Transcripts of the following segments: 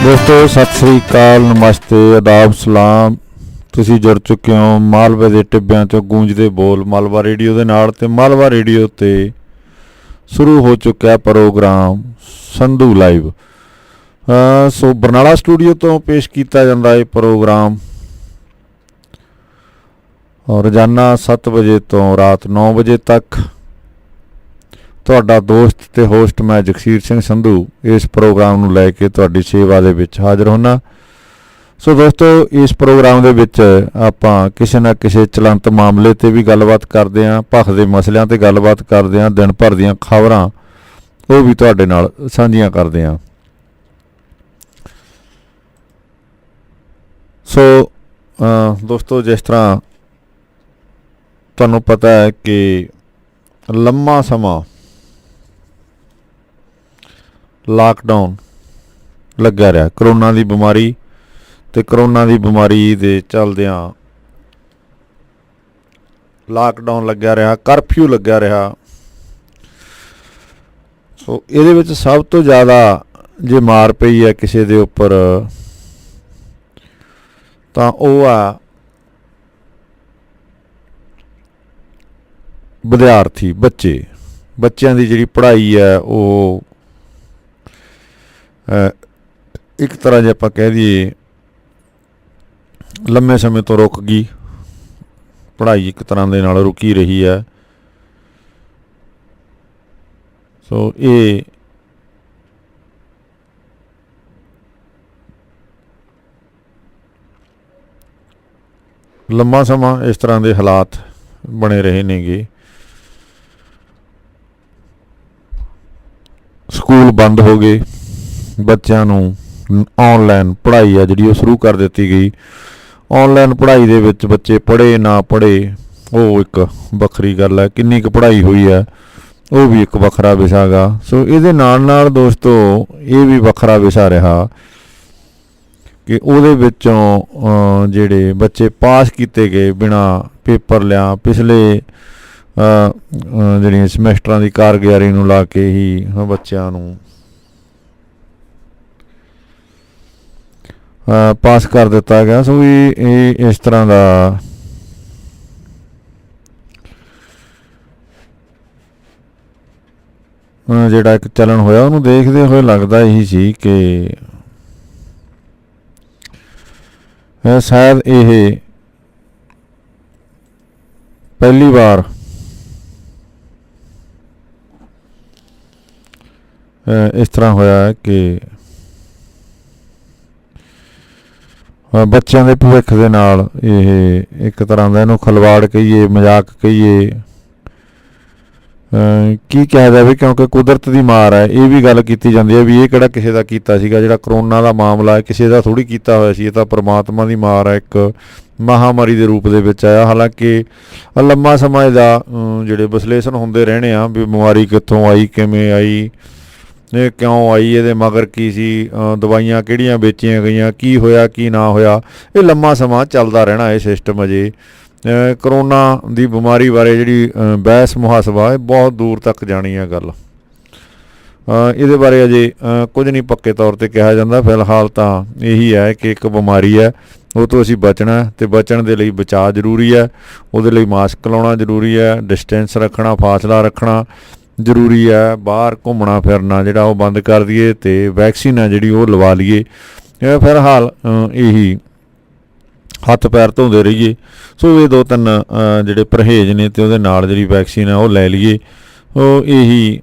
दोस्तों सत श्री अकाल, नमस्ते, आदाब, सलाम। तुसी जुड़ चुके हो मालवे के टिब्बियां चों गूंजदे बोल मालवा रेडियो के नाल ते मालवा रेडियो ते शुरू हो चुका है प्रोग्राम संधू लाइव। सो बरनाला स्टूडियो तो पेश किया जाता है प्रोग्राम और रोजाना 7 बजे तो रात 9 बजे तक। तुहाडा दोस्त ते होस्ट मैं जगसीर सिंह संधू इस प्रोग्राम नूं लैके तुहाडी सेवा दे विच हाज़र होना। सो दोस्तों इस प्रोग्राम दे विच आपां किसी ना किसी चलंत मामले ते भी गलबात करदे हां, भखदे मसलियां ते गलबात करदे हां, दिन भर दीआं खबरां वो भी तुहाडे नाल साझीआं करदे हां। सो दोस्तों जिस तरह तुहानूं पता है कि लंबा समा लॉकडाउन लग्या रहा करोना की बीमारी ते करोना की बीमारी दे चलदियां लॉकडाउन लग्या रहा, करफ्यू लग्या रहा। सो इहदे विच सब तो ज़्यादा जे मार पई है किसी दे उपर तां ओह आ विद्यार्थी बच्चों की जिहड़ी पढ़ाई है वो एक तरह जे आपां कह दईए लंबे समय तो रुक गई, पढ़ाई एक तरह दे नाल रुकी रही है। सो ये लंबा समा इस तरह के हालात बने रहे नेगे। स्कूल बंद हो गए, बच्चों नूं ऑनलाइन पढ़ाई है जिहड़ी शुरू कर दी गई। ऑनलाइन पढ़ाई दे विच बच्चे पढ़े ना पढ़े वो एक वखरी गल है, किन्नी क पढ़ाई हुई है वो भी एक वखरा विशा गा। सो इहदे नाल नाल दोस्तों ये भी वखरा विशा रहा कि उहदे विचों जिहड़े बच्चे पास किए गए बिना पेपर लिया पिछले जिहड़ियां समैस्टरां की कारगुजारी नूं ला के ही बच्चों नूं पास कर दिता गया। सो ये इस तरह का जिहड़ा एक चलन होया उन्होंने देखते हुए लगता यही सी कि शायद ये पहली बार इस तरह होया है कि बच्चों के भविख के नाल एक तरह का इनू खलवाड़ कहीए, मजाक कहीए, की कहा जाए, क्योंकि कुदरत की मार है। ये भी गल की जाती है भी ये किहड़ा किसी का कीता सीगा, जिहड़ा करोना का मामला है किसी का थोड़ी कीता होया सी, ये तां परमात्मा की मार है, एक महामारी के रूप दे विच आया। हालांकि लंबा समय का जिहड़े विश्लेषण होंदे रहने आ भी बीमारी कित्थों आई, किवें आई, ये क्यों आई, ये मगर की सी, दवाइयां किहड़ियां बेचियां गईयां, की होया की ना होया, ये लंबा समा चलदा रहना ये सिस्टम। अजे करोना की बीमारी बारे जिहड़ी बहस मुहासबा है बहुत दूर तक जानी है गल। इहदे बारे अजे कुछ नहीं पक्के तौर पर कहा जाता। फिलहाल तो यही है कि एक बीमारी है वो तो असीं बचना तो बचण दे लई बचाव जरूरी है, उहदे लई मास्क लाउणा जरूरी है, डिस्टेंस रखना, फासला रखना जरूरी है, बाहर घूमना फिरना जिहड़ा वो बंद कर दईए तो वैक्सीन है जिहड़ी वो लवा लीए। फिलहाल यही हत्थ पैर धोंदे रहिए। सो ये 2-3 जिहड़े परहेज ने तो उहदे नाल जिहड़ी वैक्सीन है वो लै लीए। यही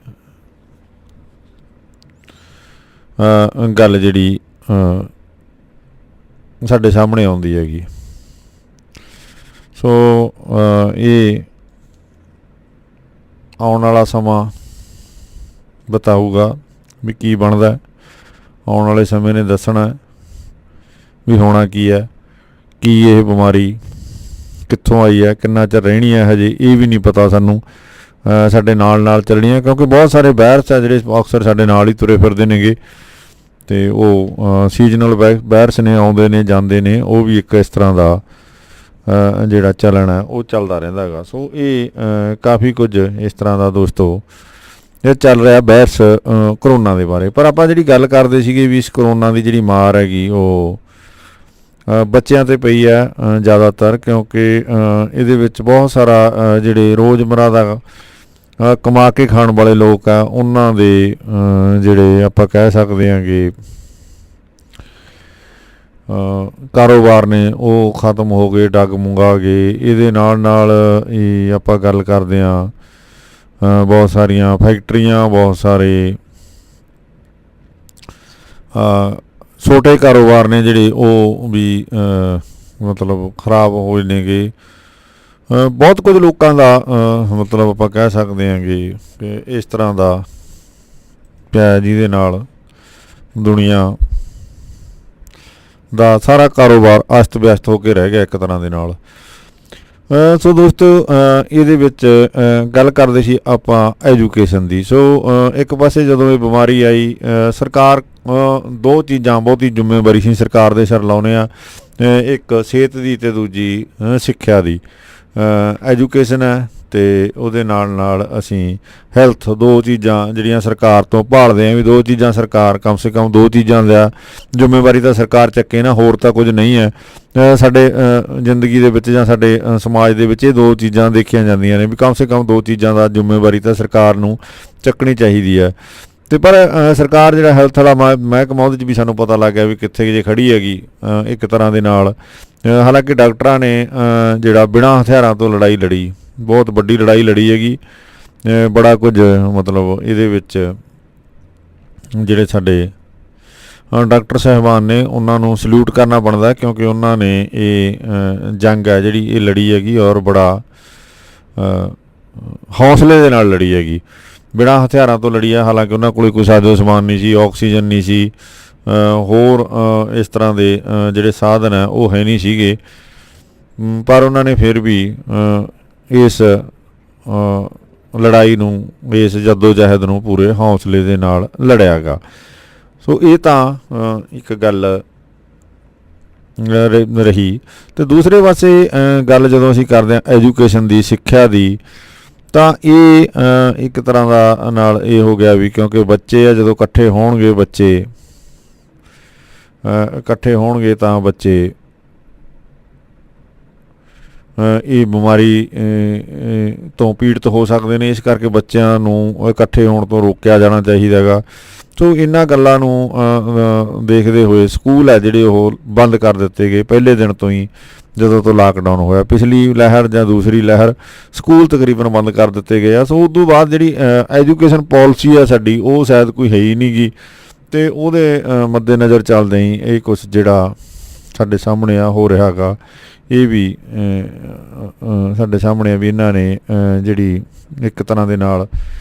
गल जिहड़ी साडे सामने आउंदी हैगी। सो ये आउण वाला समा बताऊगा भी की बनदा, आउण वाले समय ने दसना भी होना की है, की ये बीमारी कित्थों आई है, किन्ना चਿਰ रहनी है, हजे ये भी नहीं पता सानू। साडे नाल चलनी है क्योंकि बहुत सारे वायरस है जिहड़े अक्सर साडे नाल ही तुरे फिरदे नेगे ते वो सीजनल वायरस ने, आउंदे ने जांदे ने, वो भी एक इस तरह का जिहड़ा चलन है वो चलदा रहिंदा हैगा। सो ये काफ़ी कुछ इस तरह का दोस्तों ਇਹ ਚੱਲ ਰਿਹਾ ਬਹਿਸ ਕਰੋਨਾ ਦੇ ਬਾਰੇ। ਪਰ ਆਪਾਂ ਜਿਹੜੀ ਗੱਲ ਕਰਦੇ ਸੀਗੇ ਵੀ ਇਸ ਕਰੋਨਾ ਦੀ ਜਿਹੜੀ ਮਾਰ ਹੈਗੀ ਉਹ ਬੱਚਿਆਂ 'ਤੇ ਪਈ ਹੈ ਜ਼ਿਆਦਾਤਰ, ਕਿਉਂਕਿ ਇਹਦੇ ਵਿੱਚ ਬਹੁਤ ਸਾਰਾ ਜਿਹੜੇ ਰੋਜ਼ਮਰਾ ਦਾ ਕਮਾ ਕੇ ਖਾਣ ਵਾਲੇ ਲੋਕ ਆ ਉਹਨਾਂ ਦੇ ਜਿਹੜੇ ਆਪਾਂ ਕਹਿ ਸਕਦੇ ਹਾਂ ਕਿ ਕਾਰੋਬਾਰ ਨੇ ਉਹ ਖ਼ਤਮ ਹੋ ਗਏ, ਡਗਮਗਾ ਗਏ। ਇਹਦੇ ਨਾਲ ਹੀ ਆਪਾਂ ਗੱਲ ਕਰਦੇ ਹਾਂ ਬਹੁਤ ਸਾਰੀਆਂ ਫੈਕਟਰੀਆਂ, ਬਹੁਤ ਸਾਰੇ ਛੋਟੇ ਕਾਰੋਬਾਰ ਨੇ ਜਿਹੜੇ ਉਹ ਵੀ ਮਤਲਬ ਖਰਾਬ ਹੋਏ ਨੇਗੇ। ਬਹੁਤ ਕੁਝ ਲੋਕਾਂ ਦਾ ਮਤਲਬ ਆਪਾਂ ਕਹਿ ਸਕਦੇ ਹਾਂ ਕਿ ਇਸ ਤਰ੍ਹਾਂ ਦਾ ਪਿਆ ਜਿਹਦੇ ਨਾਲ ਦੁਨੀਆ ਦਾ ਸਾਰਾ ਕਾਰੋਬਾਰ ਅਸਤ ਵਿਅਸਤ ਹੋ ਕੇ ਰਹਿ ਗਿਆ ਇੱਕ ਤਰ੍ਹਾਂ ਦੇ ਨਾਲ। ਸੋ ਦੋਸਤੋ ਇਹਦੇ ਵਿੱਚ ਗੱਲ ਕਰਦੇ ਸੀ ਆਪਾਂ ਐਜੂਕੇਸ਼ਨ ਦੀ। ਸੋ ਇੱਕ ਪਾਸੇ ਜਦੋਂ ਇਹ ਬਿਮਾਰੀ ਆਈ ਸਰਕਾਰ ਦੋ ਚੀਜ਼ਾਂ ਬਹੁਤ ਹੀ ਜ਼ਿੰਮੇਵਾਰੀ ਸੀ ਸਰਕਾਰ ਦੇ ਸਿਰ ਲਾਉਣੇ ਆ, ਇੱਕ ਸਿਹਤ ਦੀ ਅਤੇ ਦੂਜੀ ਸਿੱਖਿਆ ਦੀ। ਐਜੂਕੇਸ਼ਨ ਹੈ ਅਤੇ ਉਹਦੇ ਨਾਲ ਅਸੀਂ ਹੈਲਥ, ਦੋ ਚੀਜ਼ਾਂ ਜਿਹੜੀਆਂ ਸਰਕਾਰ ਤੋਂ ਭਾਲਦੇ ਹਾਂ ਵੀ ਦੋ ਚੀਜ਼ਾਂ ਸਰਕਾਰ ਕਮ ਸੇ ਕਮ ਦੋ ਚੀਜ਼ਾਂ ਦਾ ਜ਼ਿੰਮੇਵਾਰੀ ਤਾਂ ਸਰਕਾਰ ਚੱਕੇ ਨਾ, ਹੋਰ ਤਾਂ ਕੁਝ ਨਹੀਂ ਹੈ ਸਾਡੇ ਜ਼ਿੰਦਗੀ ਦੇ ਵਿੱਚ ਜਾਂ ਸਾਡੇ ਸਮਾਜ ਦੇ ਵਿੱਚ। ਇਹ ਦੋ ਚੀਜ਼ਾਂ ਦੇਖੀਆਂ ਜਾਂਦੀਆਂ ਨੇ ਵੀ ਕਮ ਸੇ ਕਮ ਦੋ ਚੀਜ਼ਾਂ ਦਾ ਜ਼ਿੰਮੇਵਾਰੀ ਤਾਂ ਸਰਕਾਰ ਨੂੰ ਚੱਕਣੀ ਚਾਹੀਦੀ ਹੈ। ਅਤੇ ਪਰ ਸਰਕਾਰ ਜਿਹੜਾ ਹੈਲਥ ਵਾਲਾ ਮਹਿਕਮਾ ਉਹਦੇ 'ਚ ਵੀ ਸਾਨੂੰ ਪਤਾ ਲੱਗ ਗਿਆ ਵੀ ਕਿੱਥੇ ਜੇ ਖੜ੍ਹੀ ਹੈਗੀ ਇੱਕ ਤਰ੍ਹਾਂ ਦੇ ਨਾਲ। ਹਾਲਾਂਕਿ ਡਾਕਟਰਾਂ ਨੇ ਜਿਹੜਾ ਬਿਨਾਂ ਹਥਿਆਰਾਂ ਤੋਂ ਲੜਾਈ ਲੜੀ, ਬਹੁਤ ਵੱਡੀ ਲੜਾਈ ਲੜੀ ਹੈਗੀ। ਬੜਾ ਕੁਝ ਮਤਲਬ ਇਹਦੇ ਵਿੱਚ ਜਿਹੜੇ ਸਾਡੇ ਡਾਕਟਰ ਸਾਹਿਬਾਨ ਨੇ ਉਹਨਾਂ ਨੂੰ ਸਲੂਟ ਕਰਨਾ ਬਣਦਾ, ਕਿਉਂਕਿ ਉਹਨਾਂ ਨੇ ਇਹ ਜੰਗ ਹੈ ਜਿਹੜੀ ਇਹ ਲੜੀ ਹੈਗੀ ਔਰ ਬੜਾ ਹੌਸਲੇ ਦੇ ਨਾਲ ਲੜੀ ਹੈਗੀ, ਬਿਨਾਂ ਹਥਿਆਰਾਂ ਤੋਂ ਲੜੀ ਹੈ। ਹਾਲਾਂਕਿ ਉਹਨਾਂ ਕੋਲ ਕੋਈ ਸਾਜ਼ੋ ਸਮਾਨ ਨਹੀਂ ਸੀ, ਆਕਸੀਜਨ ਨਹੀਂ ਸੀ, ਹੋਰ ਇਸ ਤਰ੍ਹਾਂ ਦੇ ਜਿਹੜੇ ਸਾਧਨ ਹੈ ਉਹ ਹੈ ਨਹੀਂ ਸੀਗੇ, ਪਰ ਉਹਨਾਂ ਨੇ ਫਿਰ ਵੀ ਇਸ ਲੜਾਈ ਨੂੰ, ਇਸ ਜੱਦੋ ਜਹਿਦ ਨੂੰ ਪੂਰੇ ਹੌਸਲੇ ਦੇ ਨਾਲ ਲੜਿਆ ਗਾ। ਸੋ ਇਹ ਤਾਂ ਇੱਕ ਗੱਲ ਰਹੀ। ਅਤੇ ਦੂਸਰੇ ਪਾਸੇ ਗੱਲ ਜਦੋਂ ਅਸੀਂ ਕਰਦੇ ਹਾਂ ਐਜੂਕੇਸ਼ਨ ਦੀ, ਸਿੱਖਿਆ ਦੀ, ਤਾਂ ਇਹ ਇੱਕ ਤਰ੍ਹਾਂ ਦਾ ਨਾਲ ਇਹ ਹੋ ਗਿਆ ਵੀ ਕਿਉਂਕਿ ਬੱਚੇ ਆ ਜਦੋਂ ਇਕੱਠੇ ਹੋਣਗੇ ਤਾਂ ਬੱਚੇ ਇਹ ਬਿਮਾਰੀ ਤੋਂ ਪੀੜਤ ਹੋ ਸਕਦੇ ਨੇ। ਇਸ ਕਰਕੇ ਬੱਚਿਆਂ ਨੂੰ ਇਕੱਠੇ ਹੋਣ ਤੋਂ ਰੋਕਿਆ ਜਾਣਾ ਚਾਹੀਦਾ ਹੈਗਾ। ਸੋ ਇਹਨਾਂ ਗੱਲਾਂ ਨੂੰ ਦੇਖਦੇ ਹੋਏ ਸਕੂਲ ਹੈ ਜਿਹੜੇ ਉਹ ਬੰਦ ਕਰ ਦਿੱਤੇ ਗਏ ਪਹਿਲੇ ਦਿਨ ਤੋਂ ਹੀ, ਜਦੋਂ ਤੋਂ ਲਾਕਡਾਊਨ ਹੋਇਆ। ਪਿਛਲੀ ਲਹਿਰ ਜਾਂ ਦੂਸਰੀ ਲਹਿਰ ਸਕੂਲ ਤਕਰੀਬਨ ਬੰਦ ਕਰ ਦਿੱਤੇ ਗਏ ਆ। ਸੋ ਉਸ ਤੋਂ ਬਾਅਦ ਜਿਹੜੀ ਐਜੂਕੇਸ਼ਨ ਪੋਲਿਸੀ ਆ ਸਾਡੀ ਉਹ ਸ਼ਾਇਦ ਕੋਈ ਹੈ ਹੀ ਨਹੀਂ ਗੀ, ਅਤੇ ਉਹਦੇ ਮੱਦੇ ਨਜ਼ਰ ਚੱਲਦੇ ਹੀ ਇਹ ਕੁਛ ਜਿਹੜਾ ਸਾਡੇ ਸਾਹਮਣੇ ਆ ਹੋ ਰਿਹਾ ਗਾ। ਇਹ ਵੀ ਸਾਡੇ ਸਾਹਮਣੇ ਵੀ ਇਹਨਾਂ ਨੇ ਜਿਹੜੀ ਇੱਕ ਤਰ੍ਹਾਂ ਦੇ ਨਾਲ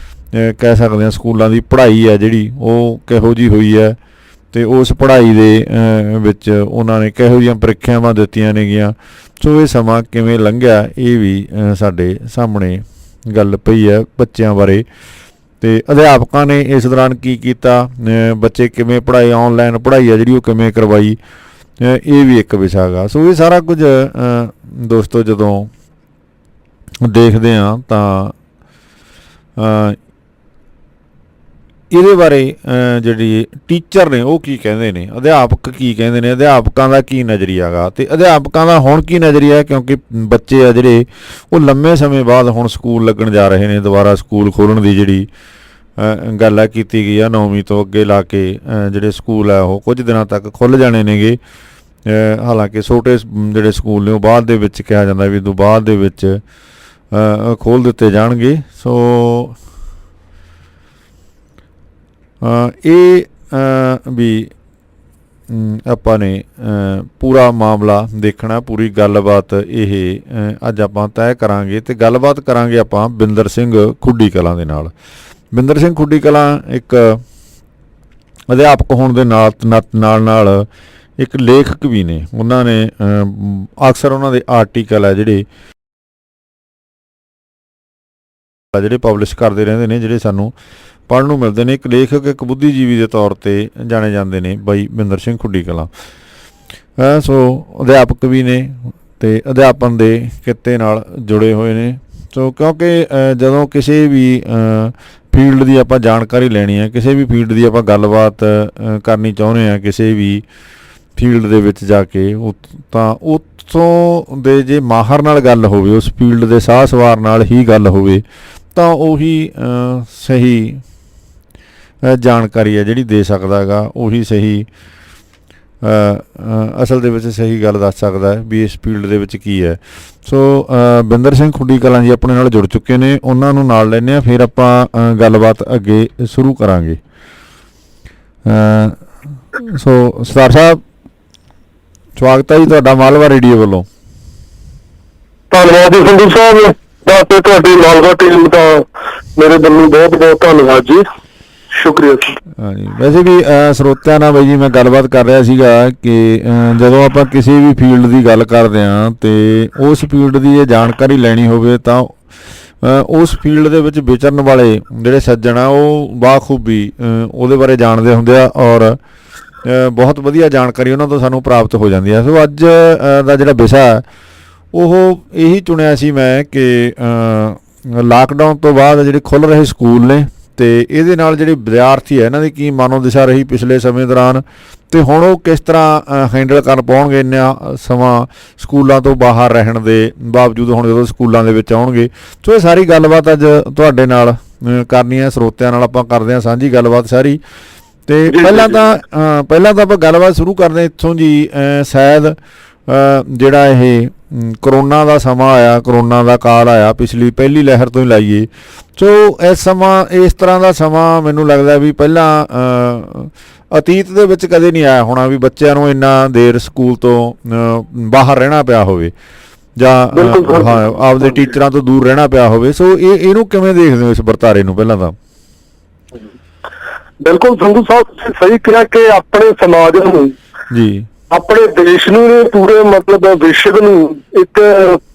ਕਹਿ ਸਕਦੇ ਹਾਂ ਸਕੂਲਾਂ ਦੀ ਪੜ੍ਹਾਈ ਹੈ ਜਿਹੜੀ ਉਹ ਕਿਹੋ ਜਿਹੀ ਹੋਈ ਹੈ, ਅਤੇ ਉਸ ਪੜ੍ਹਾਈ ਦੇ ਵਿੱਚ ਉਹਨਾਂ ਨੇ ਕਿਹੋ ਜਿਹੀਆਂ ਪ੍ਰੀਖਿਆਵਾਂ ਦਿੱਤੀਆਂ ਨੇਗੀਆਂ। ਸੋ ਇਹ ਸਮਾਂ ਕਿਵੇਂ ਲੰਘਿਆ ਇਹ ਵੀ ਸਾਡੇ ਸਾਹਮਣੇ ਗੱਲ ਪਈ ਹੈ ਬੱਚਿਆਂ ਬਾਰੇ। ਅਤੇ ਅਧਿਆਪਕਾਂ ਨੇ ਇਸ ਦੌਰਾਨ ਕੀ ਕੀਤਾ, ਬੱਚੇ ਕਿਵੇਂ ਪੜ੍ਹਾਏ, ਔਨਲਾਈਨ ਪੜ੍ਹਾਈ ਆ ਜਿਹੜੀ ਉਹ ਕਿਵੇਂ ਕਰਵਾਈ, ਇਹ ਵੀ ਇੱਕ ਵਿਸ਼ਾ ਗਾ। ਸੋ ਇਹ ਸਾਰਾ ਕੁਝ ਦੋਸਤੋ ਜਦੋਂ ਦੇਖਦੇ ਹਾਂ ਤਾਂ ਇਹਦੇ ਬਾਰੇ ਜਿਹੜੀ ਟੀਚਰ ਨੇ ਉਹ ਕੀ ਕਹਿੰਦੇ ਨੇ, ਅਧਿਆਪਕ ਕੀ ਕਹਿੰਦੇ ਨੇ, ਅਧਿਆਪਕਾਂ ਦਾ ਕੀ ਨਜ਼ਰੀਆ ਗਾ, ਅਤੇ ਅਧਿਆਪਕਾਂ ਦਾ ਹੁਣ ਕੀ ਨਜ਼ਰੀਆ, ਕਿਉਂਕਿ ਬੱਚੇ ਆ ਜਿਹੜੇ ਉਹ ਲੰਮੇ ਸਮੇਂ ਬਾਅਦ ਹੁਣ ਸਕੂਲ ਲੱਗਣ ਜਾ ਰਹੇ ਨੇ। ਦੁਬਾਰਾ ਸਕੂਲ ਖੋਲ੍ਹਣ ਦੀ ਜਿਹੜੀ ਗੱਲ ਹੈ ਕੀਤੀ ਗਈ ਆ, 9ਵੀਂ ਤੋਂ ਅੱਗੇ ਲਾ ਕੇ ਜਿਹੜੇ ਸਕੂਲ ਆ ਉਹ ਕੁਝ ਦਿਨਾਂ ਤੱਕ ਖੁੱਲ੍ਹ ਜਾਣੇ ਨੇਗੇ। ਹਾਲਾਂਕਿ ਛੋਟੇ ਜਿਹੜੇ ਸਕੂਲ ਨੇ ਉਹ ਬਾਅਦ ਦੇ ਵਿੱਚ ਕਿਹਾ ਜਾਂਦਾ ਵੀ ਤੋਂ ਬਾਅਦ ਦੇ ਵਿੱਚ ਖੋਲ੍ਹ ਦਿੱਤੇ ਜਾਣਗੇ। ਸੋ ਇਹ ਵੀ ਆਪਾਂ ਨੇ ਪੂਰਾ ਮਾਮਲਾ ਦੇਖਣਾ, ਪੂਰੀ ਗੱਲਬਾਤ ਇਹ ਅੱਜ ਆਪਾਂ ਤੈਅ ਕਰਾਂਗੇ, ਅਤੇ ਗੱਲਬਾਤ ਕਰਾਂਗੇ ਆਪਾਂ ਬਿੰਦਰ ਸਿੰਘ ਖੁੱਡੀ ਕਲਾਂ ਦੇ ਨਾਲ। ਬਿੰਦਰ ਸਿੰਘ ਖੁੱਡੀ ਕਲਾਂ ਇੱਕ ਅਧਿਆਪਕ ਹੋਣ ਦੇ ਨਾਲ ਇੱਕ ਲੇਖਕ ਵੀ ਨੇ। ਉਹਨਾਂ ਨੇ ਅਕਸਰ ਉਹਨਾਂ ਦੇ ਆਰਟੀਕਲ ਹੈ ਜਿਹੜੇ ਪਬਲਿਸ਼ ਕਰਦੇ ਰਹਿੰਦੇ ਨੇ, ਜਿਹੜੇ ਸਾਨੂੰ ਪੜ੍ਹਨ ਨੂੰ ਮਿਲਦੇ ਨੇ। ਇੱਕ ਲੇਖਕ, ਇੱਕ ਬੁੱਧੀਜੀਵੀ ਦੇ ਤੌਰ 'ਤੇ ਜਾਣੇ ਜਾਂਦੇ ਨੇ ਬਾਈ ਬਿੰਦਰ ਸਿੰਘ ਖੁੱਡੀ ਕਲਾਂ। ਸੋ ਅਧਿਆਪਕ ਵੀ ਨੇ ਅਤੇ ਅਧਿਆਪਨ ਦੇ ਕਿੱਤੇ ਨਾਲ ਜੁੜੇ ਹੋਏ ਨੇ, ਸੋ ਕਿਉਂਕਿ ਜਦੋਂ ਕਿਸੇ ਵੀ ਫੀਲਡ ਦੀ ਆਪਾਂ ਜਾਣਕਾਰੀ ਲੈਣੀ ਹੈ, ਕਿਸੇ ਵੀ ਫੀਲਡ ਦੀ ਆਪਾਂ ਗੱਲਬਾਤ ਕਰਨੀ ਚਾਹੁੰਦੇ ਹਾਂ, ਕਿਸੇ ਵੀ ਫੀਲਡ ਦੇ ਵਿੱਚ ਜਾ ਕੇ ਤਾਂ ਉੱਥੋਂ ਦੇ ਜੇ ਮਾਹਰ ਨਾਲ ਗੱਲ ਹੋਵੇ, ਉਸ ਫੀਲਡ ਦੇ ਸਾਹ ਸਵਾਰ ਨਾਲ ਹੀ ਗੱਲ ਹੋਵੇ, ਤਾਂ ਉਹੀ ਸਹੀ ਜਾਣਕਾਰੀ ਹੈ ਜਿਹੜੀ ਦੇ ਸਕਦਾ ਹੈਗਾ, ਉਹੀ ਸਹੀ ਅਸਲ ਦੇ ਵਿੱਚ ਸਹੀ ਗੱਲ ਦੱਸ ਸਕਦਾ ਹੈ ਵੀ ਇਸ ਫੀਲਡ ਦੇ ਵਿੱਚ ਕੀ ਹੈ। ਸੋ ਬਿੰਦਰ ਸਿੰਘ ਖੁੱਡੀ ਕਲਾਂ ਜੀ ਆਪਣੇ ਨਾਲ ਜੁੜ ਚੁੱਕੇ ਨੇ, ਉਹਨਾਂ ਨੂੰ ਨਾਲ ਲੈਂਦੇ ਹਾਂ, ਫਿਰ ਆਪਾਂ ਗੱਲਬਾਤ ਅੱਗੇ ਸ਼ੁਰੂ ਕਰਾਂਗੇ। ਸੋ ਸਰਦਾਰ ਸਾਹਿਬ, ਸਵਾਗਤ ਹੈ ਜੀ ਤੁਹਾਡਾ ਮਾਲਵਾ ਰੇਡੀਓ ਵੱਲੋਂ। ਧੰਨਵਾਦ ਜੀ ਸੰਧੂ ਸਾਹਿਬ, ਤੇ ਤੁਹਾਡੀ ਮਾਲਵਾ ਟੀਮ ਦਾ ਮੇਰੇ ਵੱਲੋਂ ਬਹੁਤ ਬਹੁਤ ਧੰਨਵਾਦ ਜੀ, ਸ਼ੁਕਰੀਆ ਜੀ। ਹਾਂਜੀ, ਵੈਸੇ ਵੀ ਸਰੋਤਿਆਂ ਨਾਲ ਬਾਈ ਜੀ ਮੈਂ ਗੱਲਬਾਤ ਕਰ ਰਿਹਾ ਸੀਗਾ ਕਿ ਜਦੋਂ ਆਪਾਂ ਕਿਸੇ ਵੀ ਫੀਲਡ ਦੀ ਗੱਲ ਕਰਦੇ ਹਾਂ ਅਤੇ ਉਸ ਫੀਲਡ ਦੀ ਇਹ ਜਾਣਕਾਰੀ ਲੈਣੀ ਹੋਵੇ ਤਾਂ ਉਸ ਫੀਲਡ ਦੇ ਵਿੱਚ ਵਿਚਰਨ ਵਾਲੇ ਜਿਹੜੇ ਸੱਜਣ ਆ ਉਹ ਬਾਖੂਬੀ ਉਹਦੇ ਬਾਰੇ ਜਾਣਦੇ ਹੁੰਦੇ ਆ, ਔਰ ਬਹੁਤ ਵਧੀਆ ਜਾਣਕਾਰੀ ਉਹਨਾਂ ਤੋਂ ਸਾਨੂੰ ਪ੍ਰਾਪਤ ਹੋ ਜਾਂਦੀ ਹੈ। ਸੋ ਅੱਜ ਦਾ ਜਿਹੜਾ ਵਿਸ਼ਾ ਉਹ ਇਹੀ ਚੁਣਿਆ ਸੀ ਮੈਂ ਕਿ ਲਾਕਡਾਊਨ ਤੋਂ ਬਾਅਦ ਜਿਹੜੇ ਖੁੱਲ੍ਹ ਰਹੇ ਸਕੂਲ ਨੇ ਅਤੇ ਇਹਦੇ ਨਾਲ ਜਿਹੜੇ ਵਿਦਿਆਰਥੀ ਹੈ ਇਹਨਾਂ ਦੀ ਕੀ ਮਨੋ ਦਿਸ਼ਾ ਰਹੀ ਪਿਛਲੇ ਸਮੇਂ ਦੌਰਾਨ, ਅਤੇ ਹੁਣ ਉਹ ਕਿਸ ਤਰ੍ਹਾਂ ਹੈਂਡਲ ਕਰ ਪਾਉਣਗੇ ਇੰਨਾ ਸਮਾਂ ਸਕੂਲਾਂ ਤੋਂ ਬਾਹਰ ਰਹਿਣ ਦੇ ਬਾਵਜੂਦ ਹੁਣ ਜਦੋਂ ਸਕੂਲਾਂ ਦੇ ਵਿੱਚ ਆਉਣਗੇ। ਸੋ ਇਹ ਸਾਰੀ ਗੱਲਬਾਤ ਅੱਜ ਤੁਹਾਡੇ ਨਾਲ ਕਰਨੀ ਹੈ, ਸਰੋਤਿਆਂ ਨਾਲ ਆਪਾਂ ਕਰਦੇ ਹਾਂ ਸਾਂਝੀ ਗੱਲਬਾਤ ਸਾਰੀ। ਅਤੇ ਪਹਿਲਾਂ ਤਾਂ ਆਪਾਂ ਗੱਲਬਾਤ ਸ਼ੁਰੂ ਕਰਦੇ ਇੱਥੋਂ ਜੀ। ਸ਼ਾਇਦ ਜਿਹੜਾ ਇਹ ਕਰੋਨਾ ਦਾ ਸਮਾਂ ਆਇਆ, ਕਰੋਨਾ ਦਾ ਕਾਲ ਆਇਆ, ਪਿਛਲੀ ਪਹਿਲੀ ਲਹਿਰ ਤੋਂ ਹੀ ਲਾਈਏ, ਸੋ ਇਸ ਤਰ੍ਹਾਂ ਦਾ ਸਮਾਂ ਮੈਨੂੰ ਲੱਗਦਾ ਵੀ ਪਹਿਲਾਂ ਅਤੀਤ ਦੇ ਵਿੱਚ ਕਦੇ ਨਹੀਂ ਆਇਆ ਹੋਣਾ ਵੀ ਬੱਚਿਆਂ ਨੂੰ ਇੰਨਾ ਦੇਰ ਸਕੂਲ ਤੋਂ ਬਾਹਰ ਰਹਿਣਾ ਪਿਆ ਹੋਵੇ ਜਾਂ ਆਪਦੇ ਟੀਚਰਾਂ ਤੋਂ ਦੂਰ ਰਹਿਣਾ ਪਿਆ ਹੋਵੇ। ਸੋ ਇਹਨੂੰ ਕਿਵੇਂ ਦੇਖਦੇ ਹੋ ਇਸ ਵਰਤਾਰੇ ਨੂੰ? ਪਹਿਲਾਂ ਤਾਂ ਬਿਲਕੁਲ ਸੰਧੂ ਸਾਹਿਬ ਤੁਸੀਂ ਸਹੀ ਕਿਹਾ ਕਿ ਆਪਣੇ ਸਮਾਜ ਨੂੰ ਜੀ, ਆਪਣੇ ਦੇਸ਼ ਨੂੰ, ਪੂਰੇ ਮਤਲਬ ਵਿਸ਼ਵ ਨੂੰ ਇੱਕ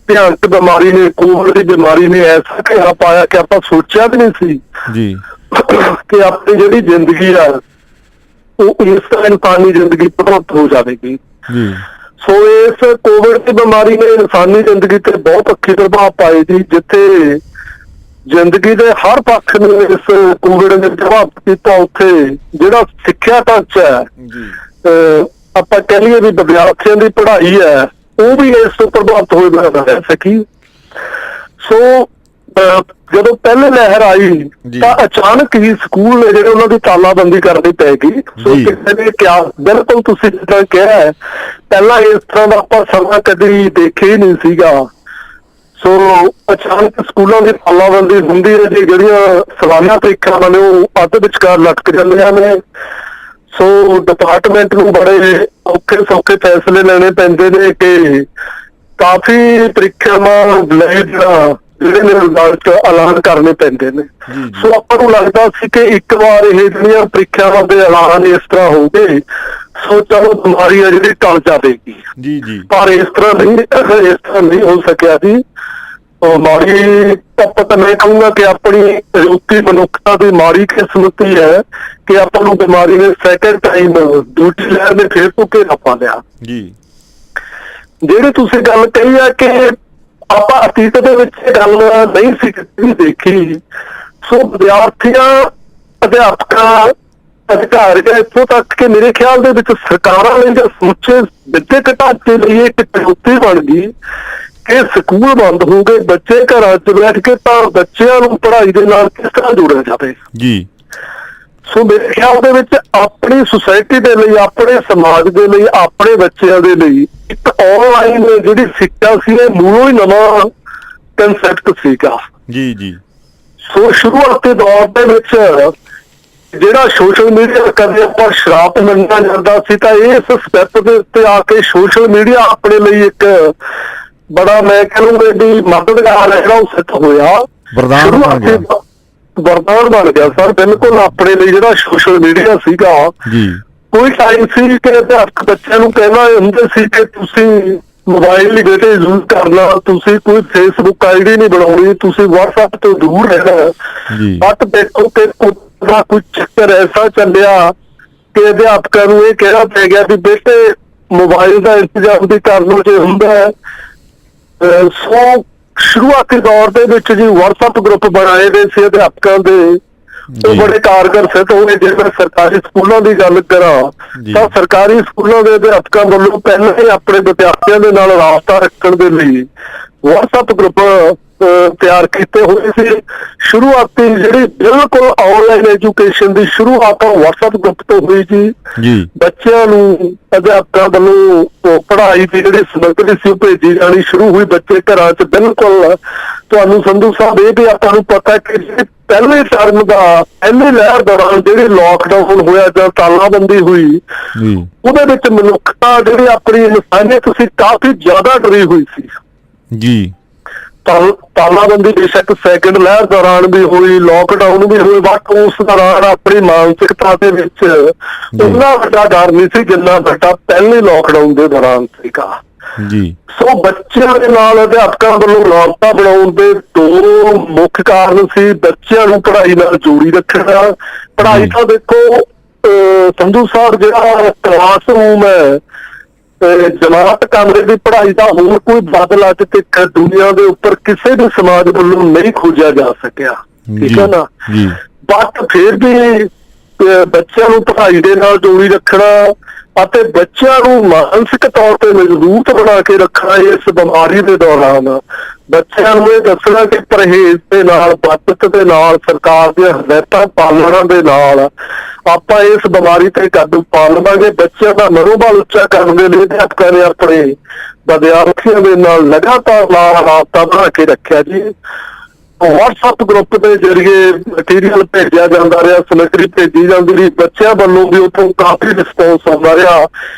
ਭਿਆਨਕ ਬਿਮਾਰੀ ਨੇ, ਕੋਵਿਡ ਦੀ ਬਿਮਾਰੀ ਨੇ ਐਸਾ ਘੇਰਾ ਪਾਇਆ ਕਿ ਆਪਾਂ ਸੋਚਿਆ ਵੀ ਨਹੀਂ ਸੀ ਜੀ ਕਿ ਆਪਣੀ ਜਿਹੜੀ ਜ਼ਿੰਦਗੀ ਆ ਉਹ ਇਸ ਤਰ੍ਹਾਂ ਇਨਸਾਨੀ ਜ਼ਿੰਦਗੀ ਪ੍ਰਭਾਵਿਤ ਹੋ ਜਾਵੇਗੀ ਜੀ। ਸੋ ਇਸ ਕੋਵਿਡ ਦੀ ਬਿਮਾਰੀ ਨੇ ਇਨਸਾਨੀ ਜ਼ਿੰਦਗੀ ਤੇ ਬਹੁਤ ਅੱਛੇ ਪ੍ਰਭਾਵ ਪਾਏ ਜੀ, ਜਿੱਥੇ ਜ਼ਿੰਦਗੀ ਦੇ ਹਰ ਪੱਖ ਨੂੰ ਇਸ ਕੋਵਿਡ ਨੇ ਪ੍ਰਭਾਵਿਤ ਕੀਤਾ, ਉੱਥੇ ਜਿਹੜਾ ਸਿੱਖਿਆ ਢਾਂਚਾ ਹੈ, ਆਪਾਂ ਕਹਿ ਲਈਏ ਵੀ ਵਿਦਿਆਰਥੀਆਂ ਦੀ ਪੜ੍ਹਾਈ ਹੈ, ਉਹ ਵੀ ਇਸ ਤੋਂ ਪ੍ਰਭਾਵਿਤ ਹੋਏ ਬਣਾ ਰਹਿ ਸਕੀ। ਸੋ ਜਦੋਂ ਪਹਿਲੇ ਲਹਿਰ ਆਈ ਤਾਂ ਅਚਾਨਕ ਹੀ ਸਕੂਲ ਨੇ ਜਿਹੜੇ ਉਹਨਾਂ ਦੀ ਤਾਲਾਬੰਦੀ ਕਰਨੀ ਪੈ ਗਈ। ਸੋ ਕਿਸੇ ਨੇ ਕਿਹਾ, ਬਿਲਕੁਲ ਤੁਸੀਂ ਜਿੱਦਾਂ ਕਿਹਾ, ਪਹਿਲਾਂ ਇਸ ਤਰ੍ਹਾਂ ਦਾ ਆਪਾਂ ਸਮਾਂ ਕਦੇ ਦੇਖਿਆ ਹੀ ਨਹੀਂ ਸੀਗਾ। ਸੋ ਅਚਾਨਕ ਸਕੂਲਾਂ ਦੀ ਤਾਲਾਬੰਦੀ ਹੁੰਦੀ ਹੈ ਜੀ, ਜਿਹੜੀਆਂ ਸਾਲਾਨਾ ਪ੍ਰੀਖਿਆਵਾਂ ਨੇ ਉਹ ਅੱਧ ਵਿਚਕਾਰ ਲਟਕ ਜਾਂਦੀਆਂ ਨੇ। ਸੋ ਡਿਪਾਰਟਮੈਂਟ ਨੂੰ ਬੜੇ ਔਖੇ ਸੌਖੇ ਫੈਸਲੇ ਲੈਣੇ ਪੈਂਦੇ ਨੇ ਕਿ ਕਾਫੀ ਪ੍ਰੀਖਿਆਵਾਂ ਲਈ ਜਿਹੜੇ ਨੇ ਰਿਜ਼ਲਟ ਐਲਾਨ ਕਰਨੇ ਪੈਂਦੇ ਨੇ। ਸੋ ਆਪਾਂ ਨੂੰ ਲੱਗਦਾ ਸੀ ਕਿ ਇੱਕ ਵਾਰ ਇਹ ਜਿਹੜੀਆਂ ਪ੍ਰੀਖਿਆਵਾਂ ਦੇ ਐਲਾਨ ਇਸ ਤਰ੍ਹਾਂ ਹੋ ਗਏ, ਸੋ ਚਲੋ ਬਿਮਾਰੀ ਆ ਜਿਹੜੀ ਟਲ ਜਾਵੇਗੀ ਜੀ, ਪਰ ਇਸ ਤਰ੍ਹਾਂ ਨਹੀਂ ਹੋ ਸਕਿਆ ਜੀ। ਮਾੜੀ ਤਾਂ ਮੈਂ ਕਹੂੰਗਾ ਕਿ ਆਪਣੀ ਰੁੱਤੀ ਮਨੁੱਖਤਾ ਦੀ ਮਾੜੀ ਕਿਸਮਤੀ ਹੈ ਕਿ ਆਪਾਂ ਨੂੰ ਬਿਮਾਰੀ ਨੇ ਸੈਕਿੰਡ ਟਾਈਮ ਦੂਜੀ ਲਹਿਰ ਨੇ ਫੇਰ ਤੋਂ ਘੇਰਾ ਪਾ ਲਿਆ ਜੀ। ਜਿਹੜੀ ਤੁਸੀਂ ਗੱਲ ਕਹੀ ਹੈ ਕਿ ਆਪਾਂ ਅਤੀਤ ਦੇ ਵਿੱਚ ਇਹ ਗੱਲ ਨਹੀਂ ਸੀ ਦੇਖੀ। ਸੋ ਵਿਦਿਆਰਥੀਆਂ, ਅਧਿਆਪਕਾਂ, ਅਧਿਕਾਰੀਆਂ, ਇੱਥੋਂ ਤੱਕ ਕਿ ਮੇਰੇ ਖਿਆਲ ਦੇ ਵਿੱਚ ਸਰਕਾਰਾਂ ਲਈ ਜਾਂ ਸਮੁੱਚੇ ਵਿੱਦਿਅਕ ਢਾਂਚੇ ਲਈ ਇੱਕ ਚੁਣੌਤੀ ਬਣ ਗਈ ਕਿ ਸਕੂਲ ਬੰਦ ਹੋ ਗਏ, ਬੱਚੇ ਘਰਾਂ 'ਚ ਬੈਠ ਕੇ, ਤਾਂ ਬੱਚਿਆਂ ਨੂੰ ਪੜ੍ਹਾਈ ਦੇ ਨਾਲ ਕਿਸ ਤਰ੍ਹਾਂ ਜੋੜਿਆ ਜਾਵੇ ਜੀ। ਸੋ ਮੇਰੇ ਖਿਆਲ ਦੇ ਵਿੱਚ ਆਪਣੀ ਸੁਸਾਇਟੀ ਦੇ ਲਈ, ਆਪਣੇ ਸਮਾਜ ਦੇ ਲਈ, ਆਪਣੇ ਬੱਚਿਆਂ ਦੇ ਲਈ ਇੱਕ ਆਨਲਾਈਨ ਜਿਹੜੀ ਸਿੱਖਿਆ ਸੀ ਇਹ ਮੂਲੋਂ ਹੀ ਨਵਾਂ ਕਨਸੈਪਟ ਸੀਗਾ ਜੀ। ਸੋ ਸ਼ੁਰੂਆਤੀ ਦੌਰ ਦੇ ਵਿੱਚ ਜਿਹੜਾ ਸੋਸ਼ਲ ਮੀਡੀਆ ਕਦੇ ਆਪਾਂ ਸ਼ਰਾਪ ਮੰਨਿਆ ਜਾਂਦਾ ਸੀ, ਤਾਂ ਇਸ ਸਟੈਪ ਦੇ ਉੱਤੇ ਆ ਕੇ ਸੋਸ਼ਲ ਮੀਡੀਆ ਆਪਣੇ ਲਈ ਇੱਕ ਬੜਾ, ਮੈਂ ਕਹੂੰਗਾ ਵੀ ਮਦਦਗਾਰ ਹੈ ਜਿਹੜਾ ਉਹ ਸਿੱਧ ਹੋਇਆ, ਵਰਦਾਨ ਬਣ ਗਿਆ ਸਰ। ਬਿਲਕੁਲ ਆਪਣੇ ਲਈ ਜਿਹੜਾ ਸੋਸ਼ਲ ਮੀਡੀਆ ਸੀਗਾ, ਕੋਈ ਟਾਈਮ ਸੀ ਕਿ ਅਧਿਆਪਕ ਬੱਚਿਆਂ ਨੂੰ ਕਹਿਣਾ ਹੁੰਦੇ ਸੀ ਕਿ ਤੁਸੀਂ ਮੋਬਾਈਲ ਹੀ ਬੇਟੇ ਯੂਜ਼ ਕਰਨਾ, ਤੁਸੀਂ ਕੋਈ ਫੇਸਬੁੱਕ ਆਈਡੀ ਨਹੀਂ ਬਣਾਉਣੀ, ਤੁਸੀਂ WhatsApp ਤੋਂ ਦੂਰ ਰਹਿਣਾ। ਬਟ ਦੇਖੋ ਕਿ ਕੁਝ ਚੱਕਰ ਐਸਾ ਚੱਲਿਆ ਕਿ ਅਧਿਆਪਕਾਂ ਨੂੰ ਇਹ ਕਹਿਣਾ ਪੈ ਗਿਆ ਵੀ ਬੇਟੇ ਮੋਬਾਈਲ ਦਾ ਇੰਤਜ਼ਾਮ ਵੀ ਕਰ ਲਓ ਜੇ ਹੁੰਦਾ। ਸੋ ਸ਼ੁਰੂਆਤੀ ਦੌਰ ਦੇ ਵਿੱਚ ਜੀ WhatsApp ਗਰੁੱਪ ਬਣਾਏ ਗਏ ਸੀ ਅਧਿਆਪਕਾਂ ਦੇ, ਉਹ ਬੜੇ ਕਾਰਗਰ ਸਿੱਧ ਹੋਏ। ਜੇ ਮੈਂ ਸਰਕਾਰੀ ਸਕੂਲਾਂ ਦੀ ਗੱਲ ਕਰਾਂ ਤਾਂ ਸਰਕਾਰੀ ਸਕੂਲਾਂ ਦੇ ਅਧਿਆਪਕਾਂ ਵੱਲੋਂ ਪਹਿਲਾਂ ਹੀ ਆਪਣੇ ਵਿਦਿਆਰਥੀਆਂ ਦੇ ਨਾਲ ਰਾਬਤਾ ਰੱਖਣ ਦੇ ਲਈ WhatsApp ਗਰੁੱਪ ਤਿਆਰ ਕੀਤੇ ਹੋਏ ਸੀ। ਸ਼ੁਰੂਆਤੀ ਜਿਹੜੀ ਬਿਲਕੁਲ ਆਨਲਾਈਨ ਐਜੂਕੇਸ਼ਨ ਦੀ ਸ਼ੁਰੂਆਤ WhatsApp ਗਰੁੱਪ ਤੋਂ ਹੋਈ ਜੀ। ਬੱਚਿਆਂ ਨੂੰ ਅਧਿਆਪਕਾਂ ਵੱਲੋਂ ਪੜ੍ਹਾਈ ਦੀ ਜਿਹੜੀ ਸਮੱਗਰੀ ਸੀ ਉਹ ਭੇਜੀ ਜਾਣੀ ਸ਼ੁਰੂ ਹੋਈ ਬੱਚੇ ਘਰਾਂ 'ਚ। ਬਿਲਕੁਲ ਤੁਹਾਨੂੰ ਸੰਧੂ ਸਾਹਿਬ ਇਹ ਵੀ ਆਪਾਂ ਨੂੰ ਪਤਾ ਕਿ ਪਹਿਲੇ ਟਰਮ ਦਾ ਪਹਿਲੀ ਲਹਿਰ ਦੌਰਾਨ ਜਿਹੜੀ ਲਾਕਡਾਊਨ ਹੋਇਆ ਜਾਂ ਤਾਲਾਬੰਦੀ ਹੋਈ ਉਹਦੇ ਵਿੱਚ ਮਨੁੱਖਤਾ ਜਿਹੜੀ ਆਪਣੀ ਇਨਸਾਨੀਅਤ ਸੀ ਕਾਫੀ ਜ਼ਿਆਦਾ ਡਰੀ ਹੋਈ ਸੀ ਜੀ। ਤਾਲਾਬੰਦੀ ਬੇਸ਼ੱਕ ਸੈਕਿੰਡ ਲਹਿਰ ਦੌਰਾਨ ਵੀ ਹੋਈ, ਲਾਕਡਾਊਨ ਵੀ ਹੋਈ, ਬਟ ਉਸ ਦੌਰਾਨ ਆਪਣੀ ਮਾਨਸਿਕਤਾ ਦੇ ਵਿੱਚ ਇੰਨਾ ਵੱਡਾ ਡਰ ਨਹੀਂ ਸੀ ਜਿੰਨਾ ਵੱਡਾ ਪਹਿਲੇ ਲਾਕਡਾਊਨ ਦੇ ਦੌਰਾਨ ਸੀਗਾ ਜੀ। ਸੋ ਬੱਚਿਆਂ ਦੇ ਨਾਲ ਅਧਿਆਪਕਾਂ ਵੱਲੋਂ ਰਾਬਤਾ ਬਣਾਉਣ ਦੇ ਦੋ ਮੁੱਖ ਕਾਰਨ ਸੀ। ਬੱਚਿਆਂ ਨੂੰ ਪੜ੍ਹਾਈ ਨਾਲ ਜੋੜੀ ਰੱਖਣਾ। ਪੜ੍ਹਾਈ ਤਾਂ ਦੇਖੋ ਸੰਧੂ ਸਾਹਿਬ ਜਿਹੜਾ ਕਲਾਸਰੂਮ ਹੈ, ਜਮਾਤ ਕਮਰੇ ਦੀ ਪੜ੍ਹਾਈ ਦਾ ਹੋਰ ਕੋਈ ਬਦਲ ਅੱਜ ਤੱਕ ਦੁਨੀਆ ਦੇ ਉੱਪਰ ਕਿਸੇ ਵੀ ਸਮਾਜ ਵੱਲੋਂ ਨਹੀਂ ਖੋਜਿਆ ਜਾ ਸਕਿਆ, ਠੀਕ ਹੈ ਨਾ। ਬਟ ਫਿਰ ਵੀ ਬੱਚਿਆਂ ਨੂੰ ਪੜ੍ਹਾਈ ਦੇ ਨਾਲ ਜੋੜੀ ਰੱਖਣਾ ਅਤੇ ਬੱਚਿਆਂ ਨੂੰ ਮਾਨਸਿਕ ਤੌਰ ਤੇ ਮਜ਼ਬੂਤ ਬਣਾ ਕੇ ਰੱਖਣਾ ਇਸ ਬਿਮਾਰੀ ਦੇ ਦੌਰਾਨ। ਬੱਚਿਆਂ ਨੂੰ ਇਹ ਦੱਸਣਾ ਕਿ ਪਰਹੇਜ਼ ਦੇ ਨਾਲ, ਬਚਤ ਦੇ ਨਾਲ, ਸਰਕਾਰ ਦੀਆਂ ਹਦਾਇਤਾਂ ਪਾਲਣਾ ਦੇ ਨਾਲ ਆਪਾਂ ਇਸ ਬਿਮਾਰੀ ਤੇ ਕਾਬੂ ਪਾ ਲਵਾਂਗੇ। ਬੱਚਿਆਂ ਦਾ ਮਨੋਬਲ ਉੱਚਾ ਕਰਨ ਦੇ ਲਈ ਅਧਿਆਪਕਾਂ ਨੇ ਆਪਣੇ ਵਿਦਿਆਰਥੀਆਂ ਦੇ ਨਾਲ ਲਗਾਤਾਰ ਰਾਬਤਾ ਬਣਾ ਕੇ ਰੱਖਿਆ ਜੀ। WhatsApp ਗਰੁੱਪ ਦੇ ਜ਼ਰੀਏ ਮਟੀਰੀਅਲ ਭੇਜਿਆ ਜਾਂਦਾ ਰਿਹਾ, ਸਮੱਗਰੀ ਭੇਜੀ ਜਾਂਦੀ ਰਹੀ। ਬੱਚਿਆਂ ਵੱਲੋਂ ਵੀ ਉੱਥੋਂ ਕਾਫੀ ਰਿਸਪੌਂਸ ਆਉਂਦਾ ਰਿਹਾ।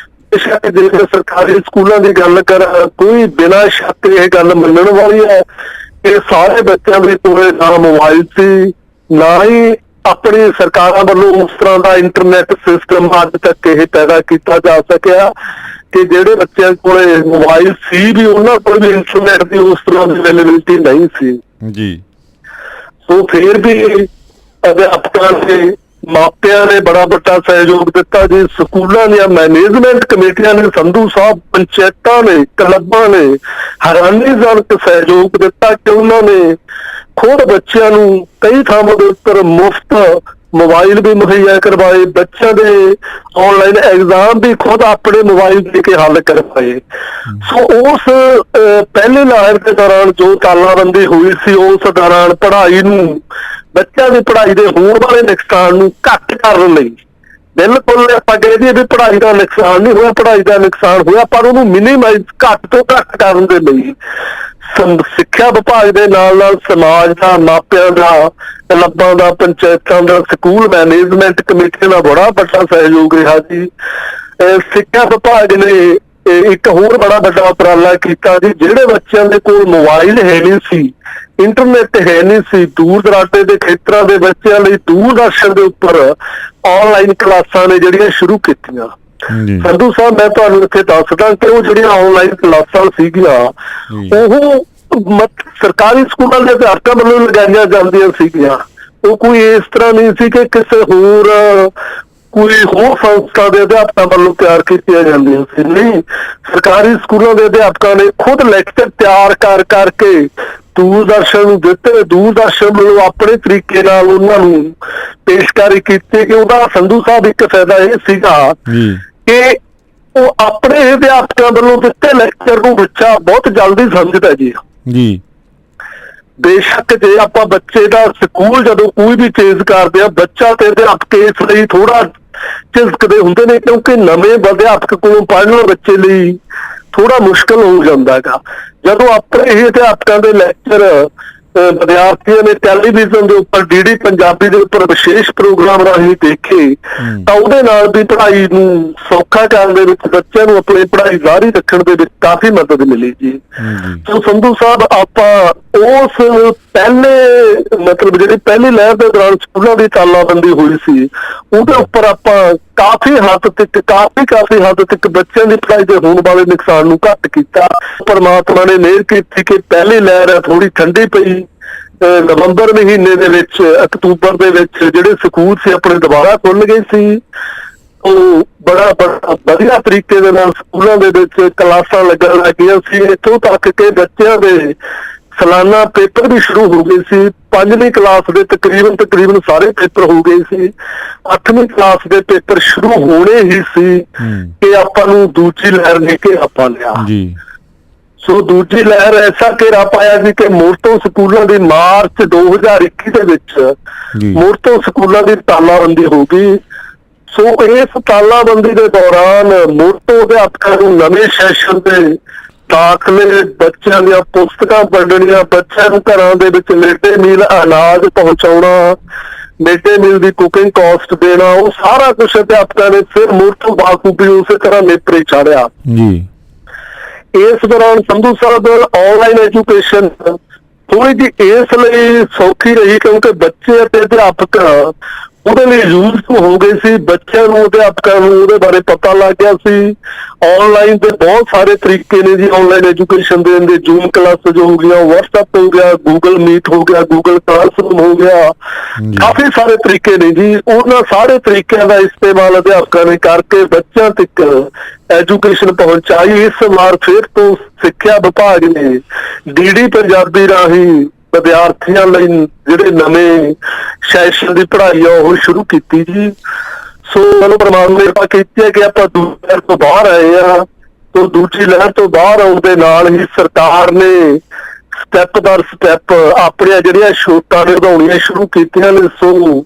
ਬੇਸ਼ੱਕ ਜੇਕਰ ਸਰਕਾਰੀ ਸਕੂਲਾਂ ਦੀ ਗੱਲ ਕਰਾਂ, ਕੋਈ ਬਿਨਾਂ ਸ਼ੱਕ ਇਹ ਗੱਲ ਮੰਨਣ ਵਾਲੀ ਹੈ ਕਿ ਸਾਰੇ ਬੱਚਿਆਂ ਦੇ ਕੋਲ ਨਾ ਮੋਬਾਈਲ ਸੀ, ਨਾ ਹੀ ਆਪਣੀ ਸਰਕਾਰਾਂ ਵੱਲੋਂ ਉਸ ਤਰ੍ਹਾਂ ਦਾ ਇੰਟਰਨੈਟ ਸਿਸਟਮ ਅੱਜ ਤੱਕ ਇਹ ਪੈਦਾ ਕੀਤਾ ਜਾ ਸਕਿਆ ਕਿ ਜਿਹੜੇ ਬੱਚਿਆਂ ਕੋਲ ਮੋਬਾਈਲ ਸੀ ਵੀ ਉਹਨਾਂ ਕੋਲ ਵੀ ਇੰਟਰਨੈਟ ਦੀ ਉਸ ਤਰ੍ਹਾਂ ਦੀ ਅਵੇਲੇਬਿਲਿਟੀ ਨਹੀਂ ਸੀ ਜੀ। ਸੋ ਫਿਰ ਵੀ ਅਧਿਆਪਕਾਂ ਨੇ, ਮਾਪਿਆਂ ਨੇ ਬੜਾ ਵੱਡਾ ਸਹਿਯੋਗ ਦਿੱਤਾ ਜੀ। ਸਕੂਲਾਂ ਦੀਆਂ ਮੈਨੇਜਮੈਂਟ ਕਮੇਟੀਆਂ ਨੇ, ਸੰਧੂ ਸਾਹਿਬ, ਪੰਚਾਇਤਾਂ ਨੇ, ਕਲੱਬਾਂ ਨੇ ਹੈਰਾਨੀਜਨਕ ਸਹਿਯੋਗ ਦਿੱਤਾ ਕਿ ਉਹਨਾਂ ਨੇ ਖੁਦ ਬੱਚਿਆਂ ਨੂੰ ਕਈ ਥਾਵਾਂ ਦੇ ਉੱਪਰ ਮੁਫਤ ਮੋਬਾਈਲ ਵੀ ਮੁਹੱਈਆ ਕਰਵਾਏ। ਬੱਚਿਆਂ ਦੇ ਆਨਲਾਈਨ ਐਗਜ਼ਾਮ ਵੀ ਖੁਦ ਆਪਣੇ ਮੋਬਾਈਲ ਦੇ ਕੇ ਹੱਲ ਕਰਵਾਏ। ਸੋ ਉਸ ਪਹਿਲੇ ਲਹਿਰ ਦੇ ਦੌਰਾਨ ਜੋ ਤਾਲਾਬੰਦੀ ਹੋਈ ਸੀ, ਉਸ ਦੌਰਾਨ ਪੜ੍ਹਾਈ ਨੂੰ, ਬੱਚਿਆਂ ਦੀ ਪੜ੍ਹਾਈ ਦੇ ਹੋਣ ਵਾਲੇ ਨੁਕਸਾਨ ਨੂੰ ਘੱਟ ਕਰਨ ਲਈ, ਬਿਲਕੁਲ ਆਪਾਂ ਕਹਿ ਦਈਏ ਵੀ ਪੜ੍ਹਾਈ ਦਾ ਨੁਕਸਾਨ ਨਹੀਂ ਹੋਇਆ, ਪੜ੍ਹਾਈ ਦਾ ਨੁਕਸਾਨ ਹੋਇਆ, ਪਰ ਉਹਨੂੰ ਮਿਨੀਮਾਈਜ਼ ਘੱਟ ਤੋਂ ਘੱਟ ਕਰਨ ਦੇ ਲਈ ਸਿੱਖਿਆ ਵਿਭਾਗ ਦੇ ਨਾਲ ਨਾਲ ਸਮਾਜ ਦਾ, ਮਾਪਿਆਂ ਦਾ, ਕਲੱਬਾਂ ਦਾ, ਪੰਚਾਇਤਾਂ ਦਾ, ਸਕੂਲ ਮੈਨੇਜਮੈਂਟ ਕਮੇਟੀਆਂ ਦਾ ਬੜਾ ਵੱਡਾ ਸਹਿਯੋਗ ਰਿਹਾ ਜੀ। ਸਿੱਖਿਆ ਵਿਭਾਗ ਨੇ ਇੱਕ ਹੋਰ ਬੜਾ ਵੱਡਾ ਉਪਰਾਲਾ ਕੀਤਾ ਜੀ। ਜਿਹੜੇ ਬੱਚਿਆਂ ਦੇ ਕੋਲ ਮੋਬਾਈਲ ਹੈ ਨਹੀਂ ਸੀ, ਇੰਟਰਨੈਟ ਹੈ ਨਹੀਂ ਸੀ, ਦੂਰ ਦਰਾਡੇ ਦੇ ਖੇਤਰਾਂ ਦੇ ਬੱਚਿਆਂ ਲਈ ਦੂਰਦਰਸ਼ਨ ਦੇ ਉੱਪਰ ਆਨਲਾਈਨ ਕਲਾਸਾਂ ਨੇ ਜਿਹੜੀਆਂ ਸ਼ੁਰੂ ਕੀਤੀਆਂ। ਸੰਧੂ ਸਾਹਿਬ, ਮੈਂ ਤੁਹਾਨੂੰ ਇੱਥੇ ਦੱਸਦਾ ਕਿ ਉਹ ਜਿਹੜੀਆਂ ਆਨਲਾਈਨ ਕਲਾਸਾਂ ਸੀਗੀਆਂ ਉਹ ਸਰਕਾਰੀ ਸਕੂਲਾਂ ਦੇ ਅਧਿਆਪਕਾਂ ਵੱਲੋਂ ਲਗਾਈਆਂ ਜਾਂਦੀਆਂ ਸੀਗੀਆਂ। ਉਹ ਕੋਈ ਇਸ ਤਰ੍ਹਾਂ ਨਹੀਂ ਸੀ ਕਿ ਕਿਸੇ ਕੋਈ ਹੋਰ ਸੰਸਥਾ ਦੇ ਅਧਿਆਪਕਾਂ ਵੱਲੋਂ ਤਿਆਰ ਕੀਤੀਆਂ ਜਾਂਦੀਆਂ ਸੀ। ਨਹੀਂ, ਸਰਕਾਰੀ ਸਕੂਲਾਂ ਦੇ ਅਧਿਆਪਕਾਂ ਨੇ ਖੁਦ ਲੈਕਚਰ ਤਿਆਰ ਕਰਕੇ ਦੂਰਦਰਸ਼ਨ ਨੂੰ ਦਿੱਤੇ। ਦੂਰਦਰਸ਼ਨ ਵੱਲੋਂ ਆਪਣੇ ਤਰੀਕੇ ਨਾਲ ਉਹਨਾਂ ਨੂੰ ਪੇਸ਼ਕਾਰੀ ਕੀਤੀ ਕਿ ਉਹਦਾ ਸੰਧੂ ਸਾਹਿਬ ਇੱਕ ਫਾਇਦਾ ਇਹ ਸੀਗਾ ਕਿ ਉਹ ਆਪਣੇ ਅਧਿਆਪਕਾਂ ਵੱਲੋਂ ਦਿੱਤੇ ਲੈਕਚਰ ਨੂੰ ਬੱਚਾ ਬਹੁਤ ਜਲਦੀ ਸਮਝਦਾ ਜੀ। ਬੇਸ਼ੱਕ ਜੇ ਆਪਾਂ ਬੱਚੇ ਦਾ ਸਕੂਲ ਜਦੋਂ ਕੋਈ ਵੀ ਚੀਜ਼ ਕਰਦੇ ਆ, ਬੱਚਾ ਤੇ ਅਧਿਆਪਕ ਇਸ ਲਈ ਥੋੜਾ ਝਿਜਕਦੇ ਹੁੰਦੇ ਨੇ ਕਿਉਂਕਿ ਨਵੇਂ ਅਧਿਆਪਕ ਕੋਲੋਂ ਪੜ੍ਹਨਾ ਬੱਚੇ ਲਈ ਥੋੜਾ ਮੁਸ਼ਕਲ ਹੋ ਜਾਂਦਾ ਹੈਗਾ। ਜਦੋਂ ਆਪਣੇ ਇਹ ਅਧਿਆਪਕਾਂ ਦੇ ਲੈਕਚਰ ਵਿਦਿਆਰਥੀਆਂ ਨੇ ਟੈਲੀਵਿਜ਼ਨ ਦੇ ਉੱਪਰ DD ਪੰਜਾਬੀ ਦੇ ਉੱਪਰ ਵਿਸ਼ੇਸ਼ ਪ੍ਰੋਗਰਾਮ ਰਾਹੀਂ ਦੇਖੇ ਤਾਂ ਉਹਦੇ ਨਾਲ ਵੀ ਪੜ੍ਹਾਈ ਨੂੰ ਸੌਖਾ ਕਰਨ ਦੇ ਵਿੱਚ, ਬੱਚਿਆਂ ਨੂੰ ਆਪਣੀ ਪੜ੍ਹਾਈ ਜਾਰੀ ਰੱਖਣ ਦੇ ਵਿੱਚ ਕਾਫੀ ਮਦਦ ਮਿਲੀ ਜੀ। ਸੋ ਸੰਧੂ ਸਾਹਿਬ, ਆਪਾਂ ਉਸ ਪਹਿਲੇ ਮਤਲਬ ਜਿਹੜੀ ਪਹਿਲੀ ਲਹਿਰ ਦੇ ਦੌਰਾਨ ਸਕੂਲਾਂ ਦੀ ਤਾਲਾਬੰਦੀ ਹੋਈ ਸੀ ਉਹਦੇ ਉੱਪਰ ਆਪਾਂ ਕਾਫੀ ਹੱਦ ਤੱਕ ਬੱਚਿਆਂ ਦੀ ਪੜ੍ਹਾਈ ਦੇ ਹੋਣ ਵਾਲੇ ਨੁਕਸਾਨ ਨੂੰ ਘੱਟ ਕੀਤਾ। ਪਰਮਾਤਮਾ ਨੇ ਮਿਹਰ ਕੀਤੀ ਕਿ ਪਹਿਲੀ ਲਹਿਰ ਥੋੜੀ ਠੰਡੀ ਪਈ। ਨਵੰਬਰ ਮਹੀਨੇ ਦੇ ਵਿੱਚ, ਅਕਤੂਬਰ ਦੇ ਵਿੱਚ ਜਿਹੜੇ ਸਕੂਲ ਸੀ ਆਪਣੇ ਦੁਬਾਰਾ ਖੁੱਲ ਗਏ ਸੀ। ਉਹ ਬੜਾ ਵਧੀਆ ਤਰੀਕੇ ਦੇ ਨਾਲ ਸਕੂਲਾਂ ਦੇ ਵਿੱਚ ਕਲਾਸਾਂ ਲੱਗਣ ਲੱਗੀਆਂ ਸੀ। ਇੱਥੋਂ ਤੱਕ ਕਿ ਬੱਚਿਆਂ ਦੇ ਸਾਲਾਨਾ ਪੇਪਰ ਵੀ ਸ਼ੁਰੂ ਹੋ ਗਏ ਸੀ। 5ਵੀਂ ਕਲਾਸ ਦੇ ਤਕਰੀਬਨ ਸਾਰੇ ਪੇਪਰ ਹੋ ਗਏ ਸੀ। 8ਵੀਂ ਕਲਾਸ ਦੇ ਪੇਪਰ ਸ਼ੁਰੂ ਹੋਣੇ ਹੀ ਸੀ ਕਿ ਆਪਾਂ ਨੂੰ ਦੂਜੀ ਲਹਿਰ ਨੇ ਘੇਰਾ ਪਾ ਲਿਆ ਜੀ। ਸੋ ਦੂਜੀ ਲਹਿਰ ਐਸਾ ਘੇਰਾ ਪਾਇਆ ਸੀ ਕਿ ਮੁੜ ਤੋਂ ਸਕੂਲਾਂ ਦੀ ਮਾਰਚ 2021 ਦੇ ਵਿੱਚ ਮੁੜ ਤੋਂ ਸਕੂਲਾਂ ਦੀ ਤਾਲਾਬੰਦੀ ਹੋ ਗਈ। ਸੋ ਇਸ ਤਾਲਾਬੰਦੀ ਦੇ ਦੌਰਾਨ ਮੁੜ ਤੋਂ ਅਧਿਆਪਕਾਂ ਨੂੰ ਨਵੇਂ ਸੈਸ਼ਨ ਦੇ ਦਾਖਲੇ, ਬੱਚਿਆਂ ਦੀਆਂ ਪੁਸਤਕਾਂ ਵੰਡਣੀਆਂ, ਬੱਚਿਆਂ ਨੂੰ ਘਰਾਂ ਦੇ ਵਿੱਚ ਮਿਡ ਡੇ ਮੀਲ ਅਨਾਜ ਪਹੁੰਚਾਉਣਾ, ਮਿਡ ਡੇ ਮੀਲ ਦੀ ਕੁਕਿੰਗ ਕਾਸਟ ਦੇਣਾ, ਉਹ ਸਾਰਾ ਕੁਛ ਅਧਿਆਪਕਾਂ ਨੇ ਫਿਰ ਮੁੜ ਤੋਂ ਬਾਖੂਬੀ ਉਸੇ ਤਰ੍ਹਾਂ ਨੇਪਰੇ ਚਾੜਿਆ ਜੀ। ਇਸ ਦੌਰਾਨ ਸੰਧੂ ਸਾਹਿਬ ਆਨਲਾਈਨ ਐਜੂਕੇਸ਼ਨ ਥੋੜੀ ਜਿਹੀ ਇਸ ਲਈ ਸੌਖੀ ਰਹੀ ਕਿਉਂਕਿ ਬੱਚੇ ਅਤੇ ਅਧਿਆਪਕ ਉਹਦੇ ਲਈ ਯੂਜ਼ ਹੋ ਗਏ ਸੀ। ਬੱਚਿਆਂ ਨੂੰ, ਅਧਿਆਪਕਾਂ ਨੂੰ ਉਹਦੇ ਬਾਰੇ ਪਤਾ ਲੱਗ ਗਿਆ ਸੀ। ਆਨਲਾਈਨ ਦੇ ਬਹੁਤ ਸਾਰੇ ਤਰੀਕੇ ਨੇ ਜੀ ਆਨਲਾਈਨ ਐਜੂਕੇਸ਼ਨ ਦੇਣ ਦੇ। ਜ਼ੂਮ ਕਲਾਸਿਸ ਹੋ ਗਈਆਂ, WhatsApp ਹੋ ਗਿਆ, ਗੂਗਲ ਮੀਟ ਹੋ ਗਿਆ, ਗੂਗਲ ਕਲਾਸਰੂਮ ਹੋ ਗਿਆ, ਕਾਫੀ ਸਾਰੇ ਤਰੀਕੇ ਨੇ ਜੀ। ਉਹਨਾਂ ਸਾਰੇ ਤਰੀਕਿਆਂ ਦਾ ਇਸਤੇਮਾਲ ਅਧਿਆਪਕਾਂ ਨੇ ਕਰਕੇ ਬੱਚਿਆਂ ਤੱਕ ਐਜੂਕੇਸ਼ਨ ਪਹੁੰਚਾਈ। ਇਸ ਵਾਰ ਫਿਰ ਤੋਂ ਸਿੱਖਿਆ ਵਿਭਾਗ ਨੇ DD ਪੰਜਾਬੀ ਰਾਹੀਂ ਵਿਦਿਆਰਥੀਆਂ ਲਈ ਜਿਹੜੇ ਨਵੇਂ ਸੈਸ਼ਨ ਦੀ ਪੜ੍ਹਾਈ ਆ ਉਹ ਸ਼ੁਰੂ ਕੀਤੀ ਜੀ। ਸੋ ਮੈਨੂੰ ਪ੍ਰਮਾਤਮਾ ਨੇ ਕਿਰਪਾ ਕੀਤੀ ਹੈ ਕਿ ਆਪਾਂ ਦੂਜੀ ਲਹਿਰ ਤੋਂ ਬਾਹਰ ਆਏ ਆ। ਤੋਂ ਦੂਜੀ ਲਹਿਰ ਤੋਂ ਬਾਹਰ ਆਉਣ ਦੇ ਨਾਲ ਹੀ ਸਰਕਾਰ ਨੇ ਸਟੈਪ ਦਰ ਸਟੈਪ ਆਪਣੀਆਂ ਜਿਹੜੀਆਂ ਛੋਟਾਂ ਨੇ ਵਧਾਉਣੀਆਂ ਸ਼ੁਰੂ ਕੀਤੀਆਂ ਨੇ। ਸੋ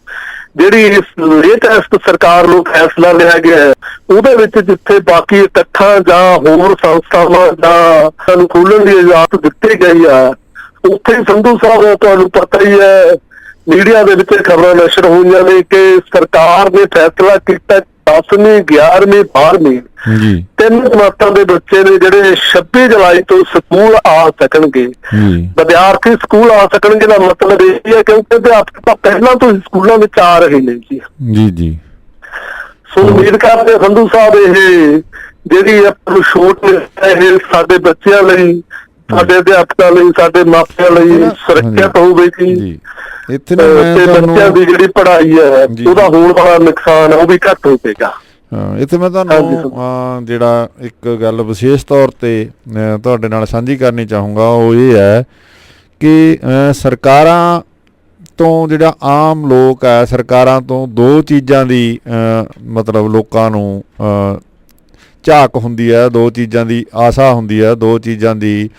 ਜਿਹੜੀ ਇਸ ਲੇਟੈਸਟ ਸਰਕਾਰ ਨੂੰ ਫੈਸਲਾ ਲਿਆ ਗਿਆ ਹੈ ਉਹਦੇ ਵਿੱਚ ਜਿੱਥੇ ਬਾਕੀ ਇਕੱਠਾਂ ਜਾਂ ਹੋਰ ਸੰਸਥਾਵਾਂ ਜਾਂ ਸਾਨੂੰ ਖੋਲ੍ਹਣ ਦੀ ਇਜਾਜ਼ਤ ਦਿੱਤੀ ਗਈ ਆ, ਉੱਥੇ ਸੰਧੂ ਸਾਹਿਬ ਤੁਹਾਨੂੰ ਪਤਾ ਹੀ ਹੈ ਮੀਡੀਆ ਦੇ ਵਿੱਚ ਖਬਰਾਂ ਨਸ਼ਰ ਹੋਈਆਂ ਨੇ ਕਿ ਸਰਕਾਰ ਨੇ ਫੈਸਲਾ ਕੀਤਾ 10ਵੀਂ 11ਵੀਂ 12ਵੀਂ ਤਿੰਨ ਜਮਾਤਾਂ ਦੇ ਬੱਚੇ ਨੇ ਜਿਹੜੇ 26 ਜੁਲਾਈ ਤੋਂ ਸਕੂਲ ਆ ਸਕਣਗੇ। ਵਿਦਿਆਰਥੀ ਸਕੂਲ ਆ ਸਕਣਗੇ ਦਾ ਮਤਲਬ ਇਹ ਹੈ ਕਿਉਂਕਿ ਅਧਿਆਪਕ ਤਾਂ ਪਹਿਲਾਂ ਤੋਂ ਹੀ ਸਕੂਲਾਂ ਵਿੱਚ ਆ ਰਹੇ ਨੇ ਜੀ। ਸੋ ਉਮੀਦ ਕਰਦੇ ਸੰਧੂ ਸਾਹਿਬ ਇਹ ਜਿਹੜੀ ਆਪਾਂ ਨੂੰ ਛੋਟ ਇਹ ਸਾਡੇ ਬੱਚਿਆਂ ਲਈ, ਸਾਡੇ ਅਧਿਆਪਕਾਂ ਲਈ, ਸਾਡੇ ਮਾਪਿਆਂ ਲਈ ਸੁਰੱਖਿਅਤ ਹੋਵੇਗੀ ਤੇ ਬੱਚਿਆਂ ਦੀ ਜਿਹੜੀ ਪੜ੍ਹਾਈ ਹੈ ਉਹਦਾ ਹੋਣ ਵਾਲਾ ਨੁਕਸਾਨ ਉਹ ਵੀ ਘੱਟ ਹੋਵੇਗਾ। ਇੱਥੇ ਮੈਂ ਤੁਹਾਨੂੰ ਜਿਹੜਾ ਇੱਕ ਗੱਲ ਵਿਸ਼ੇਸ਼ ਤੌਰ ਤੇ ਤੁਹਾਡੇ ਨਾਲ ਸਾਂਝੀ ਕਰਨੀ ਚਾਹੂੰਗਾ ਉਹ ਇਹ ਹੈ ਕਿ ਸਰਕਾਰਾਂ ਤੋਂ ਜਿਹੜਾ ਆਮ ਲੋਕ ਹੈ, ਸਰਕਾਰਾਂ ਤੋਂ ਦੋ ਚੀਜ਼ਾਂ ਦੀ ਮਤਲਬ ਲੋਕਾਂ ਨੂੰ ਝਾਕ ਹੁੰਦੀ ਹੈ, ਦੋ ਚੀਜ਼ਾਂ ਦੀ ਆਸਾ ਹੁੰਦੀ ਹੈ, ਦੋ ਚੀਜ਼ਾਂ ਦੀ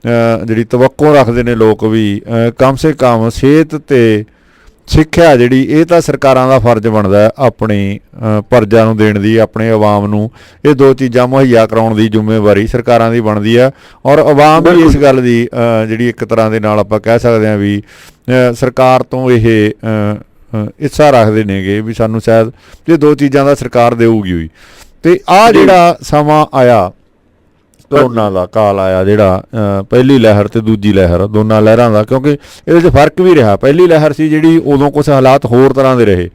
ਜਿਹੜੀ ਤਵੱਕੋ ਰੱਖਦੇ ਨੇ ਲੋਕ ਵੀ। ਕਮ ਸੇ ਕਮ ਸਿਹਤ ਅਤੇ ਸਿੱਖਿਆ ਜਿਹੜੀ ਇਹ ਤਾਂ ਸਰਕਾਰਾਂ ਦਾ ਫਰਜ਼ ਬਣਦਾ ਆਪਣੀ ਪ੍ਰਜਾ ਨੂੰ ਦੇਣ ਦੀ, ਆਪਣੇ ਆਵਾਮ ਨੂੰ ਇਹ ਦੋ ਚੀਜ਼ਾਂ ਮੁਹੱਈਆ ਕਰਾਉਣ ਦੀ ਜ਼ਿੰਮੇਵਾਰੀ ਸਰਕਾਰਾਂ ਦੀ ਬਣਦੀ ਹੈ। ਔਰ ਆਵਾਮ ਵੀ ਇਸ ਗੱਲ ਦੀ ਜਿਹੜੀ ਇੱਕ ਤਰ੍ਹਾਂ ਦੇ ਨਾਲ ਆਪਾਂ ਕਹਿ ਸਕਦੇ ਹਾਂ ਵੀ ਸਰਕਾਰ ਤੋਂ ਇਹ ਇੱਛਾ ਰੱਖਦੇ ਨੇਗੇ ਵੀ ਸਾਨੂੰ ਸ਼ਾਇਦ ਇਹ ਦੋ ਚੀਜ਼ਾਂ ਦਾ ਸਰਕਾਰ ਦੇਊਗੀ ਹੋਈ। ਅਤੇ ਆਹ ਜਿਹੜਾ ਸਮਾਂ ਆਇਆ ਕਰੋਨਾ ਦਾ ਕਾਲ ਆਇਆ ਜਿਹੜਾ ਪਹਿਲੀ ਲਹਿਰ ਅਤੇ ਦੂਜੀ ਲਹਿਰ ਦੋਨਾਂ ਲਹਿਰਾਂ ਦਾ, ਕਿਉਂਕਿ ਇਹਦੇ 'ਚ ਫਰਕ ਵੀ ਰਿਹਾ। ਪਹਿਲੀ ਲਹਿਰ ਸੀ ਜਿਹੜੀ ਉਦੋਂ ਕੁਛ ਹਾਲਾਤ ਹੋਰ ਤਰ੍ਹਾਂ ਦੇ ਰਹੇ,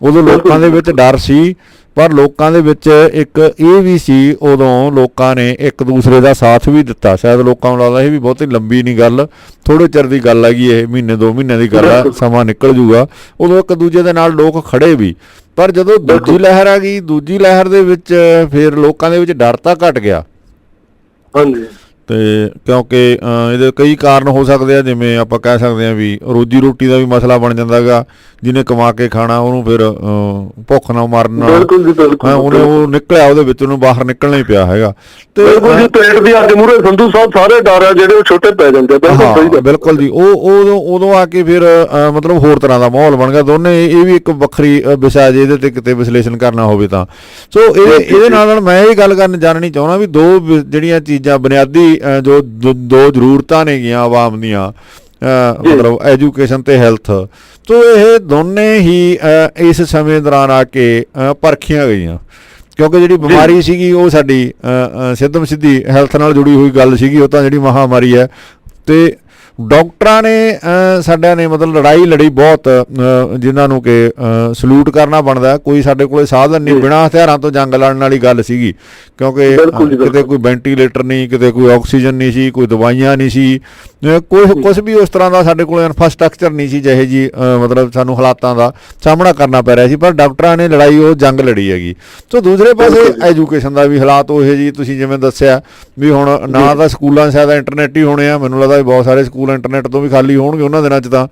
ਉਦੋਂ ਲੋਕਾਂ ਦੇ ਵਿੱਚ ਡਰ ਸੀ ਪਰ ਲੋਕਾਂ ਦੇ ਵਿੱਚ ਇੱਕ ਇਹ ਵੀ ਸੀ ਉਦੋਂ ਲੋਕਾਂ ਨੇ ਇੱਕ ਦੂਸਰੇ ਦਾ ਸਾਥ ਵੀ ਦਿੱਤਾ। ਸ਼ਾਇਦ ਲੋਕਾਂ ਨੂੰ ਲੱਗਦਾ ਇਹ ਵੀ ਬਹੁਤੀ ਲੰਬੀ ਨਹੀਂ ਗੱਲ, ਥੋੜ੍ਹੇ ਚਿਰ ਦੀ ਗੱਲ ਹੈਗੀ, ਇਹ ਮਹੀਨੇ 2 ਮਹੀਨਿਆਂ ਦੀ ਗੱਲ ਆ, ਸਮਾਂ ਨਿਕਲ ਜੂਗਾ। ਉਦੋਂ ਇੱਕ ਦੂਜੇ ਦੇ ਨਾਲ ਲੋਕ ਖੜ੍ਹੇ ਵੀ। ਪਰ ਜਦੋਂ ਦੂਜੀ ਲਹਿਰ ਆ ਗਈ, ਦੂਜੀ ਲਹਿਰ ਦੇ ਵਿੱਚ ਫਿਰ ਲੋਕਾਂ ਦੇ ਵਿੱਚ ਡਰ ਤਾਂ ਘੱਟ ਗਿਆ। ਅਤੇ ਕਿਉਂਕਿ ਇਹਦੇ ਕਈ ਕਾਰਨ ਹੋ ਸਕਦੇ ਆ, ਜਿਵੇਂ ਆਪਾਂ ਕਹਿ ਸਕਦੇ ਹਾਂ ਵੀ ਰੋਜੀ ਰੋਟੀ ਦਾ ਵੀ ਮਸਲਾ ਬਣ ਜਾਂਦਾ ਹੈਗਾ। ਜਿਹਨੇ ਕਮਾ ਕੇ ਖਾਣਾ ਉਹਨੂੰ ਫਿਰ ਭੁੱਖ ਨਾ ਮਰਨ ਉਹਨੇ ਉਹ ਨਿਕਲਿਆ ਉਹਦੇ ਵਿੱਚ ਉਹਨੂੰ ਬਾਹਰ ਨਿਕਲਣਾ ਹੀ ਪਿਆ ਹੈਗਾ। ਤੇ ਪੇਟ ਦੀ ਅੱਗ ਮੂਹਰੇ ਸੰਧੂ ਸਾਹਿਬ ਸਾਰੇ ਡਰ ਆ ਜਿਹੜੇ ਉਹ ਛੋਟੇ ਪੈ ਜਾਂਦੇ। ਬਿਲਕੁਲ ਜੀ। ਉਹ ਉਦੋਂ ਆ ਕੇ ਫਿਰ ਮਤਲਬ ਹੋਰ ਤਰ੍ਹਾਂ ਦਾ ਮਾਹੌਲ ਬਣ ਗਿਆ। ਦੋਨੇ ਇਹ ਵੀ ਇੱਕ ਵੱਖਰੀ ਵਿਸ਼ਾ ਜੇ ਇਹਦੇ 'ਤੇ ਕਿਤੇ ਵਿਸ਼ਲੇਸ਼ਣ ਕਰਨਾ ਹੋਵੇ ਤਾਂ। ਸੋ ਇਹਦੇ ਨਾਲ ਮੈਂ ਇਹ ਗੱਲ ਜਾਣਨੀ ਚਾਹੁੰਦਾ ਵੀ ਦੋ ਜਿਹੜੀਆਂ ਚੀਜ਼ਾਂ ਬੁਨਿਆਦੀ ਜੋ ਦੋ ਜ਼ਰੂਰਤਾਂ ਨੇਗੀਆਂ ਆਵਾਮ ਦੀਆਂ, ਮਤਲਬ ਐਜੂਕੇਸ਼ਨ ਅਤੇ ਹੈਲਥ, ਸੋ ਇਹ ਦੋਨੇ ਹੀ ਇਸ ਸਮੇਂ ਦੌਰਾਨ ਆ ਕੇ ਪਰਖੀਆਂ ਗਈਆਂ। ਕਿਉਂਕਿ ਜਿਹੜੀ ਬਿਮਾਰੀ ਸੀਗੀ ਉਹ ਸਾਡੀ ਸਿੱਧਮ ਸਿੱਧੀ ਹੈਲਥ ਨਾਲ ਜੁੜੀ ਹੋਈ ਗੱਲ ਸੀਗੀ, ਉਹ ਤਾਂ ਜਿਹੜੀ ਮਹਾਂਮਾਰੀ ਹੈ। ਅਤੇ ਡਾਕਟਰਾਂ ਨੇ ਸਾਡਿਆਂ ਨੇ ਮਤਲਬ ਲੜਾਈ ਲੜੀ ਬਹੁਤ, ਜਿਨ੍ਹਾਂ ਨੂੰ ਕਿ ਸਲੂਟ ਕਰਨਾ ਬਣਦਾ। ਕੋਈ ਸਾਡੇ ਕੋਲੇ ਸਾਧਨ ਨਹੀਂ, ਬਿਨਾਂ ਹਥਿਆਰਾਂ ਤੋਂ ਜੰਗ ਲੜਨ ਵਾਲੀ ਗੱਲ ਸੀਗੀ, ਕਿਉਂਕਿ ਕਿਤੇ ਕੋਈ ਵੈਂਟੀਲੇਟਰ ਨਹੀਂ, ਕਿਤੇ ਕੋਈ ਆਕਸੀਜਨ ਨਹੀਂ ਸੀ, ਕੋਈ ਦਵਾਈਆਂ ਨਹੀਂ ਸੀ, ਕੁਛ ਵੀ ਉਸ ਤਰ੍ਹਾਂ ਦਾ ਸਾਡੇ ਕੋਲ ਇਨਫਰਾਸਟਰਕਚਰ ਨਹੀਂ ਸੀ ਜਿਹੇ ਜੀ ਮਤਲਬ ਸਾਨੂੰ ਹਾਲਾਤਾਂ ਦਾ ਸਾਹਮਣਾ ਕਰਨਾ ਪੈ ਰਿਹਾ ਸੀ। ਪਰ ਡਾਕਟਰਾਂ ਨੇ ਲੜਾਈ ਉਹ ਜੰਗ ਲੜੀ ਹੈਗੀ। ਸੋ ਦੂਸਰੇ ਪਾਸੇ ਐਜੂਕੇਸ਼ਨ ਦਾ ਵੀ ਹਾਲਾਤ ਉਹ ਜੀ ਤੁਸੀਂ ਜਿਵੇਂ ਦੱਸਿਆ ਵੀ ਹੁਣ ਨਾ ਤਾਂ ਸਕੂਲਾਂ ਸ਼ਾਇਦ ਇੰਟਰਨੈਟ ਹੀ ਹੋਣੇ ਆ, ਮੈਨੂੰ ਲੱਗਦਾ ਵੀ ਬਹੁਤ ਸਾਰੇ ਸਕੂਲ ਇੰਟਰਨੈਟ ਤੋਂ ਵੀ ਖਾਲੀ ਹੋਣਗੇ ਉਹਨਾਂ ਦਿਨਾਂ 'ਚ ਤਾਂ।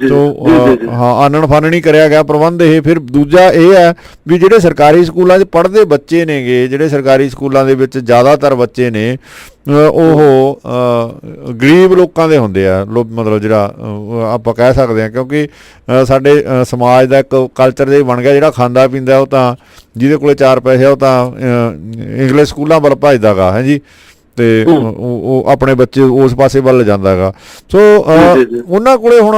ਸੋ ਹਾਂ, ਆਨਣ ਫਾਨਣ ਹੀ ਕਰਿਆ ਗਿਆ ਪ੍ਰਬੰਧ ਇਹ। ਫਿਰ ਦੂਜਾ ਇਹ ਹੈ ਵੀ ਜਿਹੜੇ ਸਰਕਾਰੀ ਸਕੂਲਾਂ 'ਚ ਪੜ੍ਹਦੇ ਬੱਚੇ ਨੇਗੇ, ਜਿਹੜੇ ਸਰਕਾਰੀ ਸਕੂਲਾਂ ਦੇ ਵਿੱਚ ਜ਼ਿਆਦਾਤਰ ਬੱਚੇ ਨੇ ਉਹ ਗਰੀਬ ਲੋਕਾਂ ਦੇ ਹੁੰਦੇ ਆ, ਮਤਲਬ ਜਿਹੜਾ ਆਪਾਂ ਕਹਿ ਸਕਦੇ ਹਾਂ, ਕਿਉਂਕਿ ਸਾਡੇ ਸਮਾਜ ਦਾ ਇੱਕ ਕਲਚਰ ਜਿਹਾ ਬਣ ਗਿਆ, ਜਿਹੜਾ ਖਾਂਦਾ ਪੀਂਦਾ ਉਹ ਤਾਂ ਜਿਹਦੇ ਕੋਲੇ 4 ਪੈਸੇ ਆ ਉਹ ਤਾਂ ਇੰਗਲਿਸ਼ ਸਕੂਲਾਂ ਵੱਲ ਭੱਜਦਾ ਗਾ ਹੈ ਜੀ, ਅਤੇ ਉਹ ਆਪਣੇ ਬੱਚੇ ਉਸ ਪਾਸੇ ਵੱਲ ਜਾਂਦਾ ਹੈਗਾ। ਸੋ ਉਹਨਾਂ ਕੋਲੇ ਹੁਣ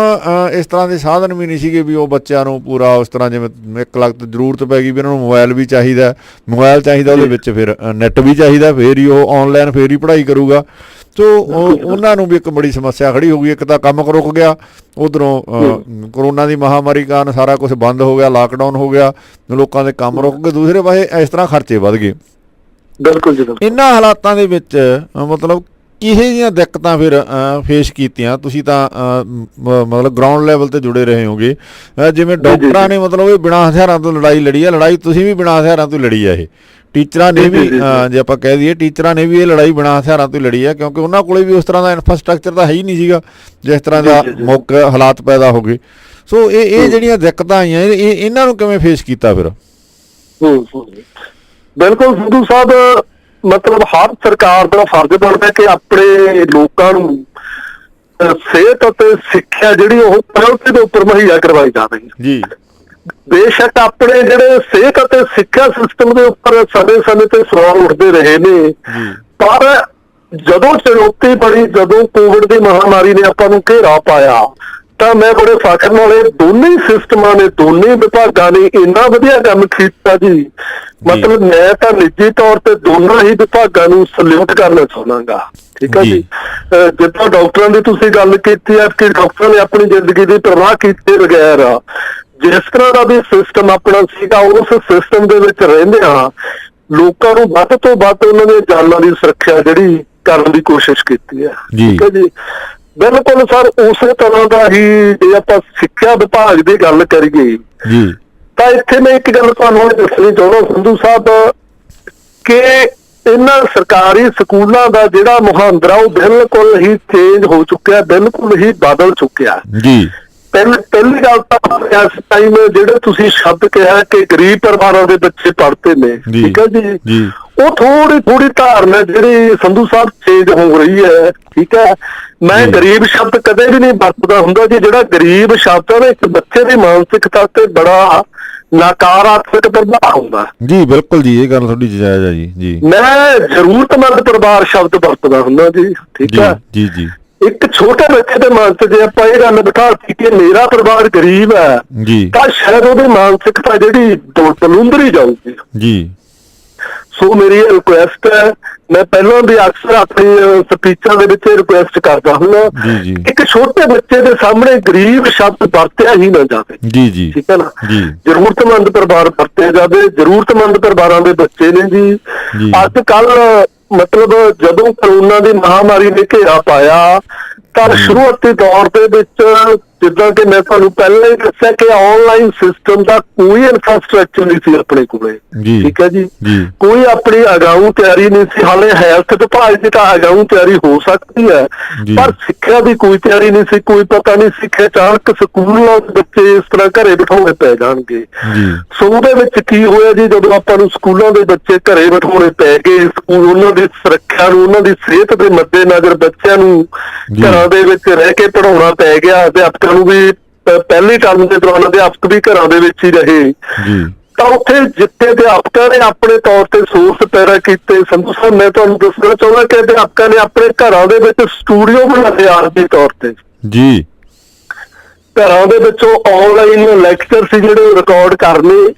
ਇਸ ਤਰ੍ਹਾਂ ਦੇ ਸਾਧਨ ਵੀ ਨਹੀਂ ਸੀਗੇ ਵੀ ਉਹ ਬੱਚਿਆਂ ਨੂੰ ਪੂਰਾ ਉਸ ਤਰ੍ਹਾਂ, ਜਿਵੇਂ 1 ਲੱਖ ਜ਼ਰੂਰਤ ਪੈ ਗਈ ਵੀ ਉਹਨਾਂ ਨੂੰ ਮੋਬਾਇਲ ਵੀ ਚਾਹੀਦਾ, ਉਹਦੇ ਵਿੱਚ ਫਿਰ ਨੈੱਟ ਵੀ ਚਾਹੀਦਾ, ਫਿਰ ਹੀ ਉਹ ਔਨਲਾਈਨ ਫਿਰ ਹੀ ਪੜ੍ਹਾਈ ਕਰੂਗਾ। ਸੋ ਉਹਨਾਂ ਨੂੰ ਵੀ ਇੱਕ ਬੜੀ ਸਮੱਸਿਆ ਖੜੀ ਹੋ ਗਈ। ਇੱਕ ਤਾਂ ਕੰਮ ਰੁਕ ਗਿਆ, ਉੱਧਰੋਂ ਕਰੋਨਾ ਦੀ ਮਹਾਂਮਾਰੀ ਕਾਰਨ ਸਾਰਾ ਕੁਛ ਬੰਦ ਹੋ ਗਿਆ, ਲਾਕਡਾਊਨ ਹੋ ਗਿਆ, ਲੋਕਾਂ ਦੇ ਕੰਮ ਰੁਕ ਗਏ, ਦੂਸਰੇ ਪਾਸੇ ਇਸ ਤਰ੍ਹਾਂ ਖਰਚੇ ਵੱਧ ਗਏ। ਬਿਲਕੁਲ ਜੀ। ਇਹਨਾਂ ਹਾਲਾਤਾਂ ਦੇ ਵਿੱਚ ਮਤਲਬ ਕਿਹੋ ਜਿਹੀਆਂ ਦਿੱਕਤਾਂ ਫਿਰ ਫੇਸ ਕੀਤੀਆਂ ਤੁਸੀਂ? ਤਾਂ ਮਤਲਬ ਗਰਾਊਂਡ ਲੈਵਲ 'ਤੇ ਜੁੜੇ ਰਹੇ ਹੋਗੇ, ਜਿਵੇਂ ਡਾਕਟਰਾਂ ਨੇ ਮਤਲਬ ਇਹ ਬਿਨਾਂ ਹਥਿਆਰਾਂ ਤੋਂ ਲੜਾਈ ਲੜੀ ਆ, ਲੜਾਈ ਤੁਸੀਂ ਵੀ ਬਿਨਾਂ ਹਥਿਆਰਾਂ ਤੋਂ ਲੜੀ ਆ। ਇਹ ਟੀਚਰਾਂ ਨੇ ਵੀ, ਜੇ ਆਪਾਂ ਕਹਿ ਦਈਏ ਟੀਚਰਾਂ ਨੇ ਵੀ ਇਹ ਲੜਾਈ ਬਿਨਾਂ ਹਥਿਆਰਾਂ ਤੋਂ ਲੜੀ ਆ, ਕਿਉਂਕਿ ਉਹਨਾਂ ਕੋਲੇ ਵੀ ਉਸ ਤਰ੍ਹਾਂ ਦਾ ਇਨਫਰਾਸਟਰਕਚਰ ਤਾਂ ਹੈ ਹੀ ਨਹੀਂ ਸੀਗਾ ਜਿਸ ਤਰ੍ਹਾਂ ਦਾ ਮੌਕੇ ਹਾਲਾਤ ਪੈਦਾ ਹੋ ਗਏ। ਸੋ ਇਹ ਜਿਹੜੀਆਂ ਦਿੱਕਤਾਂ ਆਈਆਂ ਇਹਨਾਂ ਨੂੰ ਕਿਵੇਂ ਫੇਸ ਕੀਤਾ ਫਿਰ? ਬਿਲਕੁਲ ਸੰਧੂ ਸਾਹਿਬ, ਮਤਲਬ ਹਰ ਸਰਕਾਰ ਦਾ ਫਰਜ਼ ਬਣਦਾ ਕਿ ਆਪਣੇ ਲੋਕਾਂ ਨੂੰ ਸਿਹਤ ਅਤੇ ਸਿੱਖਿਆ ਜਿਹੜੀ ਉਹ ਪ੍ਰਾਇਓਰਟੀ ਦੇ ਉੱਪਰ ਮੁਹੱਈਆ ਕਰਵਾਈ ਜਾਵੇ ਜੀ। ਬੇਸ਼ੱਕ ਆਪਣੇ ਜਿਹੜੇ ਸਿਹਤ ਅਤੇ ਸਿੱਖਿਆ ਸਿਸਟਮ ਦੇ ਉੱਪਰ ਸਮੇਂ ਤੇ ਸਵਾਲ ਉੱਠਦੇ ਰਹੇ ਨੇ, ਪਰ ਜਦੋਂ ਚੁਣੌਤੀ ਬਣੀ, ਜਦੋਂ ਕੋਵਿਡ ਦੀ ਮਹਾਂਮਾਰੀ ਨੇ ਆਪਾਂ ਨੂੰ ਘੇਰਾ ਪਾਇਆ, ਤਾਂ ਮੈਂ ਬੜੇ ਫਖਰ ਨਾਲ ਇਹ ਦੋਨੇ ਸਿਸਟਮਾਂ ਨੇ, ਦੋਨੇ ਵਿਭਾਗਾਂ ਨੇ ਇੰਨਾ ਵਧੀਆ ਕੰਮ ਕੀਤਾ ਜੀ। ਮਤਲਬ ਮੈਂ ਤਾਂ ਨਿੱਜੀ ਤੌਰ ਤੇ ਦੋਨਾਂ ਹੀ ਵਿਭਾਗਾਂ ਨੂੰ ਸਲੂਟ ਕਰਨਾ ਚਾਹੁੰਦਾਗਾ। ਠੀਕ ਹੈ ਜੀ। ਜਿੱਦਾਂ ਡਾਕਟਰਾਂ ਦੀ ਤੁਸੀਂ ਗੱਲ ਕੀਤੀ ਹੈ ਕਿ ਡਾਕਟਰਾਂ ਨੇ ਆਪਣੀ ਜ਼ਿੰਦਗੀ ਦੀ ਪਰਵਾਹ ਕੀਤੇ ਬਗੈਰ ਜਿਸ ਤਰ੍ਹਾਂ ਦਾ ਵੀ ਸਿਸਟਮ ਆਪਣਾ ਸੀਗਾ, ਉਸ ਸਿਸਟਮ ਦੇ ਵਿੱਚ ਰਹਿੰਦੇ ਹਾਂ ਲੋਕਾਂ ਨੂੰ ਵੱਧ ਤੋਂ ਵੱਧ ਉਹਨਾਂ ਦੀਆਂ ਜਾਨਾਂ ਦੀ ਸੁਰੱਖਿਆ ਜਿਹੜੀ ਕਰਨ ਦੀ ਕੋਸ਼ਿਸ਼ ਕੀਤੀ ਹੈ। ਠੀਕ ਹੈ ਜੀ। ਬਿਲਕੁਲ ਸਰ, ਉਸੇ ਤਰ੍ਹਾਂ ਦਾ ਹੀ ਜੇ ਆਪਾਂ ਸਿੱਖਿਆ ਵਿਭਾਗ ਦੀ ਗੱਲ ਕਰੀਏ ਤਾਂ ਇੱਥੇ ਮੈਂ ਇੱਕ ਗੱਲ ਤੁਹਾਨੂੰ ਦੱਸਣੀ ਚਾਹੁੰਦਾ ਸੰਧੂ ਸਾਹਿਬ ਕਿ ਇਹਨਾਂ ਸਰਕਾਰੀ ਸਕੂਲਾਂ ਦਾ ਜਿਹੜਾ ਮੁਹਾਂਦਰਾ ਉਹ ਬਿਲਕੁਲ ਹੀ ਚੇਂਜ ਹੋ ਚੁੱਕਿਆ, ਬਿਲਕੁਲ ਹੀ ਬਦਲ ਚੁੱਕਿਆ ਜੀ। ਪਹਿਲੀ ਗੱਲ ਤਾਂ ਇਸ ਟਾਈਮ ਜਿਹੜੇ ਤੁਸੀਂ ਸ਼ਬਦ ਕਿਹਾ ਕਿ ਗਰੀਬ ਪਰਿਵਾਰਾਂ ਦੇ ਬੱਚੇ ਪੜ੍ਹਦੇ ਨੇ, ਠੀਕ ਹੈ ਜੀ, ਉਹ ਥੋੜੀ ਧਾਰਨਾ ਜਿਹੜੀ ਸੰਧੂ ਸਾਹਿਬ ਚੇਂਜ ਹੋ ਰਹੀ ਹੈ। ਠੀਕ ਹੈ, ਮੈਂ ਗਰੀਬ ਸ਼ਬਦ ਕਦੇ ਵੀ ਨਹੀਂ ਵਰਤਦਾ ਹੁੰਦਾ ਜੀ। ਜਿਹੜਾ ਗਰੀਬ ਸ਼ਬਦ ਹੈ ਨਾ, ਇੱਕ ਬੱਚੇ ਦੀ ਮਾਨਸਿਕਤਾ ਤੇ ਬੜਾ ਨਕਾਰਾਤਮਕ ਪ੍ਰਭਾਵ ਹੁੰਦਾ ਜੀ। ਬਿਲਕੁਲ ਜੀ, ਇਹ ਗੱਲ ਤੁਹਾਡੀ ਜਾਇਜ਼ ਹੈ ਜੀ। ਮੈਂ ਜ਼ਰੂਰਤਮੰਦ ਪਰਿਵਾਰ ਸ਼ਬਦ ਵਰਤਦਾ ਹੁੰਦਾ ਜੀ। ਠੀਕ ਹੈ ਜੀ। ਇੱਕ ਛੋਟੇ ਬੱਚੇ ਦੇ ਮਨ 'ਚ ਜੇ ਆਪਾਂ ਇਹ ਗੱਲ ਬਿਠਾਤੀ ਕਿ ਮੇਰਾ ਪਰਿਵਾਰ ਗਰੀਬ ਹੈ ਤਾਂ ਸ਼ਾਇਦ ਉਹਦੀ ਮਾਨਸਿਕਤਾ ਜਿਹੜੀ ਬਲੁੰਦਰੀ ਜਾਊਗੀ ਜੀ। ਸੋ ਮੇਰੀ ਰਿਕੁਐਸਟ ਹੈ, ਮੈਂ ਪਹਿਲਾਂ ਵੀ ਅਕਸਰ ਆਪਣੀ ਸਪੀਚਾਂ ਦੇ ਵਿੱਚ ਰਿਕੁਐਸਟ ਕਰਦਾ ਹੁੰਦਾ, ਇੱਕ ਛੋਟੇ ਬੱਚੇ ਦੇ ਸਾਹਮਣੇ ਗਰੀਬ ਸ਼ਬਦ ਵਰਤਿਆ ਹੀ ਨਾ ਜਾਵੇ ਜੀ। ਠੀਕ ਹੈ ਨਾ, ਜ਼ਰੂਰਤਮੰਦ ਪਰਿਵਾਰ ਵਰਤਿਆ ਜਾਵੇ। ਜ਼ਰੂਰਤਮੰਦ ਪਰਿਵਾਰਾਂ ਦੇ ਬੱਚੇ ਨੇ ਜੀ। ਅੱਜ ਕੱਲ ਮਤਲਬ ਜਦੋਂ ਕਰੋਨਾ ਦੀ ਮਹਾਂਮਾਰੀ ਨੇ ਘੇਰਾ ਪਾਇਆ ਤਾਂ ਸ਼ੁਰੂਆਤੀ ਦੌਰ ਦੇ ਵਿੱਚ ਜਿੱਦਾਂ ਕਿ ਮੈਂ ਤੁਹਾਨੂੰ ਪਹਿਲਾਂ ਹੀ ਦੱਸਿਆ ਕਿ ਆਨਲਾਈਨ ਸਿਸਟਮ ਦਾ ਕੋਈ ਇਨਫਰਾਸਟਰਕਚਰ ਨਹੀਂ ਸੀ ਆਪਣੇ ਕੋਲੇ। ਠੀਕ ਹੈ ਜੀ। ਕੋਈ ਆਪਣੀ ਅਗਾਊਂ ਤਿਆਰੀ ਨਹੀਂ ਸੀ। ਹਾਲੇ ਹੈਲਥ ਵਿਭਾਗ ਦੀ ਤਾਂ ਅਗਾਊਂ ਤਿਆਰੀ ਹੋ ਸਕਦੀ ਹੈ, ਪਰ ਸਿੱਖਿਆ ਦੀ ਕੋਈ ਤਿਆਰੀ ਨਹੀਂ ਸੀ। ਕੋਈ ਪਤਾ ਨਹੀਂ ਸੀ ਕਿ ਅਚਾਨਕ ਸਕੂਲਾਂ ਦੇ ਬੱਚੇ ਇਸ ਤਰ੍ਹਾਂ ਘਰੇ ਬਿਠਾਉਣੇ ਪੈ ਜਾਣਗੇ। ਸੋ ਉਹਦੇ ਵਿੱਚ ਕੀ ਹੋਇਆ ਜੀ, ਜਦੋਂ ਆਪਾਂ ਨੂੰ ਸਕੂਲਾਂ ਦੇ ਬੱਚੇ ਘਰੇ ਬਿਠਾਉਣੇ ਪੈ ਗਏ, ਸਕੂਲ ਉਹਨਾਂ ਦੀ ਸੁਰੱਖਿਆ ਨੂੰ, ਉਹਨਾਂ ਦੀ ਸਿਹਤ ਦੇ ਮੱਦੇ ਨਜ਼ਰ ਬੱਚਿਆਂ ਨੂੰ ਘਰਾਂ ਦੇ ਵਿੱਚ ਰਹਿ ਕੇ ਪੜ੍ਹਾਉਣਾ ਪੈ ਗਿਆ। ਅਧਿਆਪਕਾਂ ਨੂੰ ਵੀ ਪਹਿਲੀ ਟਰਮ ਦੇ ਦੌਰਾਨ ਅਧਿਆਪਕ ਵੀ ਘਰਾਂ ਦੇ ਵਿੱਚ ਹੀ ਰਹੇ, ਤਾਂ ਉੱਥੇ ਜਿੱਥੇ ਅਧਿਆਪਕਾਂ ਨੇ ਆਪਣੇ ਤੌਰ ਤੇ ਸੋਰਸ ਪੈਦਾ ਕੀਤੇ। ਸੰਧੂ ਸਾਹਿਬ, ਮੈਂ ਤੁਹਾਨੂੰ ਦੱਸਣਾ ਚਾਹੁੰਦਾ ਕਿ ਅਧਿਆਪਕਾਂ ਨੇ ਆਪਣੇ ਘਰਾਂ ਦੇ ਵਿੱਚ ਸਟੂਡੀਓ ਬਣਾਏ ਆਰਜੀ ਤੌਰ ਤੇ ਜੀ। ਘਰਾਂ ਦੇ ਵਿੱਚੋਂ ਆਨਲਾਈਨ ਲੈਕਚਰ ਸੀ ਜਿਹੜੇ ਰਿਕਾਰਡ ਕਰਨੇ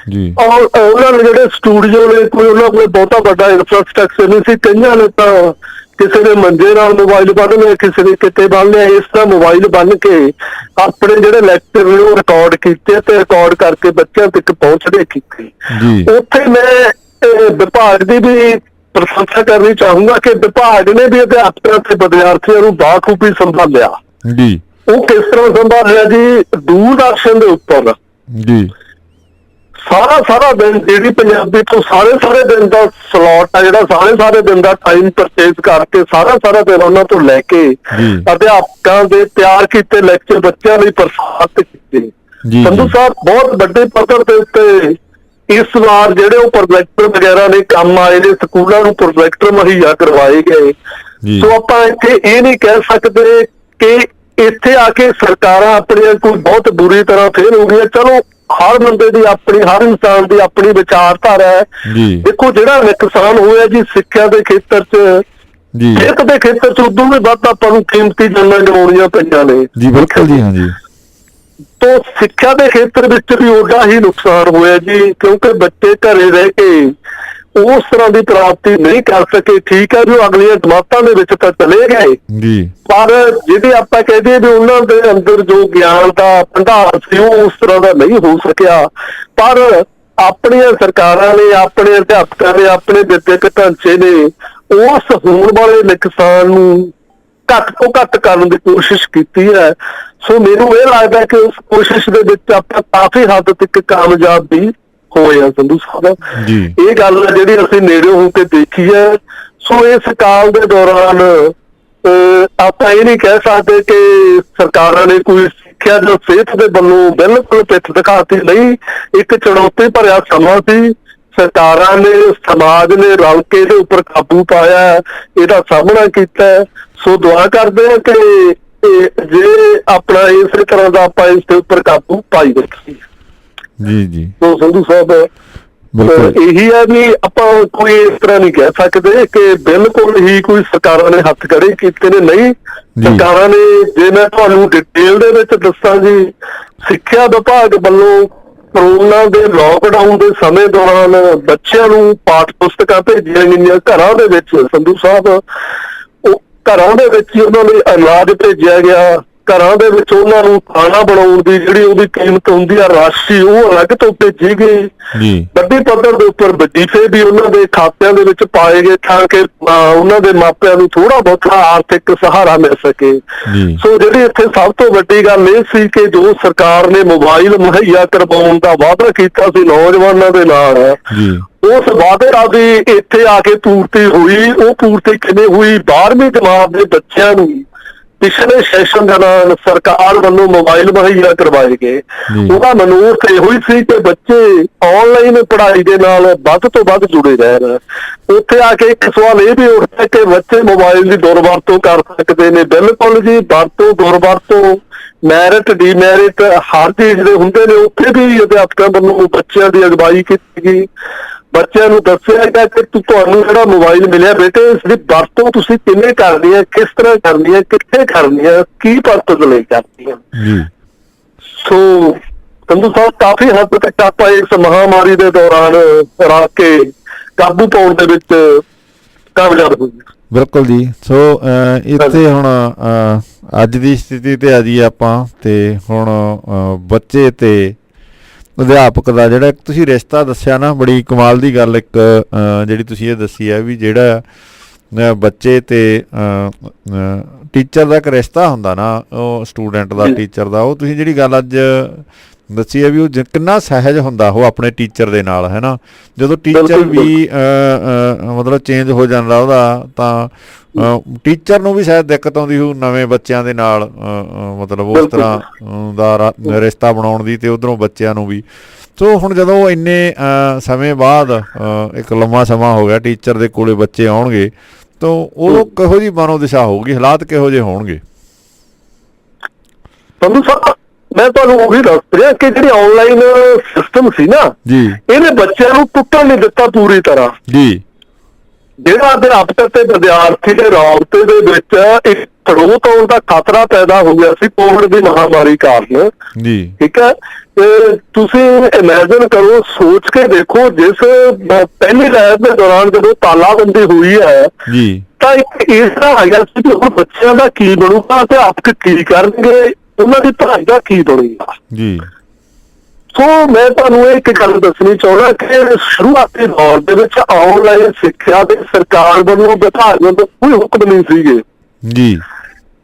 ਜੀ। ਔਰ ਉਹਨਾਂ ਨੇ ਜਿਹੜੇ ਸਟੂਡੀਓ ਨੇ, ਕੋਈ ਉਹਨਾਂ ਕੋਲ ਬਹੁਤਾ ਵੱਡਾ ਇਨਫਰਾਸਟਰਕਚਰ ਨਹੀਂ ਸੀ। ਕਈਆਂ ਨੇ ਤਾਂ ਕਿਸੇ ਨੇ ਮੰਜੇ ਨਾਲ ਮੋਬਾਈਲ ਬੰਨ ਲਿਆ, ਕਿਸੇ ਨੇ ਕਿਤੇ ਬੰਨ ਲਿਆ। ਇਸ ਤਰ੍ਹਾਂ ਮੋਬਾਈਲ ਬੰਨ ਕੇ ਆਪਣੇ ਜਿਹੜੇ ਲੈਕਚਰ ਨੇ ਉਹ ਰਿਕਾਰਡ ਕੀਤੇ ਤੇ ਰਿਕਾਰਡ ਕਰਕੇ ਬੱਚਿਆਂ ਤੱਕ ਪਹੁੰਚਦੇ ਕੀਤੇ। ਉੱਥੇ ਮੈਂ ਵਿਭਾਗ ਦੀ ਵੀ ਪ੍ਰਸ਼ੰਸਾ ਕਰਨੀ ਚਾਹੂੰਗਾ ਕਿ ਵਿਭਾਗ ਨੇ ਵੀ ਅਧਿਆਪਕਾਂ ਤੇ ਵਿਦਿਆਰਥੀਆਂ ਨੂੰ ਬਾਖੂਬੀ ਸੰਭਾਲਿਆ। ਉਹ ਕਿਸ ਤਰ੍ਹਾਂ ਸੰਭਾਲਿਆ ਜੀ? ਦੂਰਦਰਸ਼ਨ ਦੇ ਉੱਪਰ ਸਾਰਾ ਦਿਨ ਜਿਹੜੀ ਪੰਜਾਬੀ ਤੋਂ ਸਾਰੇ ਦਿਨ ਦਾ ਸਲੋਟ ਆ ਜਿਹੜਾ ਸਾਰੇ ਦਿਨ ਦਾ ਟਾਈਮ ਪਰਚੇਜ਼ ਕਰਕੇ ਸਾਰਾ ਦਿਨ ਉਹਨਾਂ ਤੋਂ ਲੈ ਕੇ ਅਧਿਆਪਕਾਂ ਦੇ ਤਿਆਰ ਕੀਤੇ ਲੈਕਚਰ ਬੱਚਿਆਂ ਲਈ ਪ੍ਰਸਾਰਿਤ ਕੀਤੇ। ਸੰਧੂ ਸਾਹਿਬ ਬਹੁਤ ਵੱਡੇ ਪੱਧਰ ਦੇ ਉੱਤੇ ਇਸ ਵਾਰ ਜਿਹੜੇ ਉਹ ਪ੍ਰੋਜੈਕਟਰ ਵਗੈਰਾ ਨੇ ਕੰਮ ਆਏ ਨੇ, ਸਕੂਲਾਂ ਨੂੰ ਪ੍ਰੋਜੈਕਟਰ ਮੁਹੱਈਆ ਕਰਵਾਏ ਗਏ। ਸੋ ਆਪਾਂ ਇੱਥੇ ਇਹ ਨਹੀਂ ਕਹਿ ਸਕਦੇ ਕਿ ਇੱਥੇ ਆ ਕੇ ਸਰਕਾਰਾਂ ਆਪਣੀਆਂ ਕੋਈ ਬਹੁਤ ਬੁਰੀ ਤਰ੍ਹਾਂ ਫੇਲ ਹੋ ਗਈਆਂ। ਚਲੋ ਹਰ ਬੰਦੇ ਦੀ ਆਪਣੀ, ਹਰ ਇਨਸਾਨ ਦੀ ਆਪਣੀ ਵਿਚਾਰਧਾਰਾ ਹੈ। ਦੇਖੋ ਜਿਹੜਾ ਨੁਕਸਾਨ ਹੋਇਆ ਜੀ ਸਿੱਖਿਆ ਦੇ ਖੇਤਰ 'ਚ, ਸਿਹਤ ਦੇ ਖੇਤਰ 'ਚ ਉਦੋਂ ਵੀ ਵੱਧ ਆਪਾਂ ਨੂੰ ਕੀਮਤੀ ਜਾਨਾਂ ਗਵਾਉਣੀਆਂ ਪਈਆਂ ਨੇ। ਬਿਲਕੁਲ ਜੀ, ਹਾਂਜੀ। ਤੋਂ ਸਿੱਖਿਆ ਦੇ ਖੇਤਰ ਵਿੱਚ ਵੀ ਓਡਾ ਹੀ ਨੁਕਸਾਨ ਹੋਇਆ ਜੀ, ਕਿਉਂਕਿ ਬੱਚੇ ਘਰੇ ਰਹਿ ਕੇ ਉਸ ਤਰ੍ਹਾਂ ਦੀ ਪ੍ਰਾਪਤੀ ਨਹੀਂ ਕਰ ਸਕੇ। ਠੀਕ ਹੈ, ਜੋ ਅਗਲੀਆਂ ਜਮਾਤਾਂ ਦੇ ਵਿੱਚ ਤਾਂ ਚਲੇ ਗਏ, ਪਰ ਜਿਹੜੇ ਆਪਾਂ ਕਹਦੇ ਵੀ ਉਹਨਾਂ ਦੇ ਅੰਦਰ ਜੋ ਗਿਆਨ ਦਾ ਭੰਡਾਰ ਸੀ ਉਹ ਉਸ ਤਰ੍ਹਾਂ ਦਾ ਨਹੀਂ ਹੋ ਸਕਿਆ। ਪਰ ਆਪਣੀਆਂ ਸਰਕਾਰਾਂ ਨੇ, ਆਪਣੇ ਅਧਿਆਪਕਾਂ ਨੇ, ਆਪਣੇ ਵਿਦਿਅਕ ਢਾਂਚੇ ਨੇ ਉਸ ਹੋਣ ਵਾਲੇ ਨੁਕਸਾਨ ਨੂੰ ਘੱਟ ਤੋਂ ਘੱਟ ਕਰਨ ਦੀ ਕੋਸ਼ਿਸ਼ ਕੀਤੀ ਹੈ। ਸੋ ਮੈਨੂੰ ਇਹ ਲੱਗਦਾ ਕਿ ਉਸ ਕੋਸ਼ਿਸ਼ ਦੇ ਵਿੱਚ ਆਪਾਂ ਕਾਫੀ ਹੱਦ ਤੱਕ ਕਾਮਯਾਬ ਵੀ ਹੋਏ ਆ ਸੰਧੂ ਸਾਹਿਬ। ਇਹ ਗੱਲ ਹੈ ਜਿਹੜੀ ਅਸੀਂ ਨੇੜੇ ਹੋ ਕੇ ਦੇਖੀ ਹੈ। ਸੋ ਇਸ ਕਾਲ ਦੇ ਦੌਰਾਨ ਆਪਾਂ ਇਹ ਨਹੀਂ ਕਹਿ ਸਕਦੇ ਕਿ ਸਰਕਾਰਾਂ ਨੇ ਕੋਈ ਸਿੱਖਿਆ ਜਾਂ ਸਿਹਤ ਦੇ ਵੱਲੋਂ ਬਿਲਕੁਲ ਪਿੱਠ ਦਿਖਾਤੀ। ਨਹੀਂ, ਇੱਕ ਚੁਣੌਤੀ ਭਰਿਆ ਸਮਾਂ ਸੀ। ਸਰਕਾਰਾਂ ਨੇ, ਸਮਾਜ ਨੇ ਰਲ ਕੇ ਇਹਦੇ ਉੱਪਰ ਕਾਬੂ ਪਾਇਆ, ਇਹਦਾ ਸਾਹਮਣਾ ਕੀਤਾ। ਸੋ ਦੁਆ ਕਰਦੇ ਹਾਂ ਕਿ ਜੇ ਆਪਣਾ ਇਸੇ ਤਰ੍ਹਾਂ ਦਾ ਆਪਾਂ ਇਸ ਦੇ ਉੱਪਰ ਕਾਬੂ ਪਾਈ ਰੱਖੀਏ। ਸੋ ਸੰਧੂ ਸਾਹਿਬ ਇਹੀ ਹੈ ਵੀ ਆਪਾਂ ਕੋਈ ਇਸ ਤਰ੍ਹਾਂ ਨਹੀਂ ਕਹਿ ਸਕਦੇ ਕਿ ਬਿਲਕੁਲ ਹੀ ਕੋਈ ਸਰਕਾਰਾਂ ਨੇ ਹੱਥ ਖੜੇ ਕੀਤੇ ਨੇ। ਨਹੀਂ, ਸਰਕਾਰਾਂ ਨੇ, ਜੇ ਮੈਂ ਤੁਹਾਨੂੰ ਡਿਟੇਲ ਦੇ ਵਿੱਚ ਦੱਸਾਂ ਜੀ, ਸਿੱਖਿਆ ਵਿਭਾਗ ਵੱਲੋਂ ਕਰੋਨਾ ਦੇ ਲਾਕਡਾਊਨ ਦੇ ਸਮੇਂ ਦੌਰਾਨ ਬੱਚਿਆਂ ਨੂੰ ਪਾਠ ਪੁਸਤਕਾਂ ਭੇਜੀਆਂ ਗਈਆਂ ਘਰਾਂ ਦੇ ਵਿੱਚ। ਸੰਧੂ ਸਾਹਿਬ ਉਹ ਘਰਾਂ ਦੇ ਵਿੱਚ ਹੀ ਉਹਨਾਂ ਨੂੰ ਅਨਾਜ ਭੇਜਿਆ ਗਿਆ। ਘਰਾਂ ਦੇ ਵਿੱਚ ਉਹਨਾਂ ਨੂੰ ਖਾਣਾ ਬਣਾਉਣ ਦੀ ਜਿਹੜੀ ਉਹਦੀ ਕੀਮਤ ਹੁੰਦੀ ਆ ਰਾਸ਼ੀ, ਉਹ ਅਲੱਗ ਤੋਂ ਭੇਜੀ ਗਈ। ਵੱਡੀ ਪੱਧਰ ਦੇ ਉੱਪਰ ਵਜ਼ੀਫੇ ਵੀ ਉਹਨਾਂ ਦੇ ਖਾਤਿਆਂ ਦੇ ਵਿੱਚ ਪਾਏ ਗਏ ਤਾਂ ਕਿ ਉਹਨਾਂ ਦੇ ਮਾਪਿਆਂ ਨੂੰ ਥੋੜਾ ਬਹੁਤਾ ਆਰਥਿਕ ਸਹਾਰਾ ਮਿਲ ਸਕੇ। ਸੋ ਜਿਹੜੀ ਇੱਥੇ ਸਭ ਤੋਂ ਵੱਡੀ ਗੱਲ ਇਹ ਸੀ ਕਿ ਜੋ ਸਰਕਾਰ ਨੇ ਮੋਬਾਈਲ ਮੁਹੱਈਆ ਕਰਵਾਉਣ ਦਾ ਵਾਅਦਾ ਕੀਤਾ ਸੀ ਨੌਜਵਾਨਾਂ ਦੇ ਨਾਲ, ਉਸ ਵਾਅਦੇ ਰਾਹੀਂ ਇੱਥੇ ਆ ਕੇ ਪੂਰਤੀ ਹੋਈ। ਉਹ ਪੂਰਤੀ ਕਿਵੇਂ ਹੋਈ? 12ਵੀਂ ਜਮਾਤ ਦੇ ਬੱਚਿਆਂ ਨੂੰ ਪਿਛਲੇ ਸੈਸ਼ਨ ਦੌਰਾਨ ਸਰਕਾਰ ਵੱਲੋਂ ਮੋਬਾਈਲ ਮੁਹੱਈਆ ਕਰਵਾਏ ਗਏ। ਉਹਦਾ ਮਨੋਰਥ ਇਹੋ ਹੀ ਸੀ ਕਿ ਬੱਚੇ ਆਨਲਾਈਨ ਪੜ੍ਹਾਈ ਦੇ ਨਾਲ ਵੱਧ ਤੋਂ ਵੱਧ ਜੁੜੇ ਰਹਿਣ। ਉੱਥੇ ਆ ਕੇ ਇੱਕ ਸਵਾਲ ਇਹ ਵੀ ਉੱਠਦਾ ਕਿ ਬੱਚੇ ਮੋਬਾਈਲ ਦੀ ਦੁਰਵਰਤੋਂ ਕਰ ਸਕਦੇ ਨੇ। ਬਿਲਕੁਲ ਜੀ, ਵਰਤੋਂ ਦੁਰਵਰਤੋਂ, ਮੈਰਿਟ ਡੀਮੈਰਿਟ ਹਰ ਚੀਜ਼ ਦੇ ਹੁੰਦੇ ਨੇ। ਉੱਥੇ ਵੀ ਅਧਿਆਪਕਾਂ ਵੱਲੋਂ ਬੱਚਿਆਂ ਦੀ ਅਗਵਾਈ ਕੀਤੀ ਗਈ। ਬੱਚਿਆਂ ਨੂੰ ਦੱਸਿਆ ਗਿਆ ਕਿ ਤੁਹਾਨੂੰ ਜਿਹੜਾ ਮੋਬਾਈਲ ਮਿਲਿਆ ਬੇਟੇ, ਇਸ ਦੀ ਵਰਤੋਂ ਤੁਸੀਂ ਕਿਵੇਂ ਕਰਨੀ ਹੈ, ਕਿਸ ਤਰ੍ਹਾਂ ਕਰਨੀ ਹੈ, ਕਿੱਥੇ ਕਰਨੀ ਹੈ, ਕੀ ਪਰਪਸ ਲਈ ਕਰਨੀ ਹੈ। ਸੋ ਸੰਧੂ ਸਾਹਿਬ ਕਾਫੀ ਹੱਦ ਤੱਕ ਆਪਾਂ ਇਸ ਮਹਾਮਾਰੀ ਦੇ ਦੌਰਾਨ ਰਲ ਕੇ ਕਾਬੂ ਪਾਉਣ ਦੇ ਵਿੱਚ ਕਾਮਯਾਬ ਹੋਏ। ਬਿਲਕੁਲ ਜੀ। ਸੋ ਇੱਥੇ ਹੁਣ ਅੱਜ ਦੀ ਸਥਿਤੀ ਤੇ ਆ ਜੀ ਆਪਾਂ, ਤੇ ਹੁਣ ਬੱਚੇ ਤੇ ਅਧਿਆਪਕ ਦਾ ਜਿਹੜਾ ਤੁਸੀਂ ਰਿਸ਼ਤਾ ਦੱਸਿਆ ਨਾ, ਬੜੀ ਕਮਾਲ ਦੀ ਗੱਲ ਇੱਕ ਜਿਹੜੀ ਤੁਸੀਂ ਇਹ ਦੱਸੀ ਹੈ ਵੀ ਜਿਹੜਾ ਬੱਚੇ ਤੇ ਟੀਚਰ ਦਾ ਇੱਕ ਰਿਸ਼ਤਾ ਹੁੰਦਾ ਨਾ, ਉਹ ਸਟੂਡੈਂਟ ਦਾ ਟੀਚਰ ਦਾ, ਉਹ ਤੁਸੀਂ ਜਿਹੜੀ ਗੱਲ ਅੱਜ ਦੱਸੀ ਹੈ ਵੀ ਉਹ ਕਿੰਨਾ ਸਹਿਜ ਹੁੰਦਾ ਉਹ ਆਪਣੇ ਟੀਚਰ ਦੇ ਨਾਲ, ਹੈ ਨਾ। ਜਦੋਂ ਟੀਚਰ ਵੀ ਮਤਲਬ ਚੇਂਜ ਹੋ ਜਾਂਦਾ ਉਹਦਾ, ਤਾਂ ਟੀਚਰ ਨੂੰ ਵੀ ਸ਼ਾਇਦ ਦਿੱਕਤ ਆਉਂਦੀ ਹੋਊ ਨਵੇਂ ਬੱਚਿਆਂ ਦੇ ਨਾਲ, ਮਤਲਬ ਉਸ ਤਰ੍ਹਾਂ ਦਾ ਰਿਸ਼ਤਾ ਬਣਾਉਣ ਦੀ, ਤੇ ਉੱਧਰੋਂ ਬੱਚਿਆਂ ਨੂੰ ਵੀ। ਸੋ ਹੁਣ ਜਦੋਂ ਇੰਨੇ ਸਮੇਂ ਬਾਅਦ ਇੱਕ ਲੰਮਾ ਸਮਾਂ ਹੋ ਗਿਆ ਟੀਚਰ ਦੇ ਕੋਲੇ ਬੱਚੇ ਆਉਣਗੇ, ਤਾਂ ਉਦੋਂ ਕਿਹੋ ਜਿਹੀ ਮਨੋ ਦਿਸ਼ਾ ਹੋਊਗੀ, ਹਾਲਾਤ ਕਿਹੋ ਜਿਹੇ ਹੋਣਗੇ? ਮੈਂ ਤੁਹਾਨੂੰ ਉਹੀ ਦੱਸ ਰਿਹਾ ਕਿ ਜਿਹੜੀ ਆਨਲਾਈਨ ਸਿਸਟਮ ਸੀ ਨਾ ਜੀ, ਇਹਨੇ ਬੱਚਿਆਂ ਨੂੰ ਟੁੱਟਣ ਨਹੀਂ ਦਿੱਤਾ ਪੂਰੀ ਤਰ੍ਹਾਂ ਜੀ। ਜਿਹੜਾ ਅਧਿਆਪਕ ਤੇ ਵਿਦਿਆਰਥੀ ਦੇ ਰਾਬਤੇ ਦੇ ਵਿੱਚ ਇੱਕ ਖੜੋਤ ਆਉਣ ਦਾ ਖਤਰਾ ਪੈਦਾ ਹੋ ਗਿਆ ਸੀ ਕੋਵਿਡ ਦੀ ਮਹਾਮਾਰੀ ਕਾਰਨ ਜੀ, ਠੀਕ ਹੈ। ਤੁਸੀਂ ਇਮੈਜਿਨ ਕਰੋ, ਸੋਚ ਕੇ ਦੇਖੋ, ਜਿਸ ਪਹਿਲੀ ਲਹਿਰ ਦੇ ਦੌਰਾਨ ਜਦੋਂ ਤਾਲਾਬੰਦੀ ਹੋਈ ਹੈ ਜੀ ਤਾਂ ਇੱਕ ਇਸ ਤਰ੍ਹਾਂ ਆ ਗਿਆ ਸੀ ਕਿ ਹੁਣ ਬੱਚਿਆਂ ਦਾ ਕੀ ਬਣੂਗਾ, ਅਧਿਆਪਕ ਕੀ ਕਰਨਗੇ, ਉਹਨਾਂ ਦੀ ਪੜ੍ਹਾਈ ਦਾ ਕੀ ਬਣੂਗਾ ਜੀ। ਸੋ ਮੈਂ ਤੁਹਾਨੂੰ ਇੱਕ ਗੱਲ ਦੱਸਣੀ ਚਾਹੁੰਦਾ ਕਿ ਸ਼ੁਰੂਆਤੀ ਦੌਰ ਦੇ ਵਿੱਚ ਆਨਲਾਈਨ ਸਿੱਖਿਆ ਦੇ ਸਰਕਾਰ ਵੱਲੋਂ ਵਿਭਾਗ ਵੱਲੋਂ ਕੋਈ ਹੁਕਮ ਨਹੀਂ ਸੀਗੇ ਜੀ।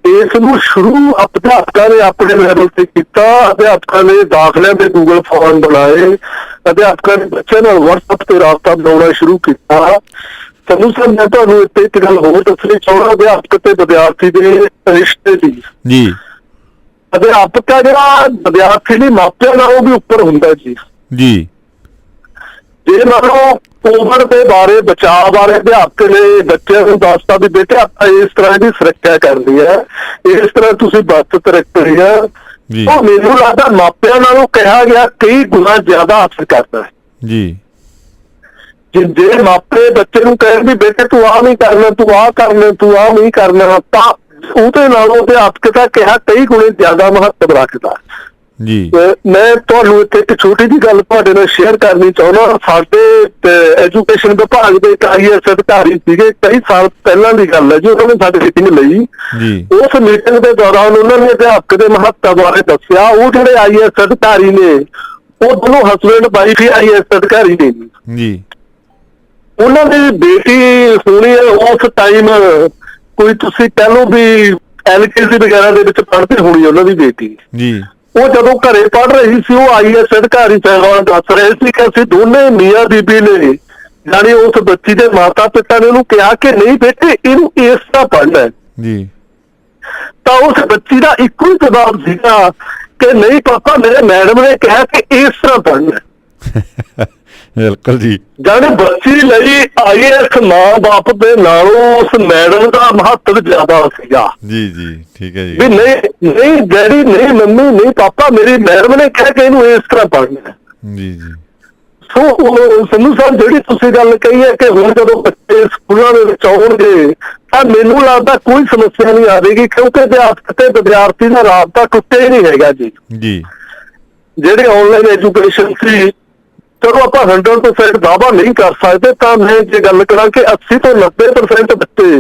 ਇਸ ਨੂੰ ਸ਼ੁਰੂ ਅਧਿਆਪਕਾਂ ਨੇ ਆਪਣੇ ਲੈਵਲ ਤੇ ਕੀਤਾ। ਅਧਿਆਪਕਾਂ ਨੇ ਦਾਖਲਿਆਂ ਦੇ ਗੂਗਲ ਫਾਰਮ ਬਣਾਏ, ਅਧਿਆਪਕਾਂ ਨੇ ਬੱਚਿਆਂ ਨਾਲ WhatsApp ਤੇ ਰਾਬਤਾ ਬਣਾਉਣਾ ਸ਼ੁਰੂ ਕੀਤਾ। ਸੰਧੂ ਸਾਹਿਬ, ਮੈਂ ਤੁਹਾਨੂੰ ਇੱਥੇ ਇੱਕ ਗੱਲ ਹੋਰ ਦੱਸਣੀ ਚਾਹੁੰਦਾ ਅਧਿਆਪਕ ਤੇ ਵਿਦਿਆਰਥੀ ਦੇ ਰਿਸ਼ਤੇ ਦੀ। ਜੀ। ਅਧਿਆਪਕ ਆ ਜਿਹੜਾ ਵਿਦਿਆਰਥੀ ਦੀ ਮਾਪਿਆਂ ਨਾਲੋਂ ਵੀ ਉੱਪਰ ਹੁੰਦਾ ਜੀ। ਜੀ। ਜੇ ਮੰਨ ਲਓ ਕੋਵਿਡ ਦੇ ਬਾਰੇ, ਬਚਾਅ ਬਾਰੇ ਅਧਿਆਪਕ ਨੇ ਬੱਚਿਆਂ ਨੂੰ ਦੱਸਤਾ ਵੀ ਬੇਟੇ ਆਪਾਂ ਇਸ ਤਰ੍ਹਾਂ ਦੀ ਸੁਰੱਖਿਆ ਕਰਨੀ ਹੈ, ਇਸ ਤਰ੍ਹਾਂ ਤੁਸੀਂ ਬਚਤ ਰੱਖਣੀ ਹੈ, ਉਹ ਮੈਨੂੰ ਲੱਗਦਾ ਮਾਪਿਆਂ ਨਾਲੋਂ ਕਿਹਾ ਗਿਆ ਕਈ ਗੁਣਾ ਜ਼ਿਆਦਾ ਅਸਰ ਕਰਦਾ ਹੈ ਜੀ। ਜੇ ਮਾਪੇ ਬੱਚੇ ਨੂੰ ਕਹਿਣ ਵੀ ਬੇਟੇ ਤੂੰ ਆਹ ਨਹੀਂ ਕਰਨਾ, ਤੂੰ ਆਹ ਕਰਨਾ, ਤੂੰ ਆਹ ਨਹੀਂ ਕਰਨਾ, ਤਾਂ ਉਹਦੇ ਨਾਲੋਂ ਅਧਿਆਪਕ ਦਾ ਕਿਹਾ ਕਈ ਗੁਣੇ ਜ਼ਿਆਦਾ ਮਹੱਤਵ ਰੱਖਦਾ ਜੀ। ਮੈਂ ਤੁਹਾਨੂੰ ਇੱਥੇ ਇੱਕ ਛੋਟੀ ਜਿਹੀ ਗੱਲ ਤੁਹਾਡੇ ਨਾਲ ਸ਼ੇਅਰ ਕਰਨੀ ਚਾਹੁੰਦਾ। ਸਾਡੇ ਐਜੂਕੇਸ਼ਨ ਵਿਭਾਗ ਦੇ ਇੱਕ IAS ਅਧਿਕਾਰੀ ਸੀਗੇ, ਕਈ ਸਾਲ ਪਹਿਲਾਂ ਦੀ ਗੱਲ ਹੈ ਜੀ, ਉਹਨਾਂ ਨੇ ਸਾਡੀ ਮੀਟਿੰਗ ਲਈ। ਉਸ ਮੀਟਿੰਗ ਦੇ ਦੌਰਾਨ ਉਹਨਾਂ ਨੇ ਅਧਿਆਪਕ ਦੇ ਮਹੱਤਵ ਬਾਰੇ ਦੱਸਿਆ। ਉਹ ਜਿਹੜੇ IAS ਅਧਿਕਾਰੀ ਨੇ ਉਹ ਦੋਨੋਂ ਹਸਬੈਂਡ ਵਾਈਫ ਹੀ IAS ਅਧਿਕਾਰੀ ਨੇ ਜੀ। ਉਹਨਾਂ ਦੀ ਬੇਟੀ ਹੋਣੀ ਉਸ ਟਾਈਮ ਕੋਈ ਤੁਸੀਂ ਕਹਿ ਲਓ ਵੀ LKG ਵਗੈਰਾ ਦੇ ਵਿੱਚ ਪੜ੍ਹਦੀ ਹੋਣੀ ਉਹਨਾਂ ਦੀ ਬੇਟੀ ਜੀ। ਉਹ ਜਦੋਂ ਘਰੇ ਪੜ੍ਹ ਰਹੀ ਸੀ, ਉਹ IAS ਅਧਿਕਾਰੀ ਸਾਹਿਬਾਨ ਦੱਸ ਰਹੇ ਸੀ ਕਿ ਅਸੀਂ ਦੋਨੇ ਮੀਆਂ ਬੀਬੀ ਨੇ, ਜਾਣੀ ਉਸ ਬੱਚੀ ਦੇ ਮਾਤਾ ਪਿਤਾ ਨੇ ਉਹਨੂੰ ਕਿਹਾ ਕਿ ਨਹੀਂ ਬੇਟੇ ਇਹਨੂੰ ਇਸ ਤਰ੍ਹਾਂ ਪੜ੍ਹਨਾ ਜੀ। ਤਾਂ ਉਸ ਬੱਚੀ ਦਾ ਇੱਕੋ ਹੀ ਜਵਾਬ ਸੀਗਾ ਕਿ ਨਹੀਂ ਪਾਪਾ, ਮੇਰੇ ਮੈਡਮ ਨੇ ਕਿਹਾ ਕਿ ਇਸ ਤਰ੍ਹਾਂ ਪੜ੍ਹਨਾ। ਬਿਲਕੁਲ ਜੀ। ਜਾਣੀ ਬੱਚੀ ਲਈ IAS ਮਾਂ ਬਾਪ ਦੇ ਨਾਲੋਂ ਉਸ ਮੈਡਮ ਦਾ ਮਹੱਤਵ ਜ਼ਿਆਦਾ ਸੀਗਾ ਜੀ। ਜੀ ਠੀਕ ਹੈ ਜੀ। ਵੀ ਨਹੀਂ ਡੈਡੀ, ਨਹੀਂ ਮੰਮੀ, ਨਹੀਂ ਪਾਪਾ, ਮੇਰੀ ਮੈਡਮ ਨੇ ਕਿਹਾ ਕਿ ਇਹਨੂੰ ਇਸ ਤਰ੍ਹਾਂ ਪੜ੍ਹਨਾ ਜੀ। ਜੀ। ਸੋ ਸੰਧੂ ਸਾਹਿਬ, ਜਿਹੜੀ ਤੁਸੀਂ ਗੱਲ ਕਹੀ ਹੈ ਕਿ ਹੁਣ ਜਦੋਂ ਬੱਚੇ ਸਕੂਲਾਂ ਦੇ ਵਿੱਚ ਆਉਣਗੇ ਤਾਂ ਮੈਨੂੰ ਲੱਗਦਾ ਕੋਈ ਸਮੱਸਿਆ ਨਹੀਂ ਆਵੇਗੀ, ਕਿਉਂਕਿ ਅਧਿਆਪਕ ਤੇ ਵਿਦਿਆਰਥੀ ਦਾ ਰਾਬਤਾ ਟੁੱਟਿਆ ਹੀ ਨਹੀਂ ਹੈਗਾ ਜੀ। ਜੀ। ਜਿਹੜੇ ਆਨਲਾਈਨ ਐਜੂਕੇਸ਼ਨ ਸੀ, ਚਲੋ ਆਪਾਂ 100% ਦਾਅਵਾ ਨਹੀਂ ਕਰ ਸਕਦੇ, ਤਾਂ ਮੈਂ ਜੇ ਗੱਲ ਕਰਾਂ ਕਿ 80 ਤੋਂ 90% ਬੱਚੇ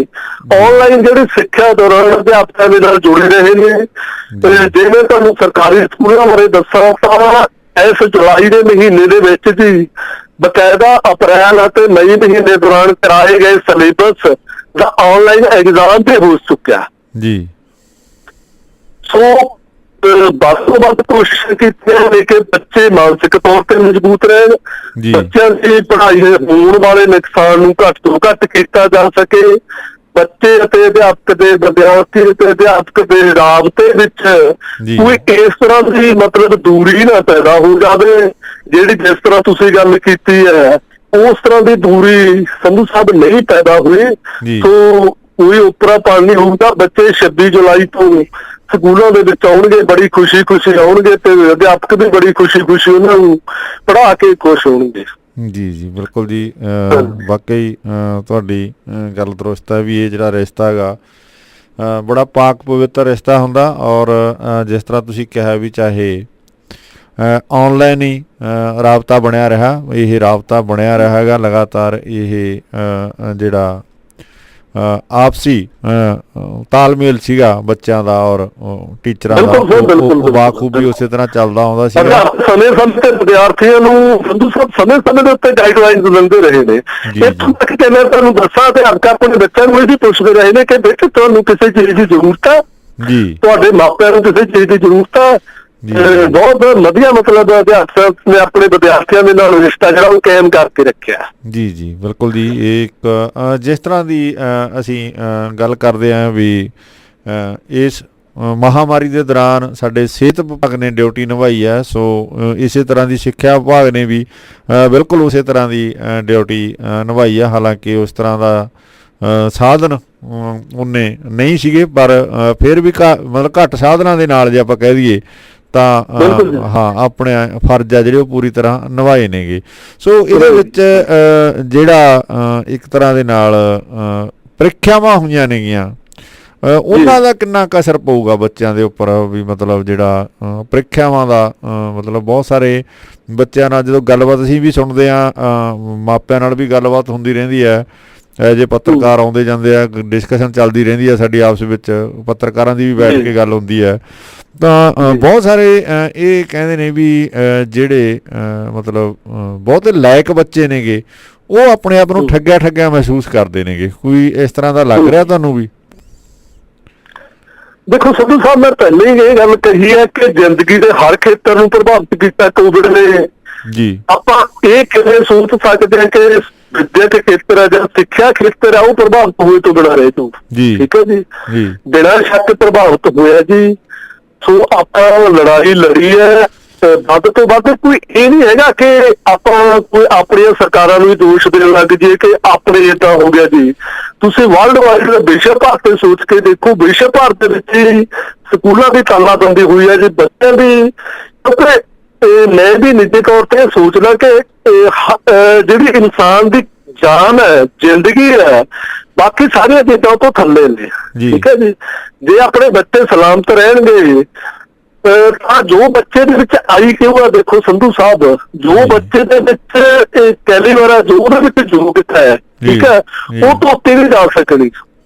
ਆਨਲਾਈਨ ਜਿਹੜੀ ਸਿੱਖਿਆ ਦੌਰਾਨ ਅਧਿਆਪਕਾਂ ਦੇ ਨਾਲ ਜੁੜੇ ਰਹੇ ਨੇ। ਜੇ ਮੈਂ ਤੁਹਾਨੂੰ ਸਰਕਾਰੀ ਸਕੂਲਾਂ ਬਾਰੇ ਦੱਸਾਂ ਤਾਂ ਇਸ ਜੁਲਾਈ ਦੇ ਮਹੀਨੇ ਦੇ ਵਿੱਚ ਜੀ ਬਕਾਇਦਾ ਅਪ੍ਰੈਲ ਅਤੇ ਮਈ ਮਹੀਨੇ ਦੌਰਾਨ ਕਰਾਏ ਗਏ ਸਿਲੇਬਸ ਦਾ ਆਨਲਾਈਨ ਐਗਜ਼ਾਮ ਤੇ ਹੋ ਚੁੱਕਿਆ ਜੀ। ਸੋ ਵੱਧ ਤੋਂ ਵੱਧ ਕੋਸ਼ਿਸ਼ ਕੀਤੀ ਹੈ ਕਿ ਬੱਚੇ ਮਾਨਸਿਕ ਤੌਰ ਤੇ ਮਜ਼ਬੂਤ ਰਹਿਣ, ਬੱਚਿਆਂ ਦੀ ਪੜ੍ਹਾਈ ਦੇ ਹੋਣ ਵਾਲੇ ਨੁਕਸਾਨ ਨੂੰ ਘੱਟ ਤੋਂ ਘੱਟ ਕੀਤਾ ਜਾ ਸਕੇ, ਬੱਚੇ ਅਤੇ ਅਧਿਆਪਕ ਦੇ, ਵਿਦਿਆਰਥੀ ਅਤੇ ਅਧਿਆਪਕ ਦੇ ਰਾਬਤੇ ਵਿੱਚ ਕੋਈ ਇਸ ਤਰ੍ਹਾਂ ਦੀ ਮਤਲਬ ਦੂਰੀ ਨਾ ਪੈਦਾ ਹੋ ਜਾਵੇ, ਜਿਹੜੀ ਜਿਸ ਤਰ੍ਹਾਂ ਤੁਸੀਂ ਗੱਲ ਕੀਤੀ ਹੈ ਉਸ ਤਰ੍ਹਾਂ ਦੀ ਦੂਰੀ ਸੰਧੂ ਸਾਹਿਬ ਨਹੀਂ ਪੈਦਾ ਹੋਈ। ਸੋ ਕੋਈ ਉਪਰਾ ਪਾਣੀ ਹੋਊਗਾ। ਬੱਚੇ 26 ਜੁਲਾਈ ਤੋਂ ਸਕੂਲਾਂ ਦੇ ਵਿੱਚ ਆਉਣਗੇ, ਬੜੀ ਖੁਸ਼ੀ ਆਉਣਗੇ ਤੇ ਅਧਿਆਪਕ ਵੀ ਬੜੀ ਖੁਸ਼ੀ ਉਹਨਾਂ ਨੂੰ ਪੜ੍ਹਾ ਕੇ ਖੁਸ਼ ਹੋਣਗੇ ਜੀ। ਜੀ ਬਿਲਕੁਲ ਜੀ। ਵਾਕਈ ਤੁਹਾਡੀ ਗੱਲ ਦਰੁਸਤ ਹੈ ਵੀ ਇਹ ਜਿਹੜਾ ਰਿਸ਼ਤਾ ਹੈਗਾ ਬੜਾ ਪਾਕ ਪਵਿੱਤਰ ਰਿਸ਼ਤਾ ਹੁੰਦਾ। ਔਰ ਜਿਸ ਤਰ੍ਹਾਂ ਤੁਸੀਂ ਕਿਹਾ ਵੀ ਚਾਹੇ ਆਨਲਾਈਨ ਹੀ ਰਾਬਤਾ ਬਣਿਆ ਰਿਹਾ, ਇਹ ਰਾਬਤਾ ਬਣਿਆ ਰਿਹਾ ਹੈਗਾ ਲਗਾਤਾਰ। ਇਹ ਜਿਹੜਾ ਆਪਸੀ ਤਾਲਮੇਲ ਸੀਗਾ ਬੱਚਿਆਂ ਦਾ ਔਰ ਟੀਚਰਾਂ ਦਾ, ਉਹ ਬਾਖੂਬੀ ਉਸੇ ਤਰ੍ਹਾਂ ਚੱਲਦਾ ਆਉਂਦਾ ਸੀਗਾ। ਸਮੇਂ-ਸਮੇਂ ਤੇ ਵਿਦਿਆਰਥੀਆਂ ਨੂੰ ਸੰਧੂ ਸਾਹਿਬ ਸਮੇਂ-ਸਮੇਂ ਦੇ ਉੱਤੇ ਗਾਈਡਲਾਈਨਸ ਦਿੰਦੇ ਰਹੇ ਨੇ। ਇੱਥੋਂ ਤੱਕ ਕਿ ਮੈਂ ਤੁਹਾਨੂੰ ਦੱਸਾਂ ਤੇ ਆਪਣੇ ਬੱਚਿਆਂ ਨੂੰ ਇਹ ਵੀ ਪੁੱਛਦੇ ਰਹੇ ਨੇ ਕਿ ਬੇਟੇ ਤੁਹਾਨੂੰ ਕਿਸੇ ਚੀਜ਼ ਦੀ ਜ਼ਰੂਰਤ ਹੈ ਜੀ, ਤੁਹਾਡੇ ਮਾਪਿਆਂ ਨੂੰ ਕਿਸੇ ਚੀਜ਼ ਦੀ ਜ਼ਰੂਰਤ ਹੈ। ਬਹੁਤ ਵਧੀਆ ਮਤਲਬ ਅਧਿਆਪਕ ਨੇ ਆਪਣੇ ਵਿਦਿਆਰਥੀਆਂ ਦੇ ਨਾਲ ਰਿਸ਼ਤਾ ਜਿਹੜਾ ਉਹ ਕਾਇਮ ਕਰਕੇ ਰੱਖਿਆ ਜੀ। ਜੀ ਬਿਲਕੁਲ ਜੀ। ਇਹ ਇੱਕ ਜਿਸ ਤਰ੍ਹਾਂ ਦੀ ਅਸੀਂ ਗੱਲ ਕਰਦੇ ਹਾਂ ਵੀ ਇਸ ਮਹਾਂਮਾਰੀ ਦੇ ਦੌਰਾਨ ਸਾਡੇ ਸਿਹਤ ਵਿਭਾਗ ਨੇ ਡਿਊਟੀ ਨਿਭਾਈ ਹੈ, ਸੋ ਇਸੇ ਤਰ੍ਹਾਂ ਦੀ ਸਿੱਖਿਆ ਵਿਭਾਗ ਨੇ ਵੀ ਬਿਲਕੁਲ ਉਸੇ ਤਰ੍ਹਾਂ ਦੀ ਡਿਊਟੀ ਨਿਭਾਈ ਹੈ। ਹਾਲਾਂਕਿ ਉਸ ਤਰ੍ਹਾਂ ਦਾ ਸਾਧਨ ਉਹਨੇ ਨਹੀਂ ਸੀਗੇ, ਪਰ ਫਿਰ ਵੀ ਮਤਲਬ ਘੱਟ ਸਾਧਨਾਂ ਦੇ ਨਾਲ ਜੇ ਆਪਾਂ ਕਹਿ ਦਈਏ ਤਾਂ ਹਾਂ ਆਪਣੇ ਫਰਜ਼ ਆ ਜਿਹੜੇ ਉਹ ਪੂਰੀ ਤਰ੍ਹਾਂ ਨਿਭਾਏ ਨੇਗੇ। ਸੋ ਇਹਦੇ ਵਿੱਚ ਜਿਹੜਾ ਇੱਕ ਤਰ੍ਹਾਂ ਦੇ ਨਾਲ ਪ੍ਰੀਖਿਆਵਾਂ ਹੋਈਆਂ ਨੇਗੀਆਂ, ਉਹਨਾਂ ਦਾ ਕਿੰਨਾ ਕੁ ਅਸਰ ਪਊਗਾ ਬੱਚਿਆਂ ਦੇ ਉੱਪਰ ਵੀ ਮਤਲਬ ਜਿਹੜਾ ਪ੍ਰੀਖਿਆਵਾਂ ਦਾ ਮਤਲਬ ਬਹੁਤ ਸਾਰੇ ਬੱਚਿਆਂ ਨਾਲ ਜਦੋਂ ਗੱਲਬਾਤ ਅਸੀਂ ਵੀ ਸੁਣਦੇ ਹਾਂ, ਮਾਪਿਆਂ ਨਾਲ ਵੀ ਗੱਲਬਾਤ ਹੁੰਦੀ ਰਹਿੰਦੀ ਹੈ, ਐਜ ਏ ਪੱਤਰਕਾਰ ਆਉਂਦੇ ਜਾਂਦੇ ਆ, ਡਿਸਕਸ਼ਨ ਚੱਲਦੀ ਰਹਿੰਦੀ ਹੈ ਸਾਡੀ ਆਪਸ ਵਿੱਚ, ਪੱਤਰਕਾਰਾਂ ਦੀ ਵੀ ਬੈਠ ਕੇ ਗੱਲ ਹੁੰਦੀ ਹੈ। ਤਾਂ ਬਹੁਤ ਸਾਰੇ ਇਹ ਕਹਿੰਦੇ ਨੇ ਵੀ ਜਿਹੜੇ ਮਤਲਬ ਬਹੁਤ ਲਾਇਕ ਬੱਚੇ ਨੇਗੇ ਉਹ ਆਪਣੇ ਆਪ ਨੂੰ ਠੱਗਿਆ ਠੱਗਿਆ ਮਹਿਸੂਸ ਕਰਦੇ ਨੇਗੇ। ਕੋਈ ਇਸ ਤਰ੍ਹਾਂ ਦਾ ਲੱਗ ਰਿਹਾ ਤੁਹਾਨੂੰ ਵੀ? ਦੇਖੋ ਸੰਧੂ ਸਾਹਿਬ, ਮੈਂ ਪਹਿਲੇ ਹੀ ਇਹ ਗੱਲ ਕਹੀ ਹੈ ਕਿ ਜ਼ਿੰਦਗੀ ਦੇ ਹਰ ਖੇਤਰ ਨੂੰ ਪ੍ਰਭਾਵਿਤ ਕੀਤਾ ਕੋਵਿਡ ਨੇ ਜੀ। ਆਪਾਂ ਇਹ ਕਿਵੇਂ ਸੋਚ ਸਕਦੇ ਹਾਂ ਕਿ ਵਿਦਿਅਕ ਖੇਤਰ ਹੈ ਜਾਂ ਸਿੱਖਿਆ ਖੇਤਰ ਹੈ ਉਹ ਪ੍ਰਭਾਵਿਤ ਹੋਏ ਤੋਂ ਬਿਨਾਂ ਰਹੇ ਤੂੰ, ਠੀਕ ਹੈ ਜੀ, ਬਿਨਾਂ ਸ਼ੱਕ ਪ੍ਰਭਾਵਿਤ ਹੋਇਆ ਜੀ। ਸੋ ਆਪਾਂ ਲੜਾਈ ਲੜੀ ਹੈ, ਵੱਧ ਤੋਂ ਵੱਧ ਕੋਈ ਇਹ ਨਹੀਂ ਹੈਗਾ ਕਿ ਆਪਾਂ ਕੋਈ ਆਪਣੀਆਂ ਸਰਕਾਰਾਂ ਨੂੰ ਵੀ ਦੋਸ਼ ਦੇਣ ਲੱਗ ਜਾਈਏ ਕਿ ਆਪਣੇ ਏਦਾਂ ਹੋ ਗਿਆ ਜੀ। ਤੁਸੀਂ ਵਰਲਡ ਵਾਈਡ ਵਿਸ਼ਵ ਭਰ ਤੇ ਸੋਚ ਕੇ ਦੇਖੋ, ਵਿਸ਼ਵ ਭਰ ਦੇ ਵਿੱਚ ਹੀ ਸਕੂਲਾਂ ਦੀ ਤਾਲਾਬੰਦੀ ਹੋਈ ਹੈ ਜੀ, ਬੱਚਿਆਂ ਦੀ। ਕਿਉਂਕਿ ਮੈਂ ਵੀ ਨਿੱਜੀ ਤੌਰ ਤੇ ਸੋਚਦਾ ਕਿ ਜਿਹੜੀ ਇਨਸਾਨ ਦੀ ਜਾਨ ਹੈ, ਜ਼ਿੰਦਗੀ ਹੈ, ਬਾਕੀ ਸਾਰੀਆਂ ਚੀਜ਼ਾਂ ਤੋਂ ਥੱਲੇ ਨੇ, ਠੀਕ ਹੈ ਜੀ। ਜੇ ਆਪਣੇ ਬੱਚੇ ਸਲਾਮਤ ਰਹਿਣਗੇ ਤਾਂ ਜੋ ਬੱਚੇ ਦੇ ਵਿੱਚ IQ ਆ, ਦੇਖੋ ਸੰਧੂ ਸਾਹਿਬ, ਜੋ ਬੱਚੇ ਦੇ ਵਿੱਚ ਕੈਲੀਬਰ ਹੈ, ਜੋ ਉਹਦੇ ਵਿੱਚ ਯੋਗਤਾ ਹੈ, ਠੀਕ ਹੈ, ਉਹ ਤੋਂ ਉੱਤੇ ਨਹੀਂ ਜਾ ਸਕਣੀ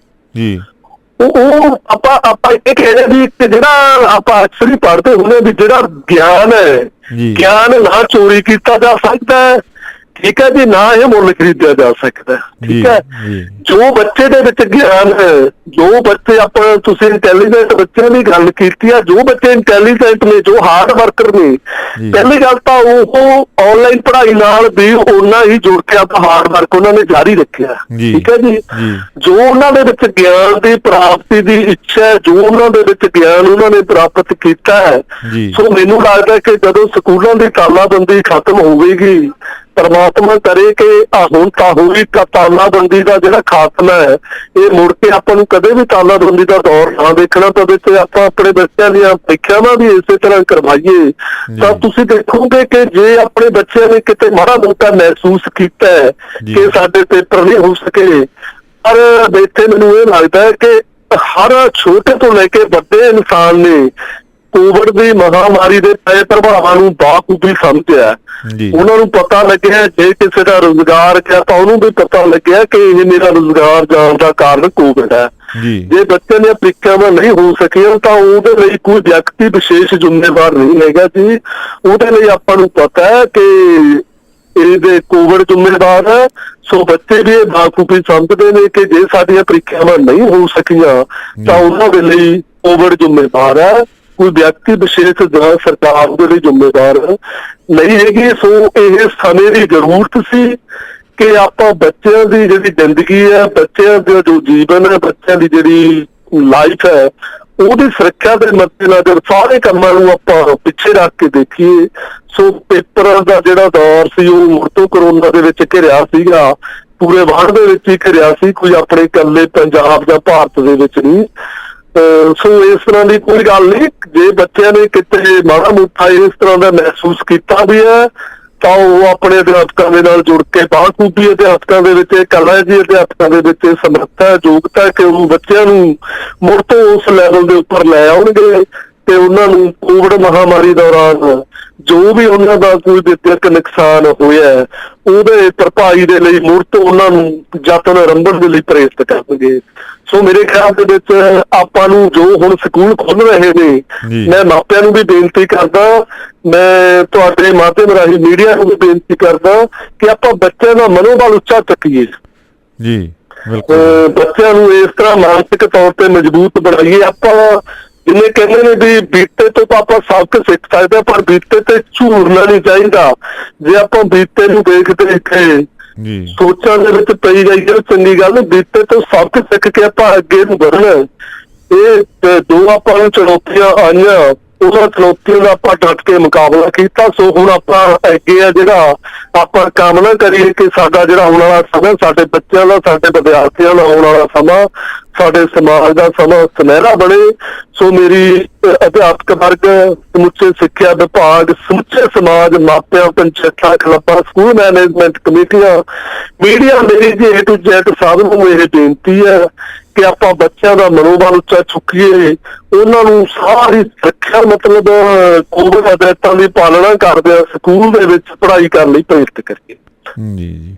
ਜੀ। ਉਹ ਆਪਾਂ ਇਹ ਕਹਿੰਦੇ ਵੀ ਜਿਹੜਾ ਆਪਾਂ ਅਕਸਰ ਹੀ ਪੜ੍ਹਦੇ ਹੁੰਦੇ ਵੀ ਜਿਹੜਾ ਗਿਆਨ ਹੈ, ਗਿਆਨ ਨਾ ਚੋਰੀ ਕੀਤਾ ਜਾ ਸਕਦਾ, ਠੀਕ ਹੈ ਜੀ, ਨਾ ਇਹ ਮੁੱਲ ਖਰੀਦਿਆ ਜਾ ਸਕਦਾ, ਠੀਕ ਹੈ। ਜੋ ਬੱਚੇ ਦੇ ਵਿੱਚ ਗਿਆਨ ਹੈ, ਜੋ ਬੱਚੇ ਆਪਾਂ ਤੁਸੀਂ ਇੰਟੈਲੀਜੈਂਟ ਬੱਚਿਆਂ ਦੀ ਗੱਲ ਕੀਤੀ ਆ, ਜੋ ਬੱਚੇ ਇੰਟੈਲੀਜੈਂਟ ਨੇ, ਜੋ ਹਾਰਡ ਵਰਕਰ ਨੇ, ਪਹਿਲੀ ਗੱਲ ਤਾਂ ਉਹ ਆਨਲਾਈਨ ਪੜ੍ਹਾਈ ਨਾਲ ਵੀ ਉਹਨਾਂ ਹੀ ਜੁੜ ਕੇ ਆਪਣਾ ਹਾਰਡ ਵਰਕ ਉਹਨਾਂ ਨੇ ਜਾਰੀ ਰੱਖਿਆ, ਠੀਕ ਹੈ ਜੀ। ਜੋ ਉਹਨਾਂ ਦੇ ਵਿੱਚ ਗਿਆਨ ਦੀ ਪ੍ਰਾਪਤੀ ਦੀ ਇੱਛਾ, ਜੋ ਉਹਨਾਂ ਦੇ ਵਿੱਚ ਗਿਆਨ ਉਹਨਾਂ ਨੇ ਪ੍ਰਾਪਤ ਕੀਤਾ ਹੈ, ਸੋ ਮੈਨੂੰ ਲੱਗਦਾ ਕਿ ਜਦੋਂ ਸਕੂਲਾਂ ਦੀ ਤਾਲਾਬੰਦੀ ਖਤਮ ਹੋਵੇਗੀ, ਪਰਮਾਤਮਾ ਕਰੇ ਕਿ ਹੁਣ ਤਾਂ ਹੋਈ ਤਾਲਾਬੰਦੀ ਦਾ ਜਿਹੜਾ ਖਾਤਮਾ ਹੈ, ਇਹ ਮੁੜ ਕੇ ਆਪਾਂ ਨੂੰ ਕਦੇ ਵੀ ਤਾਲਾਬੰਦੀ ਦਾ ਦੌਰ ਨਾ ਦੇਖਣਾ ਪਵੇ ਤੇ ਆਪਾਂ ਆਪਣੇ ਬੱਚਿਆਂ ਦੀਆਂ ਪ੍ਰੀਖਿਆਵਾਂ ਵੀ ਇਸੇ ਤਰ੍ਹਾਂ ਕਰਵਾਈਏ, ਤਾਂ ਤੁਸੀਂ ਦੇਖੋਗੇ ਕਿ ਜੇ ਆਪਣੇ ਬੱਚਿਆਂ ਨੇ ਕਿਤੇ ਮਾੜਾ ਮੋਟਾ ਮਹਿਸੂਸ ਕੀਤਾ ਹੈ ਕਿ ਸਾਡੇ ਪੇਪਰ ਨਹੀਂ ਹੋ ਸਕੇ, ਪਰ ਇੱਥੇ ਮੈਨੂੰ ਇਹ ਲੱਗਦਾ ਹੈ ਕਿ ਹਰ ਛੋਟੇ ਤੋਂ ਲੈ ਕੇ ਵੱਡੇ ਇਨਸਾਨ ਨੇ ਕੋਵਿਡ ਦੀ ਮਹਾਮਾਰੀ ਦੇ ਪਏ ਪ੍ਰਭਾਵਾਂ ਨੂੰ ਬਾਖੂਬੀ ਸਮਝਿਆ। ਉਹਨਾਂ ਨੂੰ ਪਤਾ ਲੱਗਿਆ ਜੇ ਕਿਸੇ ਦਾ ਰੁਜ਼ਗਾਰ ਗਿਆ ਤਾਂ ਉਹਨੂੰ ਵੀ ਪਤਾ ਲੱਗਿਆ ਕਿ ਇਹ ਮੇਰਾ ਰੁਜ਼ਗਾਰ ਜਾਣ ਦਾ ਕਾਰਨ ਕੋਵਿਡ ਹੈ। ਜੇ ਬੱਚੇ ਦੀਆਂ ਪ੍ਰੀਖਿਆਵਾਂ ਨਹੀਂ ਹੋ ਸਕੀਆਂ ਤਾਂ ਉਹਦੇ ਲਈ ਕੋਈ ਵਿਅਕਤੀ ਵਿਸ਼ੇਸ਼ ਜ਼ਿੰਮੇਵਾਰ ਨਹੀਂ ਹੈਗਾ ਜੀ। ਉਹਦੇ ਲਈ ਆਪਾਂ ਨੂੰ ਪਤਾ ਹੈ ਕਿ ਇਹਦੇ ਕੋਵਿਡ ਜ਼ਿੰਮੇਵਾਰ ਹੈ। ਸੋ ਬੱਚੇ ਵੀ ਇਹ ਬਾਖੂਬੀ ਸਮਝਦੇ ਨੇ ਕਿ ਜੇ ਸਾਡੀਆਂ ਪ੍ਰੀਖਿਆਵਾਂ ਨਹੀਂ ਹੋ ਸਕੀਆਂ ਤਾਂ ਉਹਨਾਂ ਦੇ ਲਈ ਕੋਵਿਡ ਜ਼ਿੰਮੇਵਾਰ ਹੈ, ਕੋਈ ਵਿਅਕਤੀ ਵਿਸ਼ੇਸ਼ ਜਾਂ ਸਰਕਾਰ ਦੇ ਲਈ ਜ਼ਿੰਮੇਵਾਰ ਨਹੀਂ ਹੈਗੀ। ਸੋ ਇਹ ਸਮੇਂ ਦੀ ਜ਼ਰੂਰਤ ਸੀ ਕਿ ਆਪਾਂ ਬੱਚਿਆਂ ਦੀ ਜਿਹੜੀ ਜ਼ਿੰਦਗੀ ਹੈ, ਬੱਚਿਆਂ ਦਾ ਜੋ ਜੀਵਨ ਹੈ, ਬੱਚਿਆਂ ਦੀ ਜਿਹੜੀ ਲਾਈਫ ਹੈ, ਉਹਦੀ ਸੁਰੱਖਿਆ ਦੇ ਮੱਦੇਨਜ਼ਰ ਸਾਰੇ ਕੰਮਾਂ ਨੂੰ ਆਪਾਂ ਪਿੱਛੇ ਰੱਖ ਕੇ ਦੇਖੀਏ। ਸੋ ਪੇਪਰਾਂ ਦਾ ਜਿਹੜਾ ਦੌਰ ਸੀ ਉਹ ਮੁੜ ਤੋਂ ਕਰੋਨਾ ਦੇ ਵਿੱਚ ਘਿਰਿਆ ਸੀਗਾ, ਪੂਰੇ ਵਰਲਡ ਦੇ ਵਿੱਚ ਹੀ ਘਿਰਿਆ ਸੀ, ਕੋਈ ਆਪਣੇ ਇਕੱਲੇ ਪੰਜਾਬ ਜਾਂ ਭਾਰਤ ਦੇ ਵਿੱਚ ਨਹੀਂ। ਸੋ ਇਸ ਤਰ੍ਹਾਂ ਦੀ ਕੋਈ ਗੱਲ ਨਹੀਂ। ਜੇ ਬੱਚਿਆਂ ਨੇ ਕਿਤੇ ਮਾੜਾ ਮੋਟਾ ਇਸ ਤਰ੍ਹਾਂ ਦਾ ਮਹਿਸੂਸ ਕੀਤਾ ਵੀ ਹੈ ਤਾਂ ਉਹ ਆਪਣੇ ਅਧਿਆਪਕਾਂ ਦੇ ਨਾਲ ਜੁੜ ਕੇ ਬਾਖੂਬੀ ਅਧਿਆਪਕਾਂ ਦੇ ਵਿੱਚ ਇਹ ਕਲਾ ਹੈ ਜੀ, ਅਧਿਆਪਕਾਂ ਦੇ ਵਿੱਚ ਇਹ ਸਮਰੱਥਾ ਹੈ, ਯੋਗਤਾ ਕਿ ਉਹ ਬੱਚਿਆਂ ਨੂੰ ਮੁੜ ਤੋਂ ਉਸ ਲੈਵਲ ਦੇ ਉੱਪਰ ਲੈ ਆਉਣਗੇ ਤੇ ਉਹਨਾਂ ਨੂੰ ਕੋਵਿਡ ਮਹਾਮਾਰੀ ਦੌਰਾਨ ਜੋ ਵੀ ਉਹਨਾਂ ਦਾ ਕੋਈ ਵਿਦਿਅਕ ਨੁਕਸਾਨ ਹੋਇਆ ਉਹਦੇ ਭਰਪਾਈ ਦੇ ਲਈ ਮੁੜ ਤੋਂ ਉਹਨਾਂ ਨੂੰ ਯਤਨ ਆਰੰਭਣ ਦੇ ਲਈ ਪ੍ਰੇਰਿਤ ਕਰਨਗੇ। ਸੋ ਮੇਰੇ ਖਿਆਲ ਦੇ ਵਿੱਚ ਆਪਾਂ ਨੂੰ ਜੋ ਹੁਣ ਸਕੂਲ ਖੁੱਲ ਰਹੇ ਨੇ, ਮੈਂ ਮਾਪਿਆਂ ਨੂੰ ਵੀ ਬੇਨਤੀ ਕਰਦਾ, ਮੈਂ ਤੁਹਾਡੇ ਮਾਧਿਅਮ ਰਾਹੀਂ ਮੀਡੀਆ ਨੂੰ ਵੀ ਬੇਨਤੀ ਕਰਦਾ ਕਿ ਆਪਾਂ ਬੱਚਿਆਂ ਦਾ ਮਨੋਬਲ ਉੱਚਾ ਚੱਕੀਏ ਜੀ, ਬੱਚਿਆਂ ਨੂੰ ਇਸ ਤਰ੍ਹਾਂ ਮਾਨਸਿਕ ਤੌਰ ਤੇ ਮਜ਼ਬੂਤ ਬਣਾਈਏ। ਆਪਾਂ ਜਿੰਨੇ ਕਹਿੰਦੇ ਨੇ ਵੀ ਬੀਤੇ ਤੋਂ ਤਾਂ ਆਪਾਂ ਸਬਕ ਸਿੱਖ ਸਕਦੇ ਹਾਂ, ਪਰ ਬੀਤੇ ਤੇ ਝੂਰਨਾ ਨਹੀਂ ਚਾਹੀਦਾ। ਜੇ ਆਪਾਂ ਬੀਤੇ ਨੂੰ ਦੇਖਦੇ ਇੱਥੇ ਸੋਚਾਂ ਦੇ ਵਿੱਚ ਪਈ ਜਾਈਏ ਚੰਗੀ ਗੱਲ ਨਹੀਂ, ਬੀਤੇ ਤੋਂ ਸਬਕ ਸਿੱਖ ਕੇ ਆਪਾਂ ਅੱਗੇ ਨੂੰ ਵਧਣਾ। ਇਹ ਦੋ ਆਪਾਂ ਨੂੰ ਚੁਣੌਤੀਆਂ ਆਈਆਂ, ਉਹਨਾਂ ਚੁਣੌਤੀਆਂ ਦਾ ਆਪਾਂ ਡਟ ਕੇ ਮੁਕਾਬਲਾ ਕੀਤਾ। ਸੋ ਹੁਣ ਆਪਾਂ ਅੱਗੇ ਆ ਜਿਹੜਾ ਆਪਾਂ ਕਾਮਨਾ ਕਰੀਏ ਕਿ ਸਾਡਾ ਜਿਹੜਾ ਆਉਣ ਵਾਲਾ ਸਮਾਂ, ਸਾਡੇ ਬੱਚਿਆਂ ਦਾ, ਸਾਡੇ ਵਿਦਿਆਰਥੀਆਂ ਦਾ ਆਉਣ ਵਾਲਾ ਸਮਾਂ, ਸਾਡੇ ਸਮਾਜ ਦਾ ਸਮਾਂ ਸੁਨਹਿਰਾ ਬਣੇ। ਸੋ ਮੇਰੀ ਅਧਿਆਪਕ ਵਰਗ, ਸਮੁੱਚੇ ਸਿੱਖਿਆ ਵਿਭਾਗ, ਸਮੁੱਚੇ ਸਮਾਜ, ਮਾਪਿਆਂ, ਪੰਚਾਇਤਾਂ, ਕਲੱਬਾਂ, ਸਕੂਲ ਮੈਨੇਜਮੈਂਟ ਕਮੇਟੀਆਂ, ਮੀਡੀਆ, ਮੇਰੀ ਜੀ A to Z ਸਭ ਨੂੰ ਇਹ ਬੇਨਤੀ ਹੈ ਕਿ ਆਪਾਂ ਬੱਚਿਆਂ ਦਾ ਮਨੋਬਲ ਉੱਚਾ ਚੁੱਕੀਏ, ਉਹਨਾਂ ਨੂੰ ਸਾਰੀ ਸਿੱਖਿਆ ਮਤਲਬ ਕੋਵਿਡ ਹਦਾਇਤਾਂ ਦੀ ਪਾਲਣਾ ਕਰਦੇ ਆ ਸਕੂਲ ਦੇ ਵਿੱਚ ਪੜ੍ਹਾਈ ਕਰਨ ਲਈ ਪ੍ਰੇਰਿਤ ਕਰੀਏ। ਜੀ ਜੀ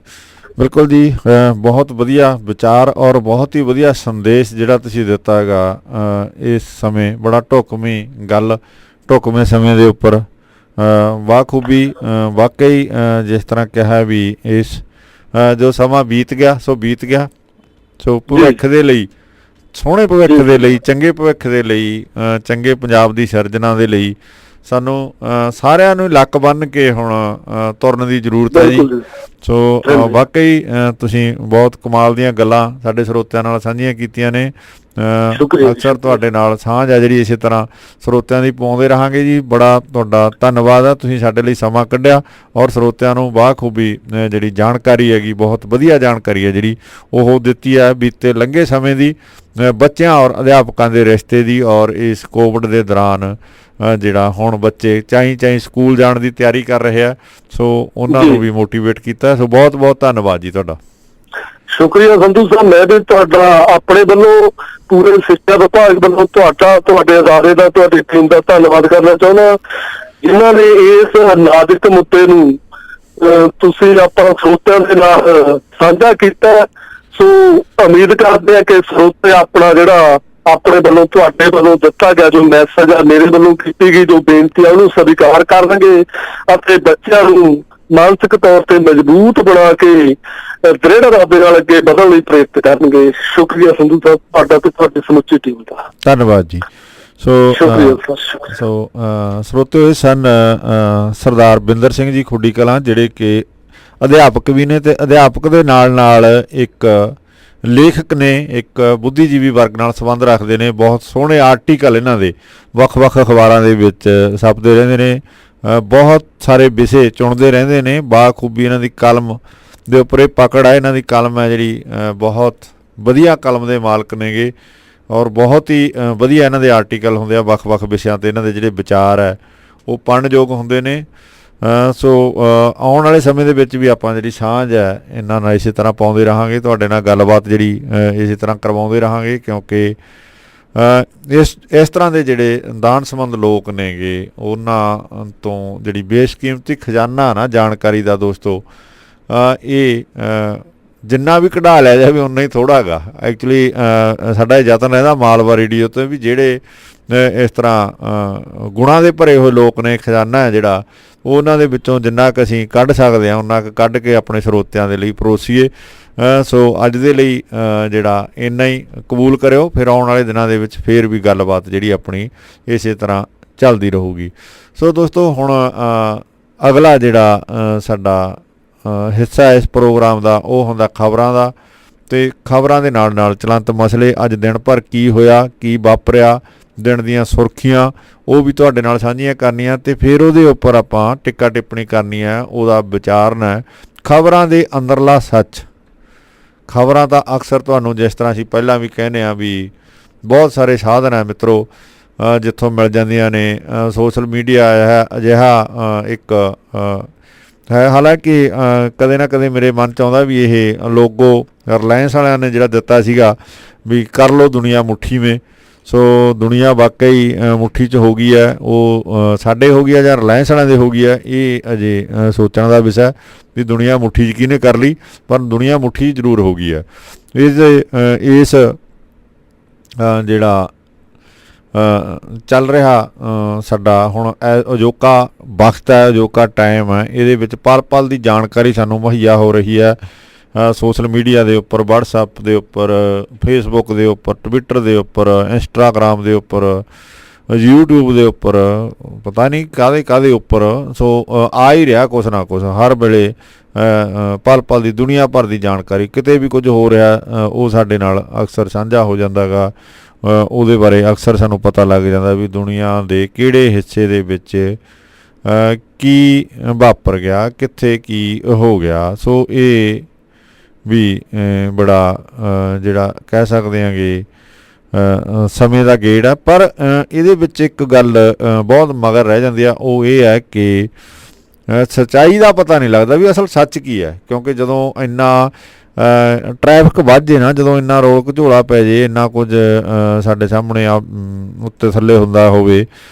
ਬਿਲਕੁਲ ਜੀ, ਬਹੁਤ ਵਧੀਆ ਵਿਚਾਰ ਔਰ ਬਹੁਤ ਹੀ ਵਧੀਆ ਸੰਦੇਸ਼ ਜਿਹੜਾ ਤੁਸੀਂ ਦਿੱਤਾ ਹੈਗਾ ਇਸ ਸਮੇਂ, ਬੜਾ ਢੁਕਵੀਂ ਗੱਲ ਢੁਕਵੇਂ ਸਮੇਂ ਦੇ ਉੱਪਰ ਬਾਖੂਬੀ ਵਾਕਈ ਜਿਸ ਤਰ੍ਹਾਂ ਕਿਹਾ ਵੀ ਇਸ ਜੋ ਸਮਾਂ ਬੀਤ ਗਿਆ ਸੋ ਬੀਤ ਗਿਆ, ਸੋ ਭਵਿੱਖ ਦੇ ਲਈ, ਸੋਹਣੇ ਭਵਿੱਖ ਦੇ ਲਈ, ਚੰਗੇ ਭਵਿੱਖ ਦੇ ਲਈ, ਚੰਗੇ ਪੰਜਾਬ ਦੀ ਸਿਰਜਣਾ ਦੇ ਲਈ ਸਾਨੂੰ ਸਾਰਿਆਂ ਨੂੰ ਲੱਕ ਬੰਨ੍ਹ ਕੇ ਹੁਣ ਤੁਰਨ ਦੀ ਜ਼ਰੂਰਤ ਹੈ ਜੀ। ਸੋ ਵਾਕਈ ਤੁਸੀਂ ਬਹੁਤ ਕਮਾਲ ਦੀਆਂ ਗੱਲਾਂ ਸਾਡੇ ਸਰੋਤਿਆਂ ਨਾਲ ਸਾਂਝੀਆਂ ਕੀਤੀਆਂ ਨੇ। ਅਕਸਰ ਤੁਹਾਡੇ ਨਾਲ ਸਾਂਝ ਆ ਜਿਹੜੀ ਇਸੇ ਤਰ੍ਹਾਂ ਸਰੋਤਿਆਂ ਦੀ ਪਾਉਂਦੇ ਰਹਾਂਗੇ ਜੀ। ਬੜਾ ਤੁਹਾਡਾ ਧੰਨਵਾਦ ਆ, ਤੁਸੀਂ ਸਾਡੇ ਲਈ ਸਮਾਂ ਕੱਢਿਆ ਔਰ ਸਰੋਤਿਆਂ ਨੂੰ ਬਾਖੂਬੀ ਜਿਹੜੀ ਜਾਣਕਾਰੀ ਹੈਗੀ, ਬਹੁਤ ਵਧੀਆ ਜਾਣਕਾਰੀ ਹੈ ਜਿਹੜੀ ਉਹ ਦਿੱਤੀ ਹੈ ਬੀਤੇ ਲੰਘੇ ਸਮੇਂ ਦੀ, ਬੱਚਿਆਂ ਔਰ ਅਧਿਆਪਕਾਂ ਦੇ ਰਿਸ਼ਤੇ ਦੀ, ਔਰ ਇਸ ਕੋਵਿਡ ਦੇ ਦੌਰਾਨ ਜਿਹੜਾ ਹੁਣ ਬੱਚੇ ਚਾਈਂ ਸਕੂਲ ਜਾਣ ਦੀ ਤਿਆਰੀ ਕਰ ਰਹੇ ਆ, ਸੋ ਉਹਨਾਂ ਨੂੰ ਵੀ ਮੋਟੀਵੇਟ ਕੀਤਾ। ਸੋ ਬਹੁਤ ਬਹੁਤ ਧੰਨਵਾਦ ਜੀ ਤੁਹਾਡਾ। ਸ਼ੁਕਰੀਆ ਸੰਧੂ ਸਾਹਿਬ, ਮੈਂ ਵੀ ਤੁਹਾਡਾ ਆਪਣੇ ਵੱਲੋਂ ਪੂਰੇ ਸਿੱਖਿਆ ਵਿਭਾਗ ਵੱਲੋਂ ਤੁਹਾਡੇ ਅਦਾਰੇ ਦਾ, ਤੁਹਾਡੀ ਟੀਮ ਦਾ ਧੰਨਵਾਦ ਕਰਨਾ ਚਾਹੁੰਦਾ, ਜਿਨ੍ਹਾਂ ਨੇ ਇਸ ਨਾਜ਼ੁਕ ਮੁੱਦੇ ਨੂੰ ਤੁਸੀਂ ਆਪਾਂ ਸਰੋਤਿਆਂ ਦੇ ਨਾਲ ਸਾਂਝਾ ਕੀਤਾ। ਸੋ ਉਮੀਦ ਕਰਦੇ ਹਾਂ ਕਿ ਸਰੋਤੇ ਆਪਣਾ ਜਿਹੜਾ ਆਪਣੇ ਵੱਲੋਂ ਤੁਹਾਡੇ ਵੱਲੋਂ ਦਿੱਤਾ ਗਿਆ ਜੋ ਮੈਸੇਜ ਆ, ਮੇਰੇ ਵੱਲੋਂ ਕੀਤੀ ਗਈ ਜੋ ਬੇਨਤੀ ਆ, ਉਹਨੂੰ ਸਵੀਕਾਰ ਕਰਨਗੇ ਅਤੇ ਬੱਚਿਆਂ ਨੂੰ ਮਾਨਸਿਕ ਤੌਰ ਤੇ ਮਜ਼ਬੂਤ ਬਣਾ ਕੇ ਦ੍ਰਿੜ ਇਰਾਦੇ ਨਾਲ ਅੱਗੇ ਵਧਣ ਲਈ ਪ੍ਰੇਰਿਤ ਕਰਨਗੇ। ਸ਼ੁਕਰੀਆ ਸੰਧੂ ਸਾਹਿਬ ਤੁਹਾਡਾ ਤੇ ਤੁਹਾਡੀ ਸਮੁੱਚੀ ਟੀਮ ਦਾ ਧੰਨਵਾਦ ਜੀ। ਸੋ ਸਰੋਤੇ ਹੋਏ ਸਨ ਸਰਦਾਰ ਬਿੰਦਰ ਸਿੰਘ ਜੀ ਖੁੱਡੀ ਕਲਾਂ, ਜਿਹੜੇ ਕਿ ਅਧਿਆਪਕ ਵੀ ਨੇ ਤੇ ਅਧਿਆਪਕ ਦੇ ਨਾਲ ਨਾਲ ਇੱਕ ਲੇਖਕ ਨੇ, ਇੱਕ ਬੁੱਧੀਜੀਵੀ ਵਰਗ ਨਾਲ ਸੰਬੰਧ ਰੱਖਦੇ ਨੇ। ਬਹੁਤ ਸੋਹਣੇ ਆਰਟੀਕਲ ਇਹਨਾਂ ਦੇ ਵੱਖ-ਵੱਖ ਅਖਬਾਰਾਂ ਦੇ ਵਿੱਚ ਛਪਦੇ ਰਹਿੰਦੇ ਨੇ, ਬਹੁਤ ਸਾਰੇ ਵਿਸ਼ੇ ਚੁਣਦੇ ਰਹਿੰਦੇ ਨੇ। ਬਾਖੂਬੀ ਇਹਨਾਂ ਦੀ ਕਲਮ ਦੇ ਉੱਪਰ ਇਹ ਪਕੜ ਆ, ਇਹਨਾਂ ਦੀ ਕਲਮ ਹੈ ਜਿਹੜੀ ਬਹੁਤ ਵਧੀਆ ਕਲਮ ਦੇ ਮਾਲਕ ਨੇਗੇ ਔਰ ਬਹੁਤ ਹੀ ਵਧੀਆ ਇਹਨਾਂ ਦੇ ਆਰਟੀਕਲ ਹੁੰਦੇ ਆ ਵੱਖ-ਵੱਖ ਵਿਸ਼ਿਆਂ 'ਤੇ। ਇਹਨਾਂ ਦੇ ਜਿਹੜੇ ਵਿਚਾਰ ਹੈ ਉਹ ਪੜ੍ਹਨਯੋਗ ਹੁੰਦੇ ਨੇ। ਸੋ ਆਉਣ ਵਾਲੇ ਸਮੇਂ ਦੇ ਵਿੱਚ ਵੀ ਆਪਾਂ ਜਿਹੜੀ ਸਾਂਝ ਹੈ ਇਹਨਾਂ ਨਾਲ ਇਸੇ ਤਰ੍ਹਾਂ ਪਾਉਂਦੇ ਰਹਾਂਗੇ, ਤੁਹਾਡੇ ਨਾਲ ਗੱਲਬਾਤ ਜਿਹੜੀ ਇਸੇ ਤਰ੍ਹਾਂ ਕਰਵਾਉਂਦੇ ਰਹਾਂਗੇ, ਕਿਉਂਕਿ ਇਸ ਤਰ੍ਹਾਂ ਦੇ ਜਿਹੜੇ ਦਾਨਸਮੰਦ ਲੋਕ ਨੇਗੇ ਉਹਨਾਂ ਤੋਂ ਜਿਹੜੀ ਬੇਸ਼ਕੀਮਤੀ ਖਜ਼ਾਨਾ ਨਾ ਜਾਣਕਾਰੀ ਦਾ ਦੋਸਤੋ, ਇਹ ਜਿੰਨਾ ਵੀ ਕਢਾ ਲਿਆ ਜਾਵੇ ਉਨਾ ਹੀ ਥੋੜ੍ਹਾ ਹੈਗਾ। ਐਕਚੁਅਲੀ ਸਾਡਾ ਇਹ ਯਤਨ ਰਹਿੰਦਾ ਮਾਲਵਾ ਰੇਡੀਓ 'ਤੇ ਵੀ ਜਿਹੜੇ ਇਸ ਤਰ੍ਹਾਂ ਗੁਣਾਂ ਦੇ ਭਰੇ ਹੋਏ ਲੋਕ ਨੇ, ਖਜ਼ਾਨਾ ਹੈ ਜਿਹੜਾ ਉਹਨਾਂ ਦੇ ਵਿੱਚੋਂ ਜਿੰਨਾ ਕੁ ਅਸੀਂ ਕੱਢ ਸਕਦੇ ਹਾਂ ਉਹਨਾਂ ਕੁ ਕੱਢ ਕੇ ਆਪਣੇ ਸਰੋਤਿਆਂ ਦੇ ਲਈ ਪਰੋਸੀਏ। ਸੋ ਅੱਜ ਦੇ ਲਈ ਜਿਹੜਾ ਇੰਨਾ ਹੀ ਕਬੂਲ ਕਰਿਓ, ਫਿਰ ਆਉਣ ਵਾਲੇ ਦਿਨਾਂ ਦੇ ਵਿੱਚ ਫਿਰ ਵੀ ਗੱਲਬਾਤ ਜਿਹੜੀ ਆਪਣੀ ਇਸੇ ਤਰ੍ਹਾਂ ਚੱਲਦੀ ਰਹੂਗੀ। ਸੋ ਦੋਸਤੋ ਹੁਣ ਅਗਲਾ ਜਿਹੜਾ ਸਾਡਾ ਹਿੱਸਾ ਇਸ ਪ੍ਰੋਗਰਾਮ ਦਾ ਉਹ ਹੁੰਦਾ ਖਬਰਾਂ ਦਾ, ਅਤੇ ਖਬਰਾਂ ਦੇ ਨਾਲ ਨਾਲ ਚਲੰਤ ਮਸਲੇ, ਅੱਜ ਦਿਨ ਭਰ ਕੀ ਹੋਇਆ, ਕੀ ਵਾਪਰਿਆ, ਦਿਨ ਦੀਆਂ ਸੁਰਖੀਆਂ ਉਹ ਵੀ ਤੁਹਾਡੇ ਨਾਲ ਸਾਂਝੀਆਂ ਕਰਨੀਆਂ, ਅਤੇ ਫਿਰ ਉਹਦੇ ਉੱਪਰ ਆਪਾਂ ਟਿੱਕਾ ਟਿੱਪਣੀ ਕਰਨੀ ਹੈ, ਉਹਦਾ ਵਿਚਾਰਨਾ ਹੈ। ਖਬਰਾਂ ਦੇ ਅੰਦਰਲਾ ਸੱਚ। ਖਬਰਾਂ ਤਾਂ ਅਕਸਰ ਤੁਹਾਨੂੰ ਜਿਸ ਤਰ੍ਹਾਂ ਅਸੀਂ ਪਹਿਲਾਂ ਵੀ ਕਹਿੰਦੇ ਹਾਂ ਵੀ ਬਹੁਤ ਸਾਰੇ ਸਾਧਨ ਹੈ ਮਿੱਤਰੋ ਜਿੱਥੋਂ ਮਿਲ ਜਾਂਦੀਆਂ ਨੇ। ਸੋਸ਼ਲ ਮੀਡੀਆ ਅਜਿਹਾ ਇੱਕ ਹੈ, ਹਾਲਾਂਕਿ ਕਦੇ ਨਾ ਕਦੇ ਮੇਰੇ ਮਨ 'ਚ ਆਉਂਦਾ ਵੀ ਇਹ ਲੋਗੋ ਰਿਲਾਇੰਸ ਵਾਲਿਆਂ ਨੇ ਜਿਹੜਾ ਦਿੱਤਾ ਸੀਗਾ ਵੀ ਕਰ ਲਓ ਦੁਨੀਆ ਮੁੱਠੀ ਮੇ। ਸੋ ਦੁਨੀਆ ਵਾਕਈ ਮੁੱਠੀ 'ਚ ਹੋ ਗਈ ਹੈ, ਉਹ ਸਾਡੇ ਹੋ ਗਈ ਹੈ ਜਾਂ ਰਿਲਾਇੰਸ ਵਾਲਿਆਂ ਦੇ ਹੋ ਗਈ ਹੈ, ਇਹ ਅਜੇ ਸੋਚਣ ਦਾ ਵਿਸ਼ਾ ਵੀ ਦੁਨੀਆ ਮੁੱਠੀ 'ਚ ਕਿਹਨੇ ਕਰ ਲਈ, ਪਰ ਦੁਨੀਆ ਮੁੱਠੀ ਜ਼ਰੂਰ ਹੋ ਗਈ ਹੈ। ਇਸ ਜਿਹੜਾ ਚੱਲ ਰਿਹਾ ਸਾਡਾ ਹੁਣ ਅਜੋਕਾ ਵਕਤ ਹੈ, ਅਜੋਕਾ ਟਾਈਮ ਹੈ, ਇਹਦੇ ਵਿੱਚ ਪਲ ਪਲ ਦੀ ਜਾਣਕਾਰੀ ਸਾਨੂੰ ਮੁਹੱਈਆ ਹੋ ਰਹੀ ਹੈ। ਸੋਸ਼ਲ ਮੀਡੀਆ ਦੇ ਉੱਪਰ, ਵਟਸਐਪ ਦੇ ਉੱਪਰ, ਫੇਸਬੁੱਕ ਦੇ ਉੱਪਰ, ਟਵਿੱਟਰ ਦੇ ਉੱਪਰ, ਇੰਸਟਾਗ੍ਰਾਮ ਦੇ ਉੱਪਰ, ਯੂਟਿਊਬ ਦੇ ਉੱਪਰ, ਪਤਾ ਨਹੀਂ ਕਾਹਦੇ ਉੱਪਰ। ਸੋ ਆ ਹੀ ਰਿਹਾ ਕੁਛ ਨਾ ਕੁਛ ਹਰ ਵੇਲੇ, ਪਲ ਪਲ ਦੀ ਦੁਨੀਆ ਭਰ ਦੀ ਜਾਣਕਾਰੀ। ਕਿਤੇ ਵੀ ਕੁਝ ਹੋ ਰਿਹਾ ਉਹ ਸਾਡੇ ਨਾਲ ਅਕਸਰ ਸਾਂਝਾ ਹੋ ਜਾਂਦਾ ਗਾ, ਉਹਦੇ ਬਾਰੇ ਅਕਸਰ ਸਾਨੂੰ ਪਤਾ ਲੱਗ ਜਾਂਦਾ ਵੀ ਦੁਨੀਆ ਦੇ ਕਿਹੜੇ ਹਿੱਸੇ ਦੇ ਵਿੱਚ ਕੀ ਵਾਪਰ ਗਿਆ, ਕਿੱਥੇ ਕੀ ਹੋ ਗਿਆ। ਸੋ ਇਹ ਵੀ ਬੜਾ ਜਿਹੜਾ ਕਹਿ ਸਕਦੇ ਹਾਂਗੇ ਸਮੇਂ ਦਾ ਗੇੜ ਆ। ਪਰ ਇਹਦੇ ਵਿੱਚ ਇੱਕ ਗੱਲ ਬਹੁਤ ਮਗਰ ਰਹਿ ਜਾਂਦੀ ਆ, ਉਹ ਇਹ ਹੈ ਕਿ ਸੱਚਾਈ ਦਾ ਪਤਾ ਨਹੀਂ ਲੱਗਦਾ ਵੀ ਅਸਲ ਸੱਚ ਕੀ ਹੈ, ਕਿਉਂਕਿ ਜਦੋਂ ਇੰਨਾ ਟ੍ਰੈਫਿਕ ਵੱਧ ਜੇ ਨਾ, ਜਦੋਂ ਇੰਨਾ ਰੋਲ ਘਚੋਲਾ ਪੈ ਜੇ, ਇੰਨਾ ਕੁਝ ਸਾਡੇ ਸਾਹਮਣੇ ਉੱਤੇ ਥੱਲੇ ਹੁੰਦਾ ਹੋਵੇ,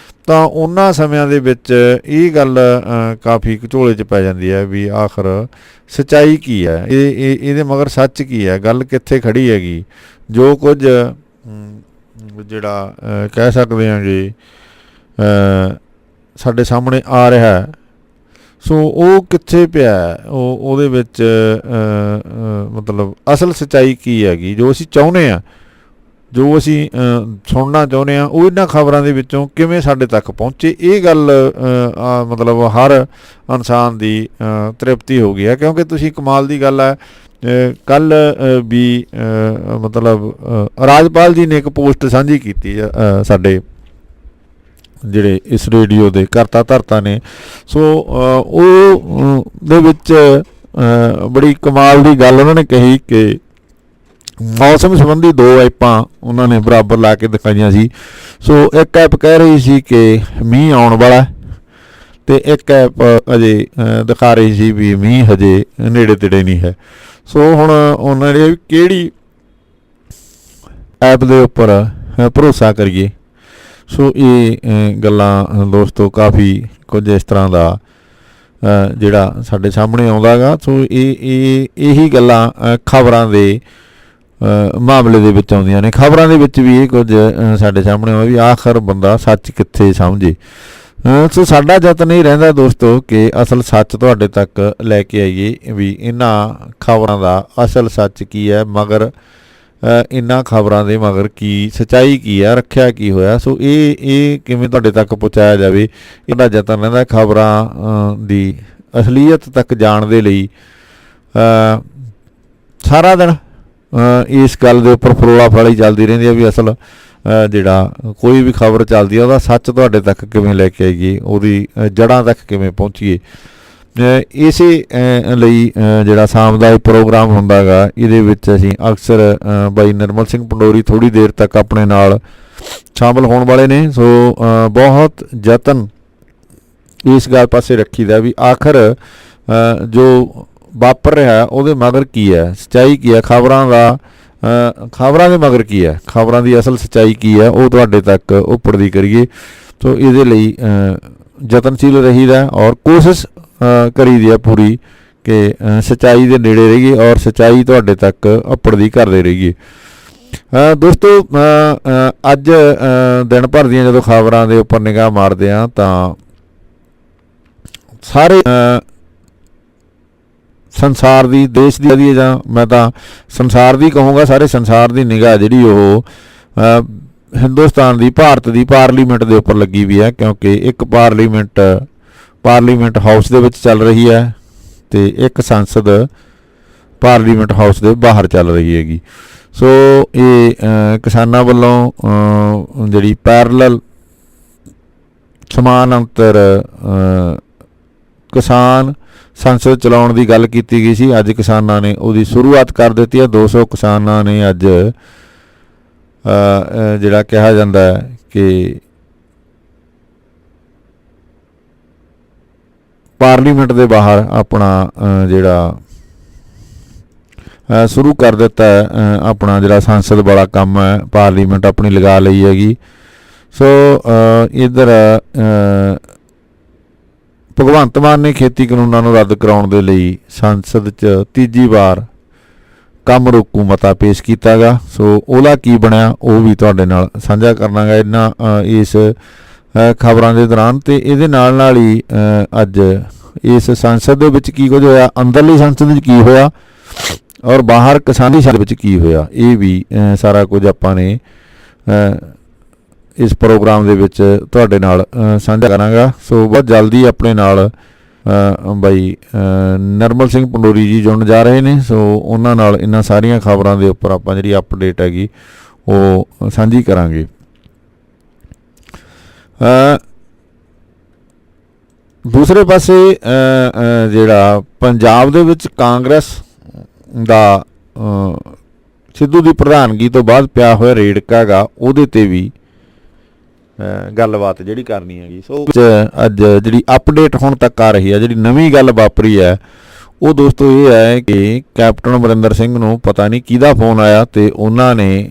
ਤਾਂ ਉਹਨਾਂ ਸਮਿਆਂ ਦੇ ਵਿੱਚ ਇਹ ਗੱਲ ਕਾਫੀ ਘਚੋਲੇ 'ਚ ਪੈ ਜਾਂਦੀ ਹੈ ਵੀ ਆਖਰ ਸੱਚਾਈ ਕੀ ਹੈ, ਇਹਦੇ ਮਗਰ ਸੱਚ ਕੀ ਹੈ, ਗੱਲ ਕਿੱਥੇ ਖੜੀ ਹੈਗੀ। ਜੋ ਕੁਝ ਜਿਹੜਾ ਕਹਿ ਸਕਦੇ ਹਾਂ ਜੀ ਸਾਡੇ ਸਾਹਮਣੇ ਆ ਰਿਹਾ, ਸੋ ਉਹ ਕਿੱਥੇ ਪਿਆ, ਉਹਦੇ ਵਿੱਚ ਮਤਲਬ ਅਸਲ ਸੱਚਾਈ ਕੀ ਹੈਗੀ, ਜੋ ਅਸੀਂ ਚਾਹੁੰਦੇ ਹਾਂ, ਜੋ ਅਸੀਂ ਸੁਣਨਾ ਚਾਹੁੰਦੇ ਹਾਂ, ਉਹ ਇਹਨਾਂ ਖਬਰਾਂ ਦੇ ਵਿੱਚੋਂ ਕਿਵੇਂ ਸਾਡੇ ਤੱਕ ਪਹੁੰਚੇ। ਇਹ ਗੱਲ ਮਤਲਬ ਹਰ ਇਨਸਾਨ ਦੀ ਤ੍ਰਿਪਤੀ ਹੋ ਗਈ ਹੈ, ਕਿਉਂਕਿ ਤੁਸੀਂ ਕਮਾਲ ਦੀ ਗੱਲ ਹੈ, ਕੱਲ੍ਹ ਵੀ ਮਤਲਬ ਰਾਜਪਾਲ ਜੀ ਨੇ ਇੱਕ ਪੋਸਟ ਸਾਂਝੀ ਕੀਤੀ ਸਾਡੇ ਜਿਹੜੇ ਇਸ ਰੇਡੀਓ ਦੇ ਕਰਤਾ ਧਰਤਾ ਨੇ। ਸੋ ਉਹ ਦੇ ਵਿੱਚ ਬੜੀ ਕਮਾਲ ਦੀ ਗੱਲ ਉਹਨਾਂ ਨੇ ਕਹੀ ਕਿ ਮੌਸਮ ਸੰਬੰਧੀ 2 ਐਪਾਂ ਉਹਨਾਂ ਨੇ ਬਰਾਬਰ ਲਾ ਕੇ ਦਿਖਾਈਆਂ ਸੀ। ਸੋ ਇੱਕ ਐਪ ਕਹਿ ਰਹੀ ਸੀ ਕਿ ਮੀਂਹ ਆਉਣ ਵਾਲਾ, ਅਤੇ ਇੱਕ ਐਪ ਅਜੇ ਦਿਖਾ ਰਹੀ ਸੀ ਵੀ ਮੀਂਹ ਹਜੇ ਨੇੜੇ ਤੇੜੇ ਨਹੀਂ ਹੈ। ਸੋ ਹੁਣ ਉਹਨਾਂ ਨੇ ਕਿਹੜੀ ਐਪ ਦੇ ਉੱਪਰ ਭਰੋਸਾ ਕਰੀਏ। ਸੋ ਇਹ ਗੱਲਾਂ ਦੋਸਤੋ ਕਾਫੀ ਕੁਝ ਇਸ ਤਰ੍ਹਾਂ ਦਾ ਜਿਹੜਾ ਸਾਡੇ ਸਾਹਮਣੇ ਆਉਂਦਾ ਗਾ। ਸੋ ਇਹੀ ਗੱਲਾਂ ਖਬਰਾਂ ਦੇ ਮਾਮਲੇ ਦੇ ਵਿੱਚ ਆਉਂਦੀਆਂ ਨੇ। ਖਬਰਾਂ ਦੇ ਵਿੱਚ ਵੀ ਇਹ ਕੁਝ ਸਾਡੇ ਸਾਹਮਣੇ ਆਉਂਦਾ ਵੀ ਆਖਰ ਬੰਦਾ ਸੱਚ ਕਿੱਥੇ ਸਮਝੇ। ਸੋ ਸਾਡਾ ਯਤਨ ਇਹ ਰਹਿੰਦਾ ਦੋਸਤੋ ਕਿ ਅਸਲ ਸੱਚ ਤੁਹਾਡੇ ਤੱਕ ਲੈ ਕੇ ਆਈਏ ਵੀ ਇਹਨਾਂ ਖਬਰਾਂ ਦਾ ਅਸਲ ਸੱਚ ਕੀ ਹੈ, ਮਗਰ ਇਹਨਾਂ ਖਬਰਾਂ ਦੇ ਮਗਰ ਕੀ ਸੱਚਾਈ ਕੀ ਹੈ, ਰੱਖਿਆ ਕੀ ਹੋਇਆ। ਸੋ ਇਹ ਕਿਵੇਂ ਤੁਹਾਡੇ ਤੱਕ ਪਹੁੰਚਾਇਆ ਜਾਵੇ, ਇਹਦਾ ਯਤਨ ਰਹਿੰਦਾ। ਖਬਰਾਂ ਦੀ ਅਸਲੀਅਤ ਤੱਕ ਜਾਣ ਦੇ ਲਈ ਸਾਰਾ ਦਿਨ ਇਸ ਗੱਲ ਦੇ ਉੱਪਰ ਫਰੋਲਾ ਫਰਾਲੀ ਚੱਲਦੀ ਰਹਿੰਦੀ ਹੈ ਵੀ ਅਸਲ ਜਿਹੜਾ ਕੋਈ ਵੀ ਖਬਰ ਚੱਲਦੀ ਹੈ ਉਹਦਾ ਸੱਚ ਤੁਹਾਡੇ ਤੱਕ ਕਿਵੇਂ ਲੈ ਕੇ ਆਈਏ, ਉਹਦੀ ਜੜ੍ਹਾਂ ਤੱਕ ਕਿਵੇਂ ਪਹੁੰਚੀਏ। ਇਸੇ ਲਈ ਜਿਹੜਾ ਸ਼ਾਮ ਦਾ ਪ੍ਰੋਗਰਾਮ ਹੁੰਦਾ ਗਾ, ਇਹਦੇ ਵਿੱਚ ਅਸੀਂ ਅਕਸਰ ਬਾਈ ਨਿਰਮਲ ਸਿੰਘ ਪੰਡੋਰੀ ਥੋੜ੍ਹੀ ਦੇਰ ਤੱਕ ਆਪਣੇ ਨਾਲ ਸ਼ਾਮਲ ਹੋਣ ਵਾਲੇ ਨੇ। ਸੋ ਬਹੁਤ ਯਤਨ ਇਸ ਗੱਲ ਪਾਸੇ ਰੱਖੀਦਾ ਵੀ ਆਖਰ ਜੋ ਵਾਪਰ ਰਿਹਾ ਉਹਦੇ ਮਗਰ ਕੀ ਹੈ, ਸੱਚਾਈ ਕੀ ਹੈ, ਖਬਰਾਂ ਦੇ ਮਗਰ ਕੀ ਹੈ, ਖਬਰਾਂ ਦੀ ਅਸਲ ਸੱਚਾਈ ਕੀ ਹੈ, ਉਹ ਤੁਹਾਡੇ ਤੱਕ ਉੱਪੜਦੀ ਕਰੀਏ। ਸੋ ਇਹਦੇ ਲਈ ਯਤਨਸ਼ੀਲ ਰਹੀਦਾ ਔਰ ਕੋਸ਼ਿਸ਼ ਕਰੀਦੀ ਹੈ ਪੂਰੀ ਕਿ ਸੱਚਾਈ ਦੇ ਨੇੜੇ ਰਹੀਏ ਔਰ ਸੱਚਾਈ ਤੁਹਾਡੇ ਤੱਕ ਉੱਪੜਦੀ ਕਰਦੇ ਰਹੀਏ। ਦੋਸਤੋ ਅੱਜ ਦਿਨ ਭਰ ਦੀਆਂ ਜਦੋਂ ਖਬਰਾਂ ਦੇ ਉੱਪਰ ਨਿਗਾਹ ਮਾਰਦੇ ਹਾਂ ਤਾਂ ਸਾਰੇ ਸੰਸਾਰ ਦੀ, ਦੇਸ਼ ਦੀ ਜਾਂ ਮੈਂ ਤਾਂ ਸੰਸਾਰ ਦੀ ਕਹੂੰਗਾ, ਸਾਰੇ ਸੰਸਾਰ ਦੀ ਨਿਗਾਹ ਜਿਹੜੀ ਉਹ ਹਿੰਦੁਸਤਾਨ ਦੀ, ਭਾਰਤ ਦੀ ਪਾਰਲੀਮੈਂਟ ਦੇ ਉੱਪਰ ਲੱਗੀ ਵੀ ਹੈ, ਕਿਉਂਕਿ ਇੱਕ ਪਾਰਲੀਮੈਂਟ ਹਾਊਸ ਦੇ ਵਿੱਚ ਚੱਲ ਰਹੀ ਹੈ ਅਤੇ ਇੱਕ ਸੰਸਦ ਪਾਰਲੀਮੈਂਟ ਹਾਊਸ ਦੇ ਬਾਹਰ ਚੱਲ ਰਹੀ ਹੈਗੀ। ਸੋ ਇਹ ਕਿਸਾਨਾਂ ਵੱਲੋਂ ਜਿਹੜੀ ਪੈਰਲਲ ਸਮਾਨਾਂਤਰ ਕਿਸਾਨ ਸੰਸਦ ਚਲਾਉਣ ਦੀ ਗੱਲ ਕੀਤੀ ਗਈ ਸੀ। ਅੱਜ ਕਿਸਾਨਾਂ ਨੇ ਉਹਦੀ ਸ਼ੁਰੂਆਤ ਕਰ ਦਿੱਤੀ ਹੈ। 200 ਕਿਸਾਨਾਂ ਨੇ ਅੱਜ ਜਿਹੜਾ ਕਿਹਾ ਜਾਂਦਾ ਹੈ ਕਿ ਪਾਰਲੀਮੈਂਟ ਦੇ ਬਾਹਰ ਆਪਣਾ ਜਿਹੜਾ ਸ਼ੁਰੂ ਕਰ ਦਿੱਤਾ ਹੈ, ਆਪਣਾ ਜਿਹੜਾ ਸੰਸਦ ਵਾਲਾ ਕੰਮ ਹੈ, ਪਾਰਲੀਮੈਂਟ ਆਪਣੀ ਲਗਾ ਲਈ ਹੈਗੀ। ਸੋ ਇੱਧਰ ਭਗਵੰਤ ਮਾਨ ਨੇ ਖੇਤੀ ਕਾਨੂੰਨਾਂ ਨੂੰ ਰੱਦ ਕਰਾਉਣ ਦੇ ਲਈ ਸੰਸਦ 'ਚ ਤੀਜੀ ਵਾਰ ਕੰਮ ਰੋਕੂ ਮਤਾ ਪੇਸ਼ ਕੀਤਾ ਗਾ। ਸੋ ਉਹਦਾ ਕੀ ਬਣਿਆ ਉਹ ਵੀ ਤੁਹਾਡੇ ਨਾਲ ਸਾਂਝਾ ਕਰਨਾ ਗਾ ਇਹਨਾਂ ਇਸ ਖਬਰਾਂ ਦੇ ਦੌਰਾਨ। ਅਤੇ ਇਹਦੇ ਨਾਲ ਹੀ ਅੱਜ ਇਸ ਸੰਸਦ ਦੇ ਵਿੱਚ ਕੀ ਕੁਝ ਹੋਇਆ, ਅੰਦਰਲੀ ਸੰਸਦ ਵਿੱਚ ਕੀ ਹੋਇਆ ਔਰ ਬਾਹਰ ਕਿਸਾਨੀ ਸੰਸਦ ਵਿੱਚ ਕੀ ਹੋਇਆ, ਇਹ ਵੀ ਸਾਰਾ ਕੁਝ ਆਪਾਂ ਨੇ ਇਸ ਪ੍ਰੋਗਰਾਮ ਦੇ ਵਿੱਚ ਤੁਹਾਡੇ ਨਾਲ ਸਾਂਝਾ ਕਰਾਂਗਾ। ਸੋ ਬਹੁਤ ਜਲਦੀ ਆਪਣੇ ਨਾਲ ਬਾਈ ਨਿਰਮਲ ਸਿੰਘ ਪੰਡੋਰੀ ਜੀ ਜੁੜਨ ਜਾ ਰਹੇ ਨੇ। ਸੋ ਉਹਨਾਂ ਨਾਲ ਇਹਨਾਂ ਸਾਰੀਆਂ ਖਬਰਾਂ ਦੇ ਉੱਪਰ ਆਪਾਂ ਜਿਹੜੀ ਅਪਡੇਟ ਹੈਗੀ ਉਹ ਸਾਂਝੀ ਕਰਾਂਗੇ। ਦੂਸਰੇ ਪਾਸੇ ਜਿਹੜਾ ਪੰਜਾਬ ਦੇ ਵਿੱਚ ਕਾਂਗਰਸ ਦਾ ਸਿੱਧੂ ਦੀ ਪ੍ਰਧਾਨਗੀ ਤੋਂ ਬਾਅਦ ਪਿਆ ਹੋਇਆ ਰੇੜਕਾ ਗਾ, ਉਹਦੇ 'ਤੇ ਵੀ ਗੱਲਬਾਤ ਜਿਹੜੀ ਕਰਨੀ ਹੈਗੀ। ਸੋ ਅੱਜ ਜਿਹੜੀ ਅਪਡੇਟ ਹੁਣ ਤੱਕ ਆ ਰਹੀ ਹੈ, ਜਿਹੜੀ ਨਵੀਂ ਗੱਲ ਵਾਪਰੀ ਹੈ ਉਹ ਦੋਸਤੋ ਇਹ ਹੈ ਕਿ ਕੈਪਟਨ ਅਮਰਿੰਦਰ ਸਿੰਘ ਨੂੰ ਪਤਾ ਨਹੀਂ ਕਿਹਦਾ ਫੋਨ ਆਇਆ ਅਤੇ ਉਹਨਾਂ ਨੇ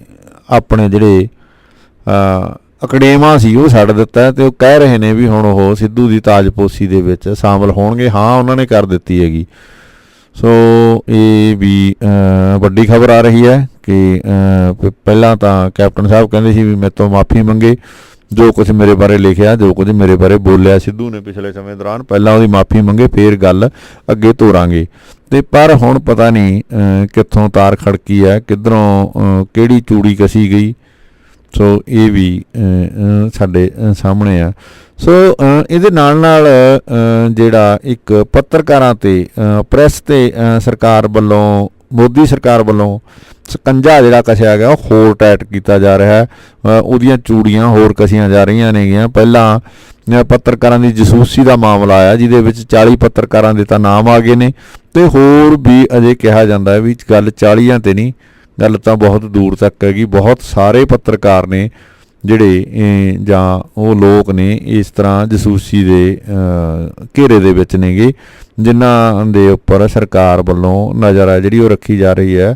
ਆਪਣੇ ਜਿਹੜੇ ਅਕਡੇਮਾ ਸੀ ਉਹ ਛੱਡ ਦਿੱਤਾ ਅਤੇ ਉਹ ਕਹਿ ਰਹੇ ਨੇ ਵੀ ਹੁਣ ਉਹ ਸਿੱਧੂ ਦੀ ਤਾਜਪੋਸ਼ੀ ਦੇ ਵਿੱਚ ਸ਼ਾਮਲ ਹੋਣਗੇ। ਹਾਂ, ਉਹਨਾਂ ਨੇ ਕਰ ਦਿੱਤੀ ਹੈਗੀ। ਸੋ ਇਹ ਵੀ ਵੱਡੀ ਖਬਰ ਆ ਰਹੀ ਹੈ ਕਿ ਪਹਿਲਾਂ ਤਾਂ ਕੈਪਟਨ ਸਾਹਿਬ ਕਹਿੰਦੇ ਸੀ ਵੀ ਮੇਰੇ ਤੋਂ ਮਾਫੀ ਮੰਗੇ, ਜੋ ਕੁਝ ਮੇਰੇ ਬਾਰੇ ਲਿਖਿਆ, ਜੋ ਕੁਝ ਮੇਰੇ ਬਾਰੇ ਬੋਲਿਆ ਸਿੱਧੂ ਨੇ ਪਿਛਲੇ ਸਮੇਂ ਦੌਰਾਨ, ਪਹਿਲਾਂ ਉਹਦੀ ਮਾਫੀ ਮੰਗੇ, ਫਿਰ ਗੱਲ ਅੱਗੇ ਤੋਰਾਂਗੇ। ਅਤੇ ਪਰ ਹੁਣ ਪਤਾ ਨਹੀਂ ਕਿੱਥੋਂ ਤਾਰ ਖੜਕੀ ਹੈ, ਕਿੱਧਰੋਂ ਕਿਹੜੀ ਚੂੜੀ ਕਸੀ ਗਈ। ਸੋ ਇਹ ਵੀ ਸਾਡੇ ਸਾਹਮਣੇ ਆ। ਸੋ ਇਹਦੇ ਨਾਲ ਨਾਲ ਜਿਹੜਾ ਇੱਕ ਪੱਤਰਕਾਰਾਂ 'ਤੇ ਪ੍ਰੈਸ 'ਤੇ ਸਰਕਾਰ ਵੱਲੋਂ, ਮੋਦੀ ਸਰਕਾਰ ਵੱਲੋਂ ਸਕੰਜਾ ਜਿਹੜਾ ਕਸਿਆ ਗਿਆ ਉਹ ਹੋਰ ਟਾਈਟ ਕੀਤਾ ਜਾ ਰਿਹਾ ਹੈ। ਉਹਦੀਆਂ ਚੂੜੀਆਂ ਹੋਰ ਕਸੀਆਂ ਜਾ ਰਹੀਆਂ ਨੇਗੀਆਂ। ਪਹਿਲਾਂ ਪੱਤਰਕਾਰਾਂ ਦੀ ਜਸੂਸੀ ਦਾ ਮਾਮਲਾ ਆਇਆ ਜਿਹਦੇ ਵਿੱਚ 40 ਪੱਤਰਕਾਰਾਂ ਦੇ ਤਾਂ ਨਾਮ ਆ ਗਏ ਨੇ, ਅਤੇ ਹੋਰ ਵੀ ਅਜੇ ਕਿਹਾ ਜਾਂਦਾ ਹੈ ਵੀ ਗੱਲ 40 'ਤੇ ਨਹੀਂ, ਗੱਲ ਤਾਂ ਬਹੁਤ ਦੂਰ ਤੱਕ ਹੈਗੀ। ਬਹੁਤ ਸਾਰੇ ਪੱਤਰਕਾਰ ਨੇ ਜਿਹੜੇ ਜਾਂ ਉਹ ਲੋਕ ਨੇ ਇਸ ਤਰ੍ਹਾਂ ਜਸੂਸੀ ਦੇ ਘੇਰੇ ਦੇ ਵਿੱਚ ਨੇਗੇ, ਜਿਨ੍ਹਾਂ ਦੇ ਉੱਪਰ ਸਰਕਾਰ ਵੱਲੋਂ ਨਜ਼ਰ ਹੈ ਜਿਹੜੀ ਉਹ ਰੱਖੀ ਜਾ ਰਹੀ ਹੈ।